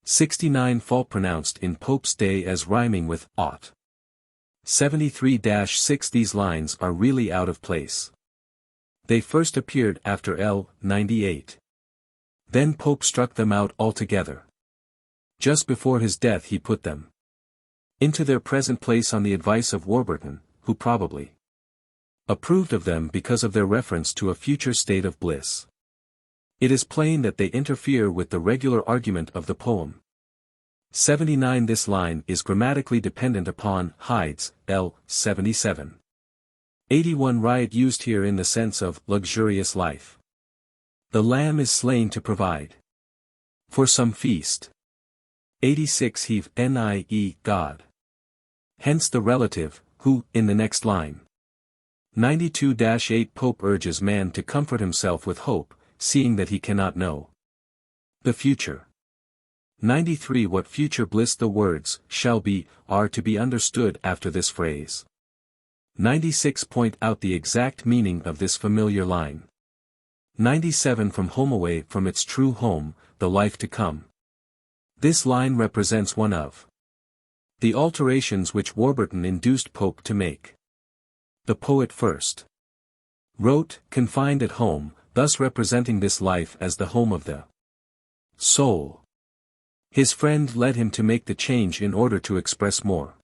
69 Fault pronounced in Pope's day as rhyming with ought. 73-6 These lines are really out of place. They first appeared after L. 98. Then Pope struck them out altogether. Just before his death he put them into their present place on the advice of Warburton, who probably approved of them because of their reference to a future state of bliss. It is plain that they interfere with the regular argument of the poem. 79 This line is grammatically dependent upon Hyde's, L. 77. 81 Riot used here in the sense of luxurious life. The lamb is slain to provide for some feast. 86 Heave, nie, God. Hence the relative, who, in the next line. 92-8 Pope urges man to comfort himself with hope, seeing that he cannot know the future. 93 What future bliss the words, shall be, are to be understood after this phrase. 96 Point out the exact meaning of this familiar line. 97 From home away from its true home, the life to come. This line represents one of the alterations which Warburton induced Pope to make. The poet first wrote, confined at home, thus representing this life as the home of the soul. His friend led him to make the change in order to express more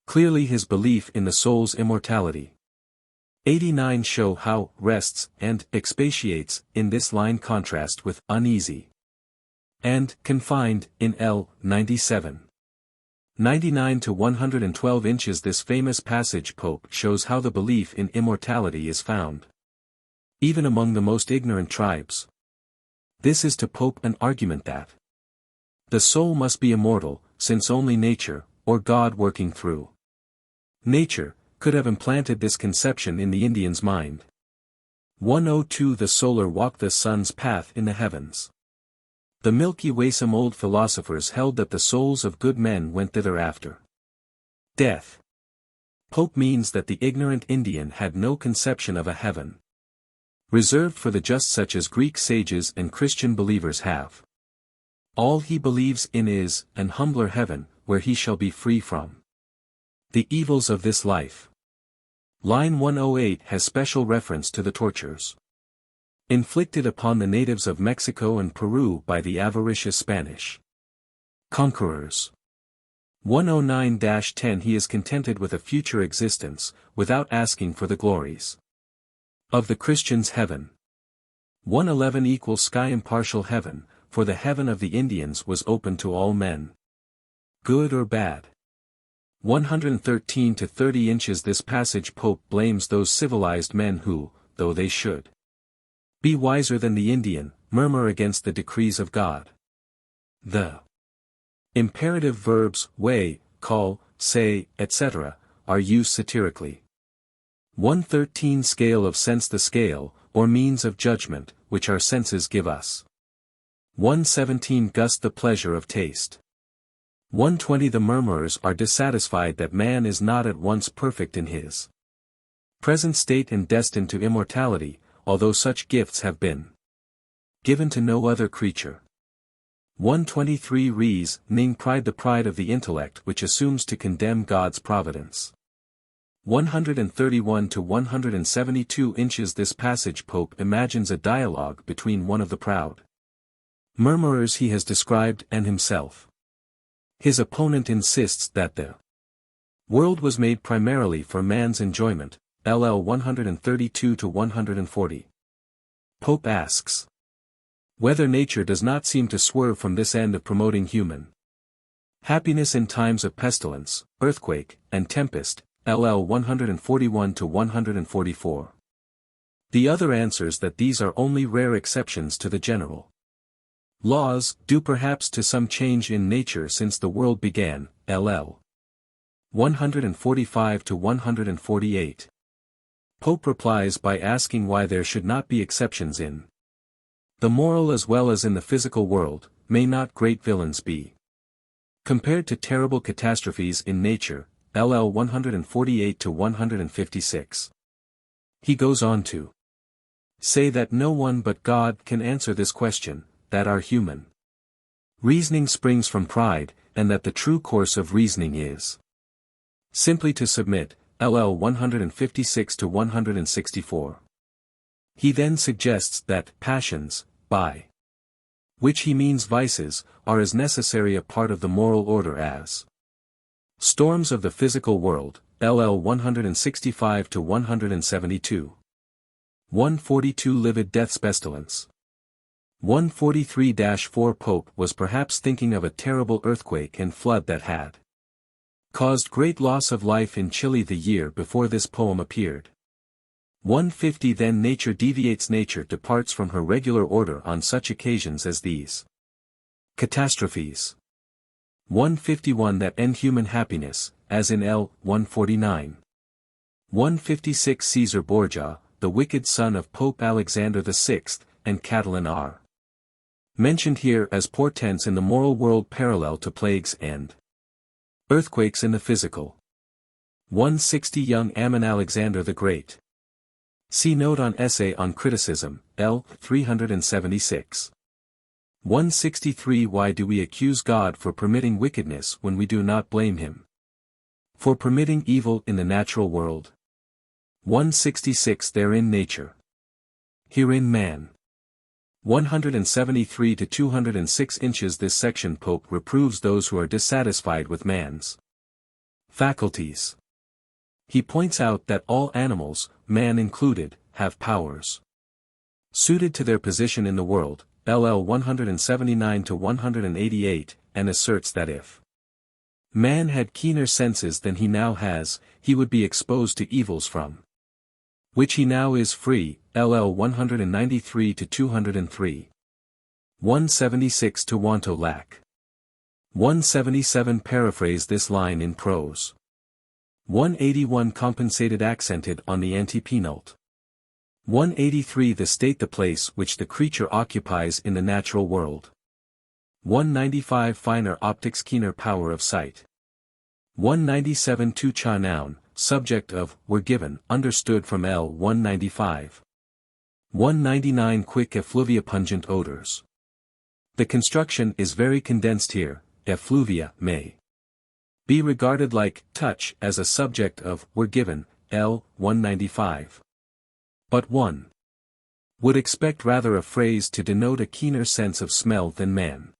clearly his belief in the soul's immortality. 89 Show how rests and expatiates in this line contrast with uneasy and confined in L. 97. 99 to 112 inches This famous passage Pope shows how the belief in immortality is found even among the most ignorant tribes. This is to Pope an argument that the soul must be immortal, since only nature, or God working through nature, could have implanted this conception in the Indian's mind. 102 The solar walked the sun's path in the heavens. The Milky Way. Some old philosophers held that the souls of good men went thither after death. Pope means that the ignorant Indian had no conception of a heaven reserved for the just, such as Greek sages and Christian believers have. All he believes in is an humbler heaven, where he shall be free from the evils of this life. Line 108 has special reference to the tortures inflicted upon the natives of Mexico and Peru by the avaricious Spanish conquerors. 109-10 He is contented with a future existence, without asking for the glories of the Christian's heaven. 111 equals sky impartial heaven, for the heaven of the Indians was open to all men, good or bad. 113 to 30 inches This passage Pope blames those civilized men who, though they should be wiser than the Indian, murmur against the decrees of God. The imperative verbs, weigh, call, say, etc., are used satirically. 113 Scale of sense The scale, or means of judgment, which our senses give us. 117 Gust The pleasure of taste. 120 The murmurers are dissatisfied that man is not at once perfect in his present state and destined to immortality, although such gifts have been given to no other creature. 123 Res. Ning pride the pride of the intellect which assumes to condemn God's providence. 131 to 172 inches This passage Pope imagines a dialogue between one of the proud murmurers he has described and himself. His opponent insists that the world was made primarily for man's enjoyment, LL 132 to 140. Pope asks whether nature does not seem to swerve from this end of promoting human happiness in times of pestilence, earthquake, and tempest, LL 141 to 144. The other answers that these are only rare exceptions to the general laws, due perhaps to some change in nature since the world began, LL 145 to 148. Pope replies by asking why there should not be exceptions in the moral as well as in the physical world. May not great villains be compared to terrible catastrophes in nature, LL 148 to 156. He goes on to say that no one but God can answer this question, that our human reasoning springs from pride, and that the true course of reasoning is simply to submit, LL 156 to 164. He then suggests that passions, by which he means vices, are as necessary a part of the moral order as storms of the physical world, LL 165 to 172. 142 Livid death's pestilence. 143-4 Pope was perhaps thinking of a terrible earthquake and flood that had caused great loss of life in Chile the year before this poem appeared. 150 Then nature deviates. Nature departs from her regular order on such occasions as these catastrophes. 151 That end human happiness, as in L. 149. 156 Caesar Borgia, the wicked son of Pope Alexander VI, and Catalan are mentioned here as portents in the moral world parallel to plagues and earthquakes in the physical. 160 Young Ammon Alexander the Great. See note on Essay on Criticism, L. 376. 163 Why do we accuse God for permitting wickedness when we do not blame him for permitting evil in the natural world? 166 Therein nature, herein man. 173 to 206 inches This section Pope reproves those who are dissatisfied with man's faculties. He points out that all animals, man included, have powers suited to their position in the world, LL 179 to 188, and asserts that if man had keener senses than he now has, he would be exposed to evils from which he now is free, LL 193 to 203. 176 To want or lack. 177 Paraphrase this line in prose. 181 Compensated accented on the antepenult. 183 The state the place which the creature occupies in the natural world. 195 Finer optics keener power of sight. 197 To cha noun, subject of, were given, understood from L. 195. 199 Quick effluvia pungent odors. The construction is very condensed here. Effluvia may be regarded like touch as a subject of were given, L. 195. But one would expect rather a phrase to denote a keener sense of smell than man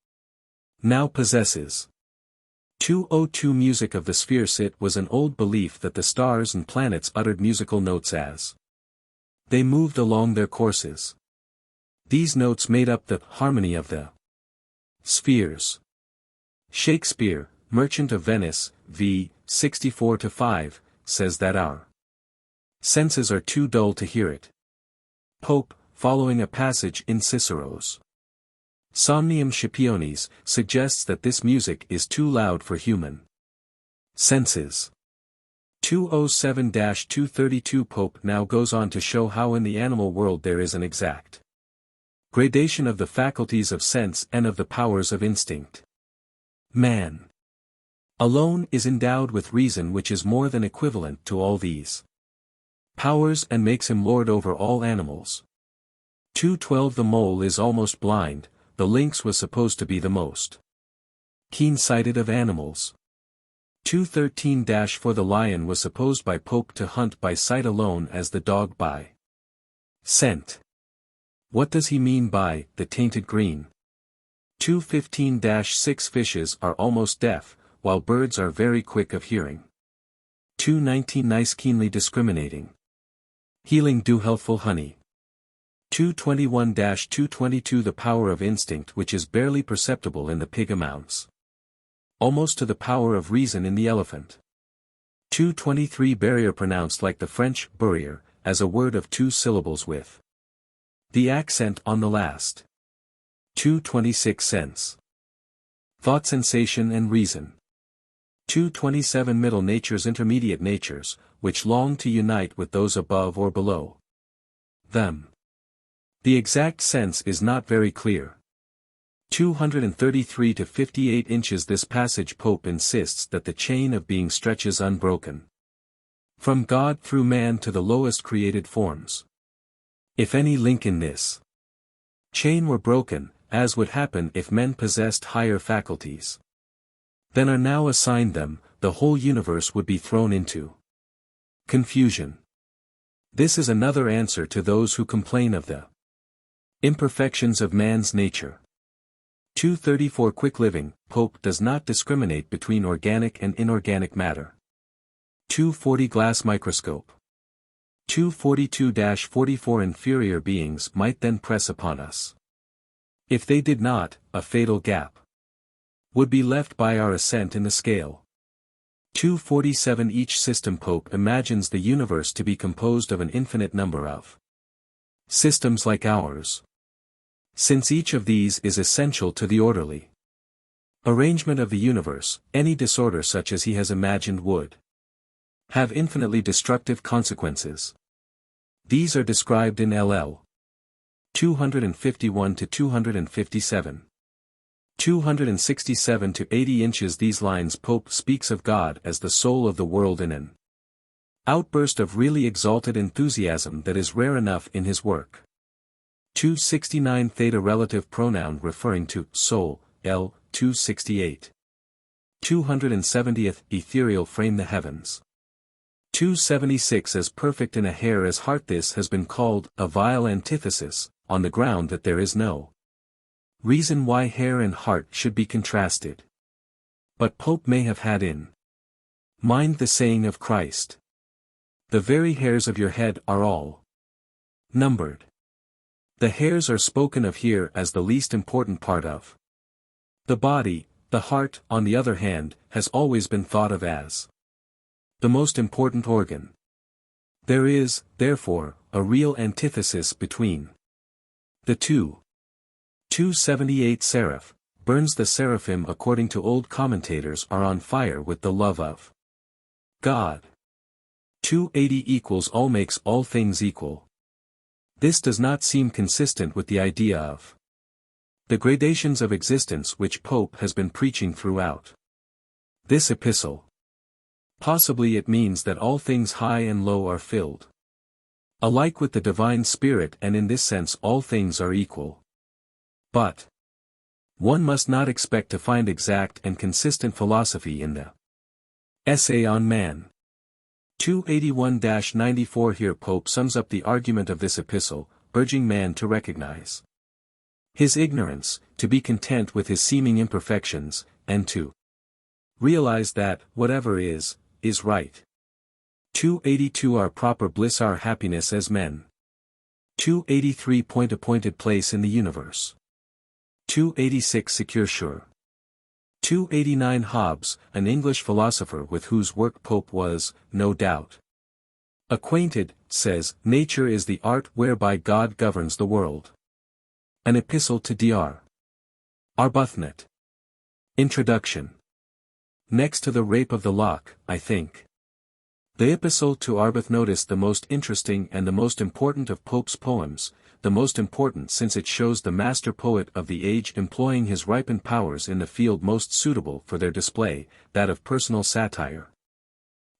now possesses. 202 Music of the sphere. It was an old belief that the stars and planets uttered musical notes as they moved along their courses. These notes made up the harmony of the spheres. Shakespeare, Merchant of Venice, v. 64-5, says that our senses are too dull to hear it. Pope, following a passage in Cicero's Somnium Scipionis, suggests that this music is too loud for human senses. 207-232 Pope now goes on to show how in the animal world there is an exact gradation of the faculties of sense and of the powers of instinct. Man alone is endowed with reason which is more than equivalent to all these powers and makes him lord over all animals. 2:12 The mole is almost blind, the lynx was supposed to be the most keen-sighted of animals. 2:13 For the lion was supposed by Pope to hunt by sight alone as the dog by scent. What does he mean by the tainted green? 2:15 Fishes are almost deaf, while birds are very quick of hearing. 2:19 Nice keenly discriminating. Healing do healthful honey. 2:21-2:22 The power of instinct which is barely perceptible in the pig amounts almost to the power of reason in the elephant. 2:23 Barrier pronounced like the French barrière, as a word of 2 syllables with the accent on the last. 2:26 Sense. Thought, sensation and reason. 2:27 Middle natures, intermediate natures, which long to unite with those above or below them. The exact sense is not very clear. 233-58 This passage Pope insists that the chain of being stretches unbroken from God through man to the lowest created forms. If any link in this chain were broken, as would happen if men possessed higher faculties than are now assigned them, the whole universe would be thrown into confusion. This is another answer to those who complain of the imperfections of man's nature. 2:34 Quick living, Pope does not discriminate between organic and inorganic matter. 2:40 Glass microscope. 2:42-44 Inferior beings might then press upon us. If they did not, a fatal gap would be left by our ascent in the scale. 2:47 Each system Pope imagines the universe to be composed of an infinite number of systems like ours, since each of these is essential to the orderly arrangement of the universe. Any disorder such as he has imagined would have infinitely destructive consequences. These are described in LL 251-257. 267-80 These lines Pope speaks of God as the soul of the world in an outburst of really exalted enthusiasm that is rare enough in his work. 269 Theta relative pronoun referring to soul, L. 268. 270th Ethereal frame the heavens. 276 As perfect in a hair as heart. This has been called a vile antithesis, on the ground that there is no reason why hair and heart should be contrasted. But Pope may have had in mind the saying of Christ, "The very hairs of your head are all numbered." The hairs are spoken of here as the least important part of the body. The heart, on the other hand, has always been thought of as the most important organ. There is, therefore, a real antithesis between the two. 278 Seraph, burns. The seraphim according to old commentators are on fire with the love of God. 280 All makes all things equal. This does not seem consistent with the idea of the gradations of existence which Pope has been preaching throughout this epistle. Possibly it means that all things high and low are filled alike with the divine spirit, and in this sense all things are equal. But one must not expect to find exact and consistent philosophy in the Essay on Man. 281-94 Here Pope sums up the argument of this epistle, urging man to recognize his ignorance, to be content with his seeming imperfections, and to realize that, whatever is right. 282 Our proper bliss, our happiness as men. 283 Appointed place in the universe. 286 Secure sure. 289 Hobbes, an English philosopher with whose work Pope was, no doubt, acquainted, says, "Nature is the art whereby God governs the world." An epistle to Dr. Arbuthnot. Introduction. Next to the Rape of the Lock, I think the epistle to Arbuthnot is the most interesting and the most important of Pope's poems, the most important since it shows the master poet of the age employing his ripened powers in the field most suitable for their display, that of personal satire.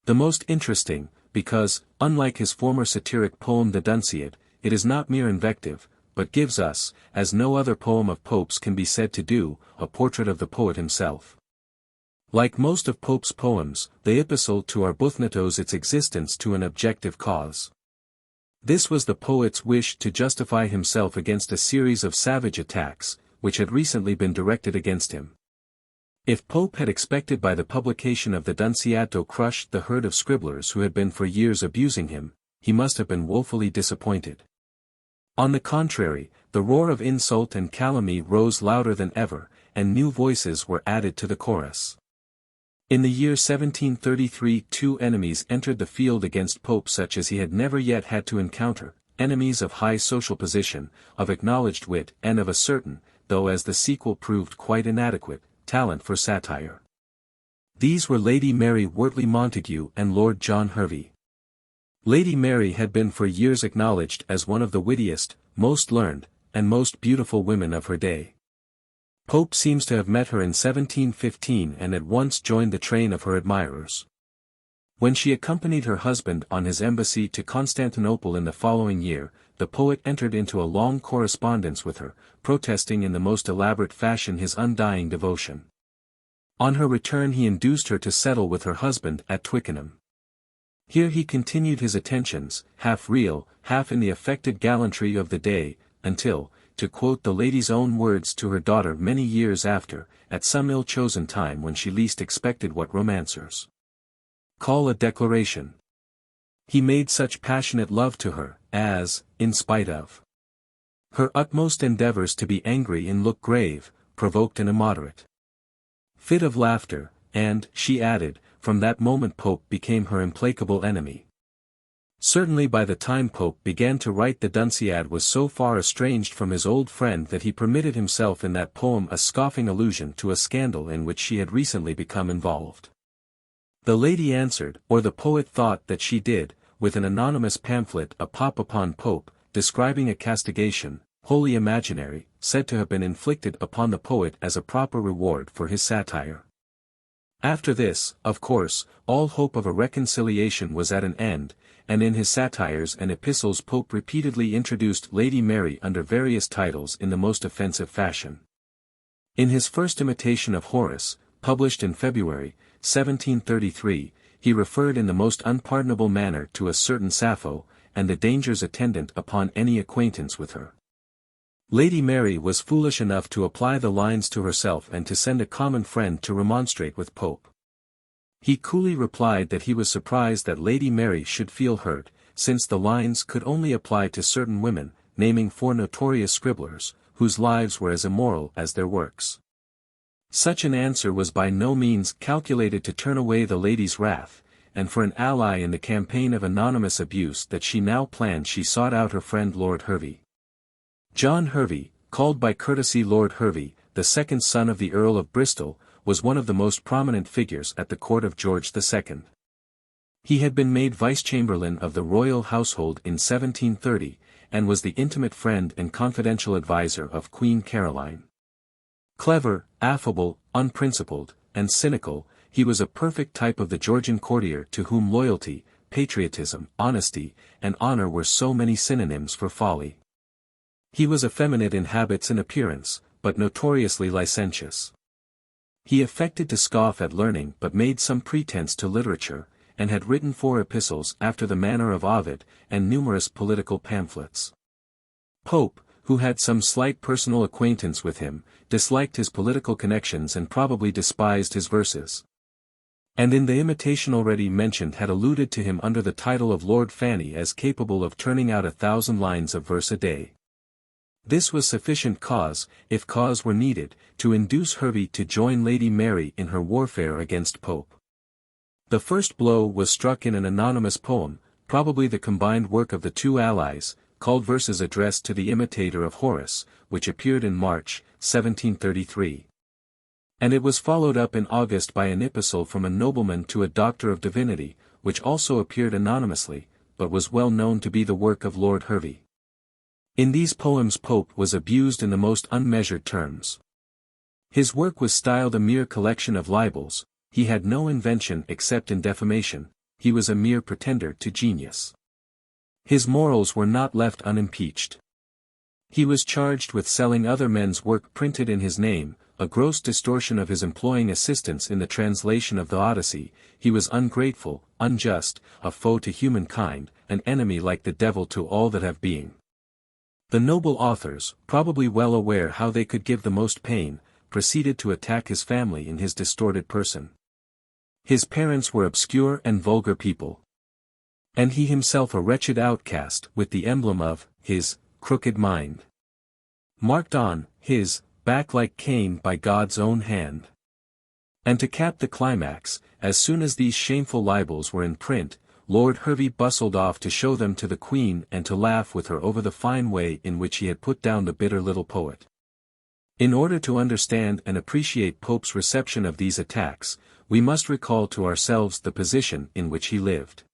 The most interesting, because, unlike his former satiric poem the Dunciad, it is not mere invective, but gives us, as no other poem of Pope's can be said to do, a portrait of the poet himself. Like most of Pope's poems, the epistle to Arbuthnot owes its existence to an objective cause. This was the poet's wish to justify himself against a series of savage attacks, which had recently been directed against him. If Pope had expected by the publication of the Dunciad to crush the herd of scribblers who had been for years abusing him, he must have been woefully disappointed. On the contrary, the roar of insult and calumny rose louder than ever, and new voices were added to the chorus. In the year 1733 two enemies entered the field against Pope such as he had never yet had to encounter, enemies of high social position, of acknowledged wit and of a certain, though as the sequel proved quite inadequate, talent for satire. These were Lady Mary Wortley Montagu and Lord John Hervey. Lady Mary had been for years acknowledged as one of the wittiest, most learned, and most beautiful women of her day. Pope seems to have met her in 1715 and at once joined the train of her admirers. When she accompanied her husband on his embassy to Constantinople in the following year, the poet entered into a long correspondence with her, protesting in the most elaborate fashion his undying devotion. On her return he induced her to settle with her husband at Twickenham. Here he continued his attentions, half real, half in the affected gallantry of the day, until, to quote the lady's own words to her daughter many years after, at some ill-chosen time when she least expected what romancers call a declaration, he made such passionate love to her, as, in spite of her utmost endeavors to be angry and look grave, provoked an immoderate fit of laughter, and, she added, from that moment Pope became her implacable enemy. Certainly by the time Pope began to write the Dunciad was so far estranged from his old friend that he permitted himself in that poem a scoffing allusion to a scandal in which she had recently become involved. The lady answered, or the poet thought that she did, with an anonymous pamphlet a pop upon Pope, describing a castigation, wholly imaginary, said to have been inflicted upon the poet as a proper reward for his satire. After this, of course, all hope of a reconciliation was at an end, and in his satires and epistles Pope repeatedly introduced Lady Mary under various titles in the most offensive fashion. In his first imitation of Horace, published in February, 1733, he referred in the most unpardonable manner to a certain Sappho, and the dangers attendant upon any acquaintance with her. Lady Mary was foolish enough to apply the lines to herself and to send a common friend to remonstrate with Pope. He coolly replied that he was surprised that Lady Mary should feel hurt, since the lines could only apply to certain women, naming 4 notorious scribblers, whose lives were as immoral as their works. Such an answer was by no means calculated to turn away the lady's wrath, and for an ally in the campaign of anonymous abuse that she now planned she sought out her friend Lord Hervey. John Hervey, called by courtesy Lord Hervey, the second son of the Earl of Bristol, was one of the most prominent figures at the court of George II. He had been made vice-chamberlain of the royal household in 1730, and was the intimate friend and confidential adviser of Queen Caroline. Clever, affable, unprincipled, and cynical, he was a perfect type of the Georgian courtier to whom loyalty, patriotism, honesty, and honor were so many synonyms for folly. He was effeminate in habits and appearance, but notoriously licentious. He affected to scoff at learning but made some pretense to literature, and had written 4 epistles after the manner of Ovid, and numerous political pamphlets. Pope, who had some slight personal acquaintance with him, disliked his political connections and probably despised his verses. And in the imitation already mentioned had alluded to him under the title of Lord Fanny as capable of turning out 1,000 lines of verse a day. This was sufficient cause, if cause were needed, to induce Hervey to join Lady Mary in her warfare against Pope. The first blow was struck in an anonymous poem, probably the combined work of the two allies, called Verses Addressed to the Imitator of Horace, which appeared in March, 1733. And it was followed up in August by an epistle from a nobleman to a doctor of divinity, which also appeared anonymously, but was well known to be the work of Lord Hervey. In these poems Pope was abused in the most unmeasured terms. His work was styled a mere collection of libels, he had no invention except in defamation, he was a mere pretender to genius. His morals were not left unimpeached. He was charged with selling other men's work printed in his name, a gross distortion of his employing assistants in the translation of the Odyssey. He was ungrateful, unjust, a foe to humankind, an enemy like the devil to all that have being. The noble authors, probably well aware how they could give the most pain, proceeded to attack his family in his distorted person. His parents were obscure and vulgar people. And he himself a wretched outcast with the emblem of his crooked mind marked on his back like Cain by God's own hand. And to cap the climax, as soon as these shameful libels were in print, Lord Hervey bustled off to show them to the Queen and to laugh with her over the fine way in which he had put down the bitter little poet. In order to understand and appreciate Pope's reception of these attacks, we must recall to ourselves the position in which he lived.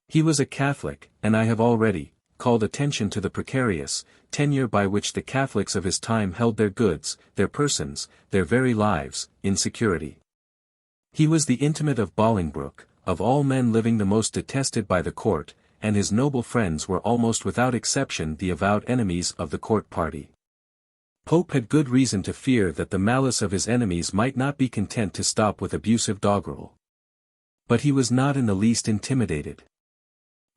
He was a Catholic, and I have already called attention to the precarious tenure by which the Catholics of his time held their goods, their persons, their very lives, in security. He was the intimate of Bolingbroke, of all men living the most detested by the court, and his noble friends were almost without exception the avowed enemies of the court party. Pope had good reason to fear that the malice of his enemies might not be content to stop with abusive doggerel. But he was not in the least intimidated.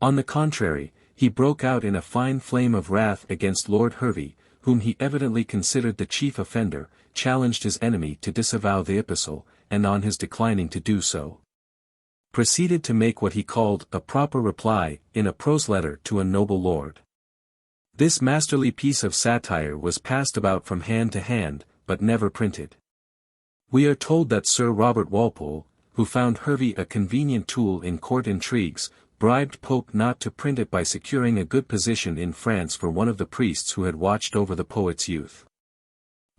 On the contrary, he broke out in a fine flame of wrath against Lord Hervey, whom he evidently considered the chief offender, challenged his enemy to disavow the epistle, and on his declining to do so, proceeded to make what he called a proper reply, in a prose letter to a noble lord. This masterly piece of satire was passed about from hand to hand, but never printed. We are told that Sir Robert Walpole, who found Hervey a convenient tool in court intrigues, bribed Pope not to print it by securing a good position in France for one of the priests who had watched over the poet's youth.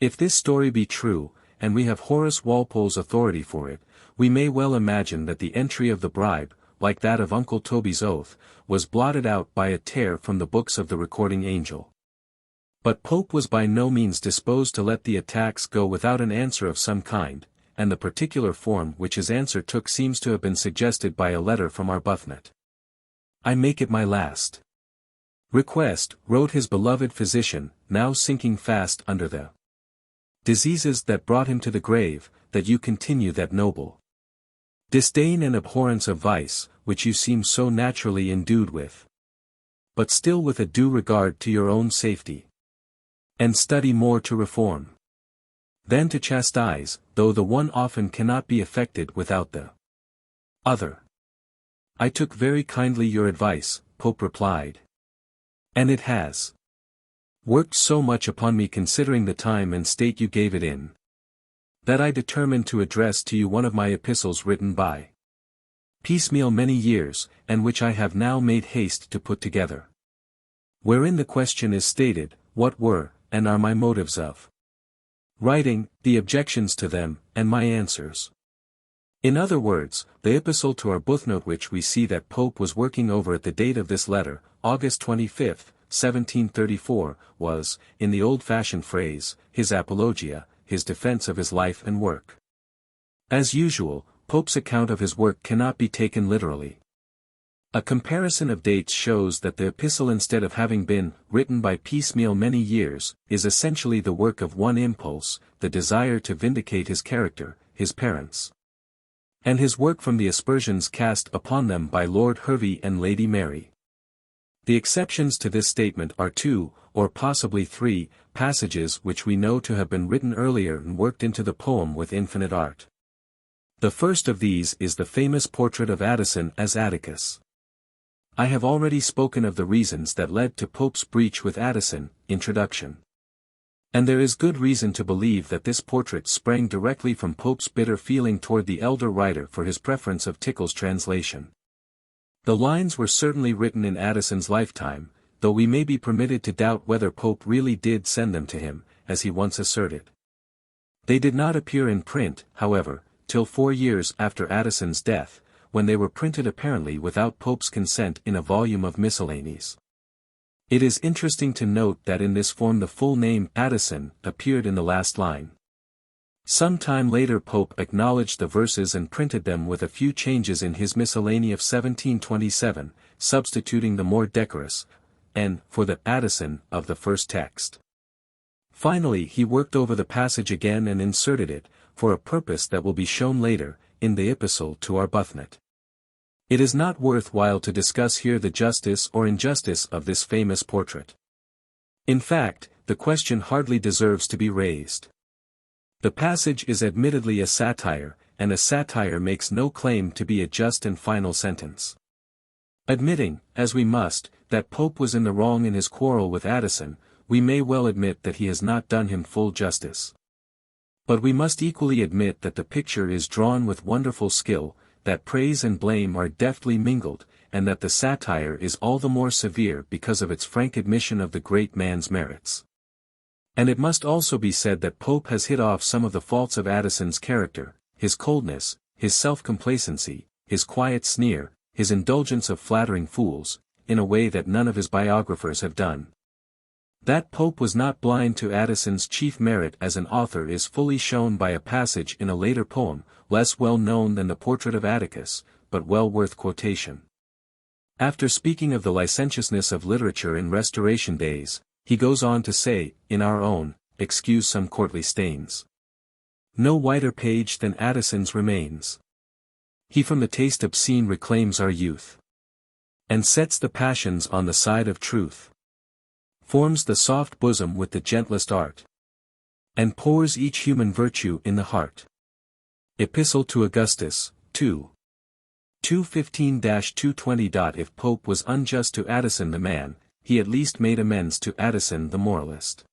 If this story be true, and we have Horace Walpole's authority for it, we may well imagine that the entry of the bribe, like that of Uncle Toby's oath, was blotted out by a tear from the books of the recording angel. But Pope was by no means disposed to let the attacks go without an answer of some kind, and the particular form which his answer took seems to have been suggested by a letter from Arbuthnot. I make it my last request, wrote his beloved physician, now sinking fast under the diseases that brought him to the grave, that you continue that noble disdain and abhorrence of vice, which you seem so naturally endued with, but still with a due regard to your own safety, and study more to reform than to chastise, though the one often cannot be effected without the other. I took very kindly your advice, Pope replied. And it has worked so much upon me considering the time and state you gave it in, that I determined to address to you one of my epistles written by piecemeal many years, and which I have now made haste to put together. Wherein the question is stated, what were, and are my motives of writing, the objections to them, and my answers. In other words, the epistle to Arbuthnot which we see that Pope was working over at the date of this letter, August 25, 1734, was, in the old-fashioned phrase, his apologia, his defense of his life and work. As usual, Pope's account of his work cannot be taken literally. A comparison of dates shows that the epistle, instead of having been written by piecemeal many years, is essentially the work of one impulse, the desire to vindicate his character, his parents, and his work from the aspersions cast upon them by Lord Hervey and Lady Mary. The exceptions to this statement are 2, or possibly 3, passages which we know to have been written earlier and worked into the poem with infinite art. The first of these is the famous portrait of Addison as Atticus. I have already spoken of the reasons that led to Pope's breach with Addison, Introduction. And there is good reason to believe that this portrait sprang directly from Pope's bitter feeling toward the elder writer for his preference of Tickell's translation. The lines were certainly written in Addison's lifetime, though we may be permitted to doubt whether Pope really did send them to him, as he once asserted. They did not appear in print, however, till 4 years after Addison's death, when they were printed apparently without Pope's consent in a volume of miscellanies. It is interesting to note that in this form the full name Addison appeared in the last line. Some time later Pope acknowledged the verses and printed them with a few changes in his Miscellany of 1727, substituting the more decorous N for the Addison of the first text. Finally he worked over the passage again and inserted it, for a purpose that will be shown later, in the epistle to Arbuthnot. It is not worth while to discuss here the justice or injustice of this famous portrait. In fact, the question hardly deserves to be raised. The passage is admittedly a satire, and a satire makes no claim to be a just and final sentence. Admitting, as we must, that Pope was in the wrong in his quarrel with Addison, we may well admit that he has not done him full justice. But we must equally admit that the picture is drawn with wonderful skill, that praise and blame are deftly mingled, and that the satire is all the more severe because of its frank admission of the great man's merits. And it must also be said that Pope has hit off some of the faults of Addison's character, his coldness, his self-complacency, his quiet sneer, his indulgence of flattering fools, in a way that none of his biographers have done. That Pope was not blind to Addison's chief merit as an author is fully shown by a passage in a later poem, less well known than the Portrait of Atticus, but well worth quotation. After speaking of the licentiousness of literature in Restoration days, he goes on to say, in our own, excuse some courtly stains. No whiter page than Addison's remains. He from the taste obscene reclaims our youth, and sets the passions on the side of truth. Forms the soft bosom with the gentlest art, and pours each human virtue in the heart. Epistle to Augustus, 2. 215-220. If Pope was unjust to Addison the man, he at least made amends to Addison the moralist.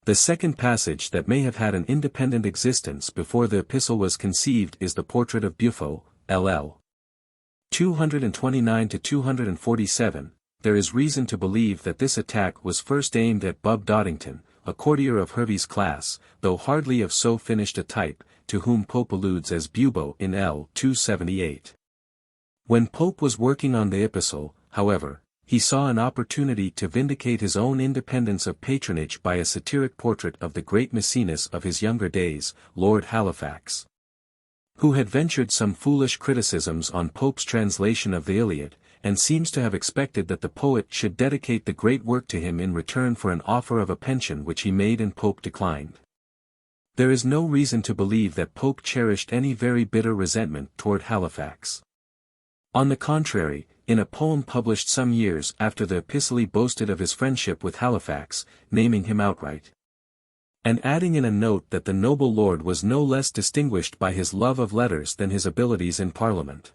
The second passage that may have had an independent existence before the epistle was conceived is the Portrait of Buffo, LL. 229-247. There is reason to believe that this attack was first aimed at Bub Doddington, a courtier of Hervey's class, though hardly of so finished a type, to whom Pope alludes as Bubo in L. 278. When Pope was working on the epistle, however, he saw an opportunity to vindicate his own independence of patronage by a satiric portrait of the great Maecenas of his younger days, Lord Halifax, who had ventured some foolish criticisms on Pope's translation of the Iliad, and seems to have expected that the poet should dedicate the great work to him in return for an offer of a pension which he made and Pope declined. There is no reason to believe that Pope cherished any very bitter resentment toward Halifax. On the contrary, in a poem published some years after the epistle he boasted of his friendship with Halifax, naming him outright, and adding in a note that the noble lord was no less distinguished by his love of letters than his abilities in Parliament.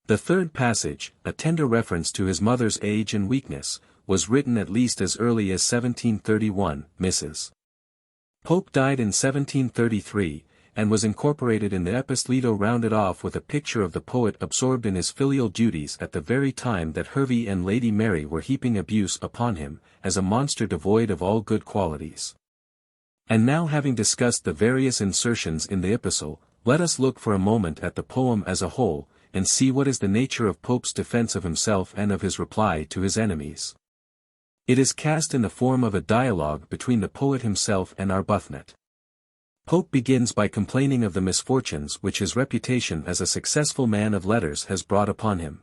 The third passage, a tender reference to his mother's age and weakness, was written at least as early as 1731, Mrs. Pope died in 1733, and was incorporated in the Epistleto rounded off with a picture of the poet absorbed in his filial duties at the very time that Hervey and Lady Mary were heaping abuse upon him, as a monster devoid of all good qualities. And now, having discussed the various insertions in the epistle, let us look for a moment at the poem as a whole, and see what is the nature of Pope's defense of himself and of his reply to his enemies. It is cast in the form of a dialogue between the poet himself and Arbuthnot. Pope begins by complaining of the misfortunes which his reputation as a successful man of letters has brought upon him.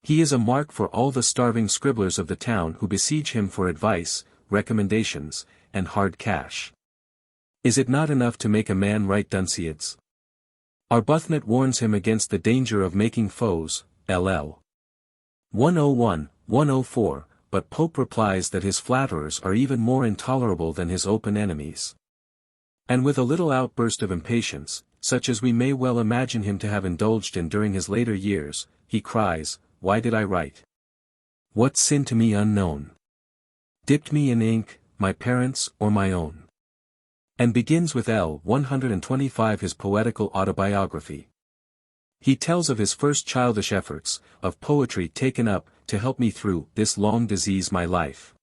He is a mark for all the starving scribblers of the town who besiege him for advice, recommendations, and hard cash. Is it not enough to make a man write Dunciads? Arbuthnot warns him against the danger of making foes, LL. 101-104, but Pope replies that his flatterers are even more intolerable than his open enemies. And with a little outburst of impatience, such as we may well imagine him to have indulged in during his later years, he cries, "Why did I write? What sin to me unknown dipped me in ink, my parents' or my own?" And begins with L. 125 his poetical autobiography. He tells of his first childish efforts, of poetry taken up, to help me through this long disease my life.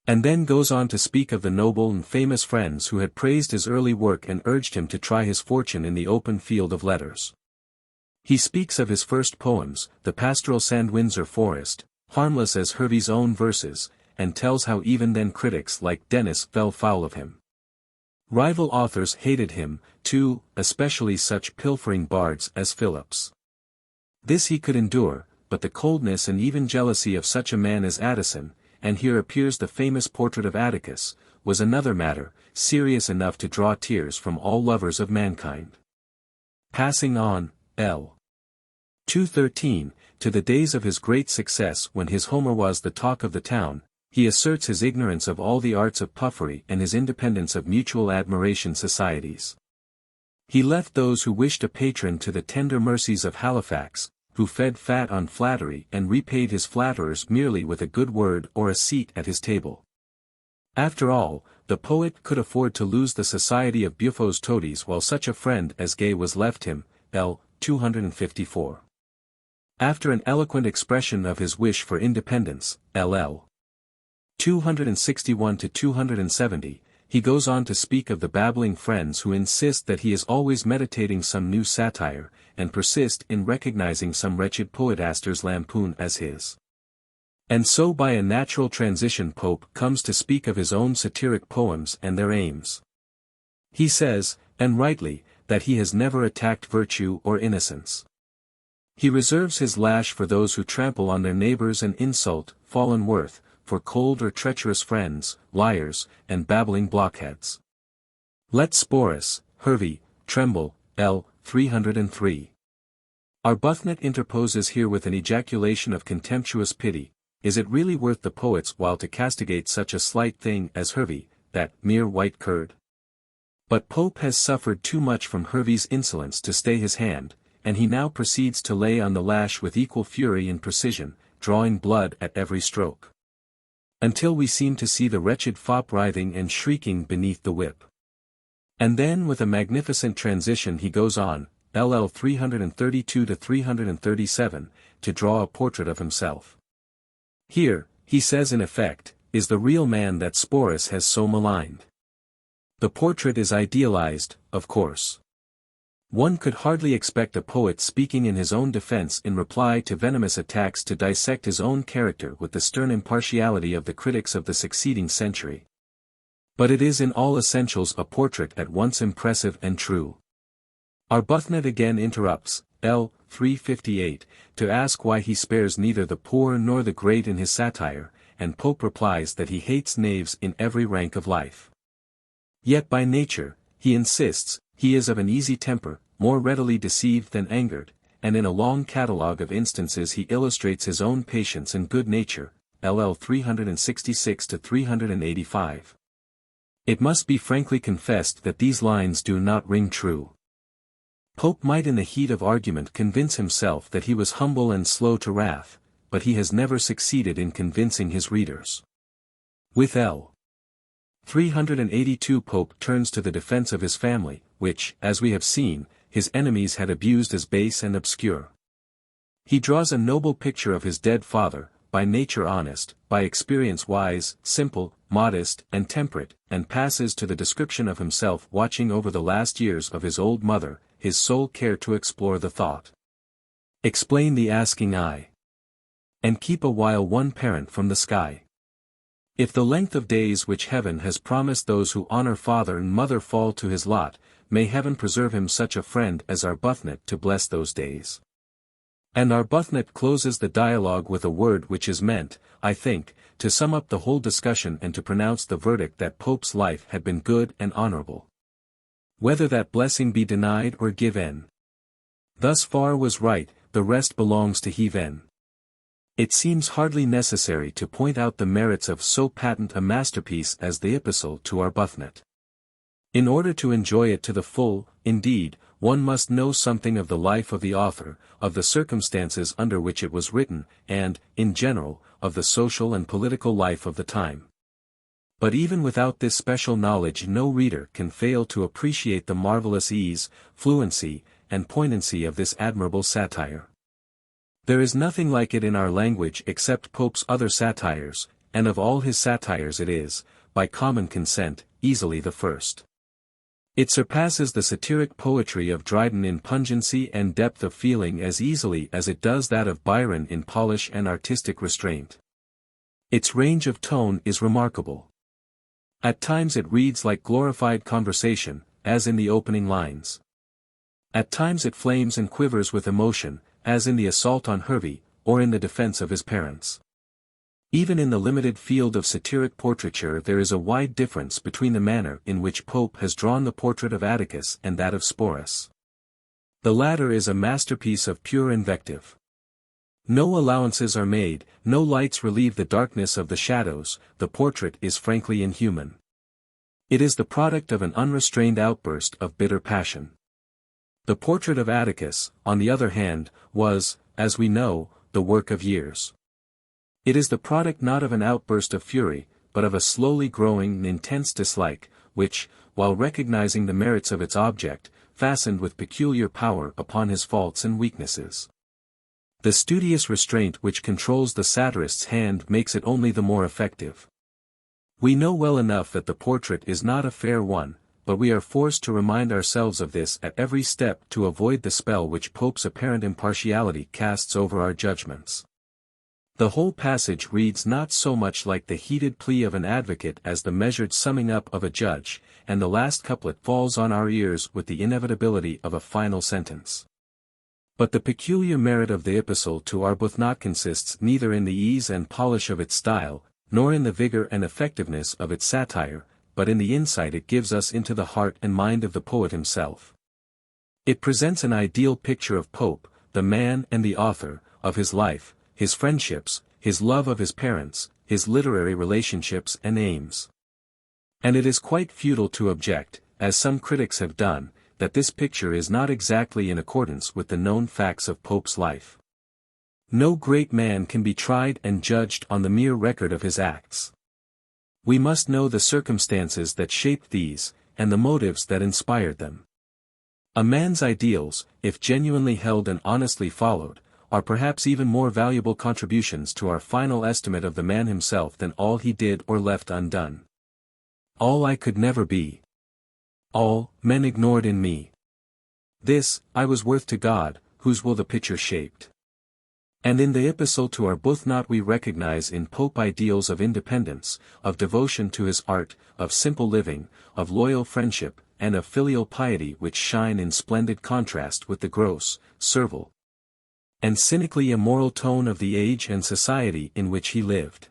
And then goes on to speak of the noble and famous friends who had praised his early work and urged him to try his fortune in the open field of letters. He speaks of his first poems, the pastoral Sand Windsor Forest, harmless as Hervey's own verses, and tells how even then critics like Dennis fell foul of him. Rival authors hated him, too, especially such pilfering bards as Phillips. This he could endure, but the coldness and even jealousy of such a man as Addison, and here appears the famous portrait of Atticus, was another matter, serious enough to draw tears from all lovers of mankind. Passing on, L. 213, to the days of his great success when his Homer was the talk of the town, he asserts his ignorance of all the arts of puffery and his independence of mutual admiration societies. He left those who wished a patron to the tender mercies of Halifax, who fed fat on flattery and repaid his flatterers merely with a good word or a seat at his table. After all, the poet could afford to lose the society of Buffos toadies while such a friend as Gay was left him, L. 254. After an eloquent expression of his wish for independence, LL. 261-270, he goes on to speak of the babbling friends who insist that he is always meditating some new satire, and persist in recognizing some wretched poetaster's lampoon as his. And so by a natural transition Pope comes to speak of his own satiric poems and their aims. He says, and rightly, that he has never attacked virtue or innocence. He reserves his lash for those who trample on their neighbors and insult, fallen worth, for cold or treacherous friends, liars, and babbling blockheads. Let Sporus, Hervey, tremble, L. 303. Arbuthnot interposes here with an ejaculation of contemptuous pity. Is it really worth the poet's while to castigate such a slight thing as Hervey, that mere white curd? But Pope has suffered too much from Hervey's insolence to stay his hand, and he now proceeds to lay on the lash with equal fury and precision, drawing blood at every stroke. Until we seem to see the wretched fop writhing and shrieking beneath the whip. And then with a magnificent transition he goes on, LL 332-337, to draw a portrait of himself. Here, he says in effect, is the real man that Sporus has so maligned. The portrait is idealized, of course. One could hardly expect a poet speaking in his own defense in reply to venomous attacks to dissect his own character with the stern impartiality of the critics of the succeeding century. But it is in all essentials a portrait at once impressive and true. Arbuthnot again interrupts, L. 358, to ask why he spares neither the poor nor the great in his satire, and Pope replies that he hates knaves in every rank of life. Yet by nature, he insists, he is of an easy temper, more readily deceived than angered, and in a long catalogue of instances he illustrates his own patience and good nature, LL 366-385. It must be frankly confessed that these lines do not ring true. Pope might in the heat of argument convince himself that he was humble and slow to wrath, but he has never succeeded in convincing his readers. With L. 382 Pope turns to the defense of his family, which, as we have seen, his enemies had abused as base and obscure. He draws a noble picture of his dead father, by nature honest, by experience wise, simple, modest, and temperate, and passes to the description of himself watching over the last years of his old mother, his sole care to explore the thought. Explain the asking eye. And keep a while one parent from the sky. If the length of days which heaven has promised those who honor father and mother fall to his lot, may heaven preserve him such a friend as Arbuthnot to bless those days. And Arbuthnot closes the dialogue with a word which is meant, I think, to sum up the whole discussion and to pronounce the verdict that Pope's life had been good and honorable. Whether that blessing be denied or given. Thus far was right, the rest belongs to heaven. It seems hardly necessary to point out the merits of so patent a masterpiece as the Epistle to Arbuthnot. In order to enjoy it to the full, indeed, one must know something of the life of the author, of the circumstances under which it was written, and, in general, of the social and political life of the time. But even without this special knowledge no reader can fail to appreciate the marvelous ease, fluency, and poignancy of this admirable satire. There is nothing like it in our language except Pope's other satires, and of all his satires it is, by common consent, easily the first. It surpasses the satiric poetry of Dryden in pungency and depth of feeling as easily as it does that of Byron in polish and artistic restraint. Its range of tone is remarkable. At times it reads like glorified conversation, as in the opening lines. At times it flames and quivers with emotion, as in the assault on Hervey, or in the defense of his parents. Even in the limited field of satiric portraiture there is a wide difference between the manner in which Pope has drawn the portrait of Atticus and that of Sporus. The latter is a masterpiece of pure invective. No allowances are made, no lights relieve the darkness of the shadows, the portrait is frankly inhuman. It is the product of an unrestrained outburst of bitter passion. The portrait of Atticus, on the other hand, was, as we know, the work of years. It is the product not of an outburst of fury, but of a slowly growing and intense dislike, which, while recognizing the merits of its object, fastened with peculiar power upon his faults and weaknesses. The studious restraint which controls the satirist's hand makes it only the more effective. We know well enough that the portrait is not a fair one, but we are forced to remind ourselves of this at every step to avoid the spell which Pope's apparent impartiality casts over our judgments. The whole passage reads not so much like the heated plea of an advocate as the measured summing up of a judge, and the last couplet falls on our ears with the inevitability of a final sentence. But the peculiar merit of the epistle to Arbuthnot consists neither in the ease and polish of its style, nor in the vigor and effectiveness of its satire, but in the insight it gives us into the heart and mind of the poet himself. It presents an ideal picture of Pope, the man and the author, of his life, his friendships, his love of his parents, his literary relationships and aims. And it is quite futile to object, as some critics have done, that this picture is not exactly in accordance with the known facts of Pope's life. No great man can be tried and judged on the mere record of his acts. We must know the circumstances that shaped these, and the motives that inspired them. A man's ideals, if genuinely held and honestly followed, are perhaps even more valuable contributions to our final estimate of the man himself than all he did or left undone. All I could never be. All, men ignored in me. This, I was worth to God, whose will the picture shaped. And in the epistle to Arbuthnot we recognize in Pope ideals of independence, of devotion to his art, of simple living, of loyal friendship, and of filial piety which shine in splendid contrast with the gross, servile, and cynically immoral tone of the age and society in which he lived.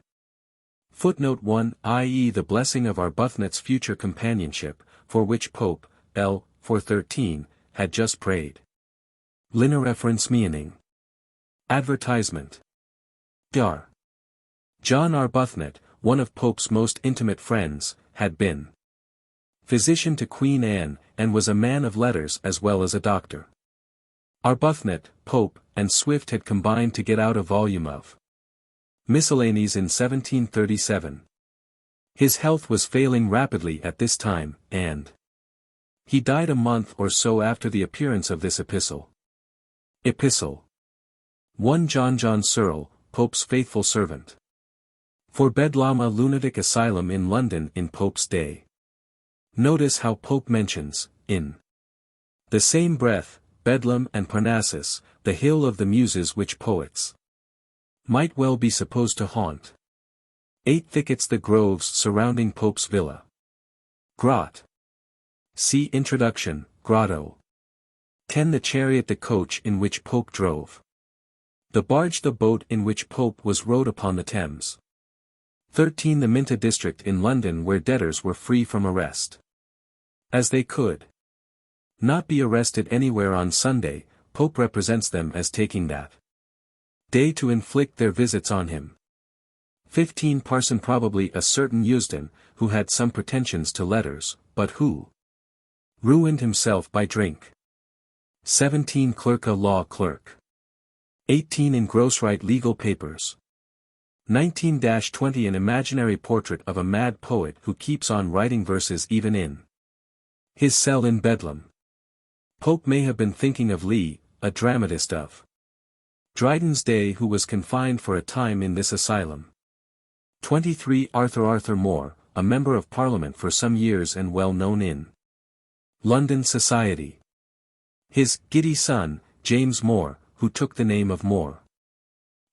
Footnote 1, i.e. the blessing of Arbuthnot's future companionship, for which Pope, L. 413, had just prayed. Linereference meaning. Advertisement. Dar. John Arbuthnot, one of Pope's most intimate friends, had been physician to Queen Anne, and was a man of letters as well as a doctor. Arbuthnot, Pope, and Swift had combined to get out a volume of Miscellanies in 1737. His health was failing rapidly at this time, and he died a month or so after the appearance of this epistle. Epistle. 1 John Searle, Pope's faithful servant. For Bedlam, a lunatic asylum in London in Pope's day. Notice how Pope mentions, in the same breath, Bedlam and Parnassus, the hill of the muses which poets might well be supposed to haunt. 8 thickets the groves surrounding Pope's villa. Grot. See Introduction, Grotto. 10 the chariot the coach in which Pope drove. The barge the boat in which Pope was rowed upon the Thames. 13 the Minto district in London where debtors were free from arrest. As they could not be arrested anywhere on Sunday, Pope represents them as taking that day to inflict their visits on him. 15 Parson, probably a certain Eusden, who had some pretensions to letters, but who ruined himself by drink. 17 Clerk, a law clerk. 18 Engrosswrite legal papers. 19-20 An imaginary portrait of a mad poet who keeps on writing verses even in his cell in Bedlam. Pope may have been thinking of Lee, a dramatist of Dryden's day who was confined for a time in this asylum. 23 Arthur Moore, a member of Parliament for some years and well known in London society. His giddy son, James More, who took the name of More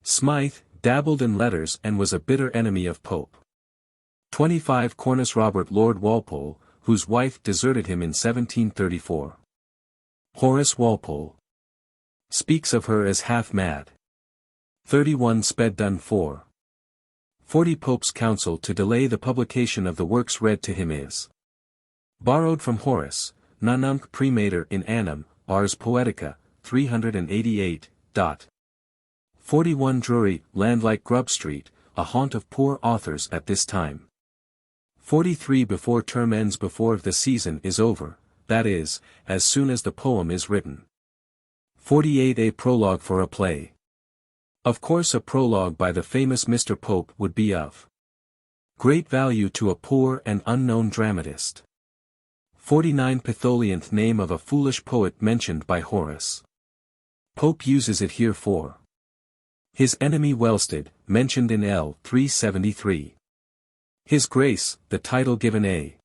Smythe, dabbled in letters and was a bitter enemy of Pope. 25 Cornus Robert Lord Walpole, whose wife deserted him in 1734. Horace Walpole speaks of her as half mad. 31 Sped 4. 40 Pope's counsel to delay the publication of the works read to him is borrowed from Horace, nunc premator in annum, ars poetica, 388. 41 Drury, land like Grub Street, a haunt of poor authors at this time. 43 Before term ends, before the season is over, that is, as soon as the poem is written. 48 A prologue for a play. Of course a prologue by the famous Mr. Pope would be of great value to a poor and unknown dramatist. 49 Pytholionth name of a foolish poet mentioned by Horace. Pope uses it here for his enemy Welsted, mentioned in L. 373. His Grace, the title given a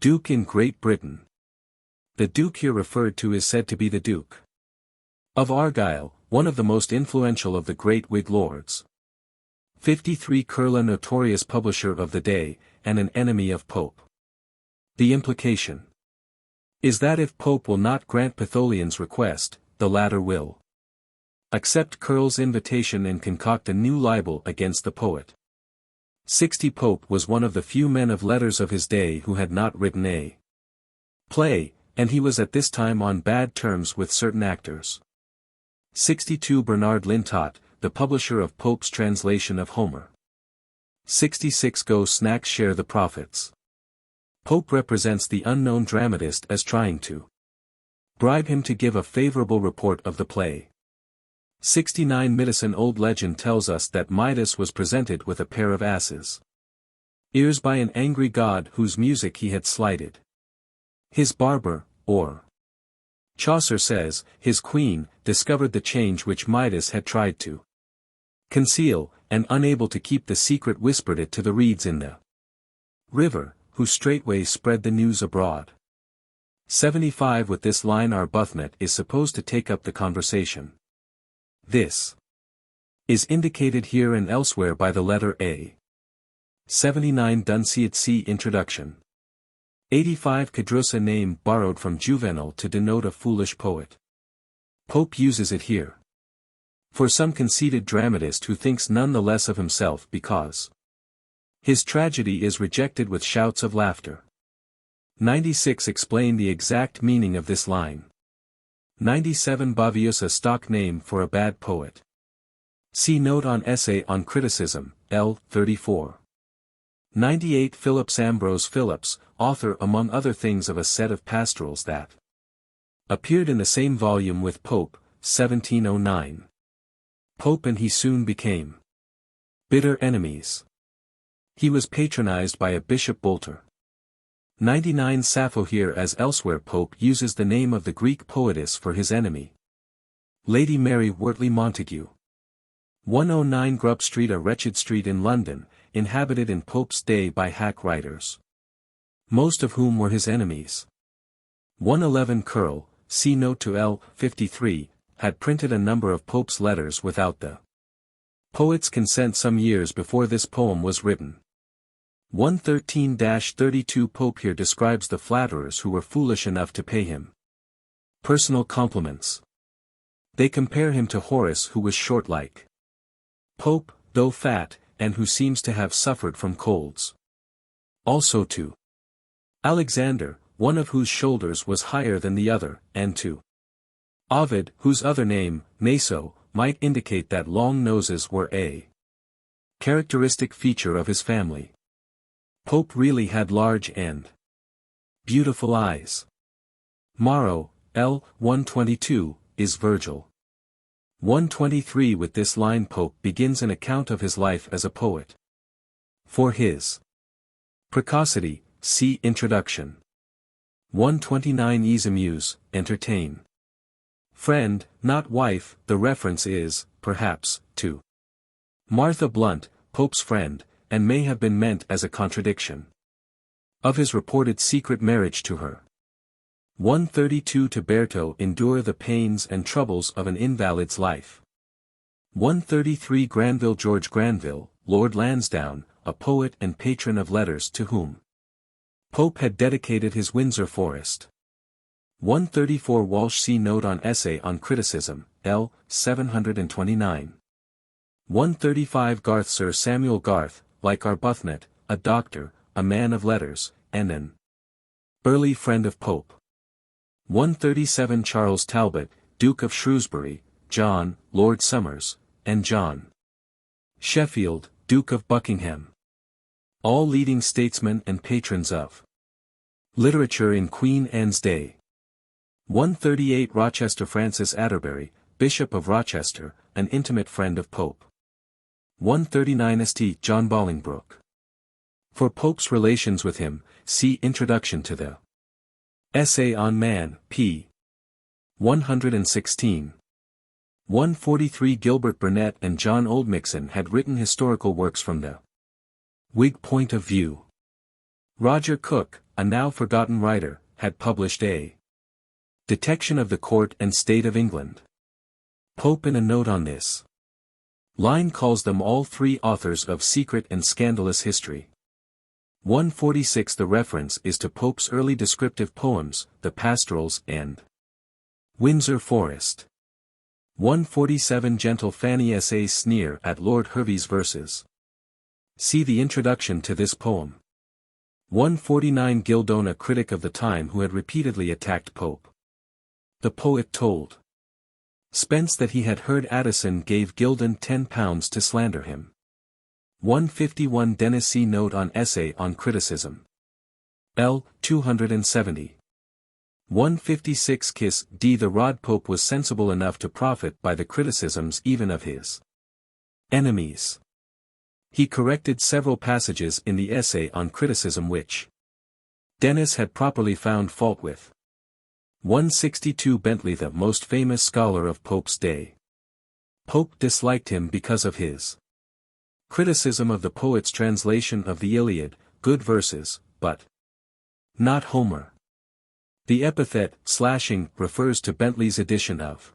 Duke in Great Britain. The Duke here referred to is said to be the Duke of Argyll, one of the most influential of the great Whig lords. 53 Curla, notorious publisher of the day, and an enemy of Pope. The implication is that if Pope will not grant Pytholion's request, the latter will accept Curl's invitation and concoct a new libel against the poet. 60 Pope was one of the few men of letters of his day who had not written a play, and he was at this time on bad terms with certain actors. 62 Bernard Lintot, the publisher of Pope's translation of Homer. 66 Go Snacks share the profits. Pope represents the unknown dramatist as trying to bribe him to give a favorable report of the play. 69 Midas, an old legend tells us that Midas was presented with a pair of asses' ears by an angry god whose music he had slighted. His barber, or Chaucer says, his queen, discovered the change which Midas had tried to conceal, and unable to keep the secret whispered it to the reeds in the river, who straightway spread the news abroad. 75 With this line Arbuthnot is supposed to take up the conversation. This is indicated here and elsewhere by the letter A. 79 Dunciad see introduction. 85 Cadrus, a name borrowed from Juvenal to denote a foolish poet. Pope uses it here for some conceited dramatist who thinks none the less of himself because his tragedy is rejected with shouts of laughter. 96 Explain the exact meaning of this line. 97 Bavius, a stock name for a bad poet. See note on Essay on Criticism, L. 34. 98 Phillips, Ambrose Phillips, author among other things of a set of pastorals that appeared in the same volume with Pope, 1709. Pope and he soon became bitter enemies. He was patronized by a Bishop Boulter. 99 Sappho, here as elsewhere Pope uses the name of the Greek poetess for his enemy, Lady Mary Wortley Montagu. 109 Grub Street, a wretched street in London, inhabited in Pope's day by hack writers, most of whom were his enemies. 111 Curl, see note to L. 53, had printed a number of Pope's letters without the poet's consent some years before this poem was written. 113-32 Pope here describes the flatterers who were foolish enough to pay him personal compliments. They compare him to Horace, who was short like Pope, though fat, and who seems to have suffered from colds. Also to Alexander, one of whose shoulders was higher than the other, and to Ovid, whose other name, Naso, might indicate that long noses were a characteristic feature of his family. Pope really had large and beautiful eyes. Maro, L. 122, is Virgil. 123 With this line Pope begins an account of his life as a poet. For his precocity, see Introduction. 129 Ease, amuse, entertain. Friend, not wife, the reference is, perhaps, to Martha Blunt, Pope's friend, and may have been meant as a contradiction of his reported secret marriage to her. 132 To bear to endure the pains and troubles of an invalid's life. 133 Granville George Granville, Lord Lansdowne, a poet and patron of letters to whom Pope had dedicated his Windsor Forest. 134 Walsh C. Note on Essay on Criticism, L. 729. 135 Garth Sir Samuel Garth, like Arbuthnot, a doctor, a man of letters, and an early friend of Pope. 137 Charles Talbot, Duke of Shrewsbury, John, Lord Somers, and John Sheffield, Duke of Buckingham. All leading statesmen and patrons of literature in Queen Anne's day. 138 Rochester Francis Atterbury, Bishop of Rochester, an intimate friend of Pope. 139 St. John Bolingbroke. For Pope's relations with him, see Introduction to the Essay on Man, p. 116. 143 Gilbert Burnet and John Oldmixon had written historical works from the Whig point of view. Roger Cook, a now forgotten writer, had published a Detection of the Court and State of England. Pope in a note on this line calls them all three authors of secret and scandalous history. 146 The reference is to Pope's early descriptive poems, the Pastorals and Windsor Forest. 147 Gentle Fanny S.A. sneer at Lord Hervey's verses. See the introduction to this poem. 149 Gildone, a critic of the time who had repeatedly attacked Pope. The poet told Spence that he had heard Addison gave Gildon £10 to slander him. 151 Dennis C. Note on Essay on Criticism. L. 270. 156 Kiss D. The Rod Pope was sensible enough to profit by the criticisms even of his enemies. He corrected several passages in the Essay on Criticism which Dennis had properly found fault with. 162 Bentley, the most famous scholar of Pope's day. Pope disliked him because of his criticism of the poet's translation of the Iliad, good verses, but not Homer. The epithet, slashing, refers to Bentley's edition of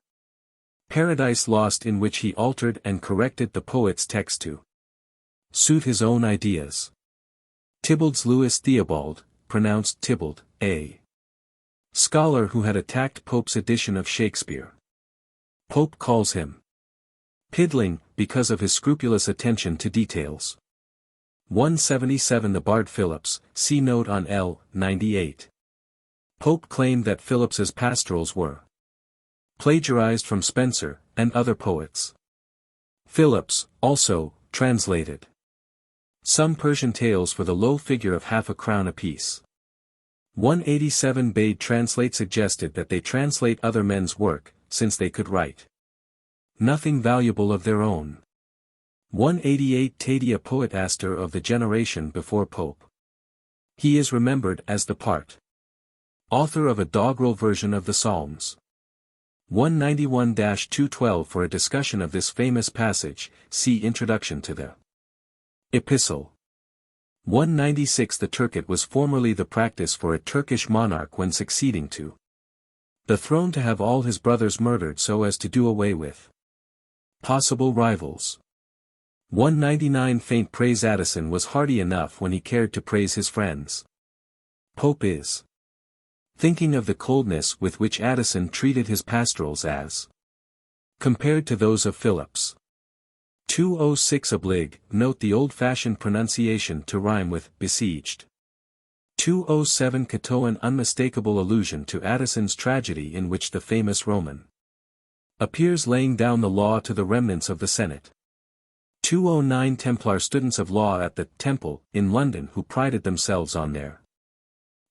Paradise Lost, in which he altered and corrected the poet's text to suit his own ideas. Tybald's Louis Theobald, pronounced Tybald, a scholar who had attacked Pope's edition of Shakespeare. Pope calls him piddling, because of his scrupulous attention to details. 177 The Bard Phillips, see note on L. 98. Pope claimed that Phillips's pastorals were plagiarized from Spenser, and other poets. Phillips, also, translated some Persian tales for the low figure of half a crown apiece. 187 Bade translate suggested that they translate other men's work, since they could write nothing valuable of their own. 188 Tady, a poet Astor of the generation before Pope. He is remembered as the part author of a doggerel version of the Psalms. 191-212 For a discussion of this famous passage, see Introduction to the Epistle. 196 The Turket was formerly the practice for a Turkish monarch when succeeding to the throne to have all his brothers murdered so as to do away with possible rivals. 199 Faint praise Addison was hearty enough when he cared to praise his friends. Pope is thinking of the coldness with which Addison treated his pastorals as compared to those of Phillips. 206 Oblig, note the old-fashioned pronunciation to rhyme with besieged. 207 Cato, an unmistakable allusion to Addison's tragedy in which the famous Roman appears laying down the law to the remnants of the Senate. 209 Templar, students of law at the Temple in London who prided themselves on their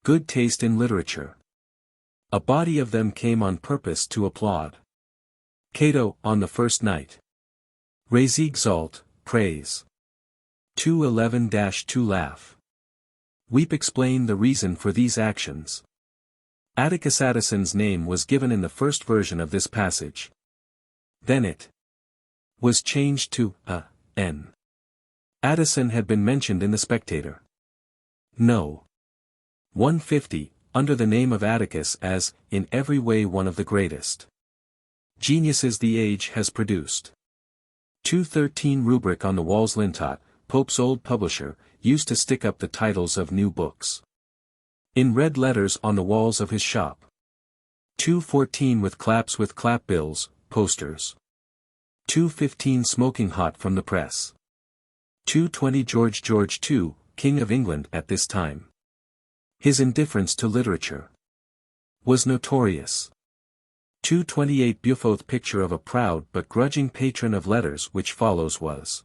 good taste in literature. A body of them came on purpose to applaud Cato on the first night. Res exalt, praise. 211-2 Laugh. Weep, explain the reason for these actions. Atticus Addison's name was given in the first version of this passage. Then it was changed to N. Addison had been mentioned in the Spectator. No. 150, under the name of Atticus as, in every way one of the greatest geniuses the age has produced. 213 rubric on the walls. Lintot, Pope's old publisher, used to stick up the titles of new books in red letters on the walls of his shop. 214 with clap bills, posters. 215 smoking hot from the press. 220 George II, King of England at this time. His indifference to literature was notorious. 228 Beaufort picture of a proud but grudging patron of letters, which follows was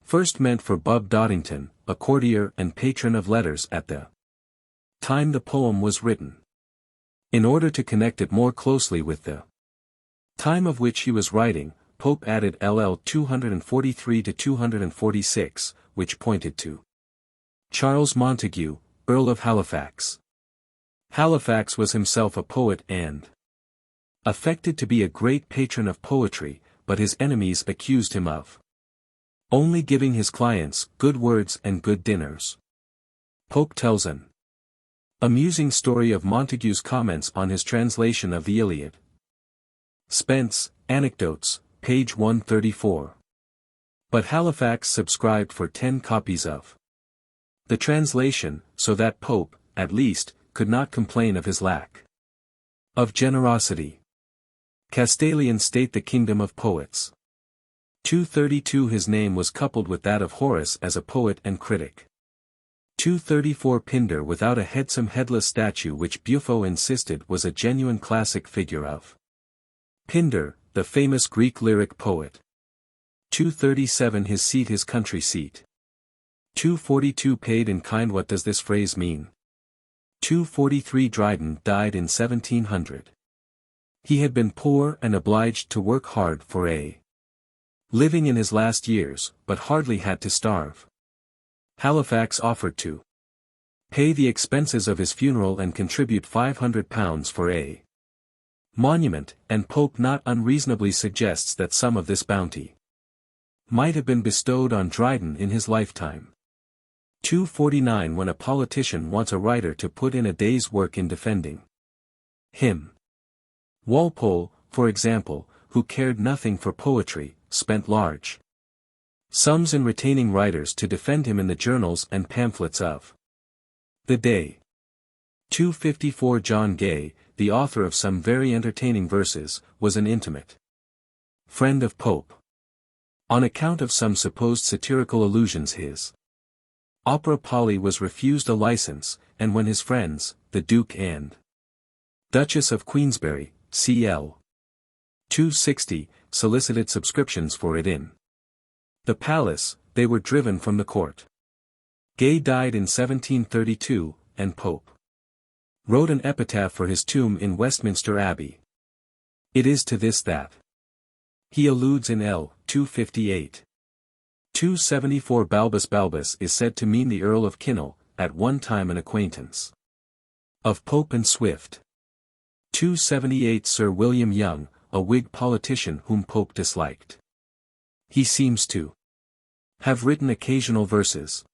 first meant for Bub Doddington, a courtier and patron of letters at the time the poem was written. In order to connect it more closely with the time of which he was writing, Pope added LL 243 to 246, which pointed to Charles Montague, Earl of Halifax. Halifax was himself a poet and affected to be a great patron of poetry, but his enemies accused him of only giving his clients good words and good dinners. Pope tells an amusing story of Montague's comments on his translation of the Iliad. Spence, Anecdotes, page 134. But Halifax subscribed for 10 copies of the translation, so that Pope, at least, could not complain of his lack of generosity. Castilians state the kingdom of poets. 232 His name was coupled with that of Horace as a poet and critic. 234 Pindar without a headsome headless statue, which Beaufort insisted was a genuine classic figure of Pindar, the famous Greek lyric poet. 237 His seat, his country seat. 242 Paid in kind. What does this phrase mean? 243 Dryden died in 1700. He had been poor and obliged to work hard for a living in his last years, but hardly had to starve. Halifax offered to pay the expenses of his funeral and contribute £500 for a monument, and Pope not unreasonably suggests that some of this bounty might have been bestowed on Dryden in his lifetime. 249 When a politician wants a writer to put in a day's work in defending him. Walpole, for example, who cared nothing for poetry, spent large sums in retaining writers to defend him in the journals and pamphlets of the day. 254 John Gay, the author of some very entertaining verses, was an intimate friend of Pope. On account of some supposed satirical allusions, his opera Polly was refused a license, and when his friends, the Duke and Duchess of Queensberry, cl. 260, solicited subscriptions for it in the palace, they were driven from the court. Gay died in 1732, and Pope wrote an epitaph for his tomb in Westminster Abbey. It is to this that he alludes in L. 258. 274 Balbus is said to mean the Earl of Kinnell, at one time an acquaintance of Pope and Swift. 278 Sir William Young, a Whig politician whom Pope disliked. He seems to have written occasional verses.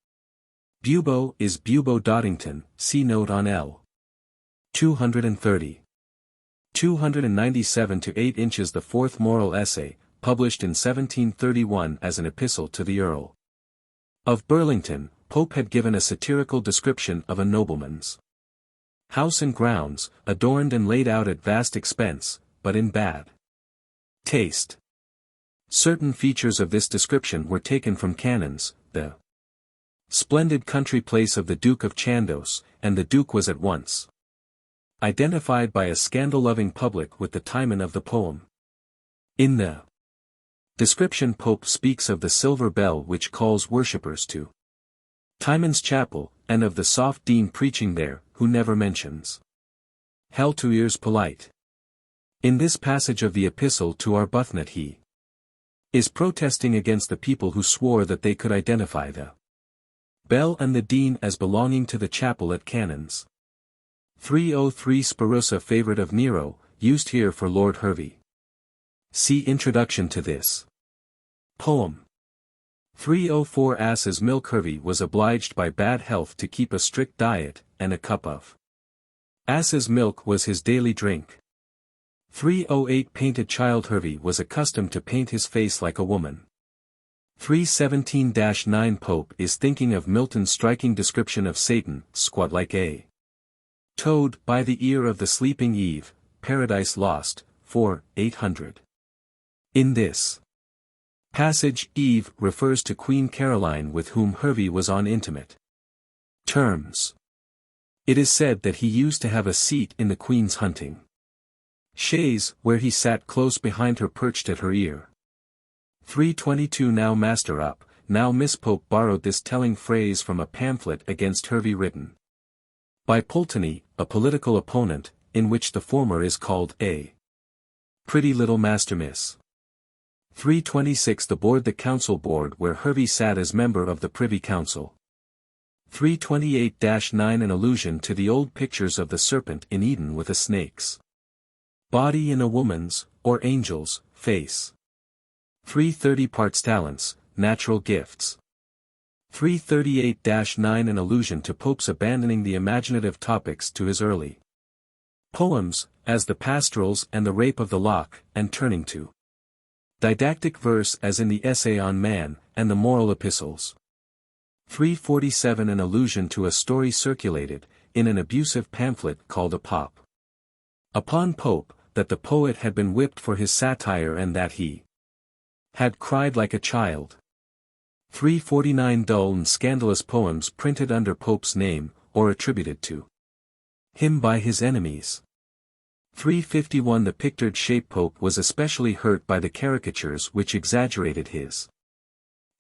Bubo is Bubo Doddington, see note on L. 230. 297 to 8 inches. The fourth moral essay, published in 1731 as an epistle to the Earl of Burlington, Pope had given a satirical description of a nobleman's house and grounds, adorned and laid out at vast expense, but in bad taste. Certain features of this description were taken from canons, the splendid country place of the Duke of Chandos, and the Duke was at once identified by a scandal-loving public with the Timon of the poem. In the description, Pope speaks of the silver bell which calls worshippers to Timon's chapel, and of the soft dean preaching there, who never mentions hell to ears polite. In this passage of the epistle to Arbuthnot he is protesting against the people who swore that they could identify the bell and the dean as belonging to the chapel at Canons. 303 Sperosa, favorite of Nero, used here for Lord Hervey. See introduction to this poem. 304 Ass's milk. Hervey was obliged by bad health to keep a strict diet, and a cup of Ass's milk was his daily drink. 308 Painted child Hervey was accustomed to paint his face like a woman. 317-9 Pope is thinking of Milton's striking description of Satan, squat like a toad, by the ear of the sleeping Eve, Paradise Lost, 800. In this passage, Eve refers to Queen Caroline, with whom Hervey was on intimate terms. It is said that he used to have a seat in the Queen's hunting chaise, where he sat close behind her, perched at her ear. 322 Now Master up, now Miss Pope borrowed this telling phrase from a pamphlet against Hervey written by Pulteney, a political opponent, in which the former is called a pretty little Master Miss. 326 The Council Board, where Hervey sat as member of the Privy Council. 328-9 An allusion to the old pictures of the serpent in Eden with a snake's body in a woman's, or angel's, face. 330 Parts Talents, Natural Gifts. 338-9 An allusion to Pope's abandoning the imaginative topics to his early poems, as the pastorals and the Rape of the Lock, and turning to didactic verse as in the Essay on Man, and the Moral Epistles. 347 An allusion to a story circulated, in an abusive pamphlet called A Pop upon Pope, that the poet had been whipped for his satire and that he had cried like a child. 349 Dull and scandalous poems printed under Pope's name, or attributed to him by his enemies. 351 The pictured shape. Pope was especially hurt by the caricatures which exaggerated his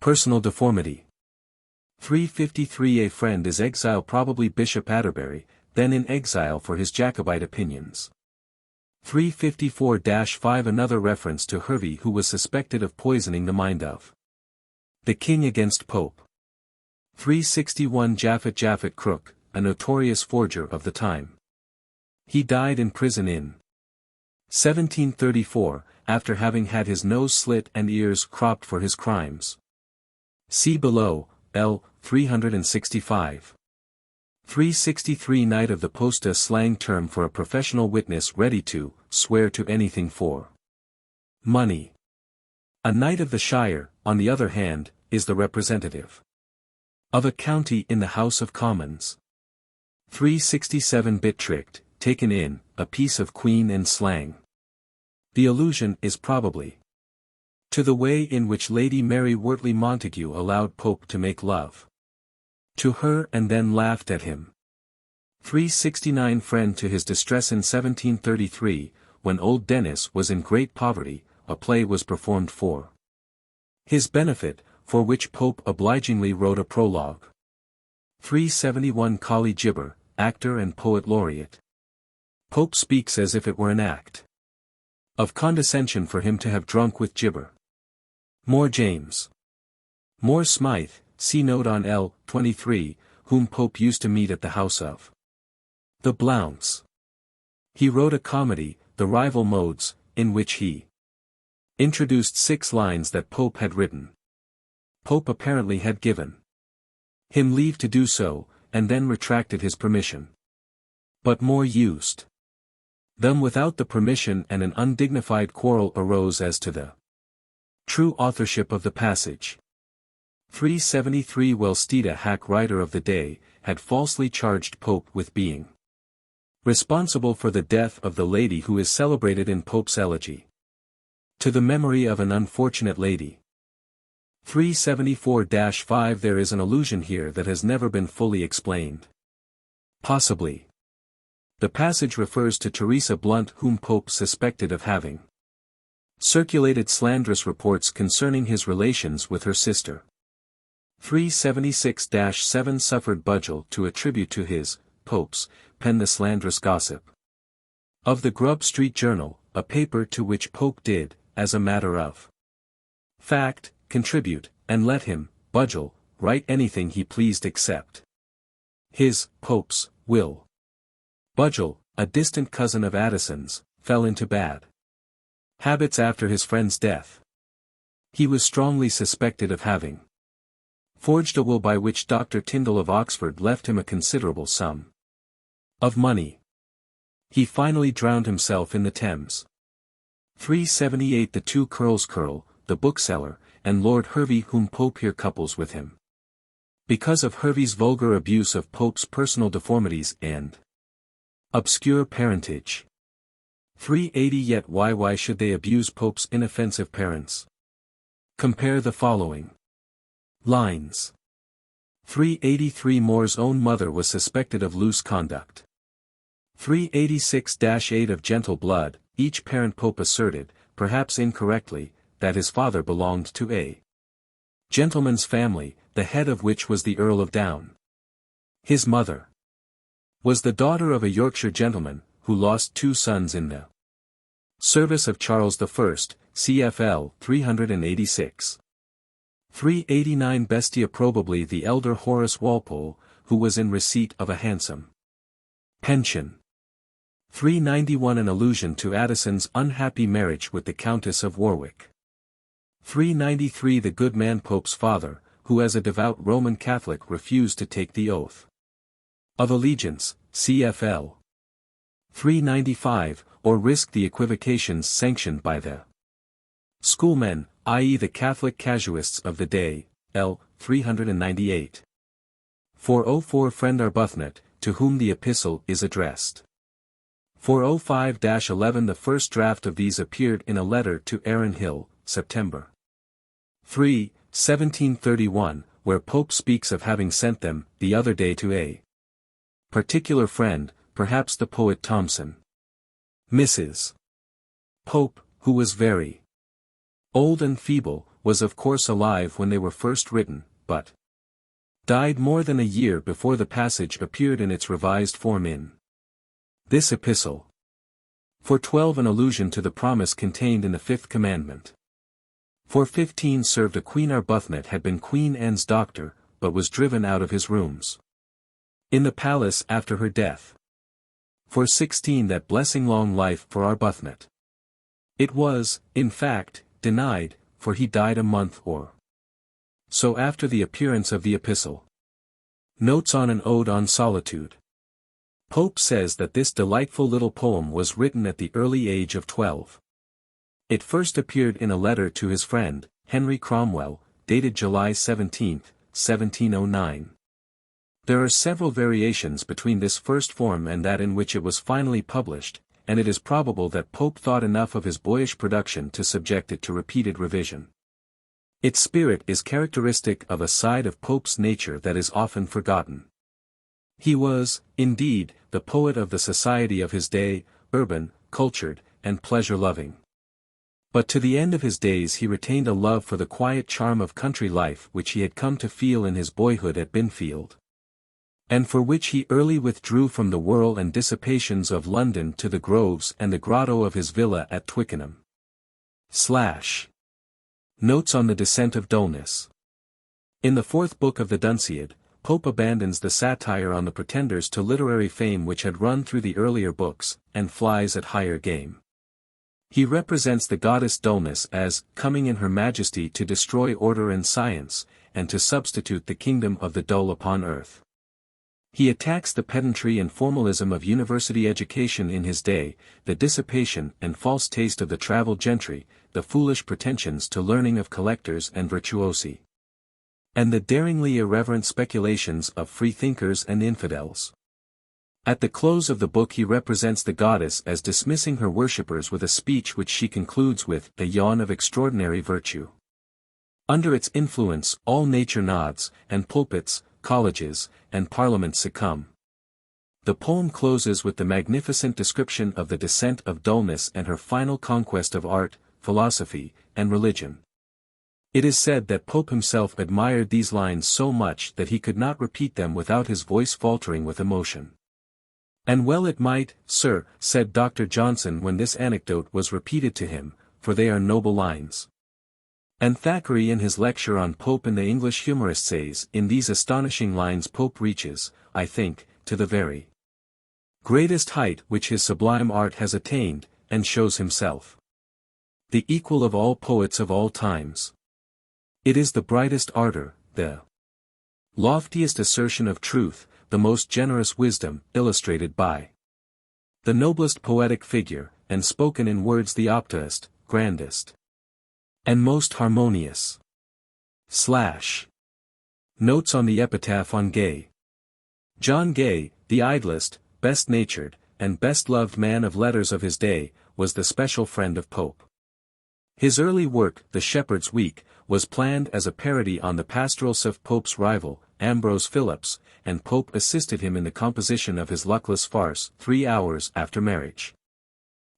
personal deformity. 353 A friend is exile, probably Bishop Atterbury, then in exile for his Jacobite opinions. 354-5 Another reference to Hervey, who was suspected of poisoning the mind of the king against Pope. 361 Japhet Crook, a notorious forger of the time. He died in prison in 1734, after having had his nose slit and ears cropped for his crimes. See below, L. 365. 363 Knight of the Post, a slang term for a professional witness ready to swear to anything for money. A knight of the shire, on the other hand, is the representative of a county in the House of Commons. 367 Bit tricked, taken in, a piece of Queen Anne slang. The allusion is probably to the way in which Lady Mary Wortley Montagu allowed Pope to make love to her and then laughed at him. 369 Friend to his distress. In 1733, when old Dennis was in great poverty, a play was performed for his benefit, for which Pope obligingly wrote a prologue. 371 Colley Gibber, actor and poet laureate. Pope speaks as if it were an act of condescension for him to have drunk with Gibber. More James More Smythe, see note on L. 23, whom Pope used to meet at the house of the Blounts. He wrote a comedy, The Rival Modes, in which he introduced 6 lines that Pope had written. Pope apparently had given him leave to do so, and then retracted his permission. But More used them without the permission, and an undignified quarrel arose as to the true authorship of the passage. 373 Wellstead, a hack writer of the day, had falsely charged Pope with being responsible for the death of the lady who is celebrated in Pope's elegy to the memory of an unfortunate lady. 374-5 There is an allusion here that has never been fully explained. Possibly the passage refers to Teresa Blunt, whom Pope suspected of having circulated slanderous reports concerning his relations with her sister. 376-7 Suffered Budgell to attribute to his, Pope's, pen the slanderous gossip of the Grub Street Journal, a paper to which Pope did, as a matter of fact, contribute, and let him, Budgell, write anything he pleased except his, Pope's, will. Budgell, a distant cousin of Addison's, fell into bad habits after his friend's death. He was strongly suspected of having forged a will by which Dr. Tyndall of Oxford left him a considerable sum of money. He finally drowned himself in the Thames. 378 The two Curls Curl, the bookseller, and Lord Hervey whom Pope here couples with him. Because of Hervey's vulgar abuse of Pope's personal deformities and obscure parentage. 380 Yet why should they abuse Pope's inoffensive parents? Compare the following lines. 383 More's own mother was suspected of loose conduct. 386-8 Of gentle blood, each parent Pope asserted, perhaps incorrectly, that his father belonged to a gentleman's family, the head of which was the Earl of Down. His mother was the daughter of a Yorkshire gentleman, who lost 2 sons in the service of Charles I, CFL 386. 389 Bestia Probably the elder Horace Walpole, who was in receipt of a handsome pension. 391 An allusion to Addison's unhappy marriage with the Countess of Warwick. 393 The good man Pope's father, who as a devout Roman Catholic refused to take the oath of allegiance, CFL 395, or risked the equivocations sanctioned by the schoolmen, i.e. the Catholic casuists of the day, L. 398. 404 Friend Arbuthnot, to whom the epistle is addressed. 405-11 The first draft of these appeared in a letter to Aaron Hill, September 3, 1731, where Pope speaks of having sent them, the other day to a particular friend, perhaps the poet Thomson. Mrs. Pope, who was very old and feeble, was of course alive when they were first written, but died more than a year before the passage appeared in its revised form in this epistle. 412 An allusion to the promise contained in the 5th commandment. 415 Served a Queen Arbuthnot had been Queen Anne's doctor, but was driven out of his rooms in the palace after her death. 416 That blessing long life for Arbuthnot. It was, in fact, denied, for he died a month or so after the appearance of the epistle. Notes on an Ode on Solitude. Pope says that this delightful little poem was written at the early age of 12. It first appeared in a letter to his friend, Henry Cromwell, dated July 17, 1709. There are several variations between this first form and that in which it was finally published, and it is probable that Pope thought enough of his boyish production to subject it to repeated revision. Its spirit is characteristic of a side of Pope's nature that is often forgotten. He was, indeed, the poet of the society of his day, urban, cultured, and pleasure-loving. But to the end of his days he retained a love for the quiet charm of country life which he had come to feel in his boyhood at Binfield, and for which he early withdrew from the whirl and dissipations of London to the groves and the grotto of his villa at Twickenham. Notes on the Descent of Dullness. In the 4th book of the Dunciad, Pope abandons the satire on the pretenders to literary fame which had run through the earlier books, and flies at higher game. He represents the goddess Dullness as coming in her majesty to destroy order and science, and to substitute the kingdom of the dull upon earth. He attacks the pedantry and formalism of university education in his day, the dissipation and false taste of the travelled gentry, the foolish pretensions to learning of collectors and virtuosi, and the daringly irreverent speculations of freethinkers and infidels. At the close of the book he represents the goddess as dismissing her worshippers with a speech which she concludes with a yawn of extraordinary virtue. Under its influence all nature nods, and pulpits, colleges, and parliaments succumb. The poem closes with the magnificent description of the descent of dullness and her final conquest of art, philosophy, and religion. It is said that Pope himself admired these lines so much that he could not repeat them without his voice faltering with emotion. And well it might, sir, said Dr. Johnson when this anecdote was repeated to him, for they are noble lines. And Thackeray in his lecture on Pope in the English Humorist says, in these astonishing lines Pope reaches, I think, to the very greatest height which his sublime art has attained, and shows himself the equal of all poets of all times. It is the brightest ardor, the loftiest assertion of truth, the most generous wisdom, illustrated by The noblest poetic figure, and spoken in words the optest, grandest, and most harmonious. Notes on the epitaph on Gay. John Gay, the idlest, best-natured, and best-loved man of letters of his day, was the special friend of Pope. His early work, The Shepherd's Week, was planned as a parody on the pastorals of Pope's rival, Ambrose Philips, and Pope assisted him in the composition of his luckless farce, 3 Hours After Marriage.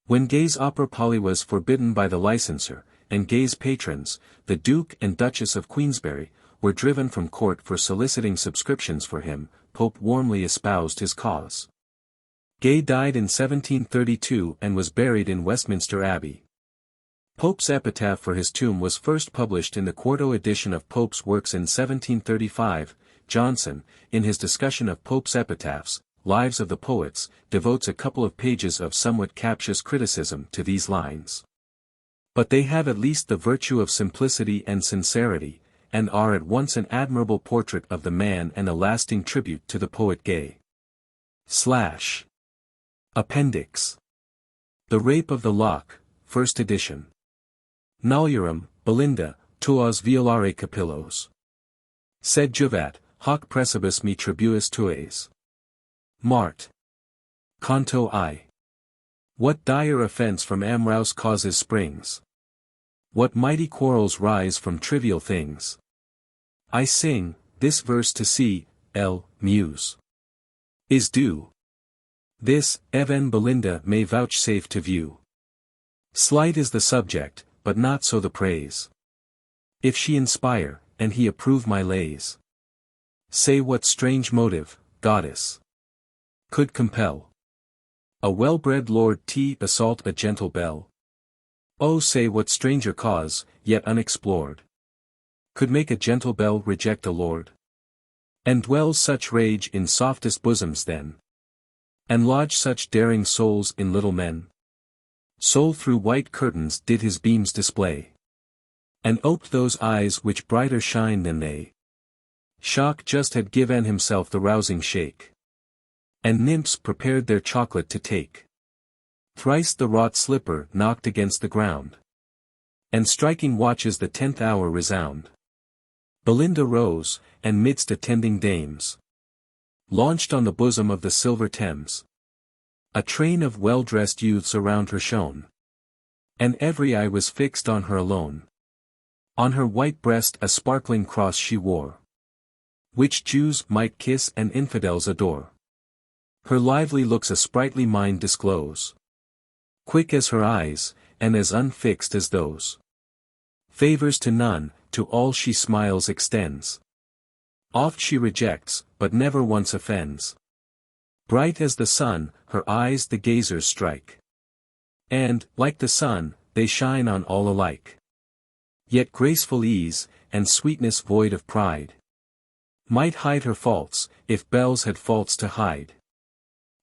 When Gay's opera Polly was forbidden by the licensor, and Gay's patrons, the Duke and Duchess of Queensberry, were driven from court for soliciting subscriptions for him, Pope warmly espoused his cause. Gay died in 1732 and was buried in Westminster Abbey. Pope's epitaph for his tomb was first published in the quarto edition of Pope's works in 1735. Johnson, in his discussion of Pope's epitaphs, Lives of the Poets, devotes a couple of pages of somewhat captious criticism to these lines. But they have at least the virtue of simplicity and sincerity, and are at once an admirable portrait of the man and a lasting tribute to the poet Gay. Appendix. The Rape of the Lock, First Edition. Nulliarum, Belinda, tuos violare capillos. Sed juvat, hoc precibus me tribuis tues. Mart. Canto I. What dire offense from amorous causes springs? What mighty quarrels rise from trivial things? I sing, this verse to see, Muse. Is due. This, even Belinda may vouchsafe to view. Slight is the subject, but not so the praise. If she inspire, and he approve my lays. Say what strange motive, goddess, could compel a well-bred lord to assault a gentle belle? Oh, say what stranger cause, yet unexplored, could make a gentle belle reject a lord? And dwells such rage in softest bosoms then? And lodge such daring souls in little men? Soul through white curtains did his beams display, and oped those eyes which brighter shine than they. Shock just had given himself the rousing shake, and nymphs prepared their chocolate to take. Thrice the wrought slipper knocked against the ground, and striking watches the 10th hour resound. Belinda rose, and midst attending dames, launched on the bosom of the silver Thames. A train of well-dressed youths around her shone, and every eye was fixed on her alone. On her white breast a sparkling cross she wore, which Jews might kiss and infidels adore. Her lively looks a sprightly mind disclose, quick as her eyes, and as unfixed as those. Favors to none, to all she smiles extends. Oft she rejects, but never once offends. Bright as the sun, her eyes the gazers strike, and, like the sun, they shine on all alike. Yet graceful ease, and sweetness void of pride, might hide her faults, if belles had faults to hide.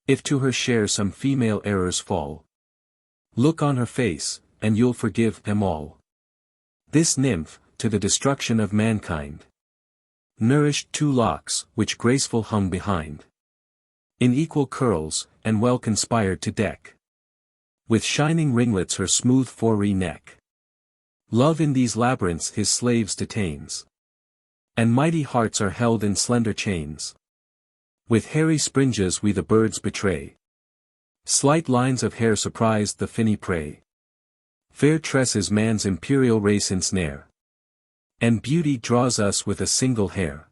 If to her share some female errors fall, look on her face, and you'll forgive them all. This nymph, to the destruction of mankind, nourished 2 locks, which graceful hung behind, in equal curls, and well conspired to deck with shining ringlets her smooth forey neck. Love in these labyrinths his slaves detains, and mighty hearts are held in slender chains. With hairy springes we the birds betray, slight lines of hair surprise the finny prey. Fair tresses man's imperial race ensnare, and beauty draws us with a single hair.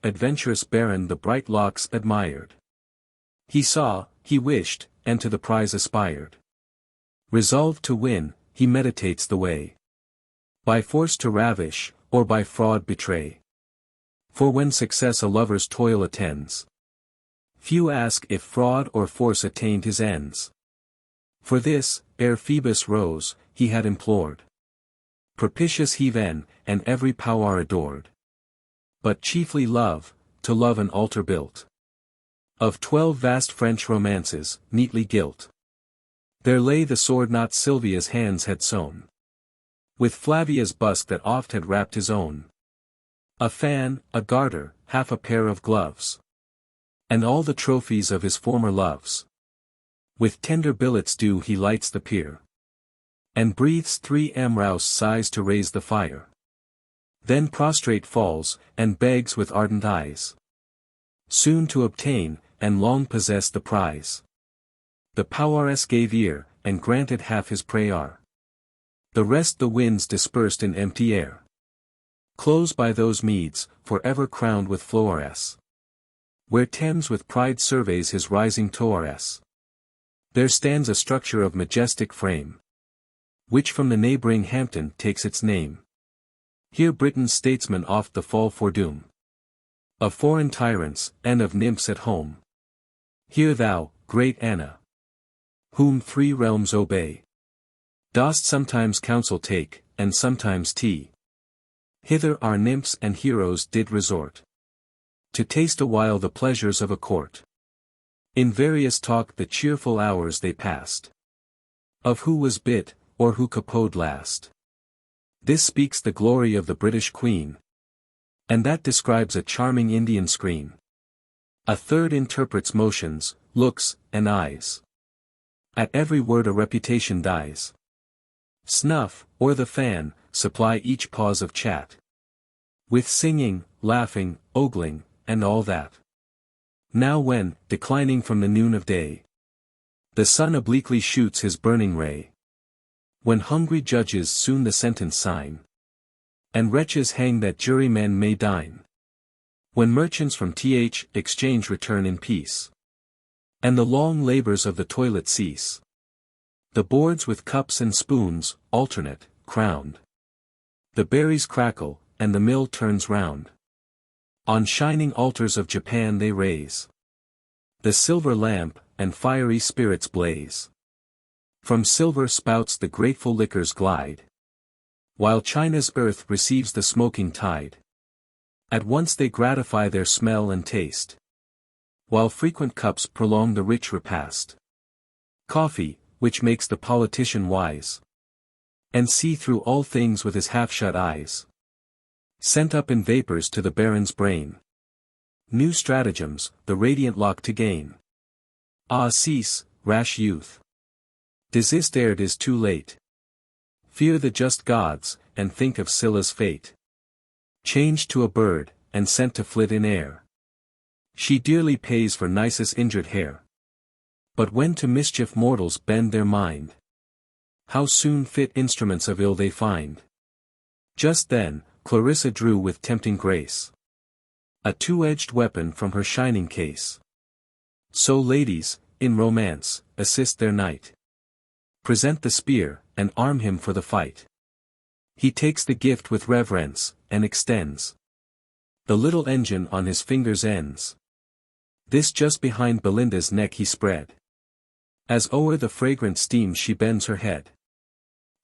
Adventurous baron the bright locks admired. He saw, he wished, and to the prize aspired. Resolved to win, he meditates the way, by force to ravish, or by fraud betray. For when success a lover's toil attends, few ask if fraud or force attained his ends. For this, ere Phoebus rose, he had implored propitious heaven, and every power adored. But chiefly love, to love an altar built of 12 vast French romances, neatly gilt. There lay the sword not Sylvia's hands had sewn, with Flavia's bust that oft had wrapped his own. A fan, a garter, half a pair of gloves, and all the trophies of his former loves. With tender billets dew he lights the pier. And breathes 3 amorous sighs to raise the fire. Then prostrate falls, and begs with ardent eyes. Soon to obtain, and long possess the prize. The powers gave ear, and granted half his prayer. The rest the winds dispersed in empty air. Close by those meads, for ever crowned with flowers. Where Thames with pride surveys his rising towers. There stands a structure of majestic frame, which from the neighboring Hampton takes its name. Here Britain's statesmen oft the fall foredoom. Of foreign tyrants, and of nymphs at home. Here thou, great Anna, whom 3 realms obey, dost sometimes counsel take, and sometimes tea. Hither our nymphs and heroes did resort, to taste awhile the pleasures of a court. In various talk the cheerful hours they passed, of who was bit, or who capoed last. This speaks the glory of the British Queen, and that describes a charming Indian screen. A third interprets motions, looks, and eyes. At every word a reputation dies. Snuff, or the fan, supply each pause of chat. With singing, laughing, ogling, and all that. Now when, declining from the noon of day, the sun obliquely shoots his burning ray. When hungry judges soon the sentence sign, and wretches hang that jurymen may dine. When merchants from exchange return in peace, and the long labors of the toilet cease. The boards with cups and spoons, alternate, crowned. The berries crackle, and the mill turns round. On shining altars of Japan they raise the silver lamp, and fiery spirits blaze. From silver spouts the grateful liquors glide, while China's earth receives the smoking tide. At once they gratify their smell and taste, while frequent cups prolong the rich repast. Coffee, which makes the politician wise, and see through all things with his half-shut eyes. Sent up in vapors to the baron's brain. New stratagems, the radiant lock to gain. Ah cease, rash youth. Desist ere it is too late. Fear the just gods, and think of Scylla's fate. Changed to a bird, and sent to flit in air. She dearly pays for Nisus' injured hair. But when to mischief mortals bend their mind, how soon fit instruments of ill they find. Just then, Clarissa drew with tempting grace a 2-edged weapon from her shining case. So ladies, in romance, assist their knight. Present the spear, and arm him for the fight. He takes the gift with reverence, and extends the little engine on his fingers' ends. This just behind Belinda's neck he spread. As o'er the fragrant steam she bends her head,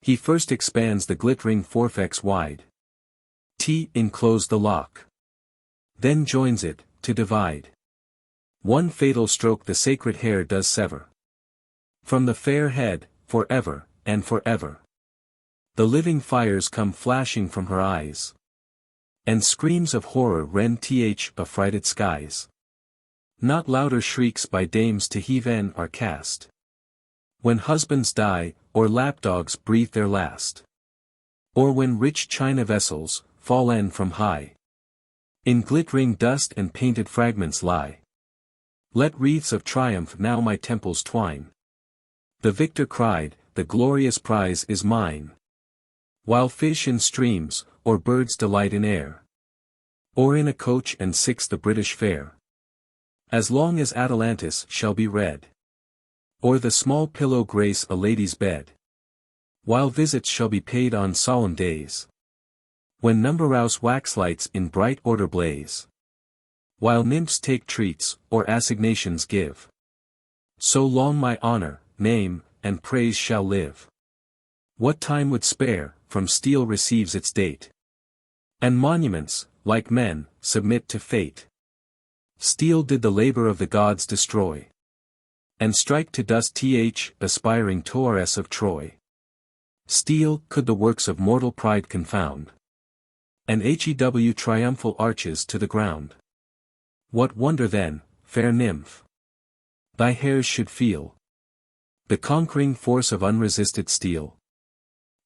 he first expands the glittering forefex wide. Enclose the lock. Then joins it, to divide. One fatal stroke the sacred hair does sever. From the fair head, for ever, and for ever. The living fires come flashing from her eyes, and screams of horror rend affrighted skies. Not louder shrieks by dames to heathen are cast, when husbands die, or lapdogs breathe their last. Or when rich china vessels, fallen from high, in glittering dust and painted fragments lie. Let wreaths of triumph now my temples twine. The victor cried, the glorious prize is mine. While fish in streams, or birds delight in air, or in a coach and 6 the British fair. As long as Atalantis shall be read, or the small pillow grace a lady's bed. While visits shall be paid on solemn days, when numberous waxlights in bright order blaze. While nymphs take treats, or assignations give. So long my honor, name, and praise shall live. What time would spare, from steel receives its date. And monuments, like men, submit to fate. Steel did the labor of the gods destroy, and strike to dust aspiring Taurus of Troy. Steel could the works of mortal pride confound, and triumphal arches to the ground. What wonder then, fair nymph, thy hairs should feel The conquering force of unresisted steel.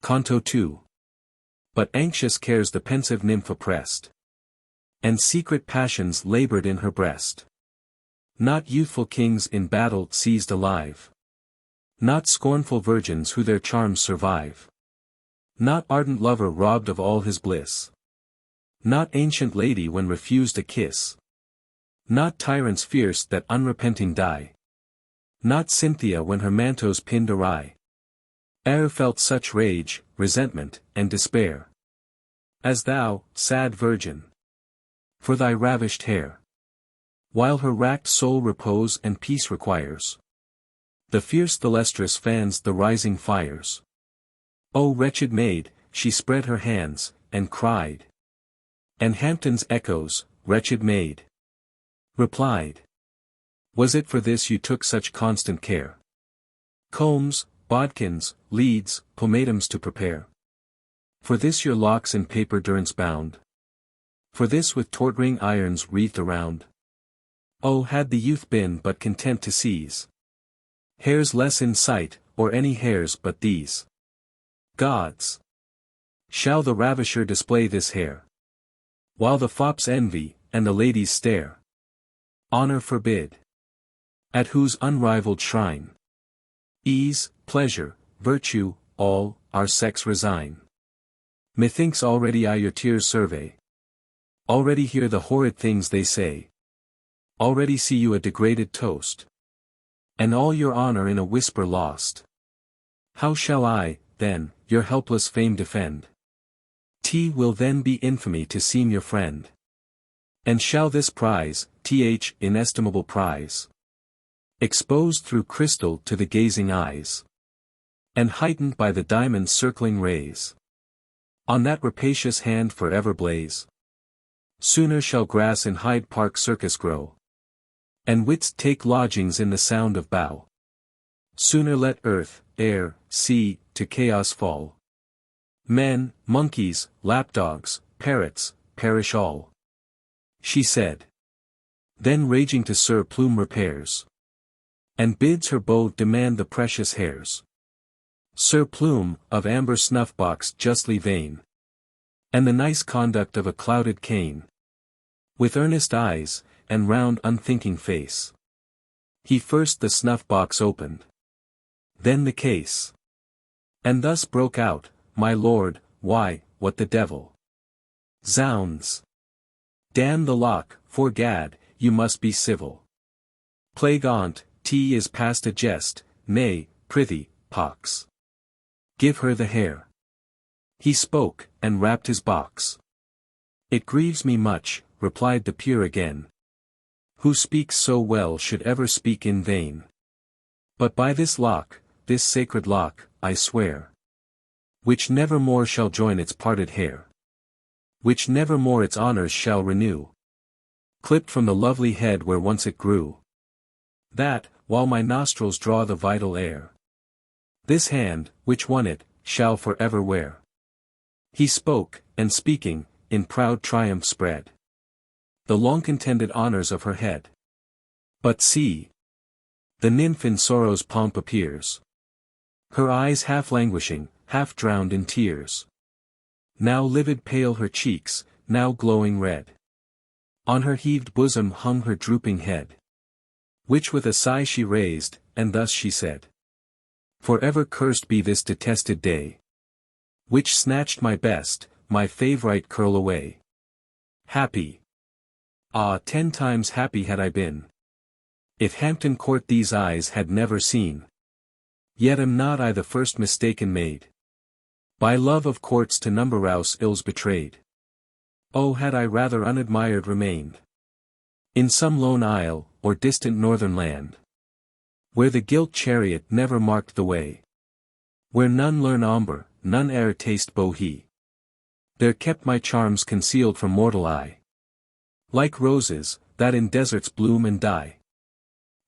Canto 2. But anxious cares the pensive nymph oppressed, and secret passions labored in her breast. Not youthful kings in battle seized alive, not scornful virgins who their charms survive, not ardent lover robbed of all his bliss, not ancient lady when refused a kiss, not tyrants fierce that unrepenting die, not Cynthia when her manto's pinned awry, e'er felt such rage, resentment, and despair, as thou, sad virgin, for thy ravished hair. While her racked soul repose and peace requires, the fierce Thalestris fans the rising fires. O wretched maid, she spread her hands, and cried. And Hampton's echoes, wretched maid, replied. Was it for this you took such constant care? Combs, bodkins, leads, pomatums to prepare? For this your locks in paper durance bound? For this with torturing irons wreathed around? Oh, had the youth been but content to seize hairs less in sight, or any hairs but these. Gods! Shall the ravisher display this hair, while the fops envy, and the ladies stare? Honor forbid. At whose unrivalled shrine ease, pleasure, virtue, all, our sex resign. Methinks already I your tears survey, already hear the horrid things they say, already see you a degraded toast, and all your honor in a whisper lost. How shall I, then, your helpless fame defend? Will then be infamy to seem your friend. And shall this prize, inestimable prize, exposed through crystal to the gazing eyes, and heightened by the diamond's circling rays, on that rapacious hand forever blaze? Sooner shall grass in Hyde Park Circus grow, and wits take lodgings in the sound of bow. Sooner let earth, air, sea, to chaos fall. Men, monkeys, lapdogs, parrots, perish all. She said. Then raging to Sir Plume repairs, and bids her beau demand the precious hairs. Sir Plume, of amber snuff-box justly vain, and the nice conduct of a clouded cane, with earnest eyes, and round unthinking face. He first the snuff-box opened, then the case, and thus broke out, my lord, why, what the devil? Zounds! Damn the lock, for gad, you must be civil. Plague on't, tea is past a jest, nay, prithee, pox. Give her the hair. He spoke, and rapped his box. It grieves me much, replied the peer again. Who speaks so well should ever speak in vain. But by this lock, this sacred lock, I swear, which never more shall join its parted hair, which never more its honors shall renew, clipped from the lovely head where once it grew, that, while my nostrils draw the vital air, this hand, which won it, shall forever wear. He spoke, and speaking, in proud triumph spread the long-contended honors of her head. But see! The nymph in sorrow's pomp appears, her eyes half languishing, half drowned in tears. Now livid pale her cheeks, now glowing red. On her heaved bosom hung her drooping head, which with a sigh she raised, and thus she said. For ever cursed be this detested day, which snatched my best, my favourite curl away. Happy! Ah, 10 times happy had I been, if Hampton Court these eyes had never seen. Yet am not I the first mistaken maid, by love of courts to numberous ills betrayed. Oh, had I rather unadmired remained, in some lone isle, or distant northern land, where the gilt chariot never marked the way, where none learn amber, none e'er taste bohea. There kept my charms concealed from mortal eye, like roses, that in deserts bloom and die.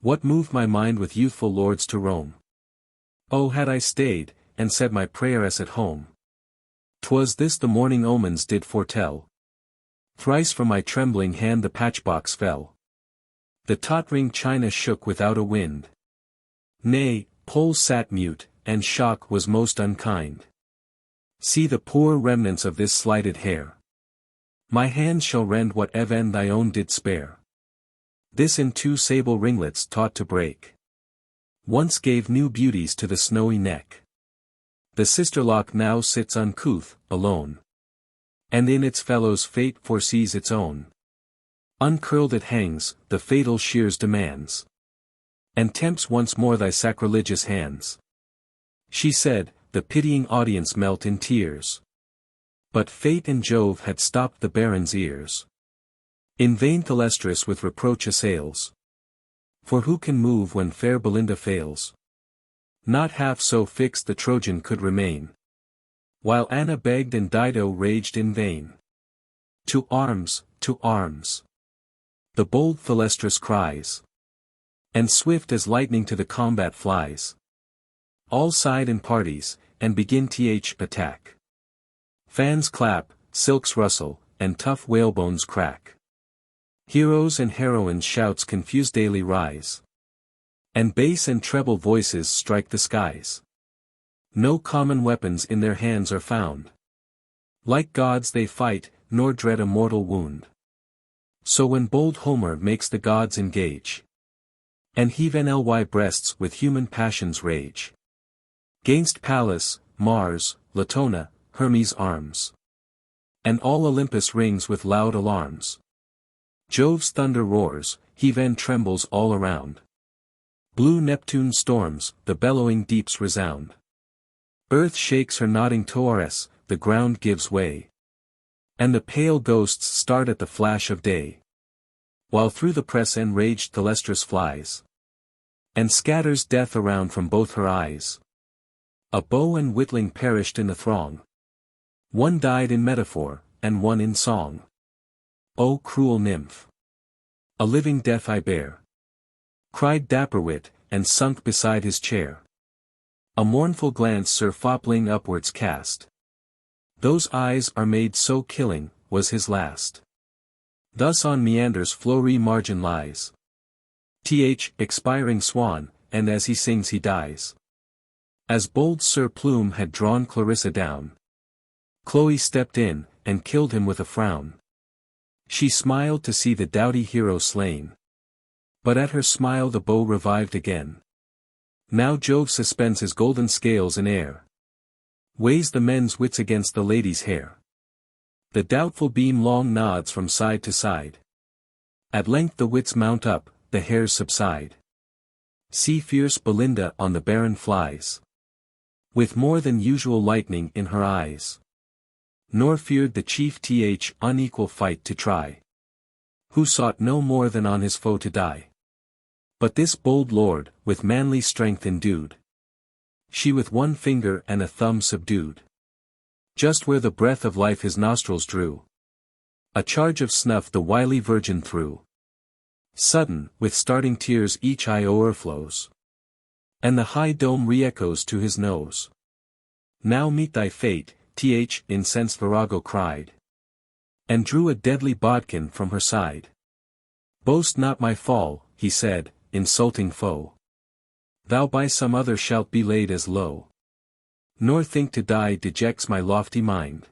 What moved my mind with youthful lords to roam? Oh, had I stayed, and said my prayeress at home. 'Twas this the morning omens did foretell. Thrice from my trembling hand the patchbox fell. The tottering china shook without a wind. Nay, poles sat mute, and shock was most unkind. See the poor remnants of this slighted hair. My hands shall rend what even thy own did spare. This in two sable ringlets taught to break. Once gave new beauties to the snowy neck. The sister lock now sits uncouth, alone. And in its fellow's fate foresees its own. Uncurled it hangs, the fatal shears demands. And tempts once more thy sacrilegious hands. She said, the pitying audience melt in tears. But fate and Jove had stopped the baron's ears. In vain Thalestris with reproach assails. For who can move when fair Belinda fails? Not half so fixed the Trojan could remain. While Anna begged and Dido raged in vain. To arms, to arms! The bold Thalestris cries. And swift as lightning to the combat flies. All side in parties, and begin attack. Fans clap, silks rustle, and tough whalebones crack. Heroes and heroines' shouts confused daily rise. And bass and treble voices strike the skies. No common weapons in their hands are found. Like gods they fight, nor dread a mortal wound. So when bold Homer makes the gods engage, and heave ly breasts with human passions rage. 'Gainst Pallas, Mars, Latona, Hermes arms. And all Olympus rings with loud alarms. Jove's thunder roars, Heaven trembles all around. Blue Neptune storms, the bellowing deeps resound. Earth shakes her nodding Taurus, the ground gives way. And the pale ghosts start at the flash of day. While through the press enraged Thalestris flies. And scatters death around from both her eyes. A beau and witling perished in the throng. One died in metaphor, and one in song. O cruel nymph! A living death I bear, cried dapper wit, and sunk beside his chair. A mournful glance Sir Fopling upwards cast. Those eyes are made so killing, was his last. Thus on Meander's flowery margin lies. Expiring swan, and as he sings he dies. As bold Sir Plume had drawn Clarissa down, Chloe stepped in, and killed him with a frown. She smiled to see the doughty hero slain. But at her smile the beau revived again. Now Jove suspends his golden scales in air. Weighs the men's wits against the ladies' hair. The doubtful beam long nods from side to side. At length the wits mount up, the hairs subside. See fierce Belinda on the baron flies. With more than usual lightning in her eyes. Nor feared the chief unequal fight to try. Who sought no more than on his foe to die. But this bold lord, with manly strength endued. She with one finger and a thumb subdued. Just where the breath of life his nostrils drew. A charge of snuff the wily virgin threw. Sudden, with starting tears each eye o'erflows. And the high dome re-echoes to his nose. Now meet thy fate, incensed Virago cried. And drew a deadly bodkin from her side. Boast not my fall, he said, insulting foe. Thou by some other shalt be laid as low. Nor think to die dejects my lofty mind.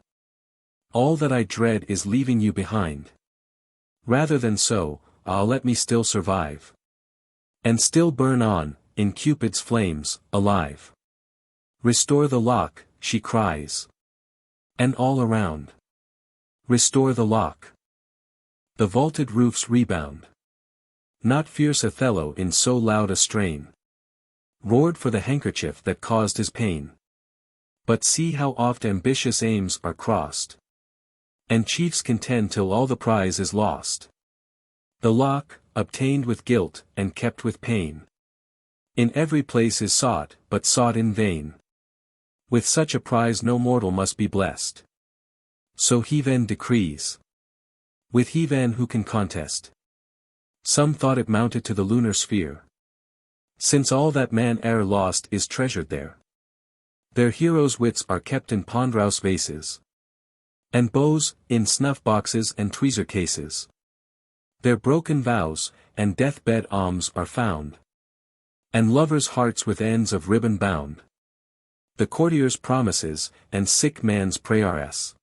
All that I dread is leaving you behind. Rather than so, let me still survive. And still burn on, in Cupid's flames, alive. Restore the lock, she cries. And all around. Restore the lock. The vaulted roofs rebound. Not fierce Othello in so loud a strain. Roared for the handkerchief that caused his pain. But see how oft ambitious aims are crossed. And chiefs contend till all the prize is lost. The lock, obtained with guilt, and kept with pain. In every place is sought, but sought in vain. With such a prize no mortal must be blessed. So Heaven decrees. With Heaven who can contest? Some thought it mounted to the lunar sphere. Since all that man e'er lost is treasured there. Their heroes' wits are kept in Pondrouse vases. And bows, in snuff-boxes and tweezer cases. Their broken vows, and death-bed alms are found. And lovers' hearts with ends of ribbon bound. The courtier's promises, and sick man's prayers.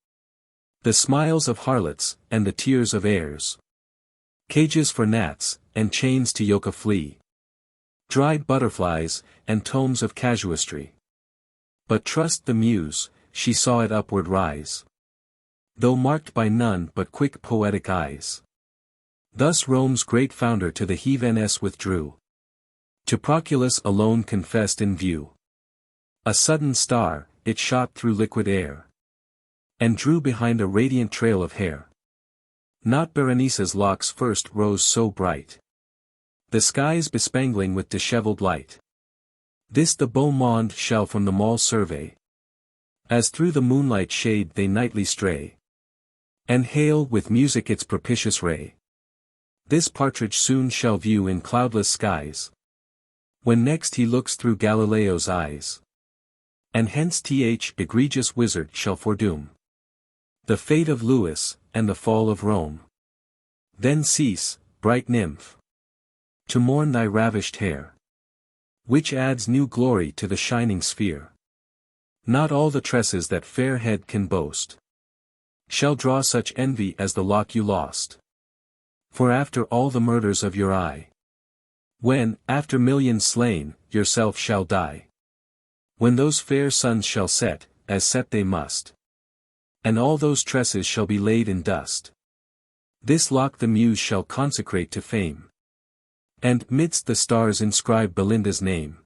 The smiles of harlots, and the tears of heirs. Cages for gnats, and chains to yoke a flea. Dried butterflies, and tomes of casuistry. But trust the muse, she saw it upward rise. Though marked by none but quick poetic eyes. Thus Rome's great founder to the heaveness withdrew. To Proculus alone confessed in view. A sudden star, it shot through liquid air. And drew behind a radiant trail of hair. Not Berenice's locks first rose so bright. The skies bespangling with dishevelled light. This the beau monde shall from the mall survey. As through the moonlight shade they nightly stray. And hail with music its propitious ray. This partridge soon shall view in cloudless skies. When next he looks through Galileo's eyes. And hence th egregious wizard shall foredoom the fate of Lewis, and the fall of Rome. Then cease, bright nymph, to mourn thy ravished hair, which adds new glory to the shining sphere. Not all the tresses that fair head can boast shall draw such envy as the lock you lost. For after all the murders of your eye, when, after millions slain, yourself shall die, when those fair suns shall set, as set they must, and all those tresses shall be laid in dust, this lock the muse shall consecrate to fame, and midst the stars inscribe Belinda's name.